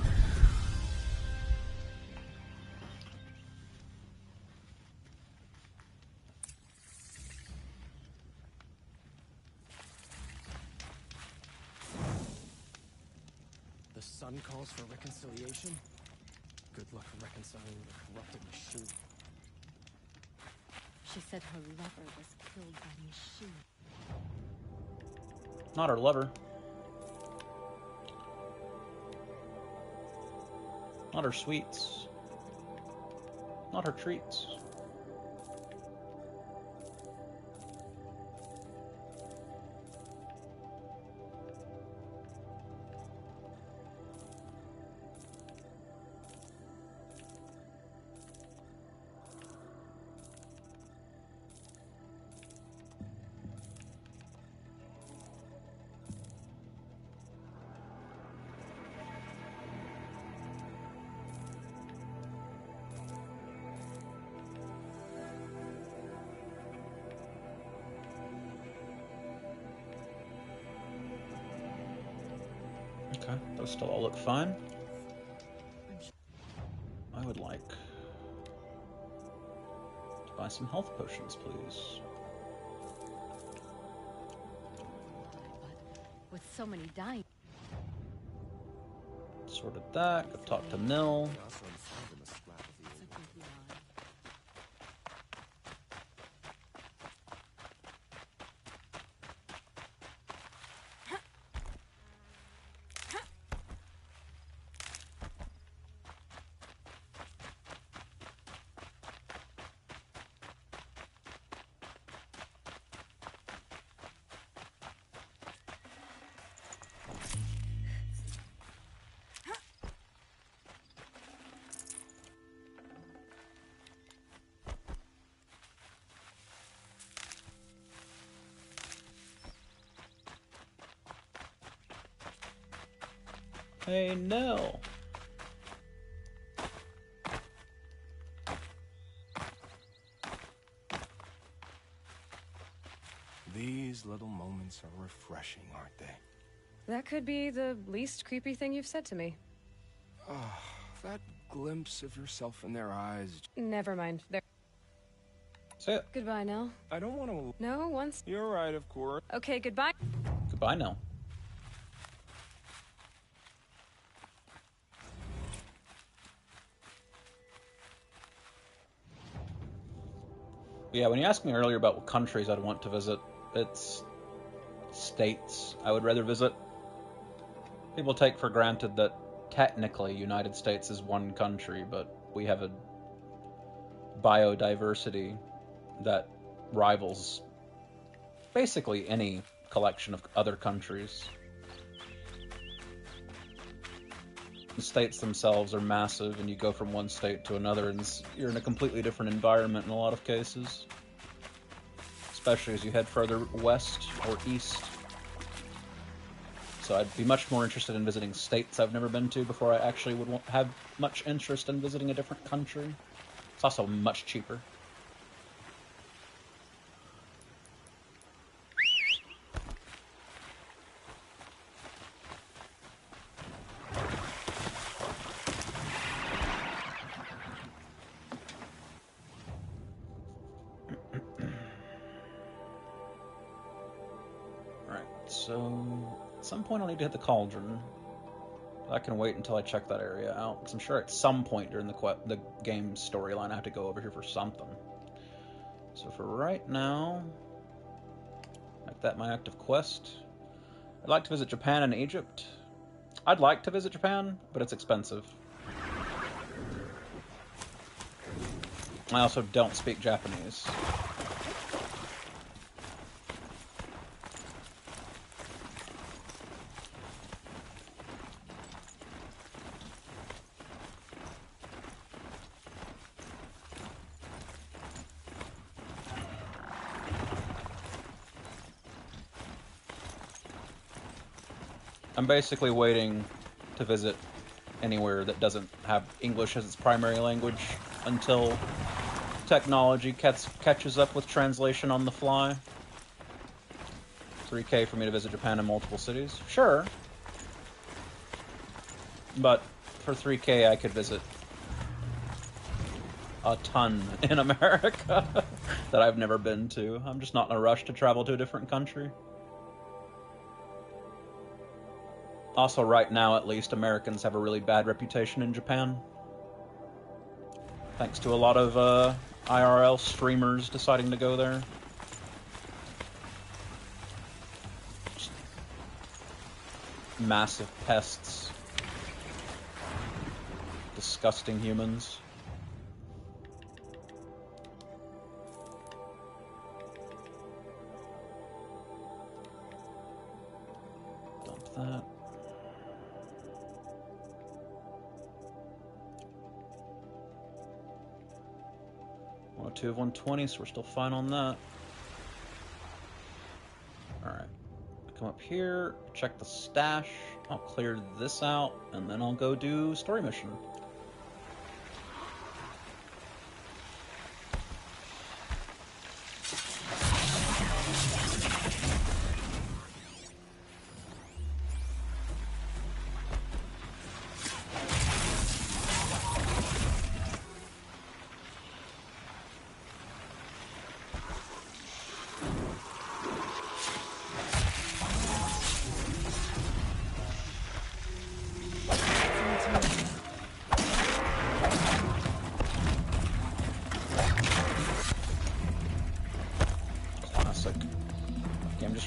The sun calls for reconciliation? Good luck reconciling with a corrupted machine. She said her lover was killed by machine. Not her lover. Not her sweets. Not her treats. Okay, those still all look fine. I would like to buy some health potions, please. With so many dying. Sorted that. Go talk to Mill. Hey, no. These little moments are refreshing, aren't they? That could be the least creepy thing you've said to me. Ah, that glimpse of yourself in their eyes. Never mind. There. Say it. Goodbye, Nell. I don't want to... No, once. You're right, of course. Okay, goodbye. Goodbye, Nell. Yeah, when you asked me earlier about what countries I'd want to visit, it's states I would rather visit. People take for granted that technically United States is one country, but we have a biodiversity that rivals basically any collection of other countries. The states themselves are massive, and you go from one state to another, and you're in a completely different environment in a lot of cases. Especially as you head further west or east. So I'd be much more interested in visiting states I've never been to before I actually would have much interest in visiting a different country. It's also much cheaper. So, at some point I'll need to hit the cauldron. I can wait until I check that area out, because I'm sure at some point during the game storyline I have to go over here for something. So for right now, make that my active quest. I'd like to visit Japan and Egypt. I'd like to visit Japan, but it's expensive. I also don't speak Japanese. I'm basically waiting to visit anywhere that doesn't have English as its primary language until technology catches up with translation on the fly. 3K for me to visit Japan in multiple cities? Sure. But for 3K I could visit a ton in America that I've never been to. I'm just not in a rush to travel to a different country. Also, right now, at least, Americans have a really bad reputation in Japan. Thanks to a lot of IRL streamers deciding to go there. Just massive pests. Disgusting humans. Dump that. 102 of 120, so we're still fine on that. Alright. Come up here, check the stash. I'll clear this out, and then I'll go do story mission.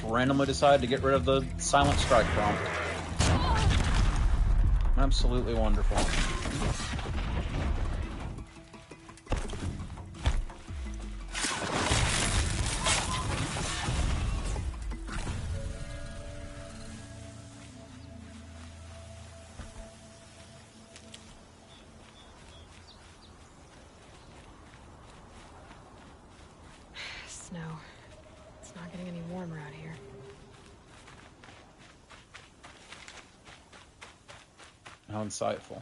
Randomly decide to get rid of the silent strike prompt. Absolutely wonderful. Snow. It's not getting any warmer out here. How insightful.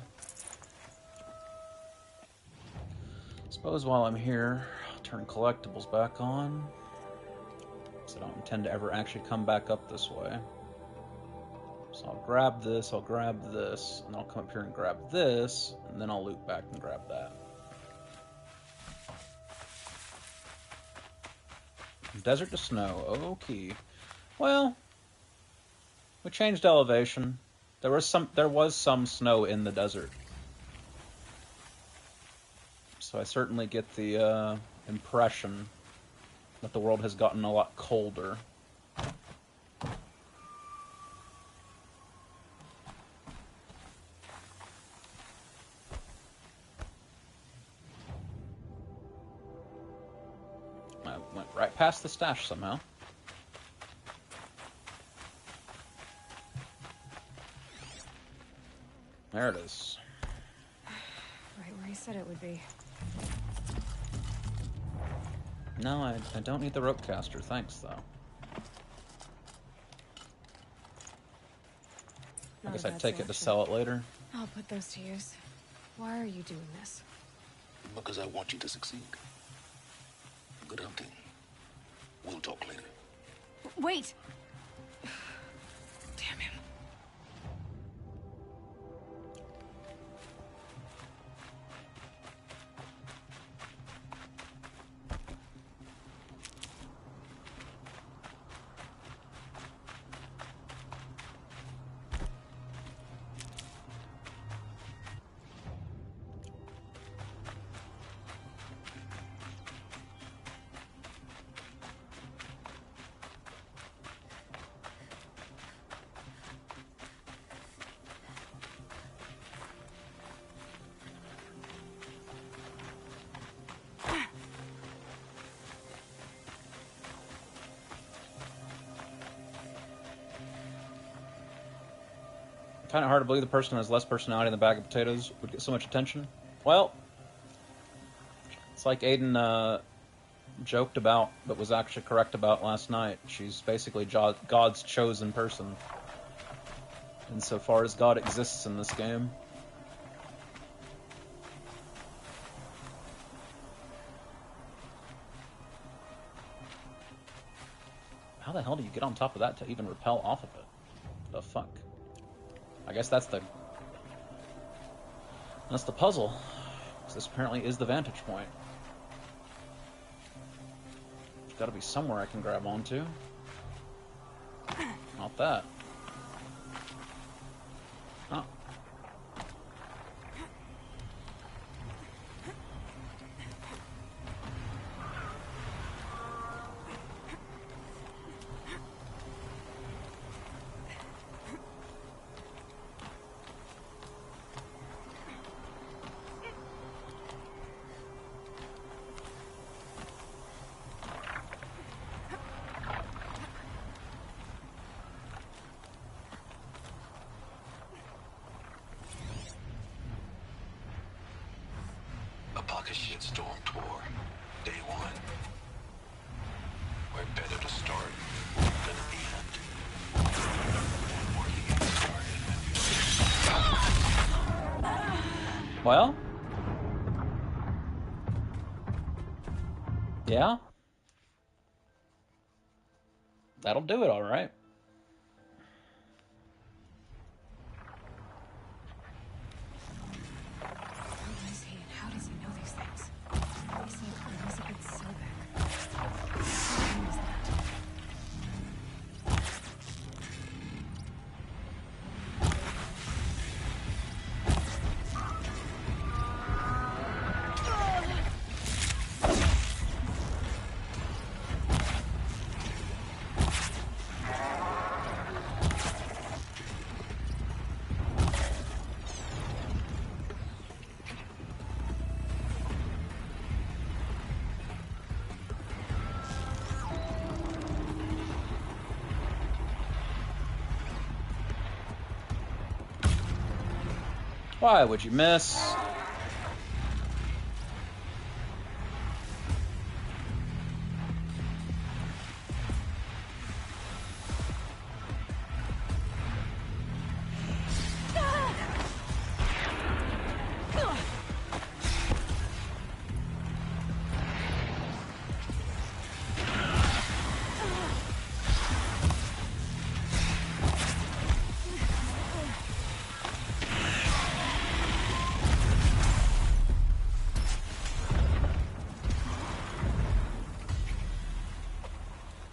Suppose while I'm here, I'll turn collectibles back on. So I don't intend to ever actually come back up this way. So I'll grab this, and I'll come up here and grab this, and then I'll loop back and grab that. Desert to snow, okay. Well, we changed elevation. There was some snow in the desert. So I certainly get the impression that the world has gotten a lot colder. Went right past the stash somehow. There it is. Right where he said it would be. No, I don't need the rope caster, thanks, though. I guess I'd take it to sell it later. I'll put those to use. Why are you doing this? Because I want you to succeed. Good hunting. We'll talk later. Wait! Damn him. Kind of hard to believe the person who has less personality than a bag of potatoes would get so much attention. Well, it's like Aiden joked about, but was actually correct about last night. She's basically God's chosen person, insofar as God exists in this game. How the hell do you get on top of that to even rappel off of it? The fuck? I guess that's the puzzle. This apparently is the vantage point. There's got to be somewhere I can grab onto. Not that. Oh. Shitstorm tour, day one. Where better to start than at the end. And working started. Well? Yeah? That'll do it, alright. Why would you miss?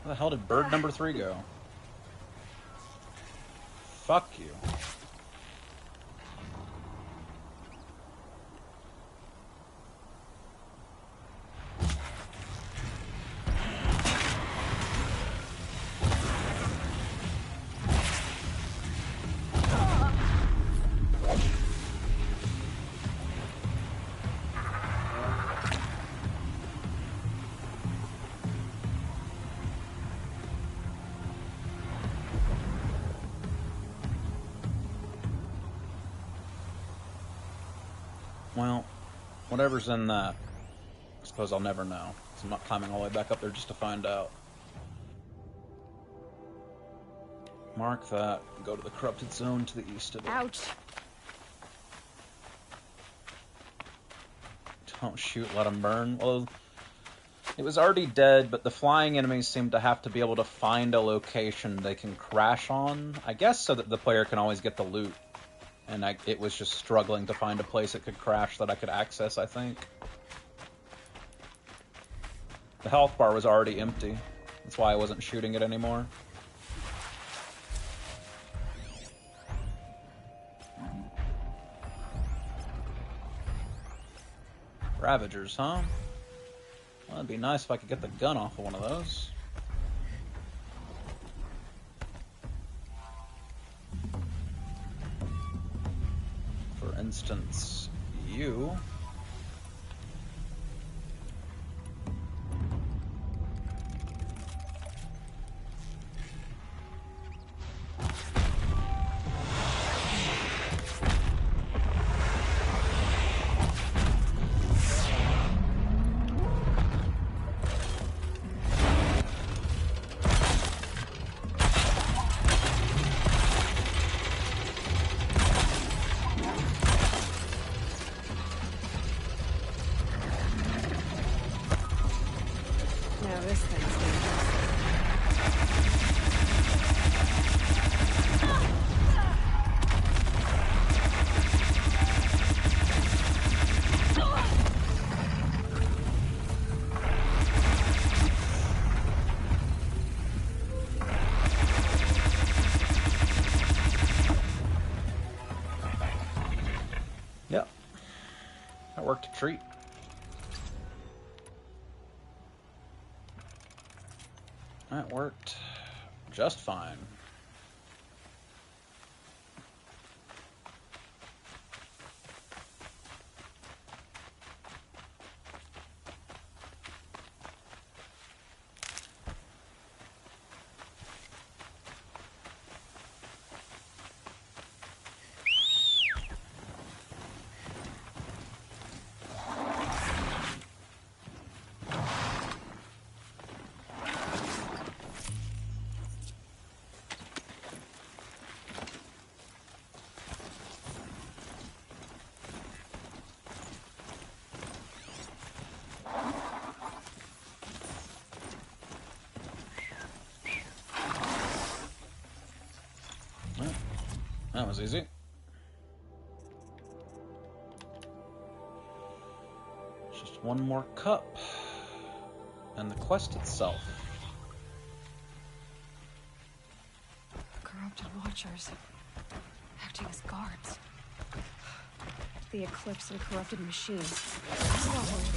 Where the hell did bird number 3 go? Fuck you. Whatever's in that, I suppose I'll never know. So I'm not climbing all the way back up there just to find out. Mark that. Go to the corrupted zone to the east of it. Ouch! Don't shoot, let him burn. Well, it was already dead, but the flying enemies seem to have to be able to find a location they can crash on. I guess so that the player can always get the loot. And it was just struggling to find a place it could crash that I could access, I think. The health bar was already empty. That's why I wasn't shooting it anymore. Ravagers, huh? Well, it'd be nice if I could get the gun off of one of those. For instance, you. Yep. That worked a treat. That worked just fine. That was easy. Just one more cup. And the quest itself. Corrupted watchers. Acting as guards. The Eclipse and corrupted machines. Cooperating.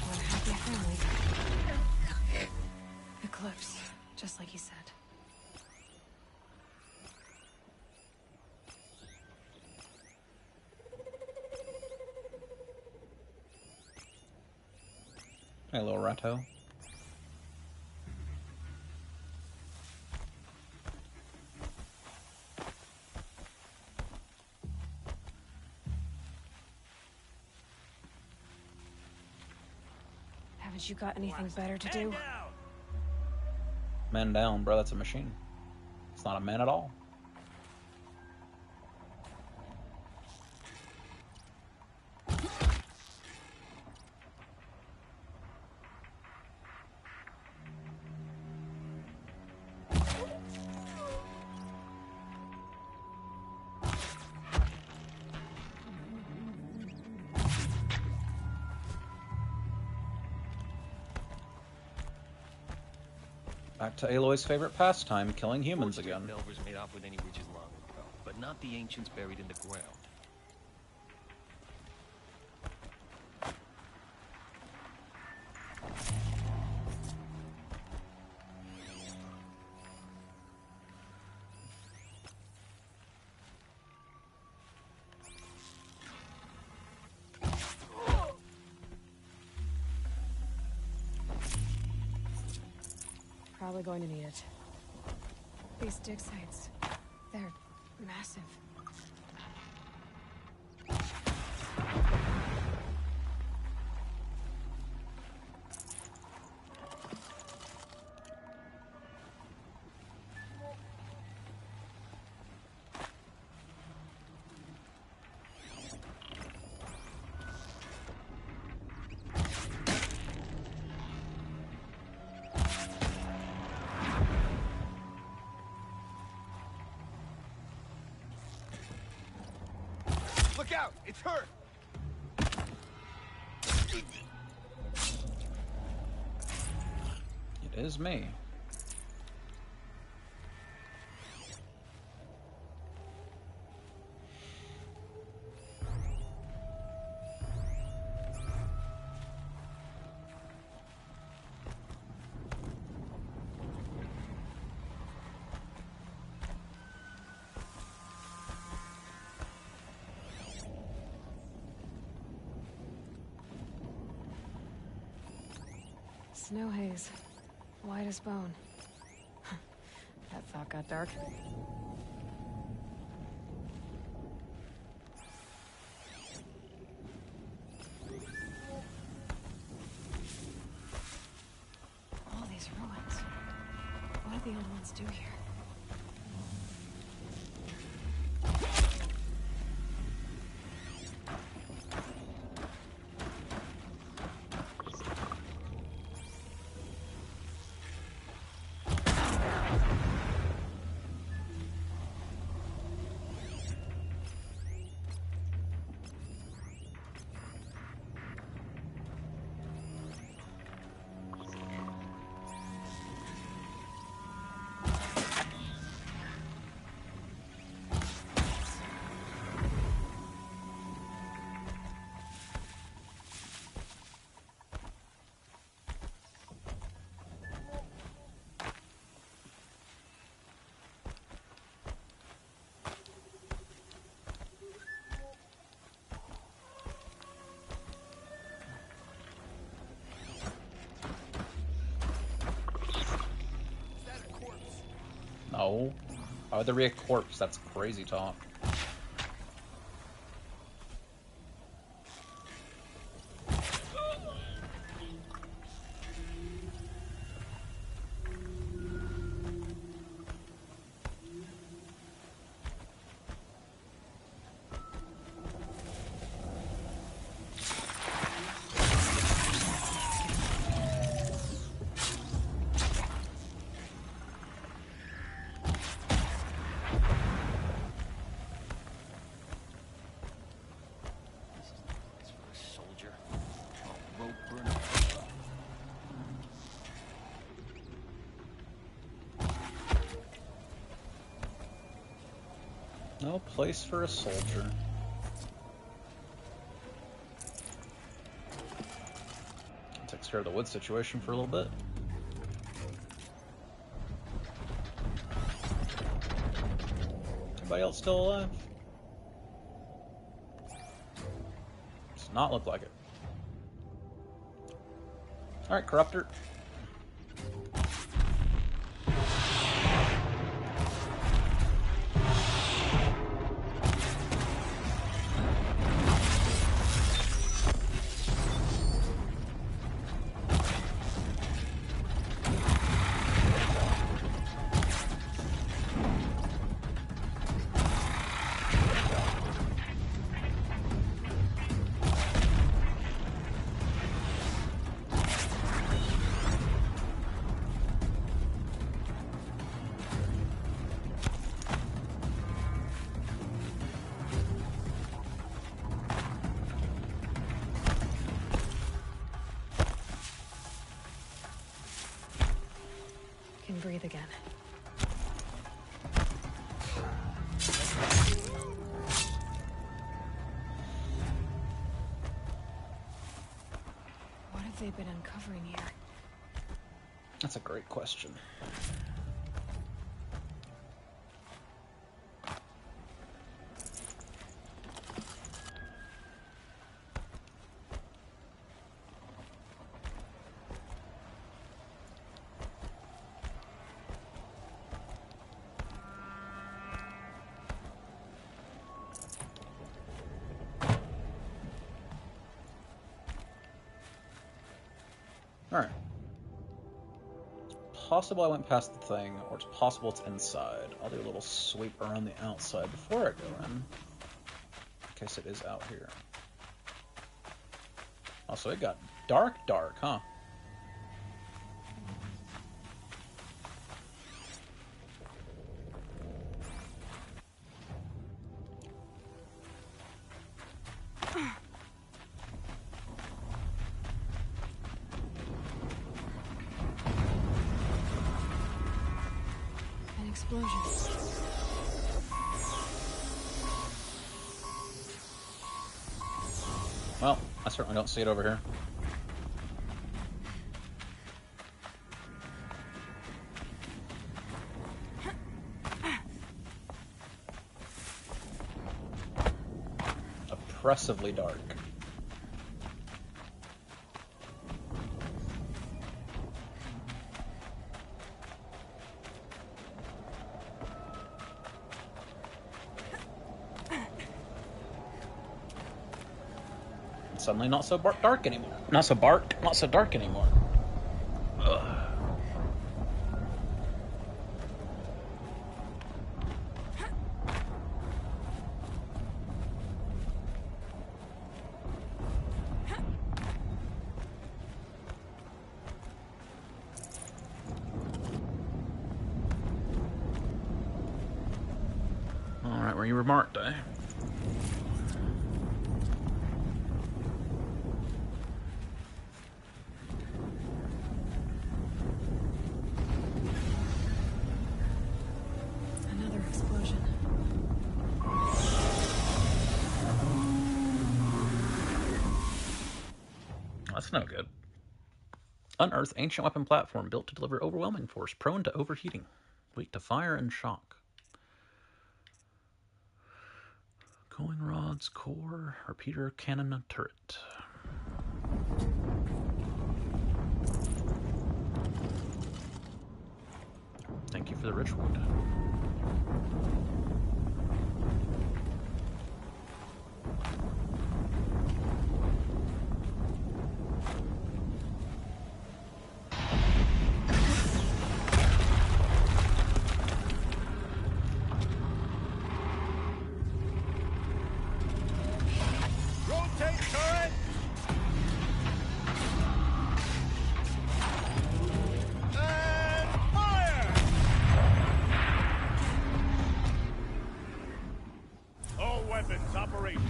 One happy family. Eclipse, just like he said. Hey, little ratto. Haven't you got anything better to do? Man down, bro. That's a machine. It's not a man at all. Back to Aloy's favorite pastime, killing humans again. Delvers made off with any riches long ago, but not the ancients buried in the ground. Probably going to need it. These dig sites, they're massive. Look out! It's her! It is me. Snow haze. White as bone. That thought got dark. All these ruins. What do the old ones do here? No. Why would there be a corpse? That's crazy talk. No place for a soldier. Takes care of the wood situation for a little bit. Everybody else still alive? Does not look like it. Alright, Corruptor. Can breathe again. What have they been uncovering here? That's a great question. Alright. Possible I went past the thing, or it's possible it's inside. I'll do a little sweep around the outside before I go in case it is out here. Also, it got dark, huh? explosion. Well, I certainly don't see it over here. Oppressively dark. It's suddenly not so dark anymore. Not so dark anymore. Ugh. Alright, where you were marked, eh? Another explosion. That's no good. Unearth ancient weapon platform built to deliver overwhelming force, prone to overheating, weak to fire and shock. Coiling rods, core, repeater, cannon, turret. Thank you for the rich wood. Rotate turret! And fire! All weapons operational.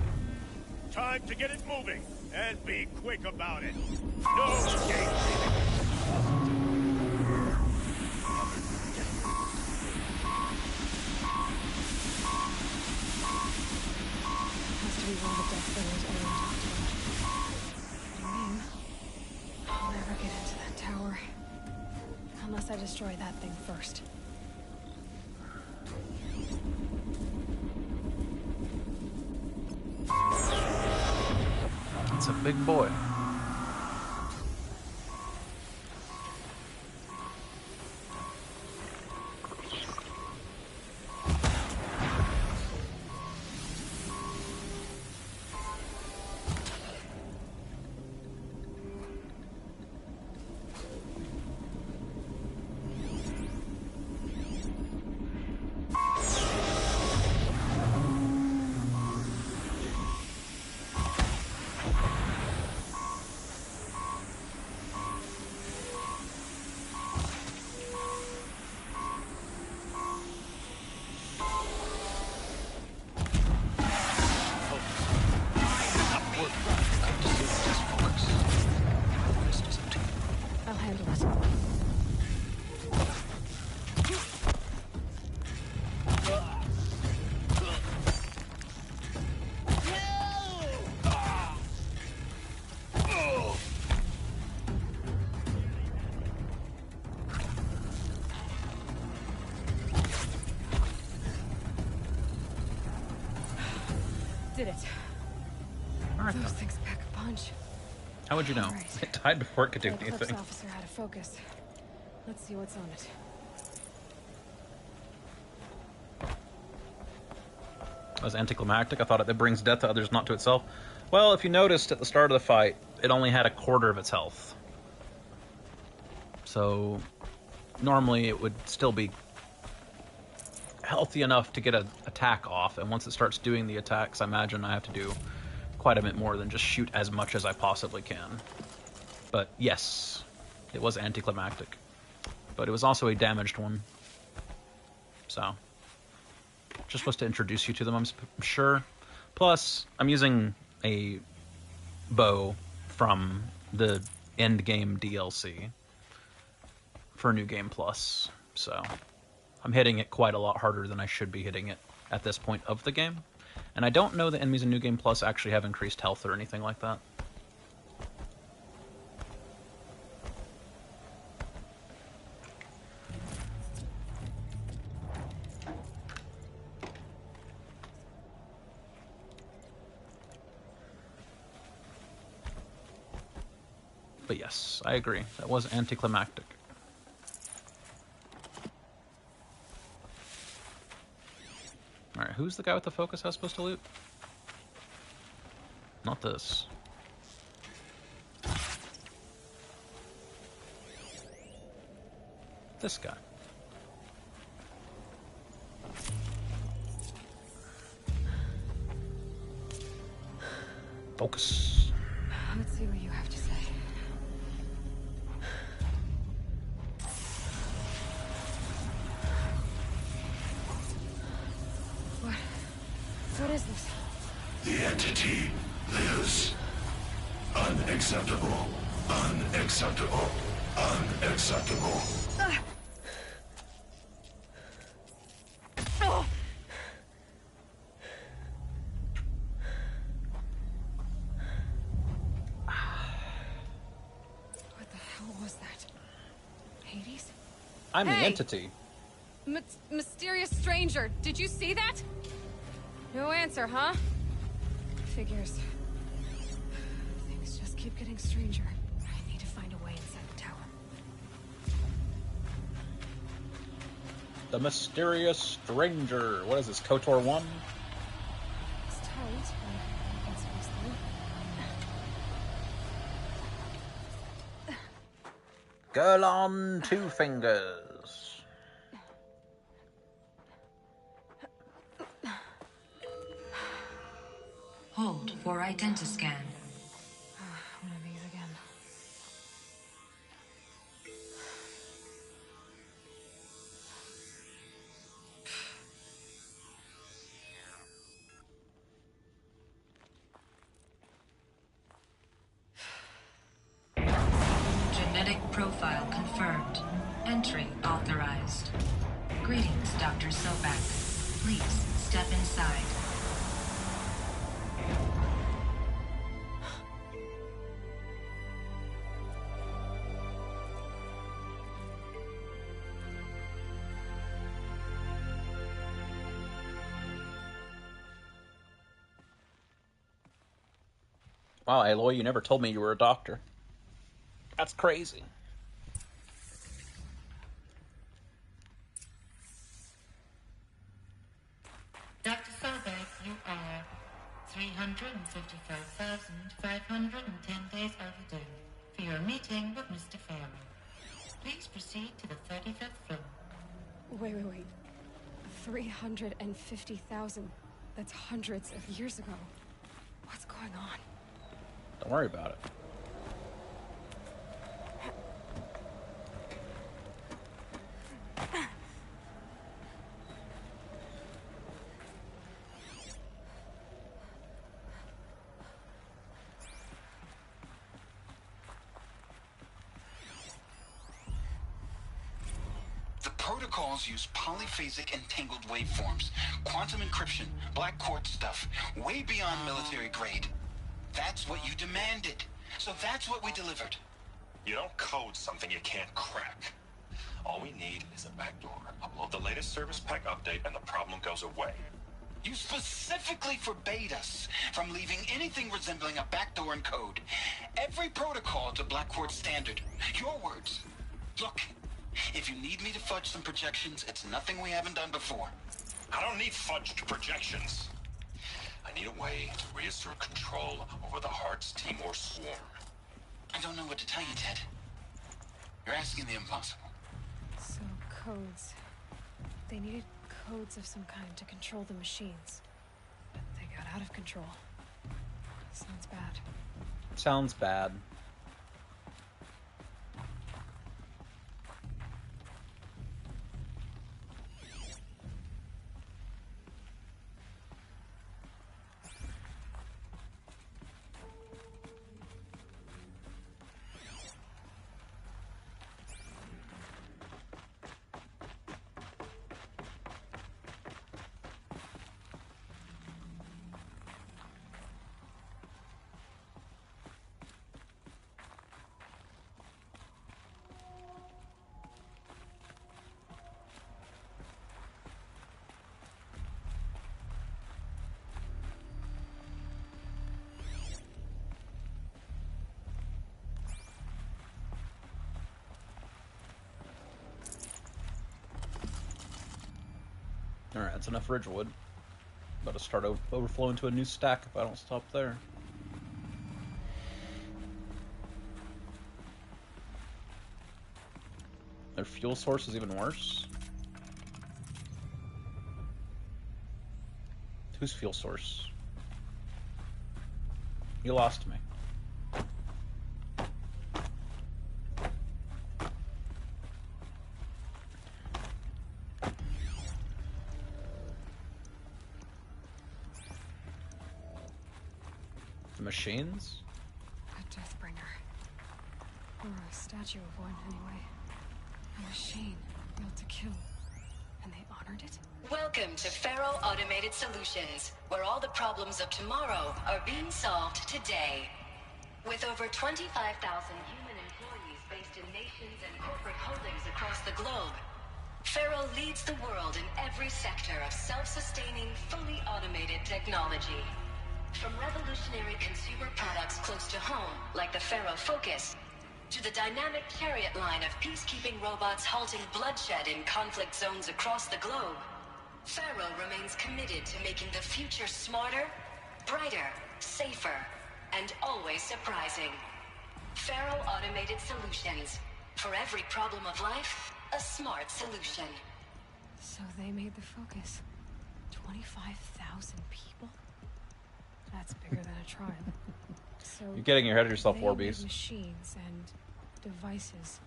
Time to get it moving, and be quick about it. No game. Has to be one of the death bringers Aaron talked about. I mean, I'll never get into that tower. Unless I destroy that thing first. It's a big boy. I'll handle it. Did it. Alright, Those things pack a punch. how would you know? Right. It died before it could do That Eclipse anything. officer had a focus. Let's see what's on it. That was anticlimactic. I thought it brings death to others, not to itself. Well, if you noticed at the start of the fight, it only had a quarter of its health. So normally it would still be healthy enough to get an attack off, and once it starts doing the attacks, I imagine I have to do quite a bit more than just shoot as much as I possibly can. But yes, it was anticlimactic. But it was also a damaged one. So, just was to introduce you to them, I'm sure. Plus, I'm using a bow from the end game DLC for New Game Plus, so I'm hitting it quite a lot harder than I should be hitting it at this point of the game. And I don't know that enemies in New Game Plus actually have increased health or anything like that. But yes, I agree. That was anticlimactic. Alright, who's the guy with the focus I was supposed to loot? Not this. This guy. Focus. Let's see what you have to say. What is this? The entity lives. Unacceptable. Unacceptable. Unacceptable. What the hell was that? Hades? I'm the Hey! entity. Mysterious stranger, did you see that? No answer, huh? Figures. Things just keep getting stranger. I need to find a way inside the tower. The mysterious stranger. What is this, KOTOR 1? It's tight, but it's mostly. Girl on two fingers. Hold for identiscan. One of these again. Genetic profile confirmed. Entry authorized. Greetings, Dr. Sobak. Please step inside. Wow, Aloy, you never told me you were a doctor. That's crazy. Dr. Sobek, you are 355,510 days overdue for your meeting with Mr. Farrell. Please proceed to the 35th floor. Wait. 350,000. That's hundreds of years ago. What's going on? Don't worry about it. The protocols use polyphasic entangled waveforms, quantum encryption, black quartz stuff, way beyond military grade. That's what you demanded. So that's what we delivered. You don't code something you can't crack. All we need is a backdoor. Upload the latest service pack update and the problem goes away. You specifically forbade us from leaving anything resembling a backdoor in code. Every protocol to black quartz standard. Your words. Look, if you need me to fudge some projections, it's nothing we haven't done before. I don't need fudged projections. I need a way to reassert control over the Hearts Timor swarm. I don't know what to tell you, Ted. You're asking the impossible. So, codes. They needed codes of some kind to control the machines. But they got out of control. Sounds bad. Sounds bad. Alright, that's enough Ridgewood. About to start overflowing to a new stack if I don't stop there. Their fuel source is even worse. Whose fuel source? You lost me. The machines? A Deathbringer. Or a statue of one, anyway. A machine built to kill. And they honored it? Welcome to Faro Automated Solutions, where all the problems of tomorrow are being solved today. With over 25,000 human employees based in nations and corporate holdings across the globe, Faro leads the world in every sector of self-sustaining, fully automated technology. From revolutionary consumer products close to home, like the Faro Focus, to the dynamic chariot line of peacekeeping robots halting bloodshed in conflict zones across the globe, Faro remains committed to making the future smarter, brighter, safer, and always surprising. Faro Automated Solutions. For every problem of life, a smart solution. So they made the Focus. 25,000 people? That's bigger than a tribe. So you're getting ahead of yourself, they Warbeast. made machines and devices.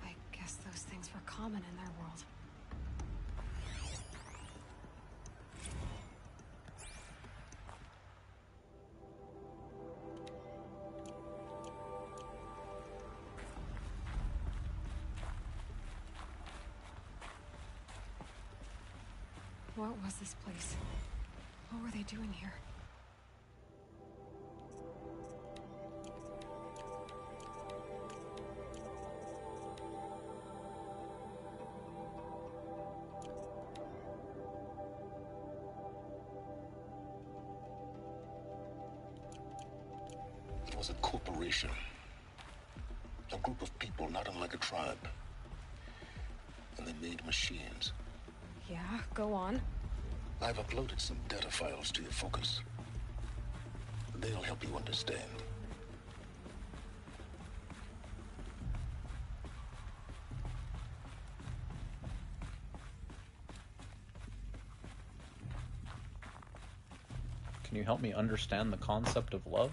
I guess those things were common in their world. What was this place? What were they doing here? It was a corporation. A group of people not unlike a tribe. And they made machines. Yeah, go on. I've uploaded some data files to your Focus. They'll help you understand. Can you help me understand the concept of love?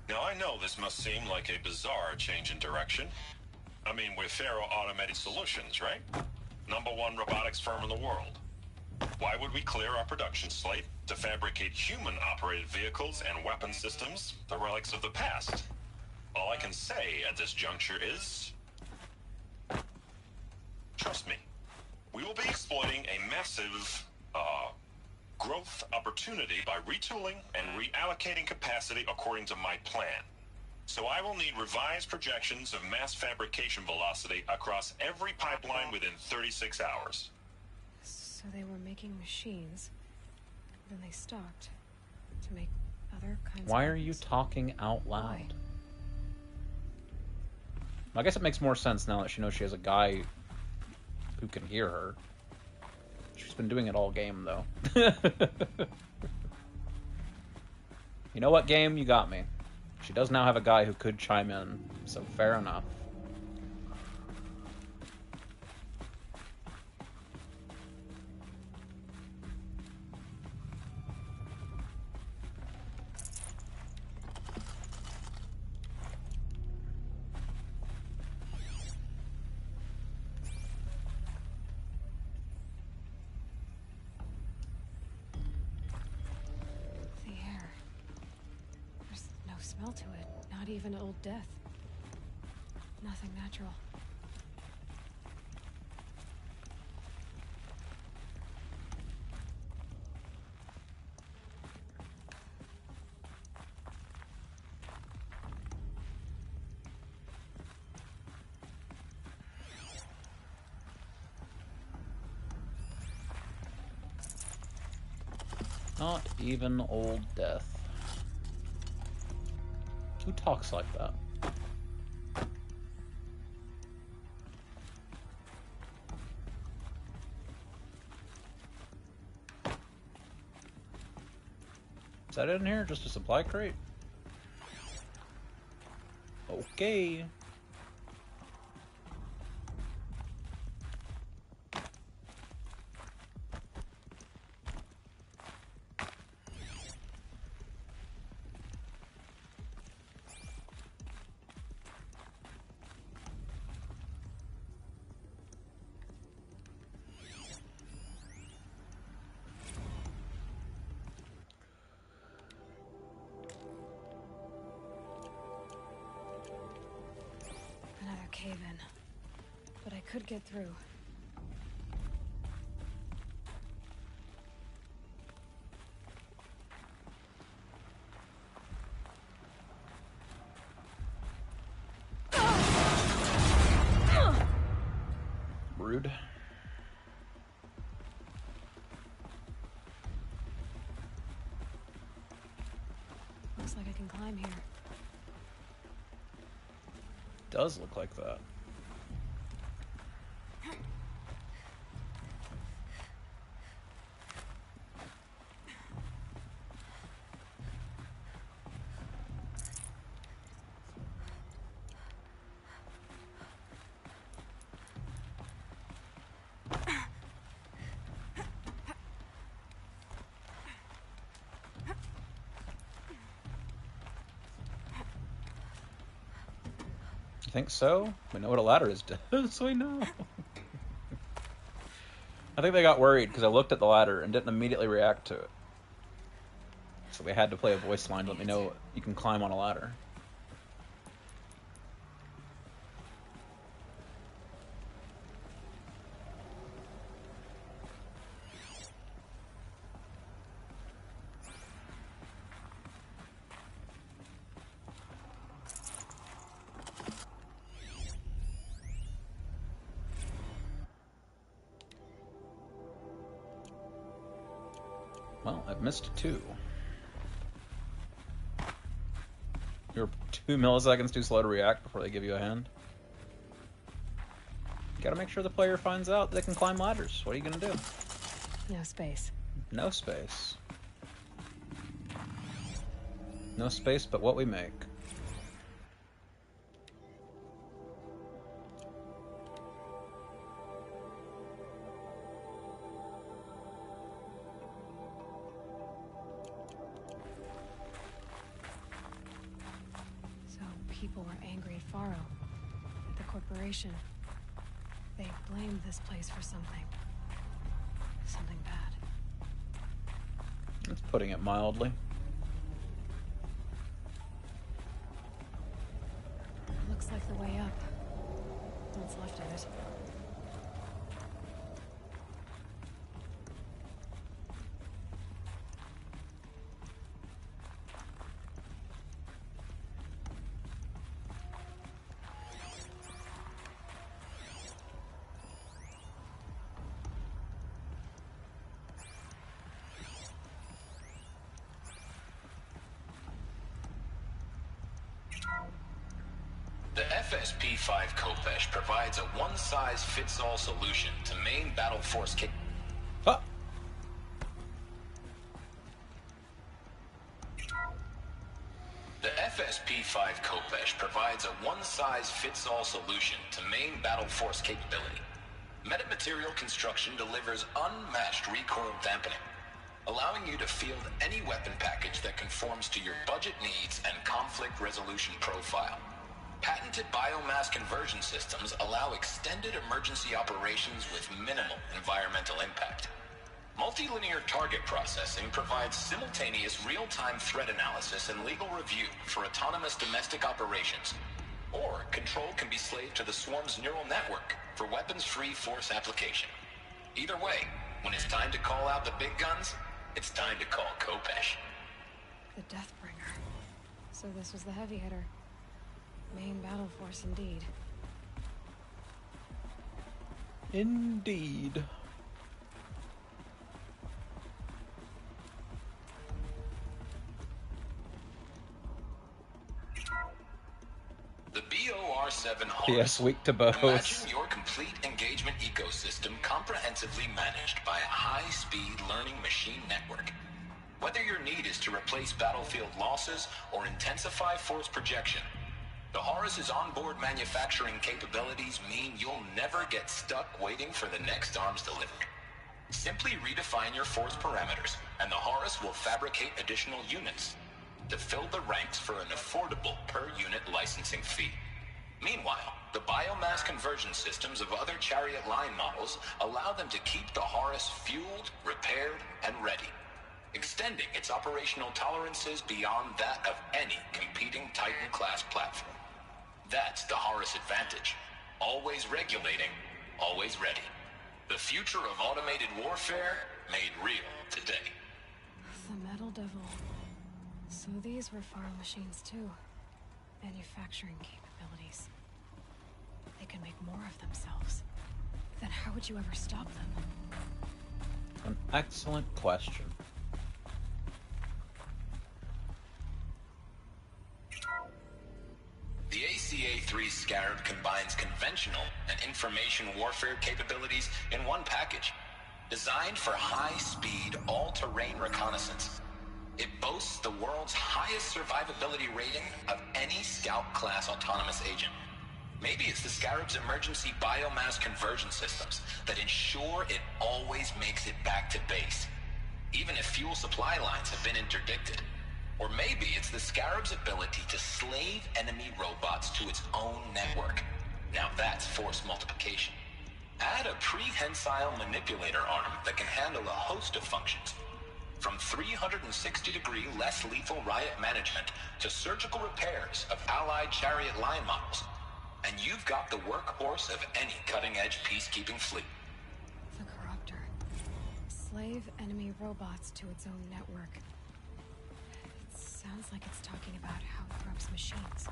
Now, I know this must seem like a bizarre change in direction. I mean, we're Faro Automated Solutions, right? #1 robotics firm in the world. Why would we clear our production slate to fabricate human-operated vehicles and weapon systems, the relics of the past? All I can say at this juncture is... trust me. We will be exploiting a massive, growth opportunity by retooling and reallocating capacity according to my plan. So I will need revised projections of mass fabrication velocity across every pipeline within 36 hours. So they were making machines. Then they stopped to make other kinds Why of are you weapons. talking out loud? Why? I guess it makes more sense now that she knows she has a guy who can hear her. She's been doing it all game, though. You know what, game? You got me. She does now have a guy who could chime in, so fair enough. The air. There's no smell to it. Not even old death. Nothing natural. Not even old death. Who talks like that? Is that in here? Just a supply crate? Okay. Cave-in. But I could get through. Rude. Looks like I can climb here. Does look like that. You think so? We know what a ladder is, so we know. I think they got worried because I looked at the ladder and didn't immediately react to it. So they had to play a voice line to let me know you can climb on a ladder. Well, I've missed 2. You're 2 milliseconds too slow to react before they give you a hand. You gotta make sure the player finds out they can climb ladders. What are you gonna do? No space. No space. No space but what we make. People were angry at Faro, at the corporation. They blamed this place for something. Something bad. That's putting it mildly. Looks like the way up. What's left of it. The FSP-5 Kopesh provides a one-size-fits-all solution to main battle force kick. The FSP-5 Kopesh provides a one-size-fits-all solution to main battle force capability. Metamaterial construction delivers unmatched recoil dampening, allowing you to field any weapon package that conforms to your budget needs and conflict resolution profile. Patented biomass conversion systems allow extended emergency operations with minimal environmental impact. Multilinear target processing provides simultaneous real-time threat analysis and legal review for autonomous domestic operations. Or control can be slaved to the swarm's neural network for weapons-free force application. Either way, when it's time to call out the big guns, it's time to call Kopesh. The Deathbringer. So this was the heavy hitter. Main battle force indeed. Indeed. The BOR-7 PS weak to both. Imagine your complete engagement ecosystem comprehensively managed by a high-speed learning machine network. Whether your need is to replace battlefield losses or intensify force projection, the Horus's onboard manufacturing capabilities mean you'll never get stuck waiting for the next arms delivery. Simply redefine your force parameters, and the Horus will fabricate additional units to fill the ranks for an affordable per-unit licensing fee. Meanwhile, the biomass conversion systems of other Chariot line models allow them to keep the Horus fueled, repaired, and ready, extending its operational tolerances beyond that of any competing Titan-class platform. That's the Horus advantage. Always regulating, always ready. The future of automated warfare made real today. The Metal Devil. So these were Faro machines too. Manufacturing capabilities. They can make more of themselves. Then how would you ever stop them? An excellent question. The ACA-3 Scarab combines conventional and information warfare capabilities in one package. Designed for high-speed, all-terrain reconnaissance, it boasts the world's highest survivability rating of any Scout-class autonomous agent. Maybe it's the Scarab's emergency biomass conversion systems that ensure it always makes it back to base, even if fuel supply lines have been interdicted. Or maybe it's the Scarab's ability to slave enemy robots to its own network. Now that's force multiplication. Add a prehensile manipulator arm that can handle a host of functions, from 360-degree less lethal riot management to surgical repairs of allied Chariot line models. And you've got the workhorse of any cutting-edge peacekeeping fleet. The Corruptor. Slave enemy robots to its own network. It sounds like it's talking about how it corrupts machines.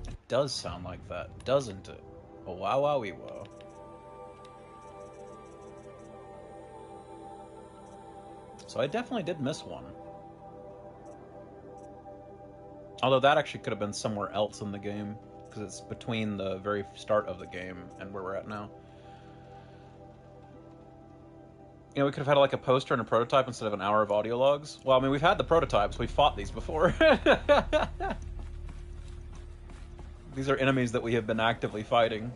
It does sound like that, doesn't it? Oh, wow, wowie, wow. So I definitely did miss one. Although that actually could have been somewhere else in the game, because it's between the very start of the game and where we're at now. You know, we could have had like a poster and a prototype instead of an hour of audio logs. Well, I mean, we've had the prototypes. We've fought these before. These are enemies that we have been actively fighting.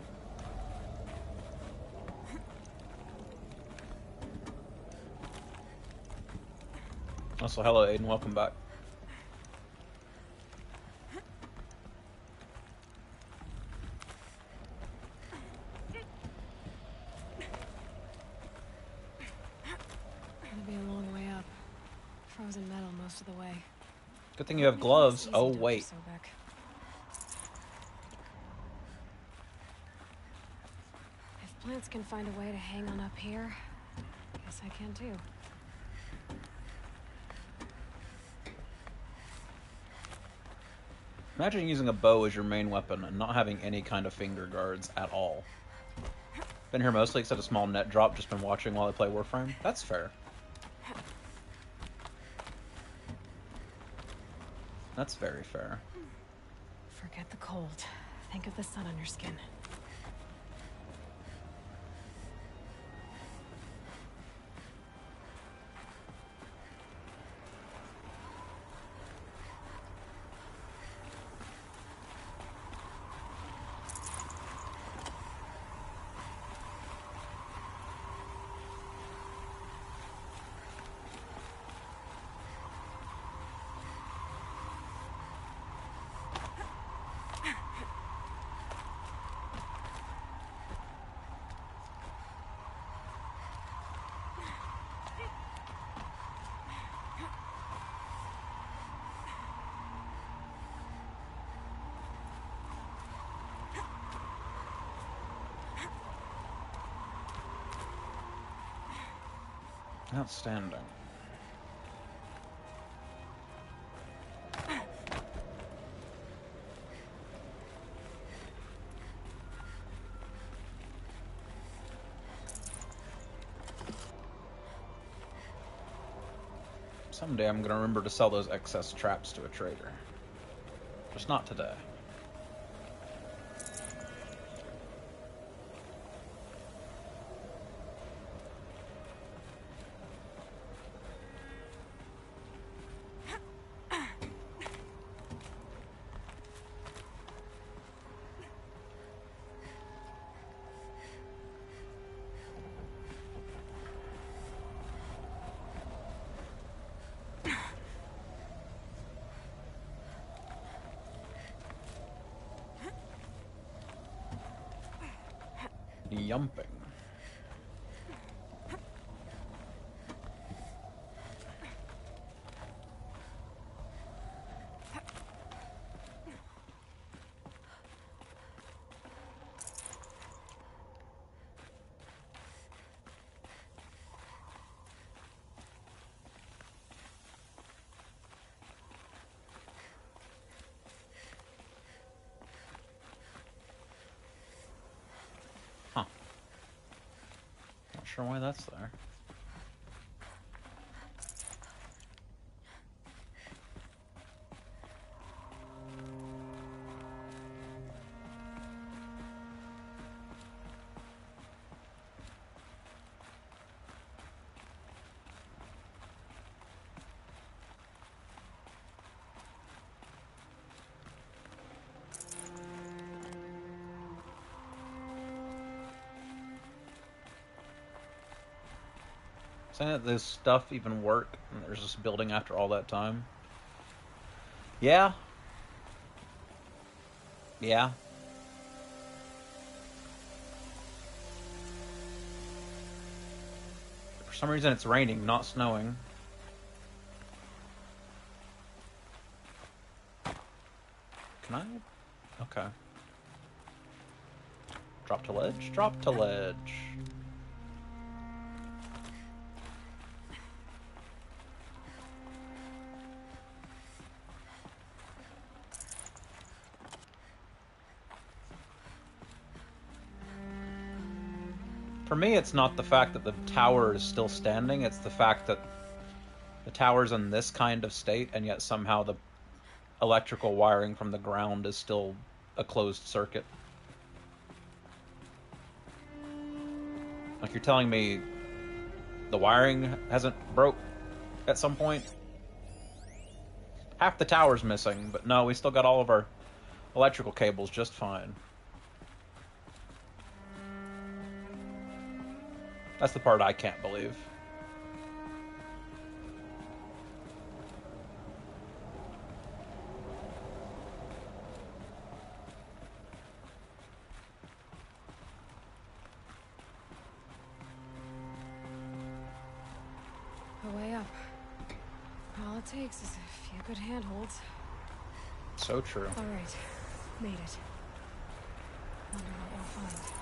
Also, hello, Aiden. Welcome back. It'll be a long way up. Frozen metal most of the way. Good thing you have gloves. Oh, wait. If plants can find a way to hang on up here, guess I can too. Imagine using a bow as your main weapon and not having any kind of finger guards at all. Been here mostly, except a small net drop, just been watching while I play Warframe. That's fair. That's very fair. Forget the cold. Think of the sun on your skin. Outstanding. Someday I'm gonna remember to sell those excess traps to a trader. Just not today. yumping. Huh. Not sure why that's there. Saying that this stuff even work, and there's this building after all that time. Yeah. Yeah. For some reason it's raining, not snowing. Can I? Okay. Drop to ledge, drop to ledge. For me, it's not the fact that the tower is still standing, it's the fact that the tower's in this kind of state, and yet somehow the electrical wiring from the ground is still a closed circuit. Like, you're telling me the wiring hasn't broke at some point? Half the tower's missing, but no, we still got all of our electrical cables just fine. That's the part I can't believe. A way up. All it takes is a few good handholds. So true. All right, made it. Wonder what we'll find.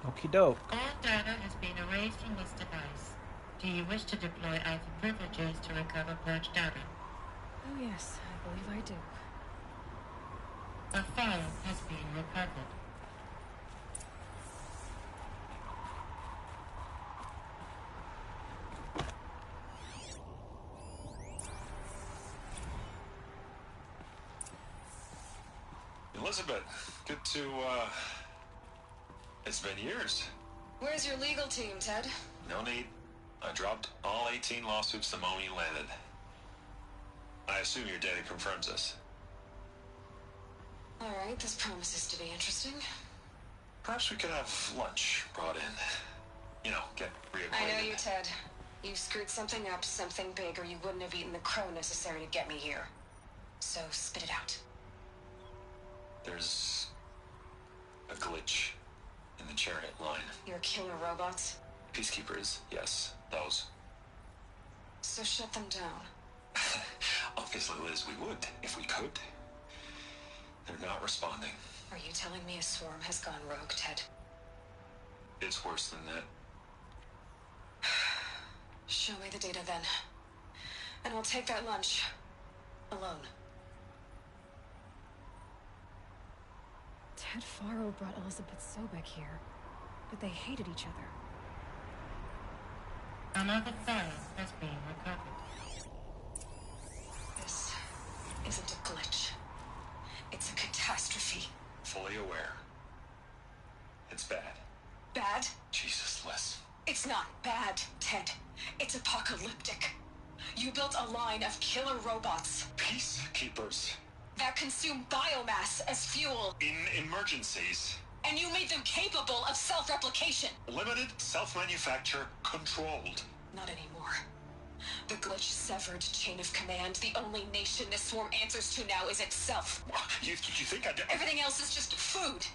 Okie doke. All data has been erased from this device. Do you wish to deploy Alpha privileges to recover purged data? Oh yes, I believe I do. A file has been recovered. Elizabeth, good to, it's been years. Where's your legal team, Ted? No need. I dropped all 18 lawsuits the moment you landed. I assume your data confirms this. All right, this promises to be interesting. Perhaps we could have lunch brought in. You know, get reacquainted. I know you, Ted. You screwed something up, something big, or you wouldn't have eaten the crow necessary to get me here. So spit it out. There's a glitch in the chariot line. Your killer robots? Peacekeepers, yes, those. So shut them down. Obviously, Liz, we would, if we could. They're not responding. Are you telling me a swarm has gone rogue, Ted? It's worse than that. Show me the data then. And I'll take that lunch. Alone. Ted Faro brought Elizabeth Sobek here, but they hated each other. Another file has been recovered. This isn't a glitch. It's a catastrophe. Fully aware. It's bad. Bad? Jesus, Liz. It's not bad, Ted. It's apocalyptic. You built a line of killer robots. Peacekeepers. That consume biomass as fuel. In emergencies. And you made them capable of self-replication. Limited, self-manufacture, controlled. Not anymore. The glitch severed chain of command. The only nation this swarm answers to now is itself. You think I did? Everything else is just food.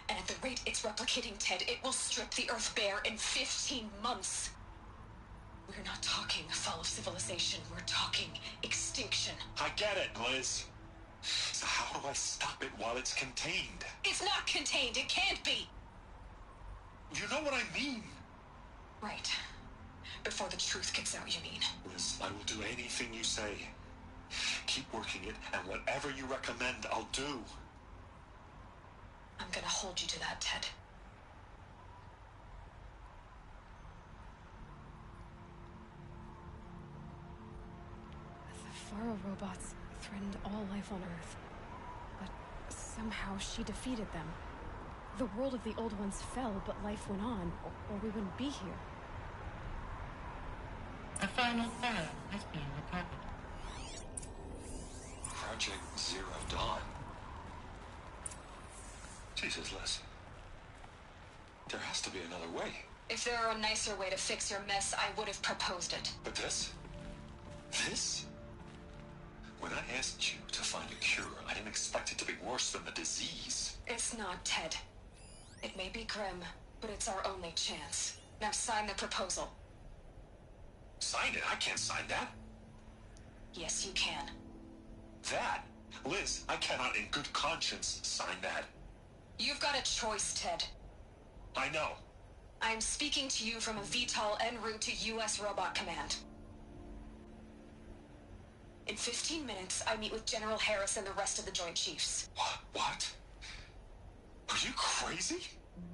And at the rate it's replicating, Ted, it will strip the Earth bare in 15 months. We're not talking fall of civilization. We're talking extinction. I get it, Liz. So how do I stop it while it's contained? It's not contained. It can't be. You know what I mean? Right. Before the truth gets out, you mean? Liz, I will do anything you say. Keep working it, and whatever you recommend, I'll do. I'm gonna hold you to that, Ted. The Faro robots threatened all life on Earth. But somehow she defeated them. The world of the old ones fell, but life went on, or we wouldn't be here. A final file has been recovered. Project Zero Dawn. Jesus, Liz. There has to be another way. If there were a nicer way to fix your mess, I would have proposed it. But this? This? When I asked you to find a cure, I didn't expect it to be worse than the disease. It's not, Ted. It may be grim, but it's our only chance. Now sign the proposal. Sign it? I can't sign that. Yes, you can. That? Liz, I cannot in good conscience sign that. You've got a choice, Ted. I know. I'm speaking to you from a VTOL en route to U.S. Robot Command. In 15 minutes, I meet with General Harris and the rest of the Joint Chiefs. What? Are you crazy?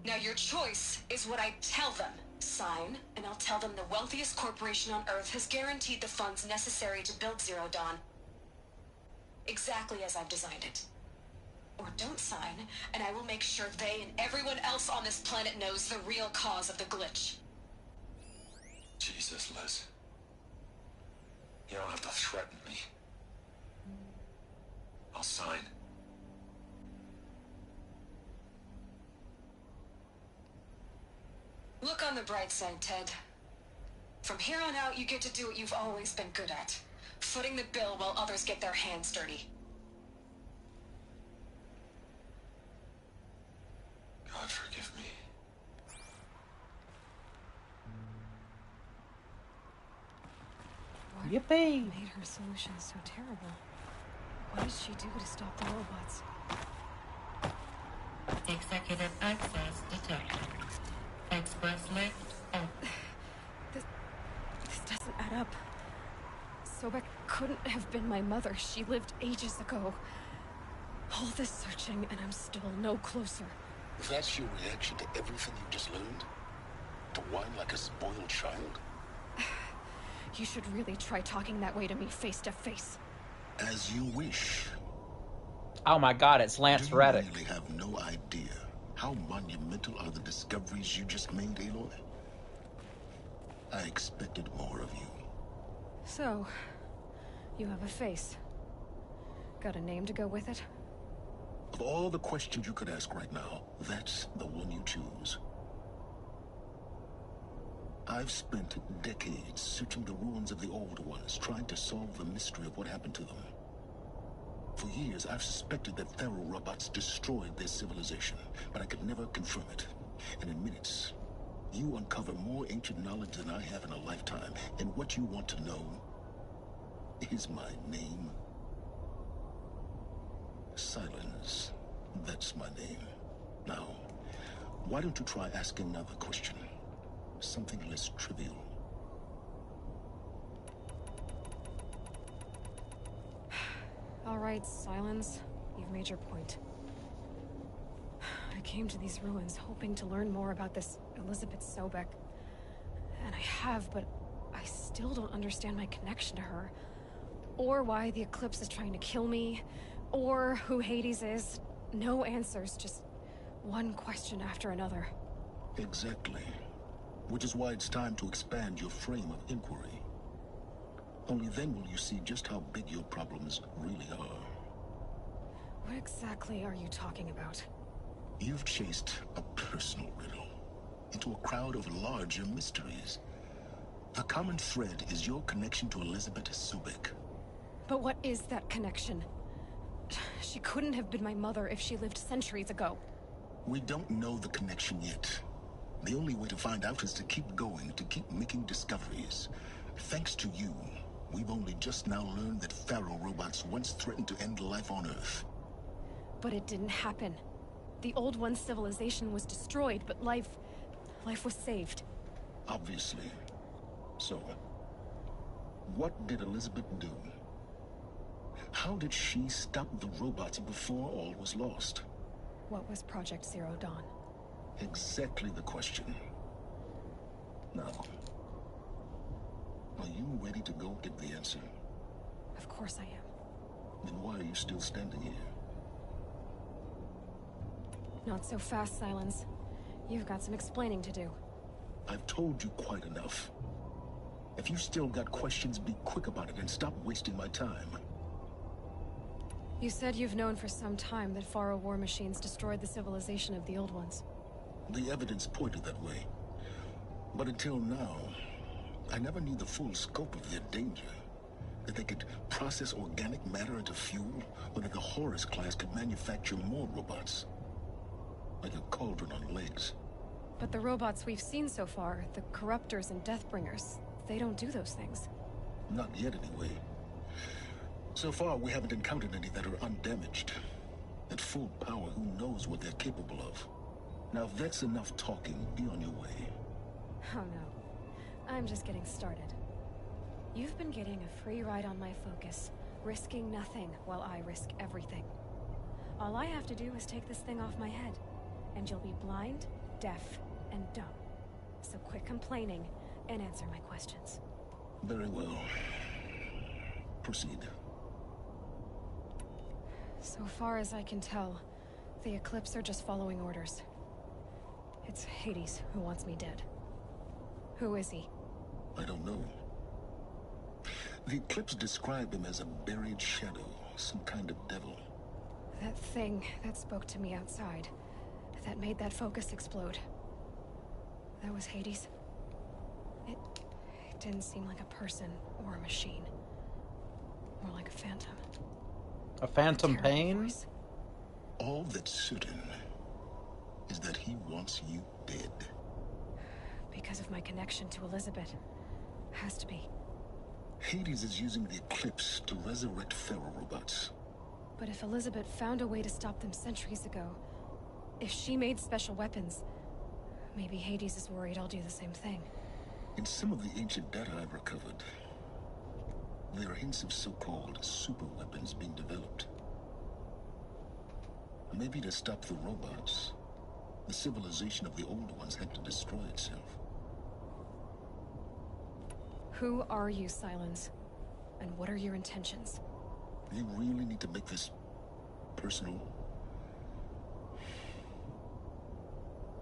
Now your choice is what I tell them. Sign, and I'll tell them the wealthiest corporation on Earth has guaranteed the funds necessary to build Zero Dawn. Exactly as I've designed it. Or don't sign, and I will make sure they and everyone else on this planet knows the real cause of the glitch. Jesus, Liz. You don't have to threaten me. I'll sign. Look on the bright side, Ted. From here on out, you get to do what you've always been good at. Footing the bill while others get their hands dirty. God forgive me. What Yippee! made her solution so terrible? What did she do to stop the robots? Executive access detected. Express lift open. This doesn't add up. Sobek couldn't have been my mother. She lived ages ago. All this searching, and I'm still no closer. If that's your reaction to everything you just learned? To whine like a spoiled child? You should really try talking that way to me face to face. As you wish. Oh my god, it's Lance Reddick. Do you really have no idea how monumental are the discoveries you just made, Aloy? I expected more of you. So, you have a face. Got a name to go with it? Of all the questions you could ask right now, that's the one you choose. I've spent decades searching the ruins of the old ones, trying to solve the mystery of what happened to them. For years, I've suspected that Faro robots destroyed their civilization, but I could never confirm it. And in minutes, you uncover more ancient knowledge than I have in a lifetime. And what you want to know is my name. Silence. That's my name. Now, why don't you try asking another question? Something less trivial. All right, Silence. You've made your point. I came to these ruins hoping to learn more about this Elizabeth Sobek. And I have, but still don't understand my connection to her. Or why the Eclipse is trying to kill me. Or who Hades is. No answers, just one question after another. Exactly. Which is why it's time to expand your frame of inquiry. Only then will you see just how big your problems really are. What exactly are you talking about? You've chased a personal riddle into a crowd of larger mysteries. The common thread is your connection to Elizabeth Subek. But what is that connection? She couldn't have been my mother if she lived centuries ago. We don't know the connection yet. The only way to find out is to keep going, to keep making discoveries. Thanks to you, we've only just now learned that Pharaoh robots once threatened to end life on Earth. But it didn't happen. The Old One's civilization was destroyed, but life was saved. Obviously. So, what did Elizabeth do? How did she stop the robots before all was lost? What was Project Zero Dawn? Exactly the question. Now, are you ready to go get the answer? Of course I am. Then why are you still standing here? Not so fast, Silence. You've got some explaining to do. I've told you quite enough. If you still got questions, be quick about it and stop wasting my time. You said you've known for some time that Pharaoh war machines destroyed the civilization of the Old Ones. The evidence pointed that way. But until now, I never knew the full scope of their danger. That they could process organic matter into fuel, or that the Horus class could manufacture more robots. Like a cauldron on legs. But the robots we've seen so far, the Corruptors and Deathbringers, they don't do those things. Not yet, anyway. So far, we haven't encountered any that are undamaged. At full power, who knows what they're capable of? Now, if that's enough talking, be on your way. Oh no. I'm just getting started. You've been getting a free ride on my focus, risking nothing while I risk everything. All I have to do is take this thing off my head, and you'll be blind, deaf, and dumb. So quit complaining and answer my questions. Very well. Proceed. So far as I can tell, the Eclipse are just following orders. It's Hades who wants me dead. Who is he? I don't know. The Eclipse described him as a buried shadow, some kind of devil. That thing that spoke to me outside, that made that focus explode. That was Hades. It didn't seem like a person or a machine. More like a phantom. A phantom pain? Voice. All that's certain is that he wants you dead. Because of my connection to Elizabeth. Has to be. Hades is using the Eclipse to resurrect Pharaoh robots. But if Elizabeth found a way to stop them centuries ago, if she made special weapons, maybe Hades is worried I'll do the same thing. In some of the ancient data I've recovered, there are hints of so-called super weapons being developed. Maybe to stop the robots, the civilization of the Old Ones had to destroy itself. Who are you, Silence? And what are your intentions? You really need to make this personal?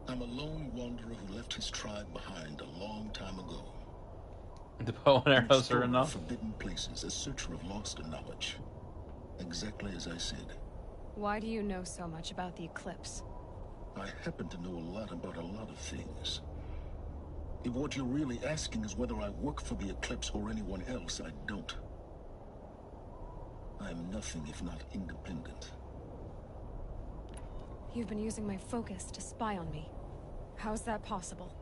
I'm a lone wanderer who left his tribe behind a long time ago. The bow and arrows are enough. Forbidden places, a searcher of lost knowledge. Exactly as I said. Why do you know so much about the Eclipse? I happen to know a lot about a lot of things. If what you're really asking is whether I work for the Eclipse or anyone else, I don't. I am nothing if not independent. You've been using my focus to spy on me. How's that possible?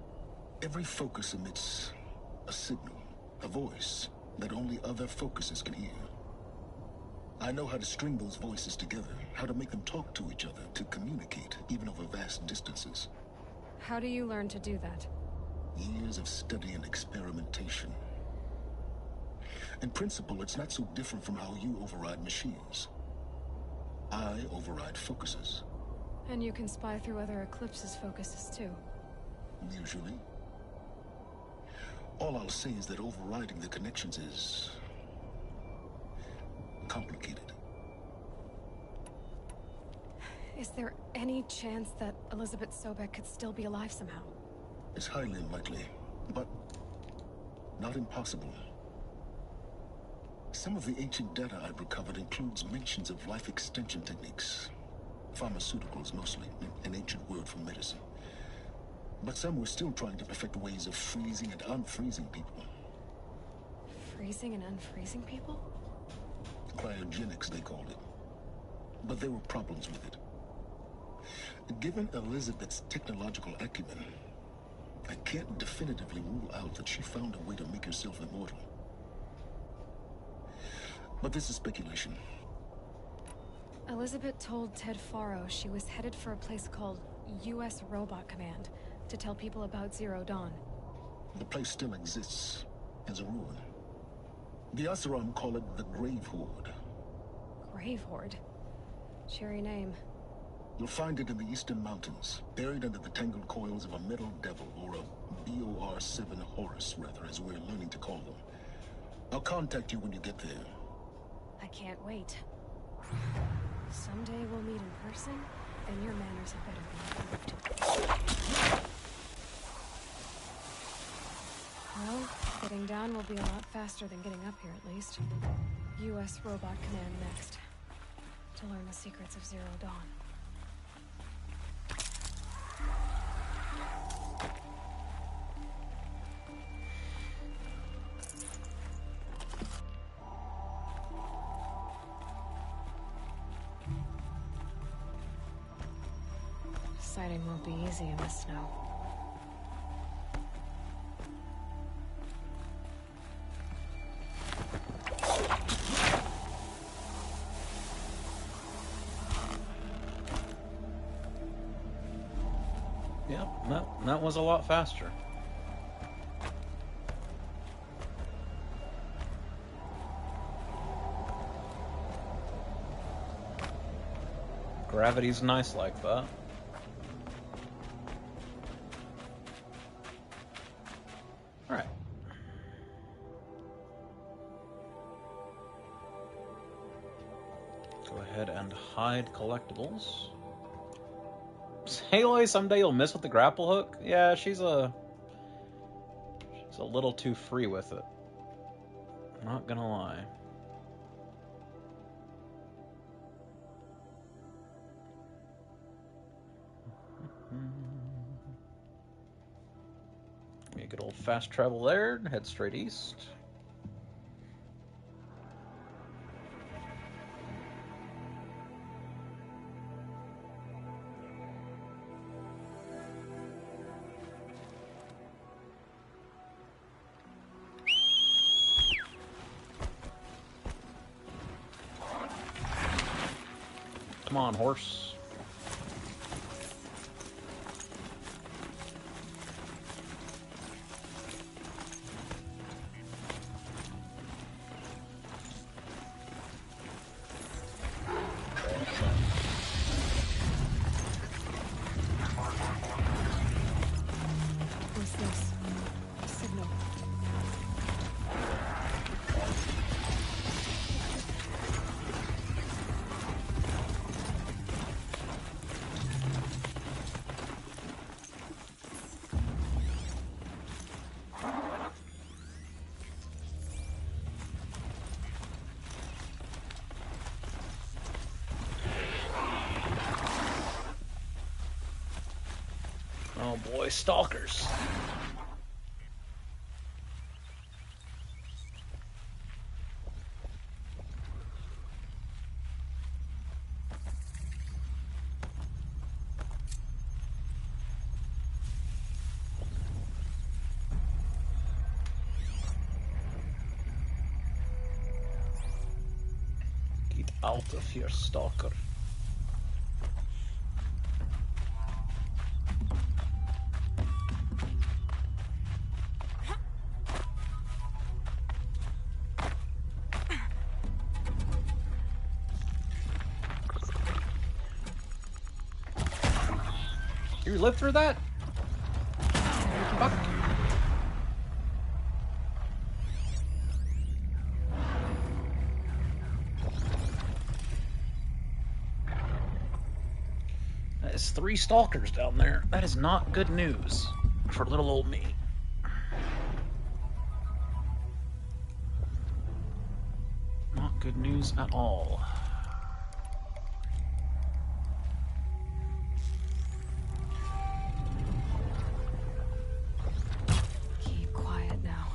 Every focus emits a signal, a voice, that only other focuses can hear. I know how to string those voices together, how to make them talk to each other, to communicate, even over vast distances. How do you learn to do that? Years of study and experimentation. In principle, it's not so different from how you override machines. I override focuses. And you can spy through other Eclipse's focuses too. Usually. All I'll say is that overriding the connections is complicated. Is there any chance that Elizabeth Sobek could still be alive somehow? It's highly unlikely, but not impossible. Some of the ancient data I've recovered includes mentions of life extension techniques. Pharmaceuticals mostly, an ancient word for medicine. But some were still trying to perfect ways of freezing and unfreezing people. Freezing and unfreezing people? Cryogenics, they called it. But there were problems with it. Given Elizabeth's technological acumen, I can't definitively rule out that she found a way to make herself immortal. But this is speculation. Elizabeth told Ted Faro she was headed for a place called U.S. Robot Command to tell people about Zero Dawn. The place still exists as a ruin. The Asuram call it the Grave Horde. Grave Horde? Cheery name. You'll find it in the Eastern Mountains, buried under the tangled coils of a metal devil, or a BOR-7 Horus, rather, as we're learning to call them. I'll contact you when you get there. I can't wait. Someday we'll meet in person, and your manners had better be improved. Well, getting down will be a lot faster than getting up here, at least. U.S. Robot Command next, to learn the secrets of Zero Dawn. Sighting won't be easy in the snow. Yep, that was a lot faster. Gravity's nice like that. Alright. Go ahead and hide collectibles. Aloy, someday you'll miss with the grapple hook? Yeah, she's a little too free with it. Not gonna lie. A good old fast travel there, head straight east. Come on, horse. What's this? A signal. Oh boy, stalkers. Get out of here, stalker. You lived through that? Fuck. is 3 stalkers down there. That is not good news for little old me. Not good news at all. Keep quiet now.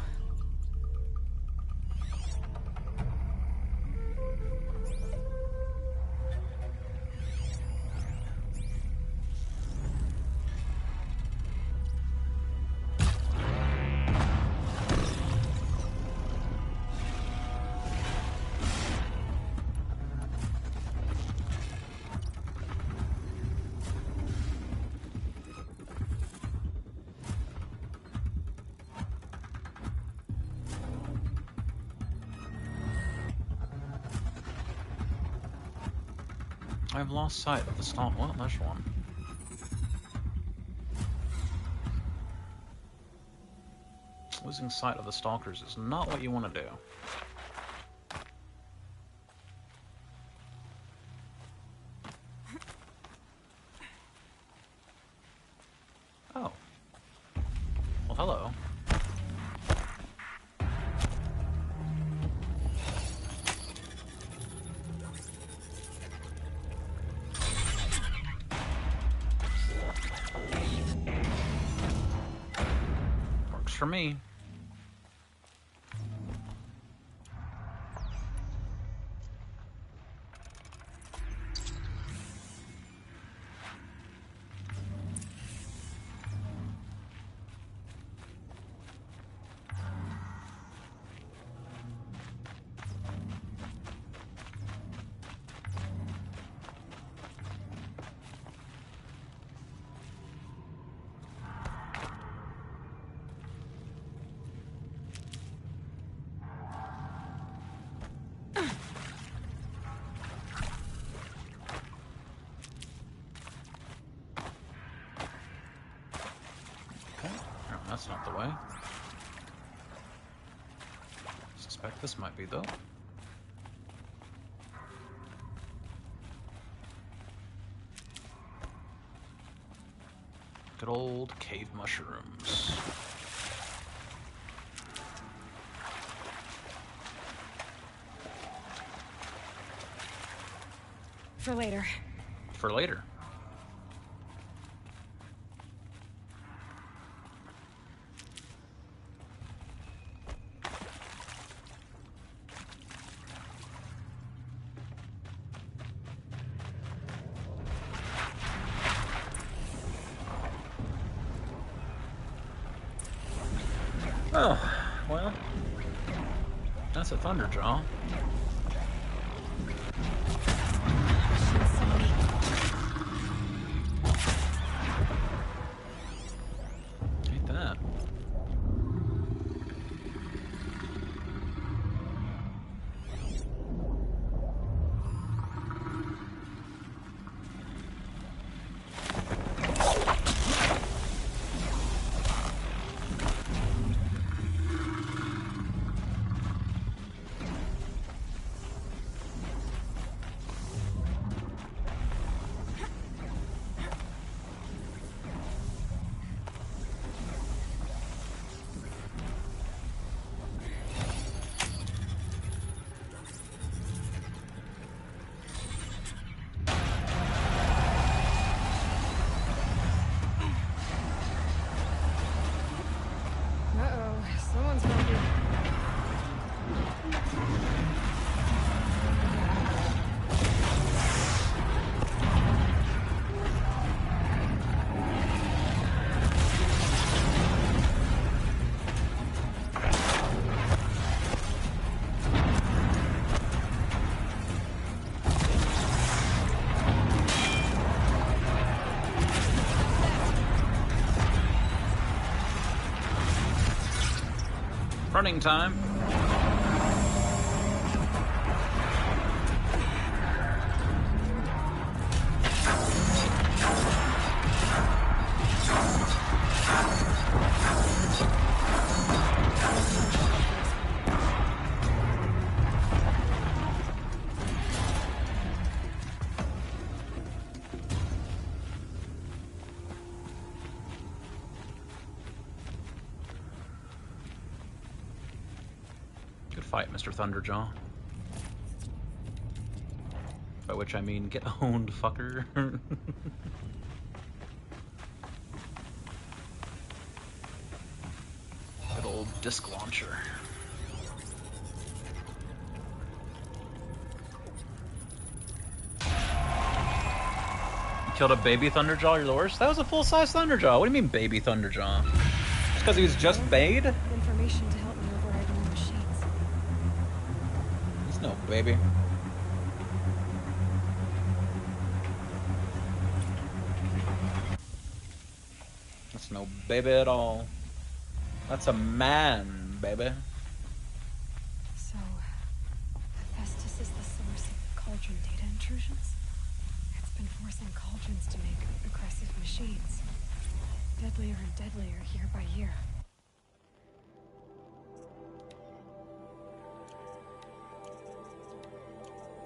I've lost sight of the stalk. Well, there's one. Losing sight of the stalkers is not what you want to do. Oh. Well, hello. Works for me. That's not the way. Suspect this might be, though. Good old cave mushrooms. For later. For later. Oh, well, that's a Thunderjaw. Ain't that? Someone's gonna be... Running time. fight, Mr. Thunderjaw. By which I mean, get owned, fucker. Good old disc launcher. You killed a baby Thunderjaw, you're the worst? That was a full-size Thunderjaw. What do you mean, baby Thunderjaw? Just because he was just made? Information to help me overriding the machines. He's no baby. That's no baby at all. That's a man, baby. So, Hephaestus is the source of cauldron data intrusions? It's been forcing cauldrons to make aggressive machines. Deadlier and deadlier year by year.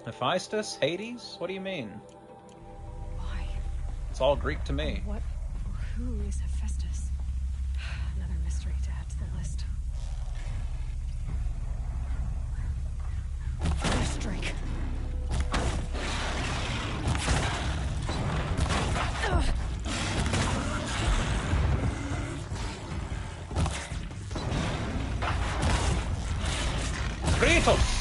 Hephaestus? Hades? What do you mean? Why? It's all Greek to me. What or who is Hephaestus? Another mystery to add to the list. Strike. Kratos!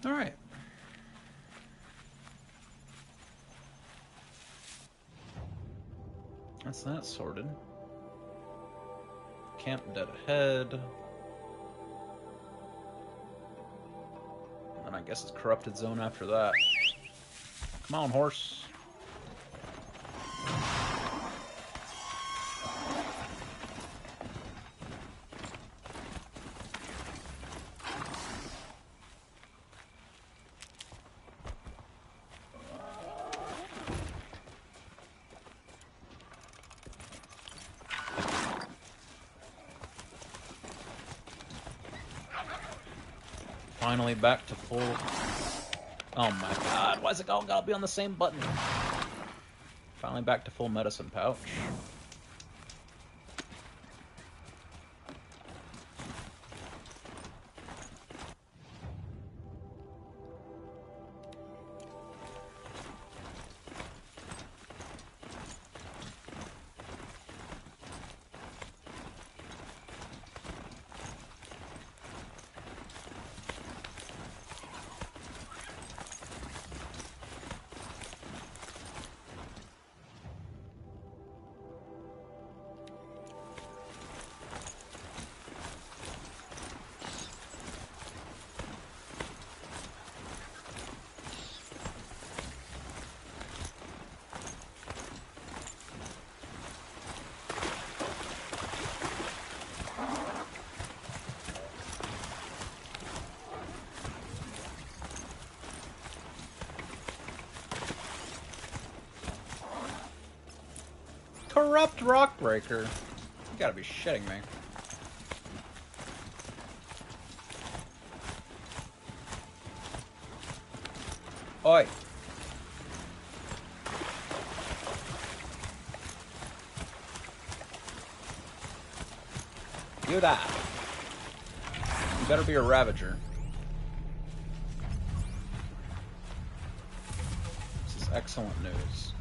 All right. That's that sorted. Camp dead ahead. And I guess it's corrupted zone after that. Come on, horse. Finally back to full... Oh my god, why is it all gotta be on the same button? Finally back to full medicine pouch. Corrupt Rockbreaker. You gotta be shitting me. Oi. You that. You better be a Ravager. This is excellent news.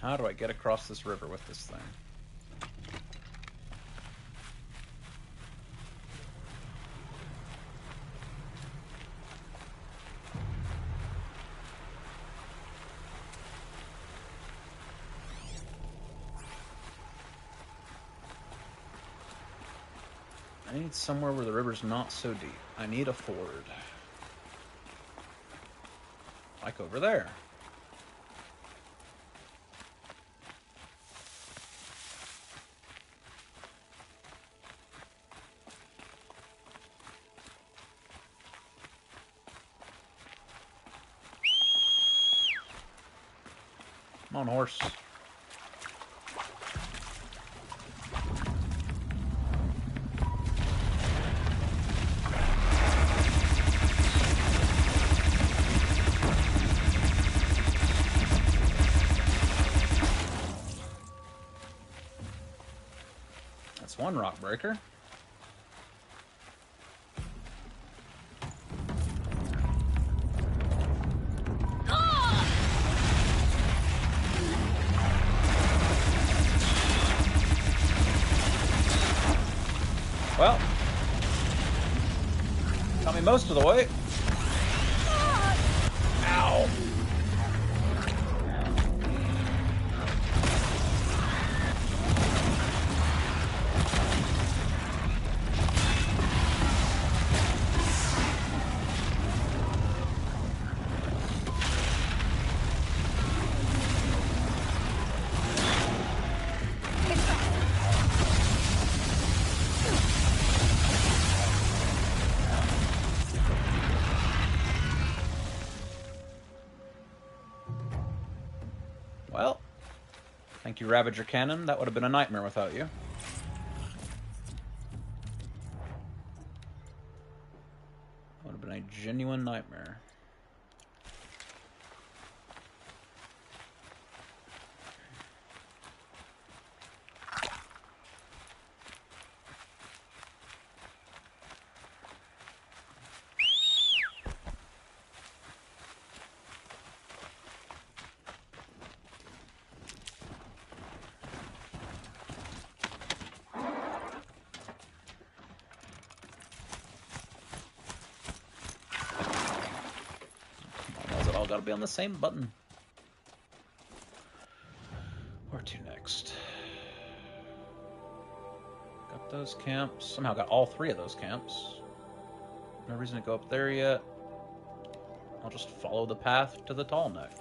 How do I get across this river with this thing? I need somewhere where the river's not so deep. I need a ford. Like over there. Come on, horse. That's one rock breaker. Well, got me most of the way. Ow. Well, thank you, Ravager Cannon. That would have been a nightmare without you. Would have been a genuine nightmare. All gotta be on the same button. Where to next? Got those camps. Somehow got all three of those camps. No reason to go up there yet. I'll just follow the path to the tall neck.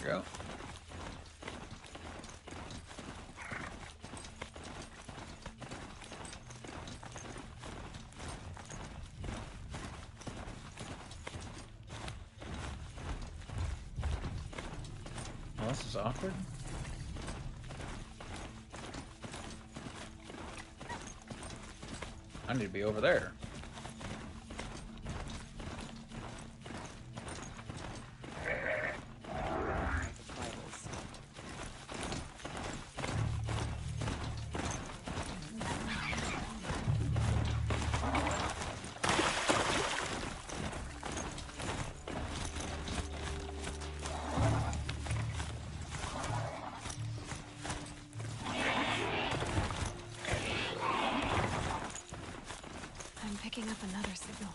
Go. Oh, this is awkward. I need to be over there. Picking up another signal.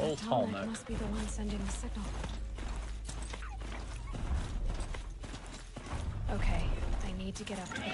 Old tall neck must be the one sending the signal. Okay, I need to get up to the tall.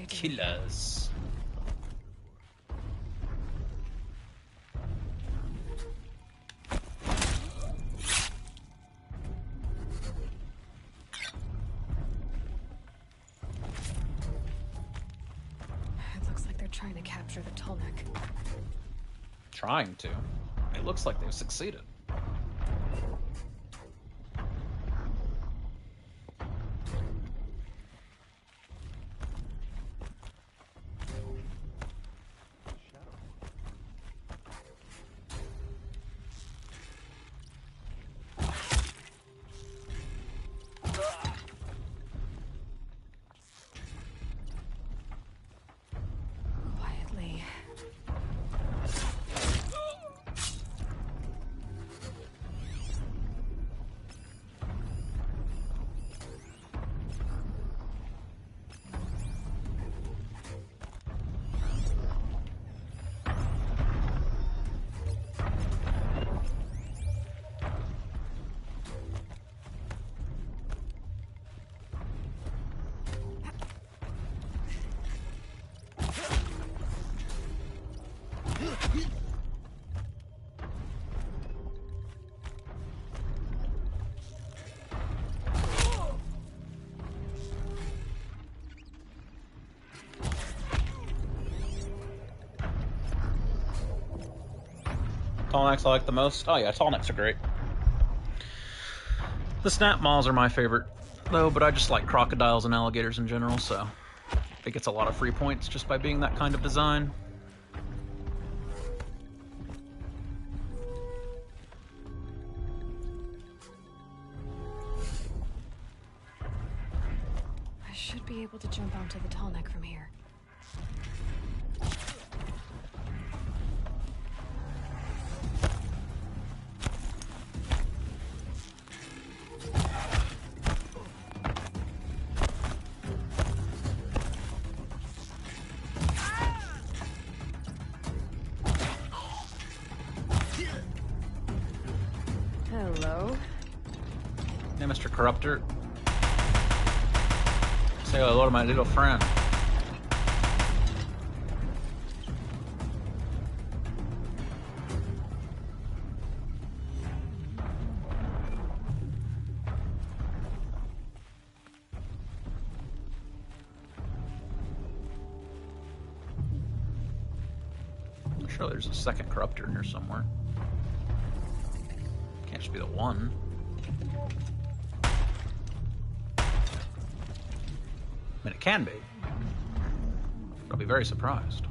Killers. trying to capture the Tallneck. Trying to. It looks like they've succeeded. Quietly. Tallnecks I like the most. Oh yeah, Tallnecks are great. The snap maws are my favorite, though, but I just like crocodiles and alligators in general, so it gets a lot of free points just by being that kind of design. I should be able to jump onto the Tallneck from here. Hello. Hey, Mr. Corruptor. Say hello to my little friend. I'm sure there's a second Corruptor in here somewhere. Can't just be the one. I mean, it can be. I'll be very surprised.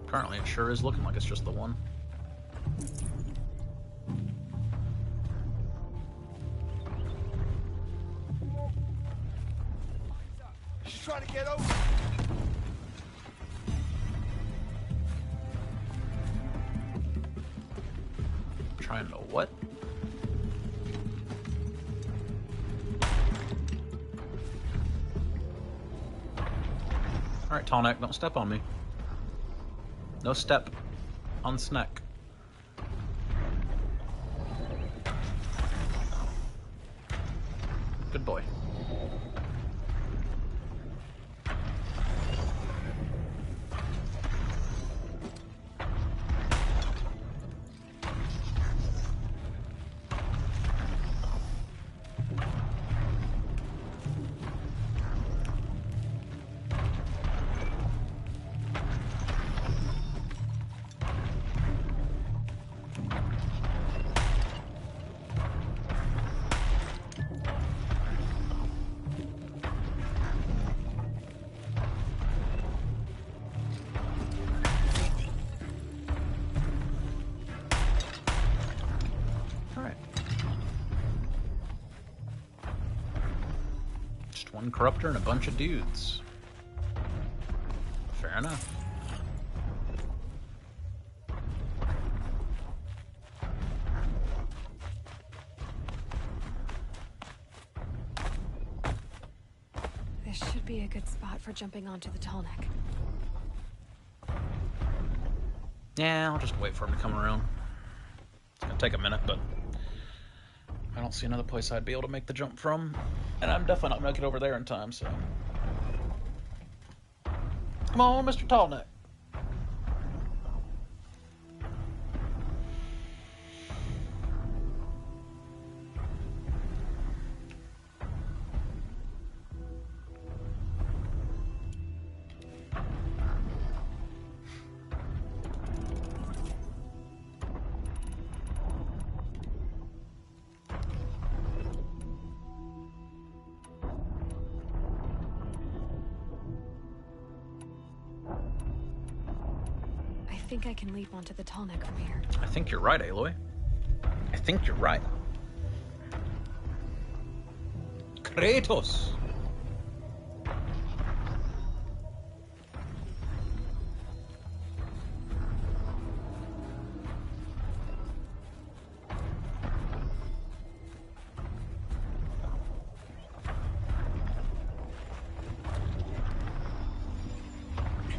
Currently, it sure is looking like it's just the one. She's trying to get over. Trying to what? Alright, Tallneck, don't step on me. No step on Sneck. Good boy. One Corruptor and a bunch of dudes. Fair enough. This should be a good spot for jumping onto the Tallneck. Yeah, I'll just wait for him to come around. It's gonna take a minute, but I don't see another place I'd be able to make the jump from. And I'm definitely not gonna make it over there in time, so. Come on, Mr. Tallneck. think I can leap onto the tall neck from here. I think you're right, Aloy. I think you're right. Kratos!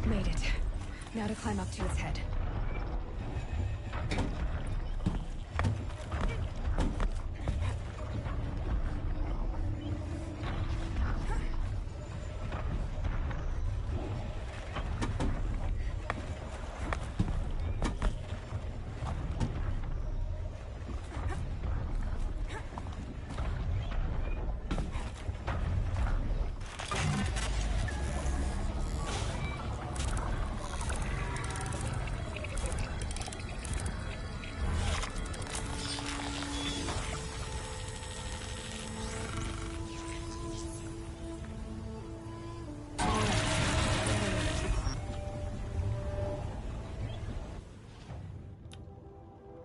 Made it. Now to climb up to its head.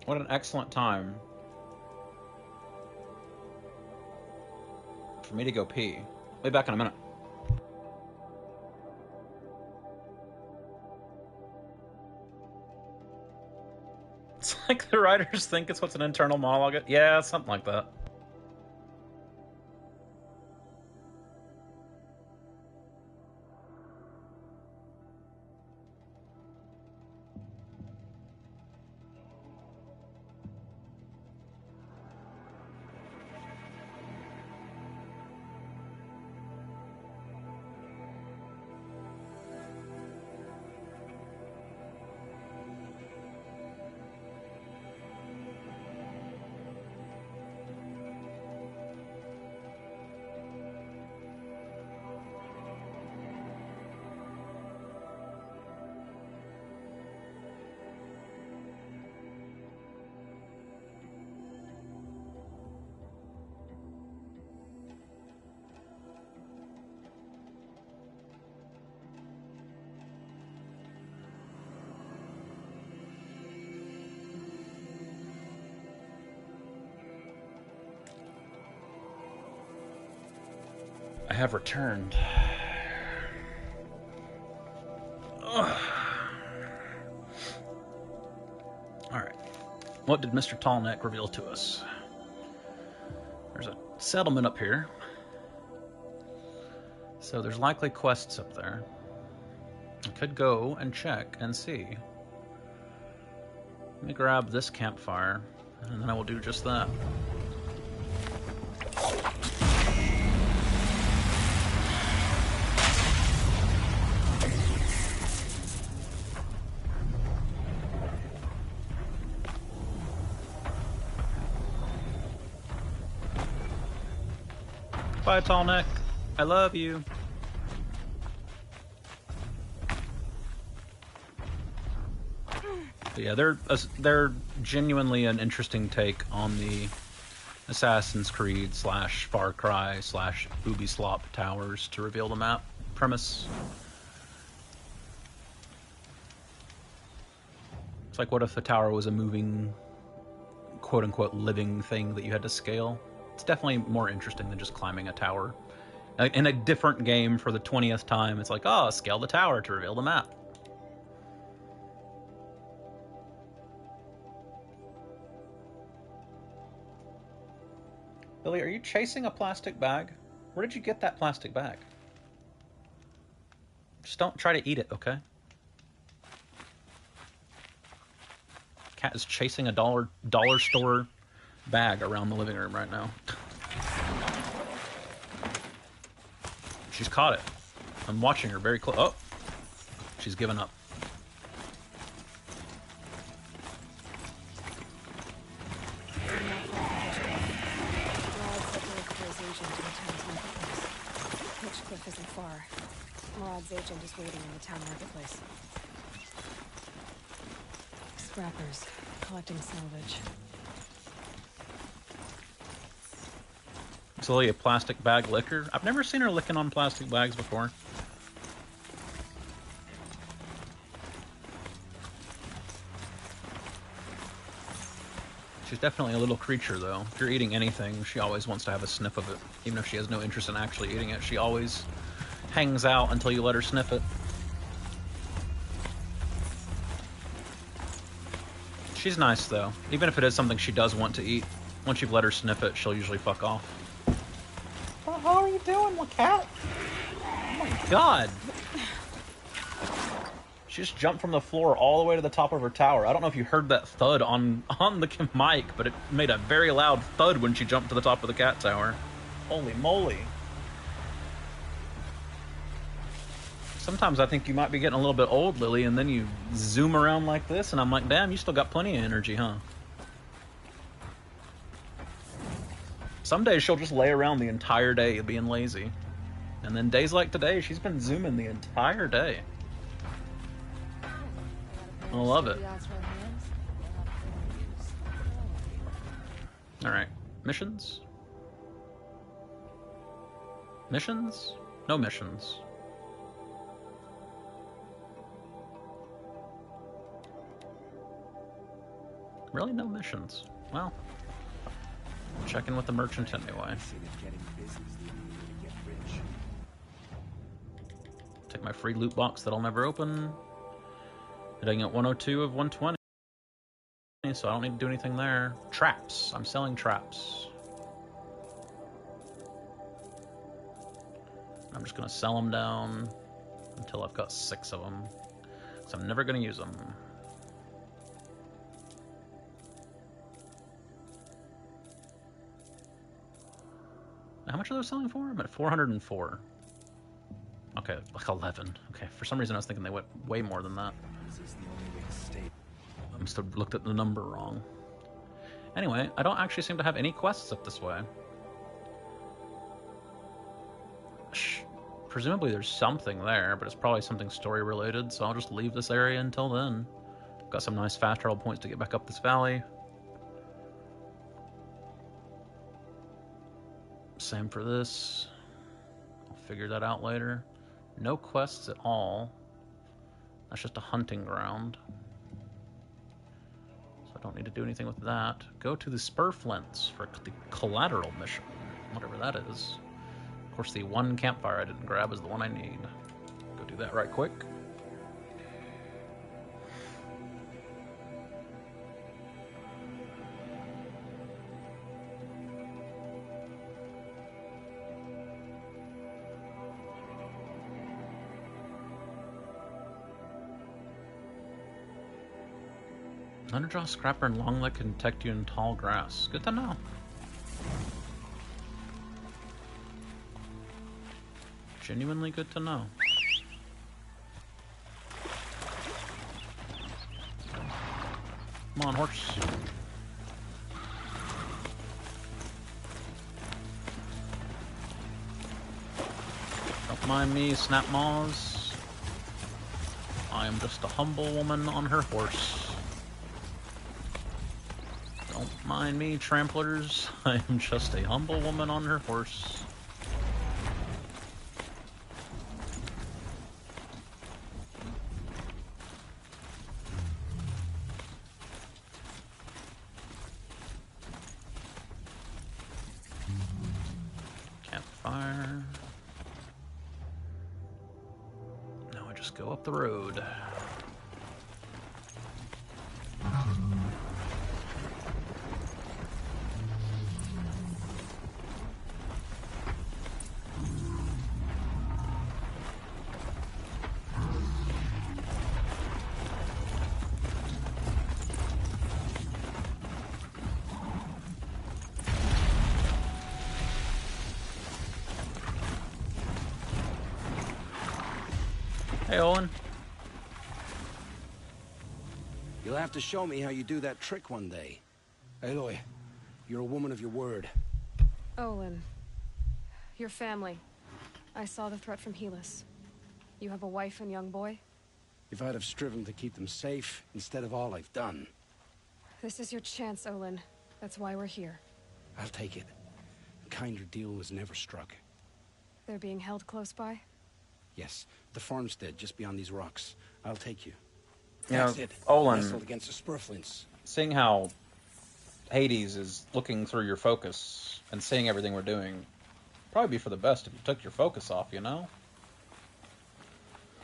What an excellent time for me to go pee. I'll be back in a minute. It's like the writers think it's what's an internal monologue. Yeah, something like that. I have returned. Ugh. Alright. What did Mr. Tallneck reveal to us? There's a settlement up here. So there's likely quests up there. I could go and check and see. Let me grab this campfire, and then I will do just that. Bye, Tallneck. I love you. But yeah, they're genuinely an interesting take on the Assassin's Creed / Far Cry / Ubisoft towers to reveal the map premise. It's like, what if the tower was a moving, quote-unquote, living thing that you had to scale? It's definitely more interesting than just climbing a tower. In a different game for the 20th time, it's like, oh, scale the tower to reveal the map. Billy, are you chasing a plastic bag? Where did you get that plastic bag? Just don't try to eat it, okay? Cat is chasing a dollar store bag around the living room right now. She's caught it. I'm watching her very close. Oh, she's given up. Cliff isn't far. Murad's agent is waiting in the town marketplace. Scrappers, collecting salvage. It's only a plastic bag licker. I've never seen her licking on plastic bags before. She's definitely a little creature, though. If you're eating anything, she always wants to have a sniff of it. Even if she has no interest in actually eating it, she always hangs out until you let her sniff it. She's nice, though. Even if it is something she does want to eat, once you've let her sniff it, she'll usually fuck off. What the hell are you doing, little cat? Oh my god! She just jumped from the floor all the way to the top of her tower. I don't know if you heard that thud on the mic, but it made a very loud thud when she jumped to the top of the cat tower. Holy moly. Sometimes I think you might be getting a little bit old, Lily, and then you zoom around like this, and I'm like, damn, you still got plenty of energy, huh? Some days she'll just lay around the entire day being lazy. And then days like today, she's been zooming the entire day. I love it. Alright. Missions? Missions? No missions. Really? No missions. Well, check in with the merchant anyway. Take my free loot box that I'll never open. Hitting at 102 of 120, so I don't need to do anything there. Traps. I'm selling traps. I'm just going to sell them down until I've got 6 of them. So I'm never going to use them. How much are those selling for? I'm at 404. Okay, like 11. Okay, for some reason I was thinking they went way more than that. I must have looked at the number wrong. Anyway, I don't actually seem to have any quests up this way. Presumably there's something there, but it's probably something story related, so I'll just leave this area until then. Got some nice fast travel points to get back up this valley. Same for this. I'll figure that out later. No quests at all. That's just a hunting ground. So I don't need to do anything with that. Go to the Spurflints for the collateral mission, whatever that is. Of course, the one campfire I didn't grab is the one I need. Go do that right quick. Underjaw Scrapper and Longleg can detect you in tall grass. Good to know. Genuinely good to know. Come on, horse. Don't mind me, Snap Maws. I am just a humble woman on her horse. Don't mind me, tramplers. I am just a humble woman on her horse. Campfire. Now I just go up the road. Hey, Owen. You'll have to show me how you do that trick one day. Aloy, you're a woman of your word. Olin. Your family. I saw the threat from Helis. You have a wife and young boy? If I'd have striven to keep them safe, instead of all I've done. This is your chance, Olin. That's why we're here. I'll take it. A kinder deal was never struck. They're being held close by? Yes, the farmstead just beyond these rocks. I'll take you. You know, That's it. Olin, Wrestled against the Spurflints. seeing how Hades is looking through your focus and seeing everything we're doing. Probably be for the best if you took your focus off, you know?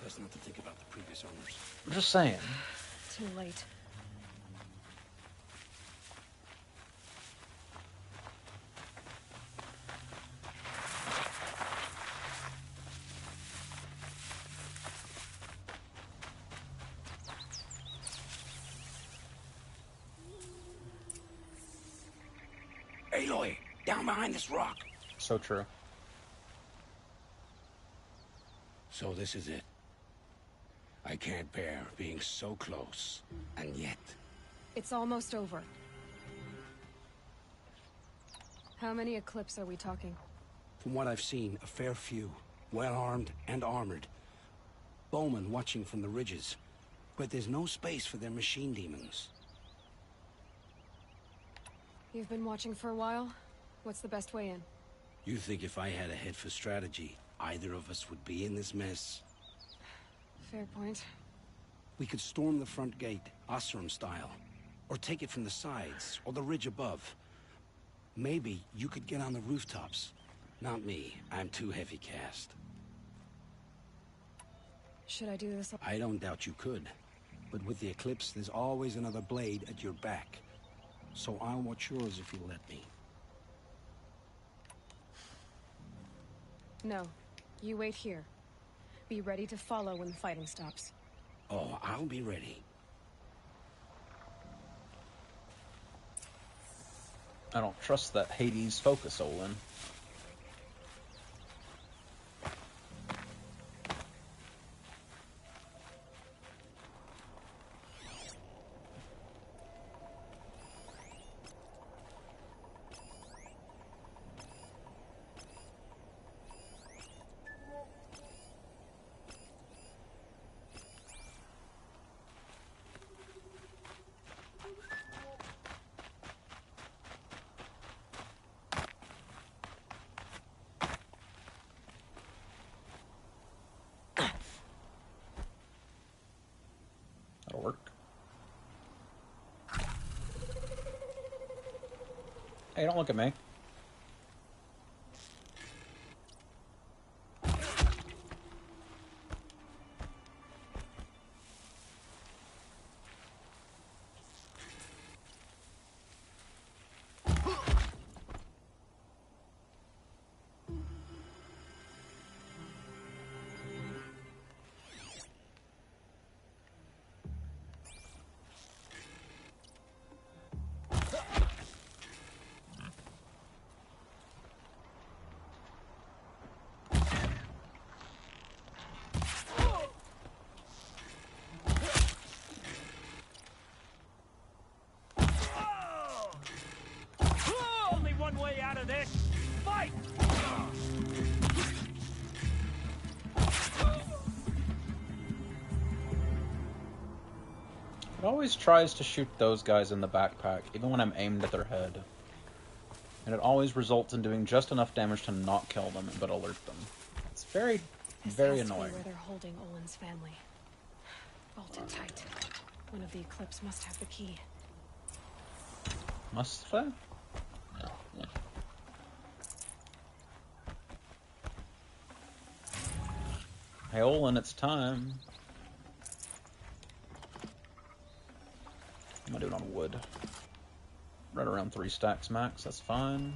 Best not to think about the previous owners. I'm just saying. Too late. Aloy, down behind this rock. So true. So this is it. I can't bear being so close, and yet... It's almost over. How many Eclipse are we talking? From what I've seen, a fair few. Well-armed and armored. Bowmen watching from the ridges. But there's no space for their machine demons. You've been watching for a while? What's the best way in? You think if I had a head for strategy, either of us would be in this mess? Fair point. We could storm the front gate, Osram style. Or take it from the sides, or the ridge above. Maybe you could get on the rooftops. Not me. I'm too heavy cast. Should I do this? I don't doubt you could. But with the Eclipse, there's always another blade at your back. So I'll watch yours if you'll let me. No. You wait here. Be ready to follow when the fighting stops. Oh, I'll be ready. I don't trust that Hades focus, Olin. That'll work. Hey, don't look at me. Only one way out of this. Fight! It always tries to shoot those guys in the backpack, even when I'm aimed at their head. And it always results in doing just enough damage to not kill them, but alert them. It's very, very annoying. This has to be where they're holding Olin's family. Bolted tight. One of the Eclipse must have the key. Must they? Hey, Olin, it's time. What am I doing on wood? Right around 3 stacks max, that's fine.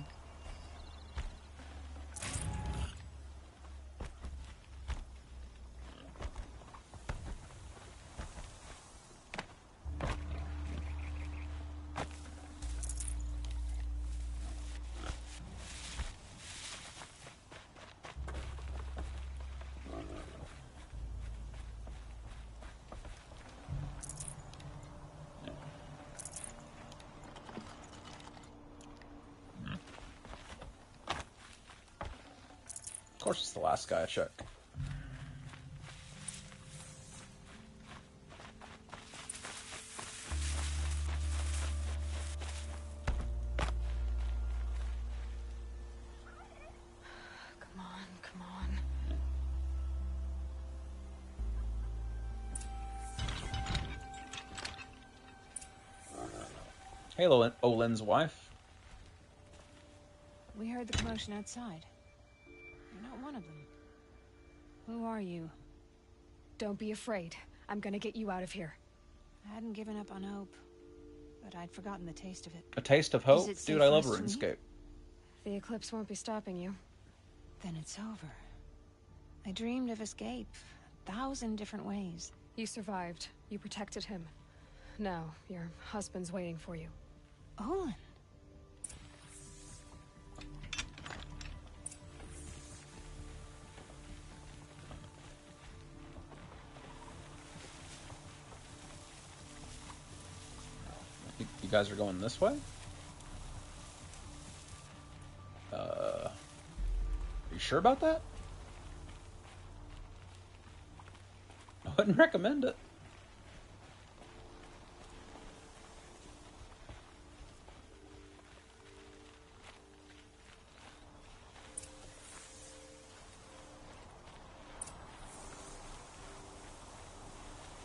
Of course it's the last guy I check. Come on, come on. Hey, Olin's wife. We heard the commotion outside. You're not one of them. Who are you? Don't be afraid. I'm gonna get you out of here. I hadn't given up on hope, but I'd forgotten the taste of it. A taste of hope? Is it safe Dude, I love for us to leave? RuneScape. The eclipse won't be stopping you. Then it's over. I dreamed of escape 1,000 different ways. You survived. You protected him. Now, your husband's waiting for you. Olin. You guys are going this way? Are you sure about that? I wouldn't recommend it.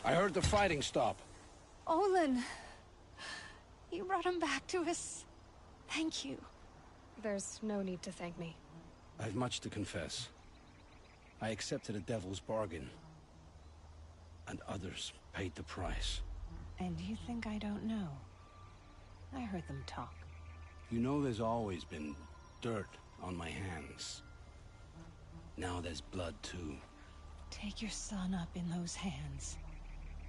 I heard the fighting stop. Olin! You brought him back to us. Thank you. There's no need to thank me. I've much to confess. I accepted a devil's bargain. And others paid the price. And you think I don't know? I heard them talk. You know there's always been dirt on my hands. Now there's blood too. Take your son up in those hands.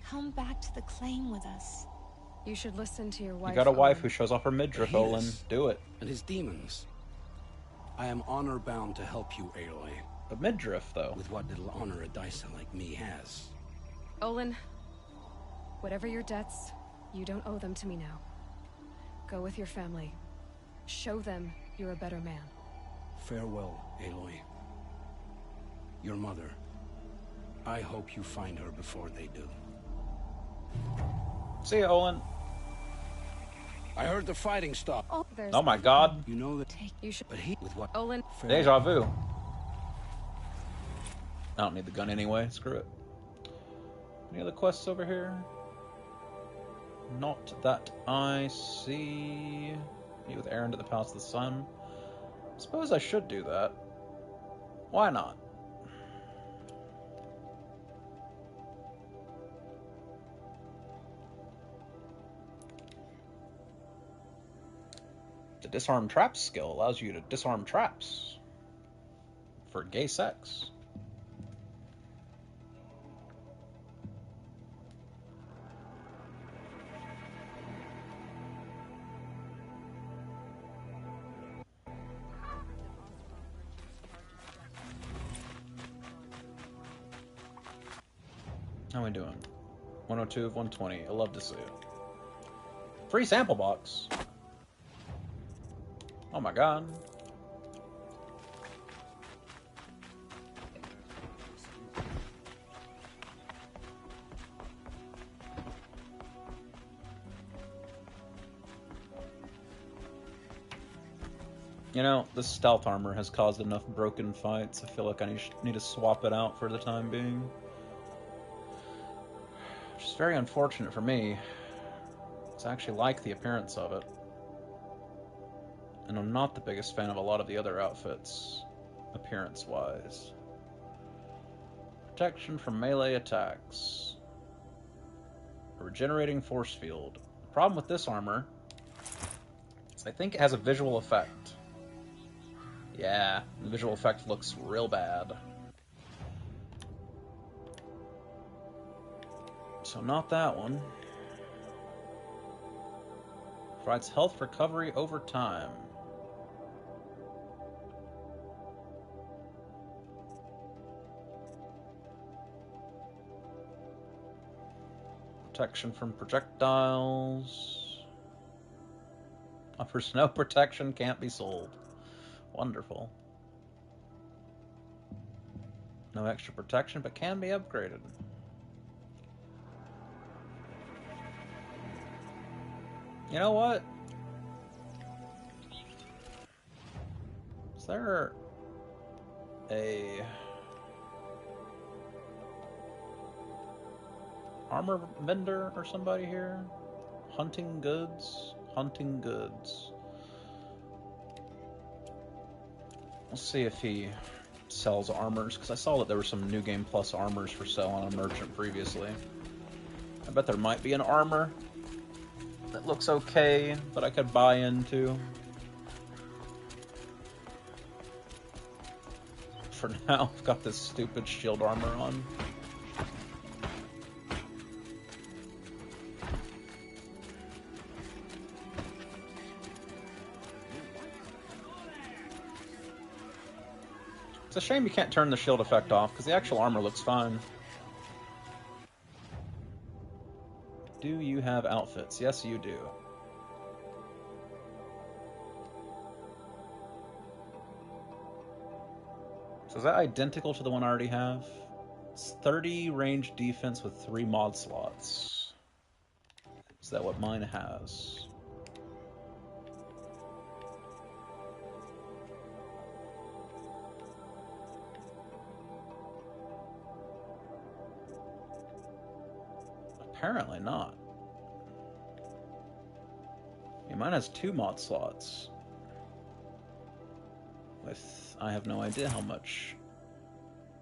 Come back to the claim with us. You should listen to your wife. You got a wife Olin. who shows off her midriff, Olin. Do it. And his demons. I am honor-bound to help you, Aloy. A midriff, though. With what little honor a dicer like me has. Olin, whatever your debts, you don't owe them to me now. Go with your family. Show them you're a better man. Farewell, Aloy. Your mother. I hope you find her before they do. See ya, Olin. I heard the fighting stop. Oh my god. You know that you should. But he with what? Olin. Deja vu. I don't need the gun anyway. Screw it. Any other quests over here? Not that I see. Meet with Aaron at the Palace of the Sun. Suppose I should do that. Why not? The disarm traps skill allows you to disarm traps for gay sex. How are we doing? 102 of 120. I love to see it. Free sample box. Oh my god. You know, the stealth armor has caused enough broken fights. I feel like I need to swap it out for the time being. Which is very unfortunate for me. I actually like the appearance of it. And I'm not the biggest fan of a lot of the other outfits, appearance-wise. Protection from melee attacks. A regenerating force field. The problem with this armor is I think it has a visual effect. Yeah, the visual effect looks real bad. So not that one. Provides health recovery over time. Protection from projectiles. Offers no protection, can't be sold. Wonderful. No extra protection, but can be upgraded. You know what? Is there a armor vendor or somebody here? Hunting goods? Hunting goods. Let's see if he sells armors, because I saw that there were some New Game Plus armors for sale on a merchant previously. I bet there might be an armor that looks okay that I could buy into. For now, I've got this stupid shield armor on. It's a shame you can't turn the shield effect off, because the actual armor looks fine. Do you have outfits? Yes, you do. So is that identical to the one I already have? It's 30 range defense with 3 mod slots. Is that what mine has? Apparently not. Yeah, mine has 2 mod slots. With, I have no idea how much.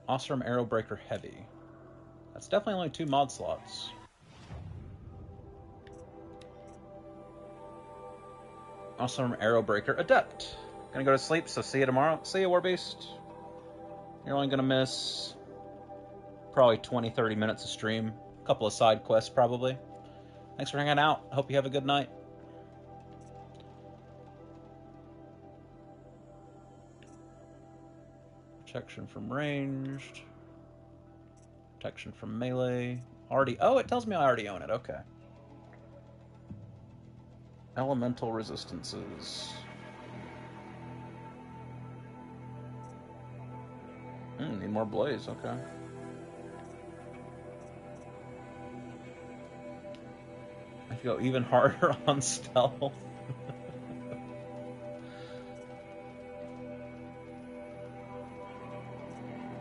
Awesome Arrow Breaker Heavy. That's definitely only 2 mod slots. Awesome Arrow Breaker Adept. Gonna go to sleep, so see you tomorrow. See you, Warbeast. You're only gonna miss probably 20-30 minutes of stream. A couple of side quests, probably. Thanks for hanging out. I hope you have a good night. Protection from ranged. Protection from melee. Already. Oh, it tells me I already own it. Okay. Elemental resistances. Need more blaze. Okay. I have to go even harder on stealth.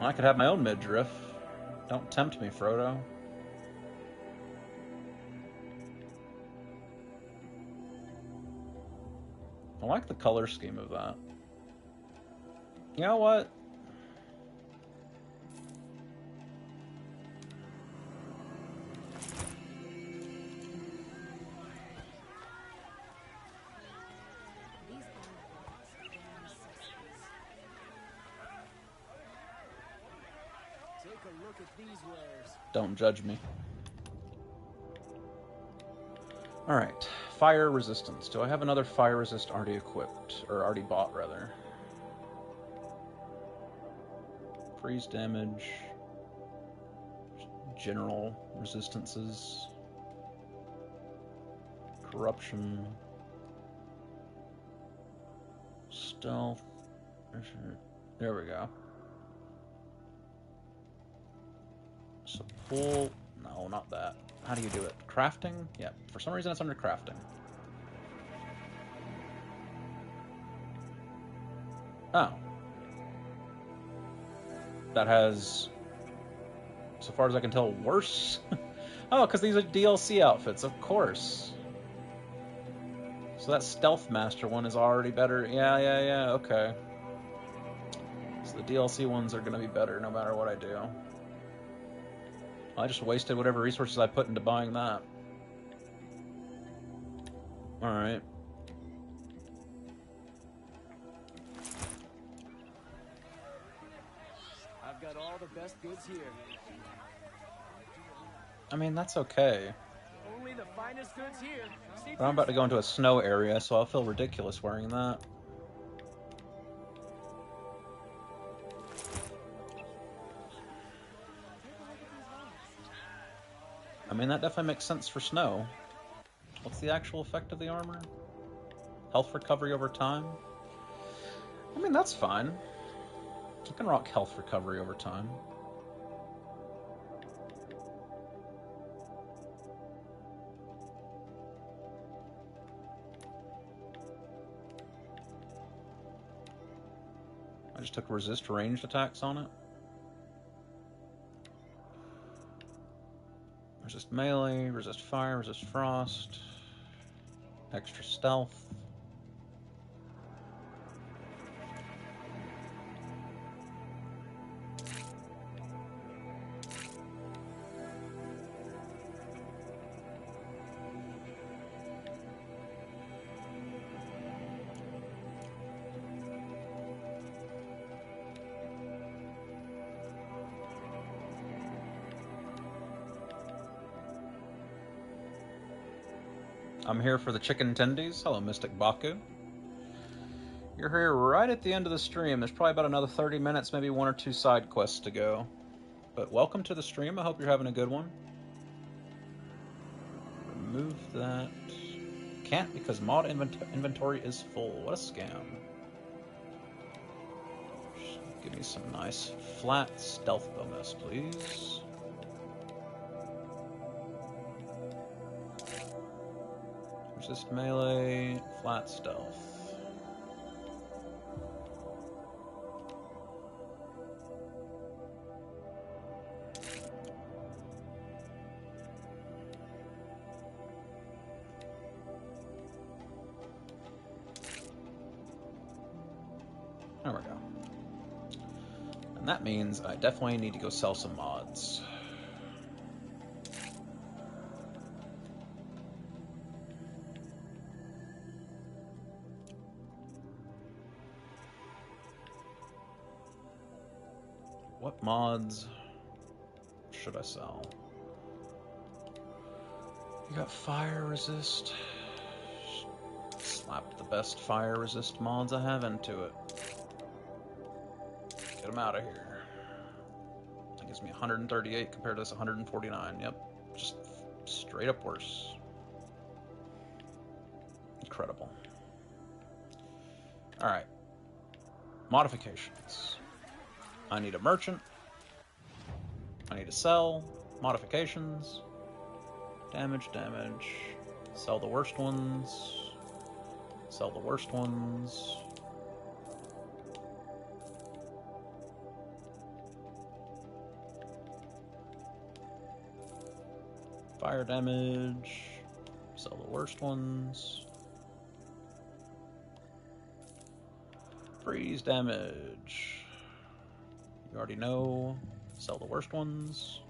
I could have my own midriff. Don't tempt me, Frodo. I like the color scheme of that. You know what? Take a look at these wares. Don't judge me. Alright. Fire resistance. Do I have another fire resist already equipped? Or already bought, rather? Freeze damage. General resistances. Corruption. Stealth. There we go. Support. No, not that. How do you do it? Crafting? Yeah, for some reason it's under crafting. Oh. That has, so far as I can tell, worse. Oh, because these are DLC outfits, of course. So that Stealth Master one is already better. Yeah, okay. So the DLC ones are going to be better no matter what I do. I just wasted whatever resources I put into buying that. Alright. I've got all the best goods here. I mean, that's okay. Only the finest goods here. But I'm about to go into a snow area, so I'll feel ridiculous wearing that. I mean, that definitely makes sense for snow. What's the actual effect of the armor? Health recovery over time? I mean, that's fine. You can rock health recovery over time. I just took resist ranged attacks on it. Resist melee, resist fire, resist frost. Extra stealth. I'm here for the chicken tendies. Hello, Mystic Baku. You're here right at the end of the stream. There's probably about another 30 minutes, maybe 1 or 2 side quests to go. But welcome to the stream. I hope you're having a good one. Remove that. Can't because mod inventory is full. What a scam. Just give me some nice flat stealth bonus, please. Resist melee, flat stealth. There we go. And that means I definitely need to go sell some mods. What mods should I sell? You got fire resist. Slap the best fire resist mods I have into it. Get them out of here. That gives me 138 compared to this 149. Yep, just straight up worse. Incredible. All right. Modifications. I need a merchant. I need to sell. Modifications. Damage, damage. Sell the worst ones. Sell the worst ones. Fire damage. Sell the worst ones. Freeze damage. You already know. Sell the worst ones.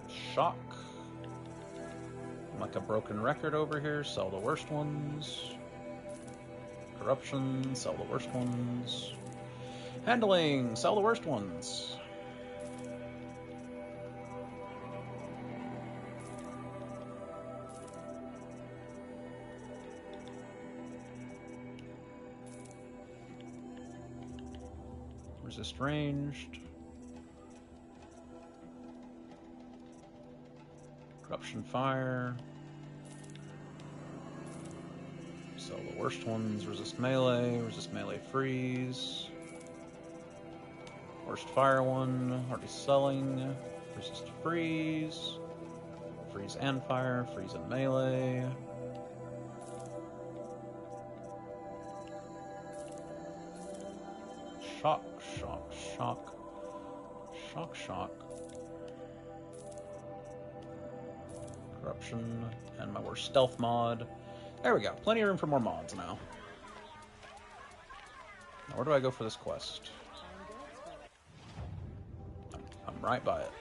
Shock. I'm like a broken record over here. Sell the worst ones. Corruption. Sell the worst ones. Handling. Sell the worst ones. Resist ranged. Corruption fire. Sell the worst ones. Resist melee freeze. Worst fire one. Already selling. Resist freeze. Freeze and fire. Freeze and melee. Shock, shock, shock. Shock, shock. Corruption, and my worst stealth mod. There we go. Plenty of room for more mods now. Now where do I go for this quest? I'm right by it.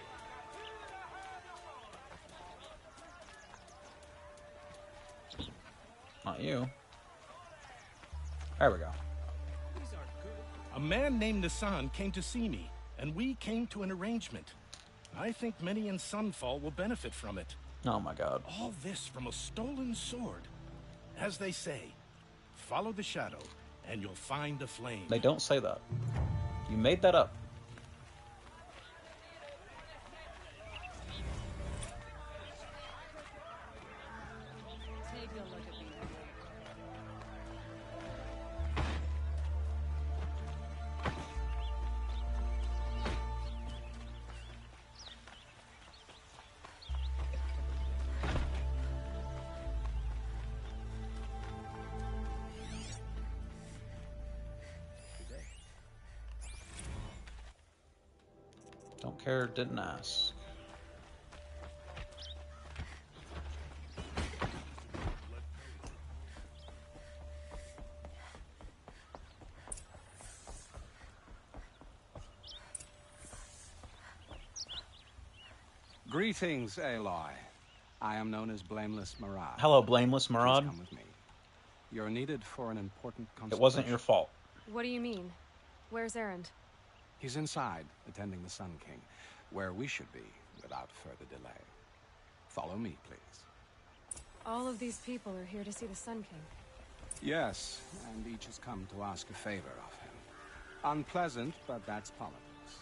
Not you. There we go. A man named Nissan came to see me, and we came to an arrangement. I think many in Sunfall will benefit from it. Oh my god. All this from a stolen sword. As they say, follow the shadow, and you'll find the flame. They don't say that. You made that up. Take a look at me. Don't care, didn't ask. Greetings, Aloy. I am known as Blameless Marad. Hello, Blameless Please Marad. come with me. You're needed for an important consultation. It wasn't your fault. What do you mean? Where's Erend? He's inside, attending the Sun King, where we should be without further delay. Follow me, please. All of these people are here to see the Sun King. Yes, and each has come to ask a favor of him. Unpleasant, but that's politics.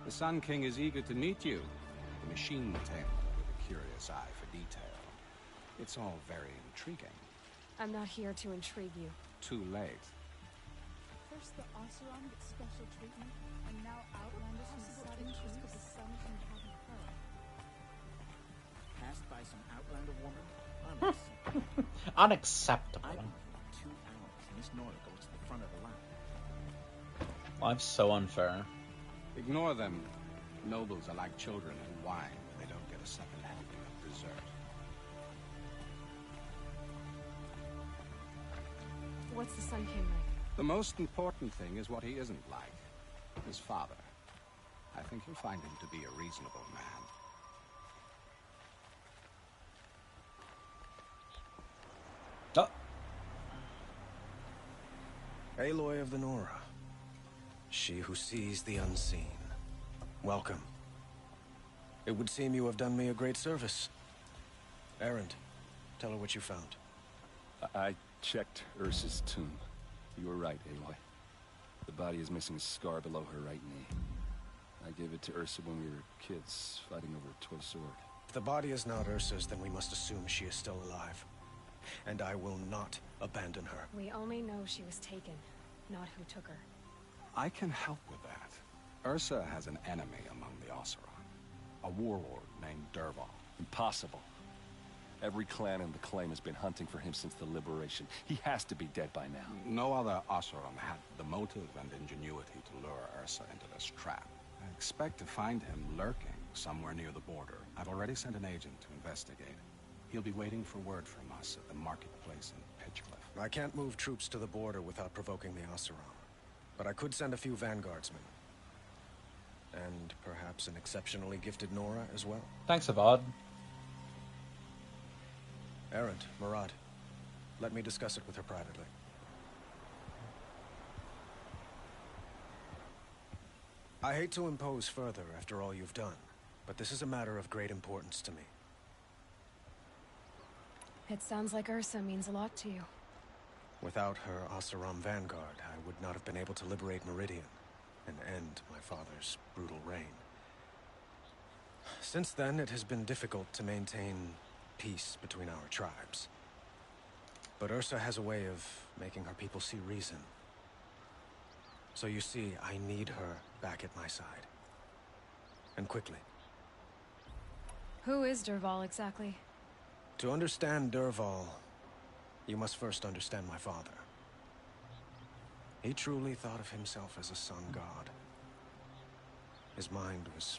The Sun King is eager to meet you, the machine tamer with a curious eye for detail. It's all very intriguing. I'm not here to intrigue you. Too late. First the Oseram gets special treatment, and now Outlanders from the Savage East of the Sun King having her. Passed by some Outlander woman? Unacceptable. Unacceptable. I've been here 2 hours, and this Nora goes to the front of the line. Life's so unfair. Ignore them. Nobles are like children in wine. They don't get a second helping of dessert. What's the Sun King like? The most important thing is what he isn't like. His father. I think you'll find him to be a reasonable man. Oh. Aloy of the Nora. She who sees the unseen. Welcome. It would seem you have done me a great service. Erend, tell her what you found. I checked Ursa's tomb. You were right, Aloy. The body is missing a scar below her right knee. I gave it to Ursa when we were kids, fighting over a toy sword. If the body is not Ursa's, then we must assume she is still alive. And I will not abandon her. We only know she was taken, not who took her. I can help with that. Ursa has an enemy among the Oseram. A warlord named Dervahl. Impossible. Every clan in the claim has been hunting for him since the liberation. He has to be dead by now. No other Oseram had the motive and ingenuity to lure Ursa into this trap. I expect to find him lurking somewhere near the border. I've already sent an agent to investigate. He'll be waiting for word from us at the marketplace in Pitchcliff. I can't move troops to the border without provoking the Oseram. But I could send a few vanguardsmen. And perhaps an exceptionally gifted Nora as well. Thanks, Avad. Erend, Marad, let me discuss it with her privately. I hate to impose further after all you've done, but this is a matter of great importance to me. It sounds like Ursa means a lot to you. Without her Oseram vanguard, I would not have been able to liberate Meridian and end my father's brutal reign. Since then, it has been difficult to maintain peace between our tribes. But Ursa has a way of making her people see reason. So you see, I need her back at my side. And quickly. Who is Dervahl exactly? To understand Dervahl, you must first understand my father. He truly thought of himself as a sun god. His mind was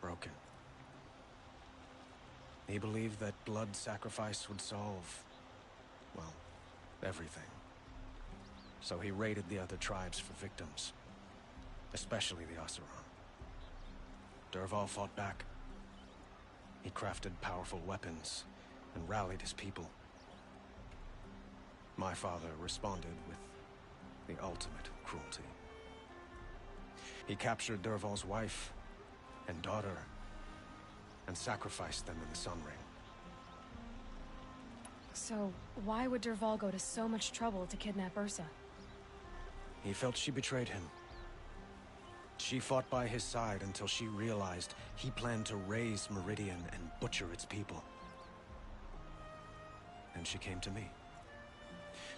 broken. He believed that blood sacrifice would solve, well, everything. So he raided the other tribes for victims, especially the Oseram. Dervahl fought back. He crafted powerful weapons and rallied his people. My father responded with the ultimate cruelty. He captured Dervahl's wife and daughter and sacrificed them in the Sun Ring. So, why would Dervahl go to so much trouble to kidnap Ursa? He felt she betrayed him. She fought by his side until she realized he planned to raise Meridian and butcher its people. And she came to me.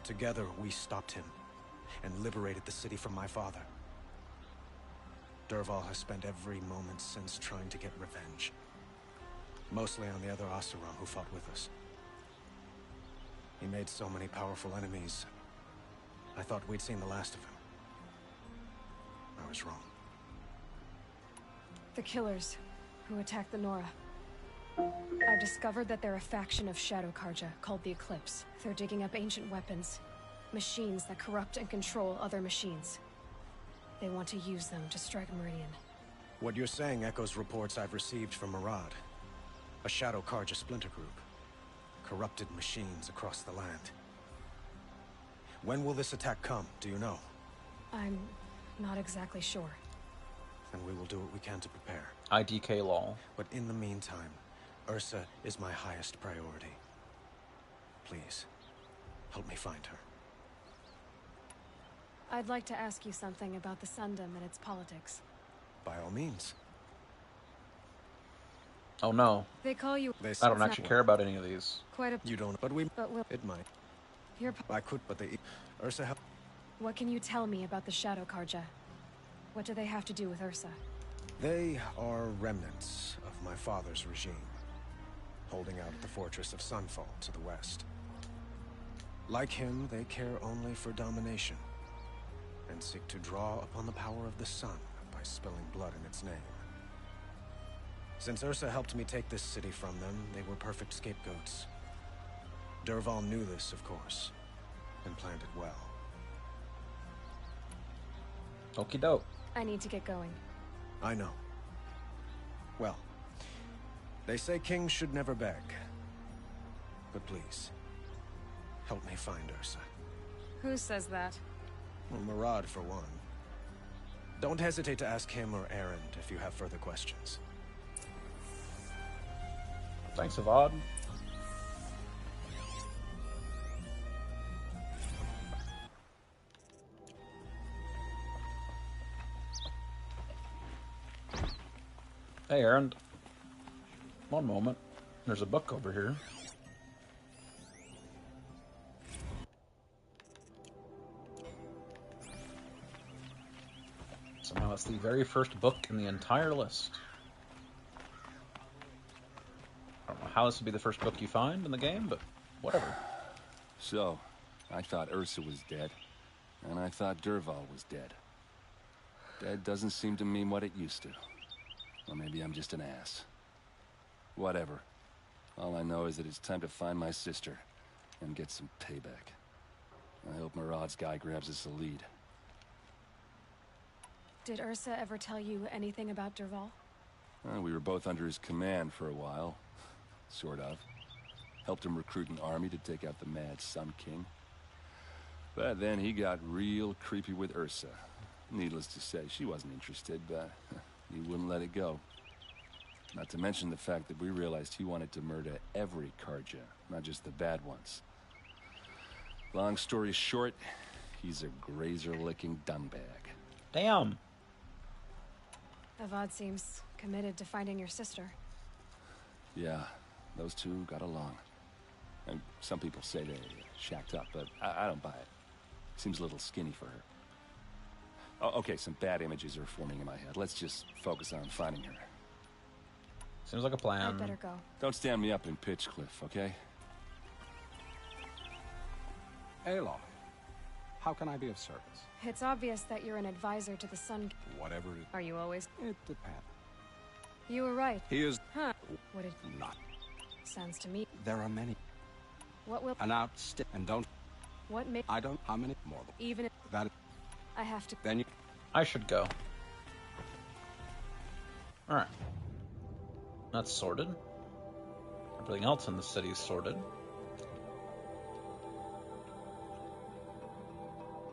Together, we stopped him and liberated the city from my father. Dervahl has spent every moment since trying to get revenge. Mostly on the other Oseram who fought with us. He made so many powerful enemies. I thought we'd seen the last of him. I was wrong. The killers who attacked the Nora. I've discovered that they're a faction of Shadow Karja called the Eclipse. They're digging up ancient weapons. Machines that corrupt and control other machines. They want to use them to strike Meridian. What you're saying echoes reports I've received from Murad. A Shadow Karja splinter group. Corrupted machines across the land. When will this attack come, do you know? I'm not exactly sure. And we will do what we can to prepare. IDK lol. But in the meantime, Ursa is my highest priority. Please, help me find her. I'd like to ask you something about the Sundom and its politics. By all means. Oh no. They call you... I don't actually care about any of these. Quite a... You don't, but we... But we'll... It might. You're... I could, but they... Ursa help... What can you tell me about the Shadow Karja? What do they have to do with Ursa? They are remnants of my father's regime, holding out at the fortress of Sunfall to the west. Like him, they care only for domination, and seek to draw upon the power of the sun by spilling blood in its name. Since Ursa helped me take this city from them, they were perfect scapegoats. Dervahl knew this, of course, and planned it well. Okie doke. I need to get going. I know. Well, they say kings should never beg. But please, help me find Ursa. Who says that? Well, Murad, for one. Don't hesitate to ask him or Erend if you have further questions. Thanks, Avad. Hey, Erend. One moment. There's a book over here. Somehow it's the very first book in the entire list. I don't know how this would be the first book you find in the game, but whatever. So, I thought Ursa was dead, and I thought Dervahl was dead. Dead doesn't seem to mean what it used to. Or maybe I'm just an ass. Whatever. All I know is that it's time to find my sister and get some payback. I hope Murad's guy grabs us a lead. Did Ursa ever tell you anything about Dervahl? We were both under his command for a while. Sort of. Helped him recruit an army to take out the Mad Sun King. But then he got real creepy with Ursa. Needless to say, she wasn't interested, but he wouldn't let it go. Not to mention the fact that we realized he wanted to murder every Karja, not just the bad ones. Long story short, he's a grazer-licking dumbbag. Damn. Avad seems committed to finding your sister. Yeah, those two got along. And some people say they shacked up, but I don't buy it. Seems a little skinny for her. Oh, okay, some bad images are forming in my head. Let's just focus on finding her. Seems like a plan. I'd better go. Don't stand me up in Pitchcliff, okay? Aloy, how can I be of service? It's obvious that you're an advisor to the Sun... Whatever it... Are you always... It depends. You were right. He is... Huh. What did... Not. Sounds to me... There are many. What will... And outstep... And don't... What may... I don't... How many more? Even if... That... I have to... Then you... I should go. Alright. That's sorted. Everything else in the city is sorted.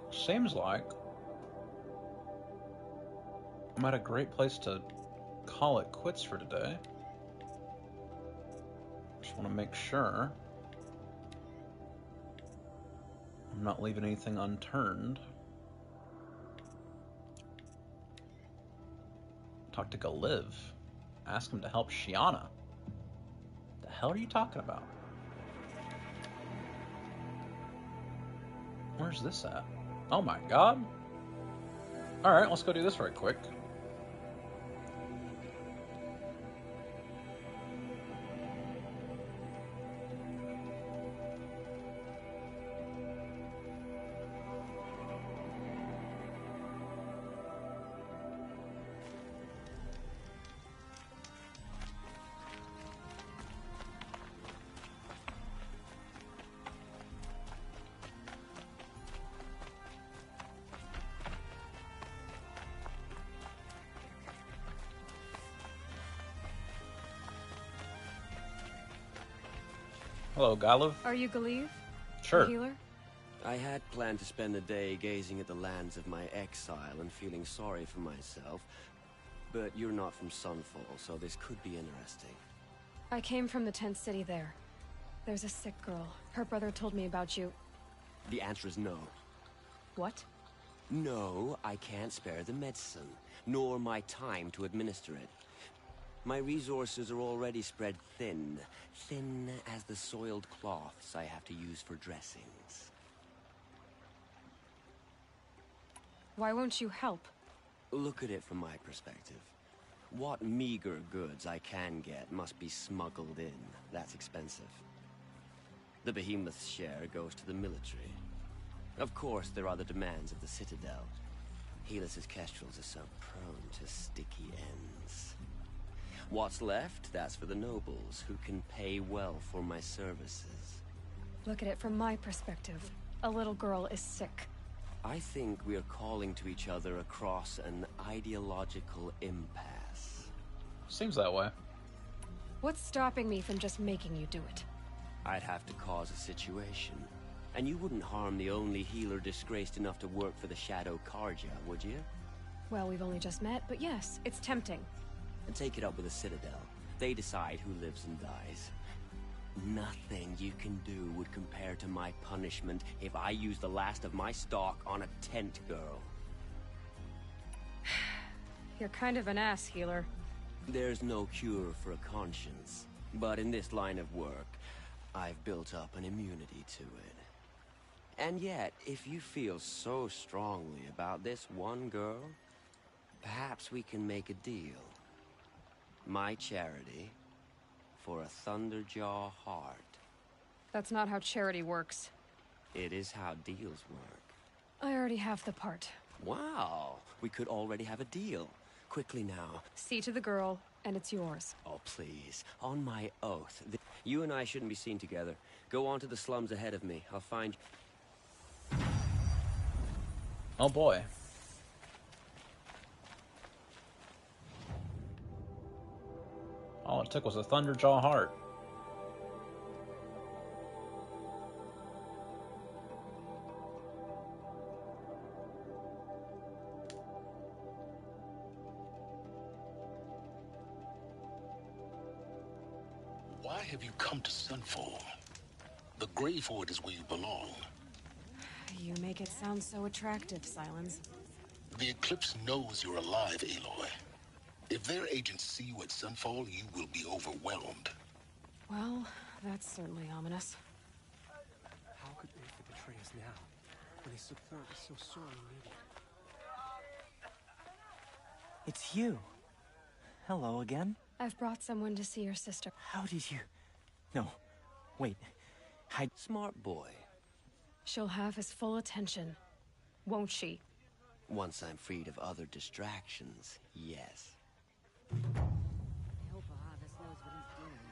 Seems like I'm at a great place to call it quits for today. Just want to make sure I'm not leaving anything unturned. Talk to Galiv. Ask him to help Shiana. The hell are you talking about? Where's this at? Oh my god. Alright, let's go do this right quick. Hello, Galu. Are you Galeev? Sure. The healer? I had planned to spend the day gazing at the lands of my exile and feeling sorry for myself, but you're not from Sunfall, so this could be interesting. I came from the tent city there. There's a sick girl. Her brother told me about you. The answer is no. What? No, I can't spare the medicine, nor my time to administer it. My resources are already spread thin, thin as the soiled cloths I have to use for dressings. Why won't you help? Look at it from my perspective. What meager goods I can get must be smuggled in. That's expensive. The behemoth's share goes to the military. Of course, there are the demands of the Citadel. Helis's kestrels are so prone to sticky ends. What's left, that's for the nobles, who can pay well for my services. Look at it from my perspective. A little girl is sick. I think we are calling to each other across an ideological impasse. Seems that way. What's stopping me from just making you do it? I'd have to cause a situation. And you wouldn't harm the only healer disgraced enough to work for the Shadow Karja, would you? Well, we've only just met, but yes, it's tempting. And take it up with the Citadel. They decide who lives and dies. Nothing you can do would compare to my punishment if I use the last of my stock on a tent girl. You're kind of an ass, healer. There's no cure for a conscience. But in this line of work, I've built up an immunity to it. And yet, if you feel so strongly about this one girl, perhaps we can make a deal. My charity for a Thunderjaw heart. That's not how charity works. It is how deals work. I already have the part. Wow, we could already have a deal. Quickly now. See to the girl, and it's yours. Oh, please. On my oath. You and I shouldn't be seen together. Go on to the slums ahead of me. I'll find you. Oh boy. All it took was a Thunderjaw heart. Why have you come to Sunfall? The Gravehorde is where you belong. You make it sound so attractive, Silence. The Eclipse knows you're alive, Aloy. If their agents see you at Sunfall, you will be overwhelmed. Well, that's certainly ominous. How could Aether betray us now, when his support is so sorely needed? It's you. Hello again. I've brought someone to see your sister. How did you... No, wait. Smart boy. She'll have his full attention, won't she? Once I'm freed of other distractions, yes.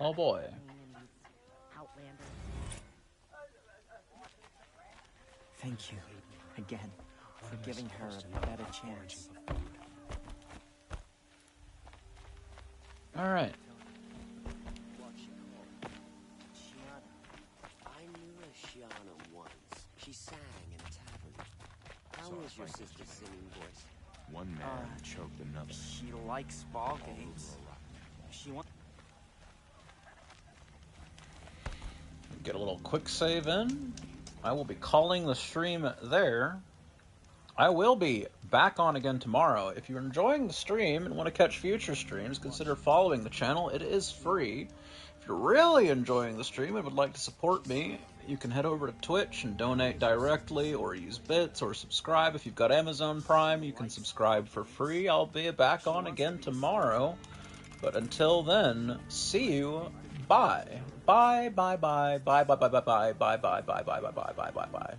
Oh boy. Thank you, again, for giving her a better chance. Alright. I knew a Shiana once. She sang in a tavern. How was your sister's singing voice? One man choked another. She likes ball games. She wants... Get a little quick save in. I will be calling the stream there. I will be back on again tomorrow. If you're enjoying the stream and want to catch future streams, consider following the channel. It is free. If you're really enjoying the stream and would like to support me, you can head over to Twitch and donate directly, or use bits, or subscribe. If you've got Amazon Prime, you can subscribe for free. I'll be back on again tomorrow. But until then, see you. Bye. Bye, bye, bye, bye, bye, bye, bye, bye, bye, bye, bye, bye, bye, bye, bye, bye, bye.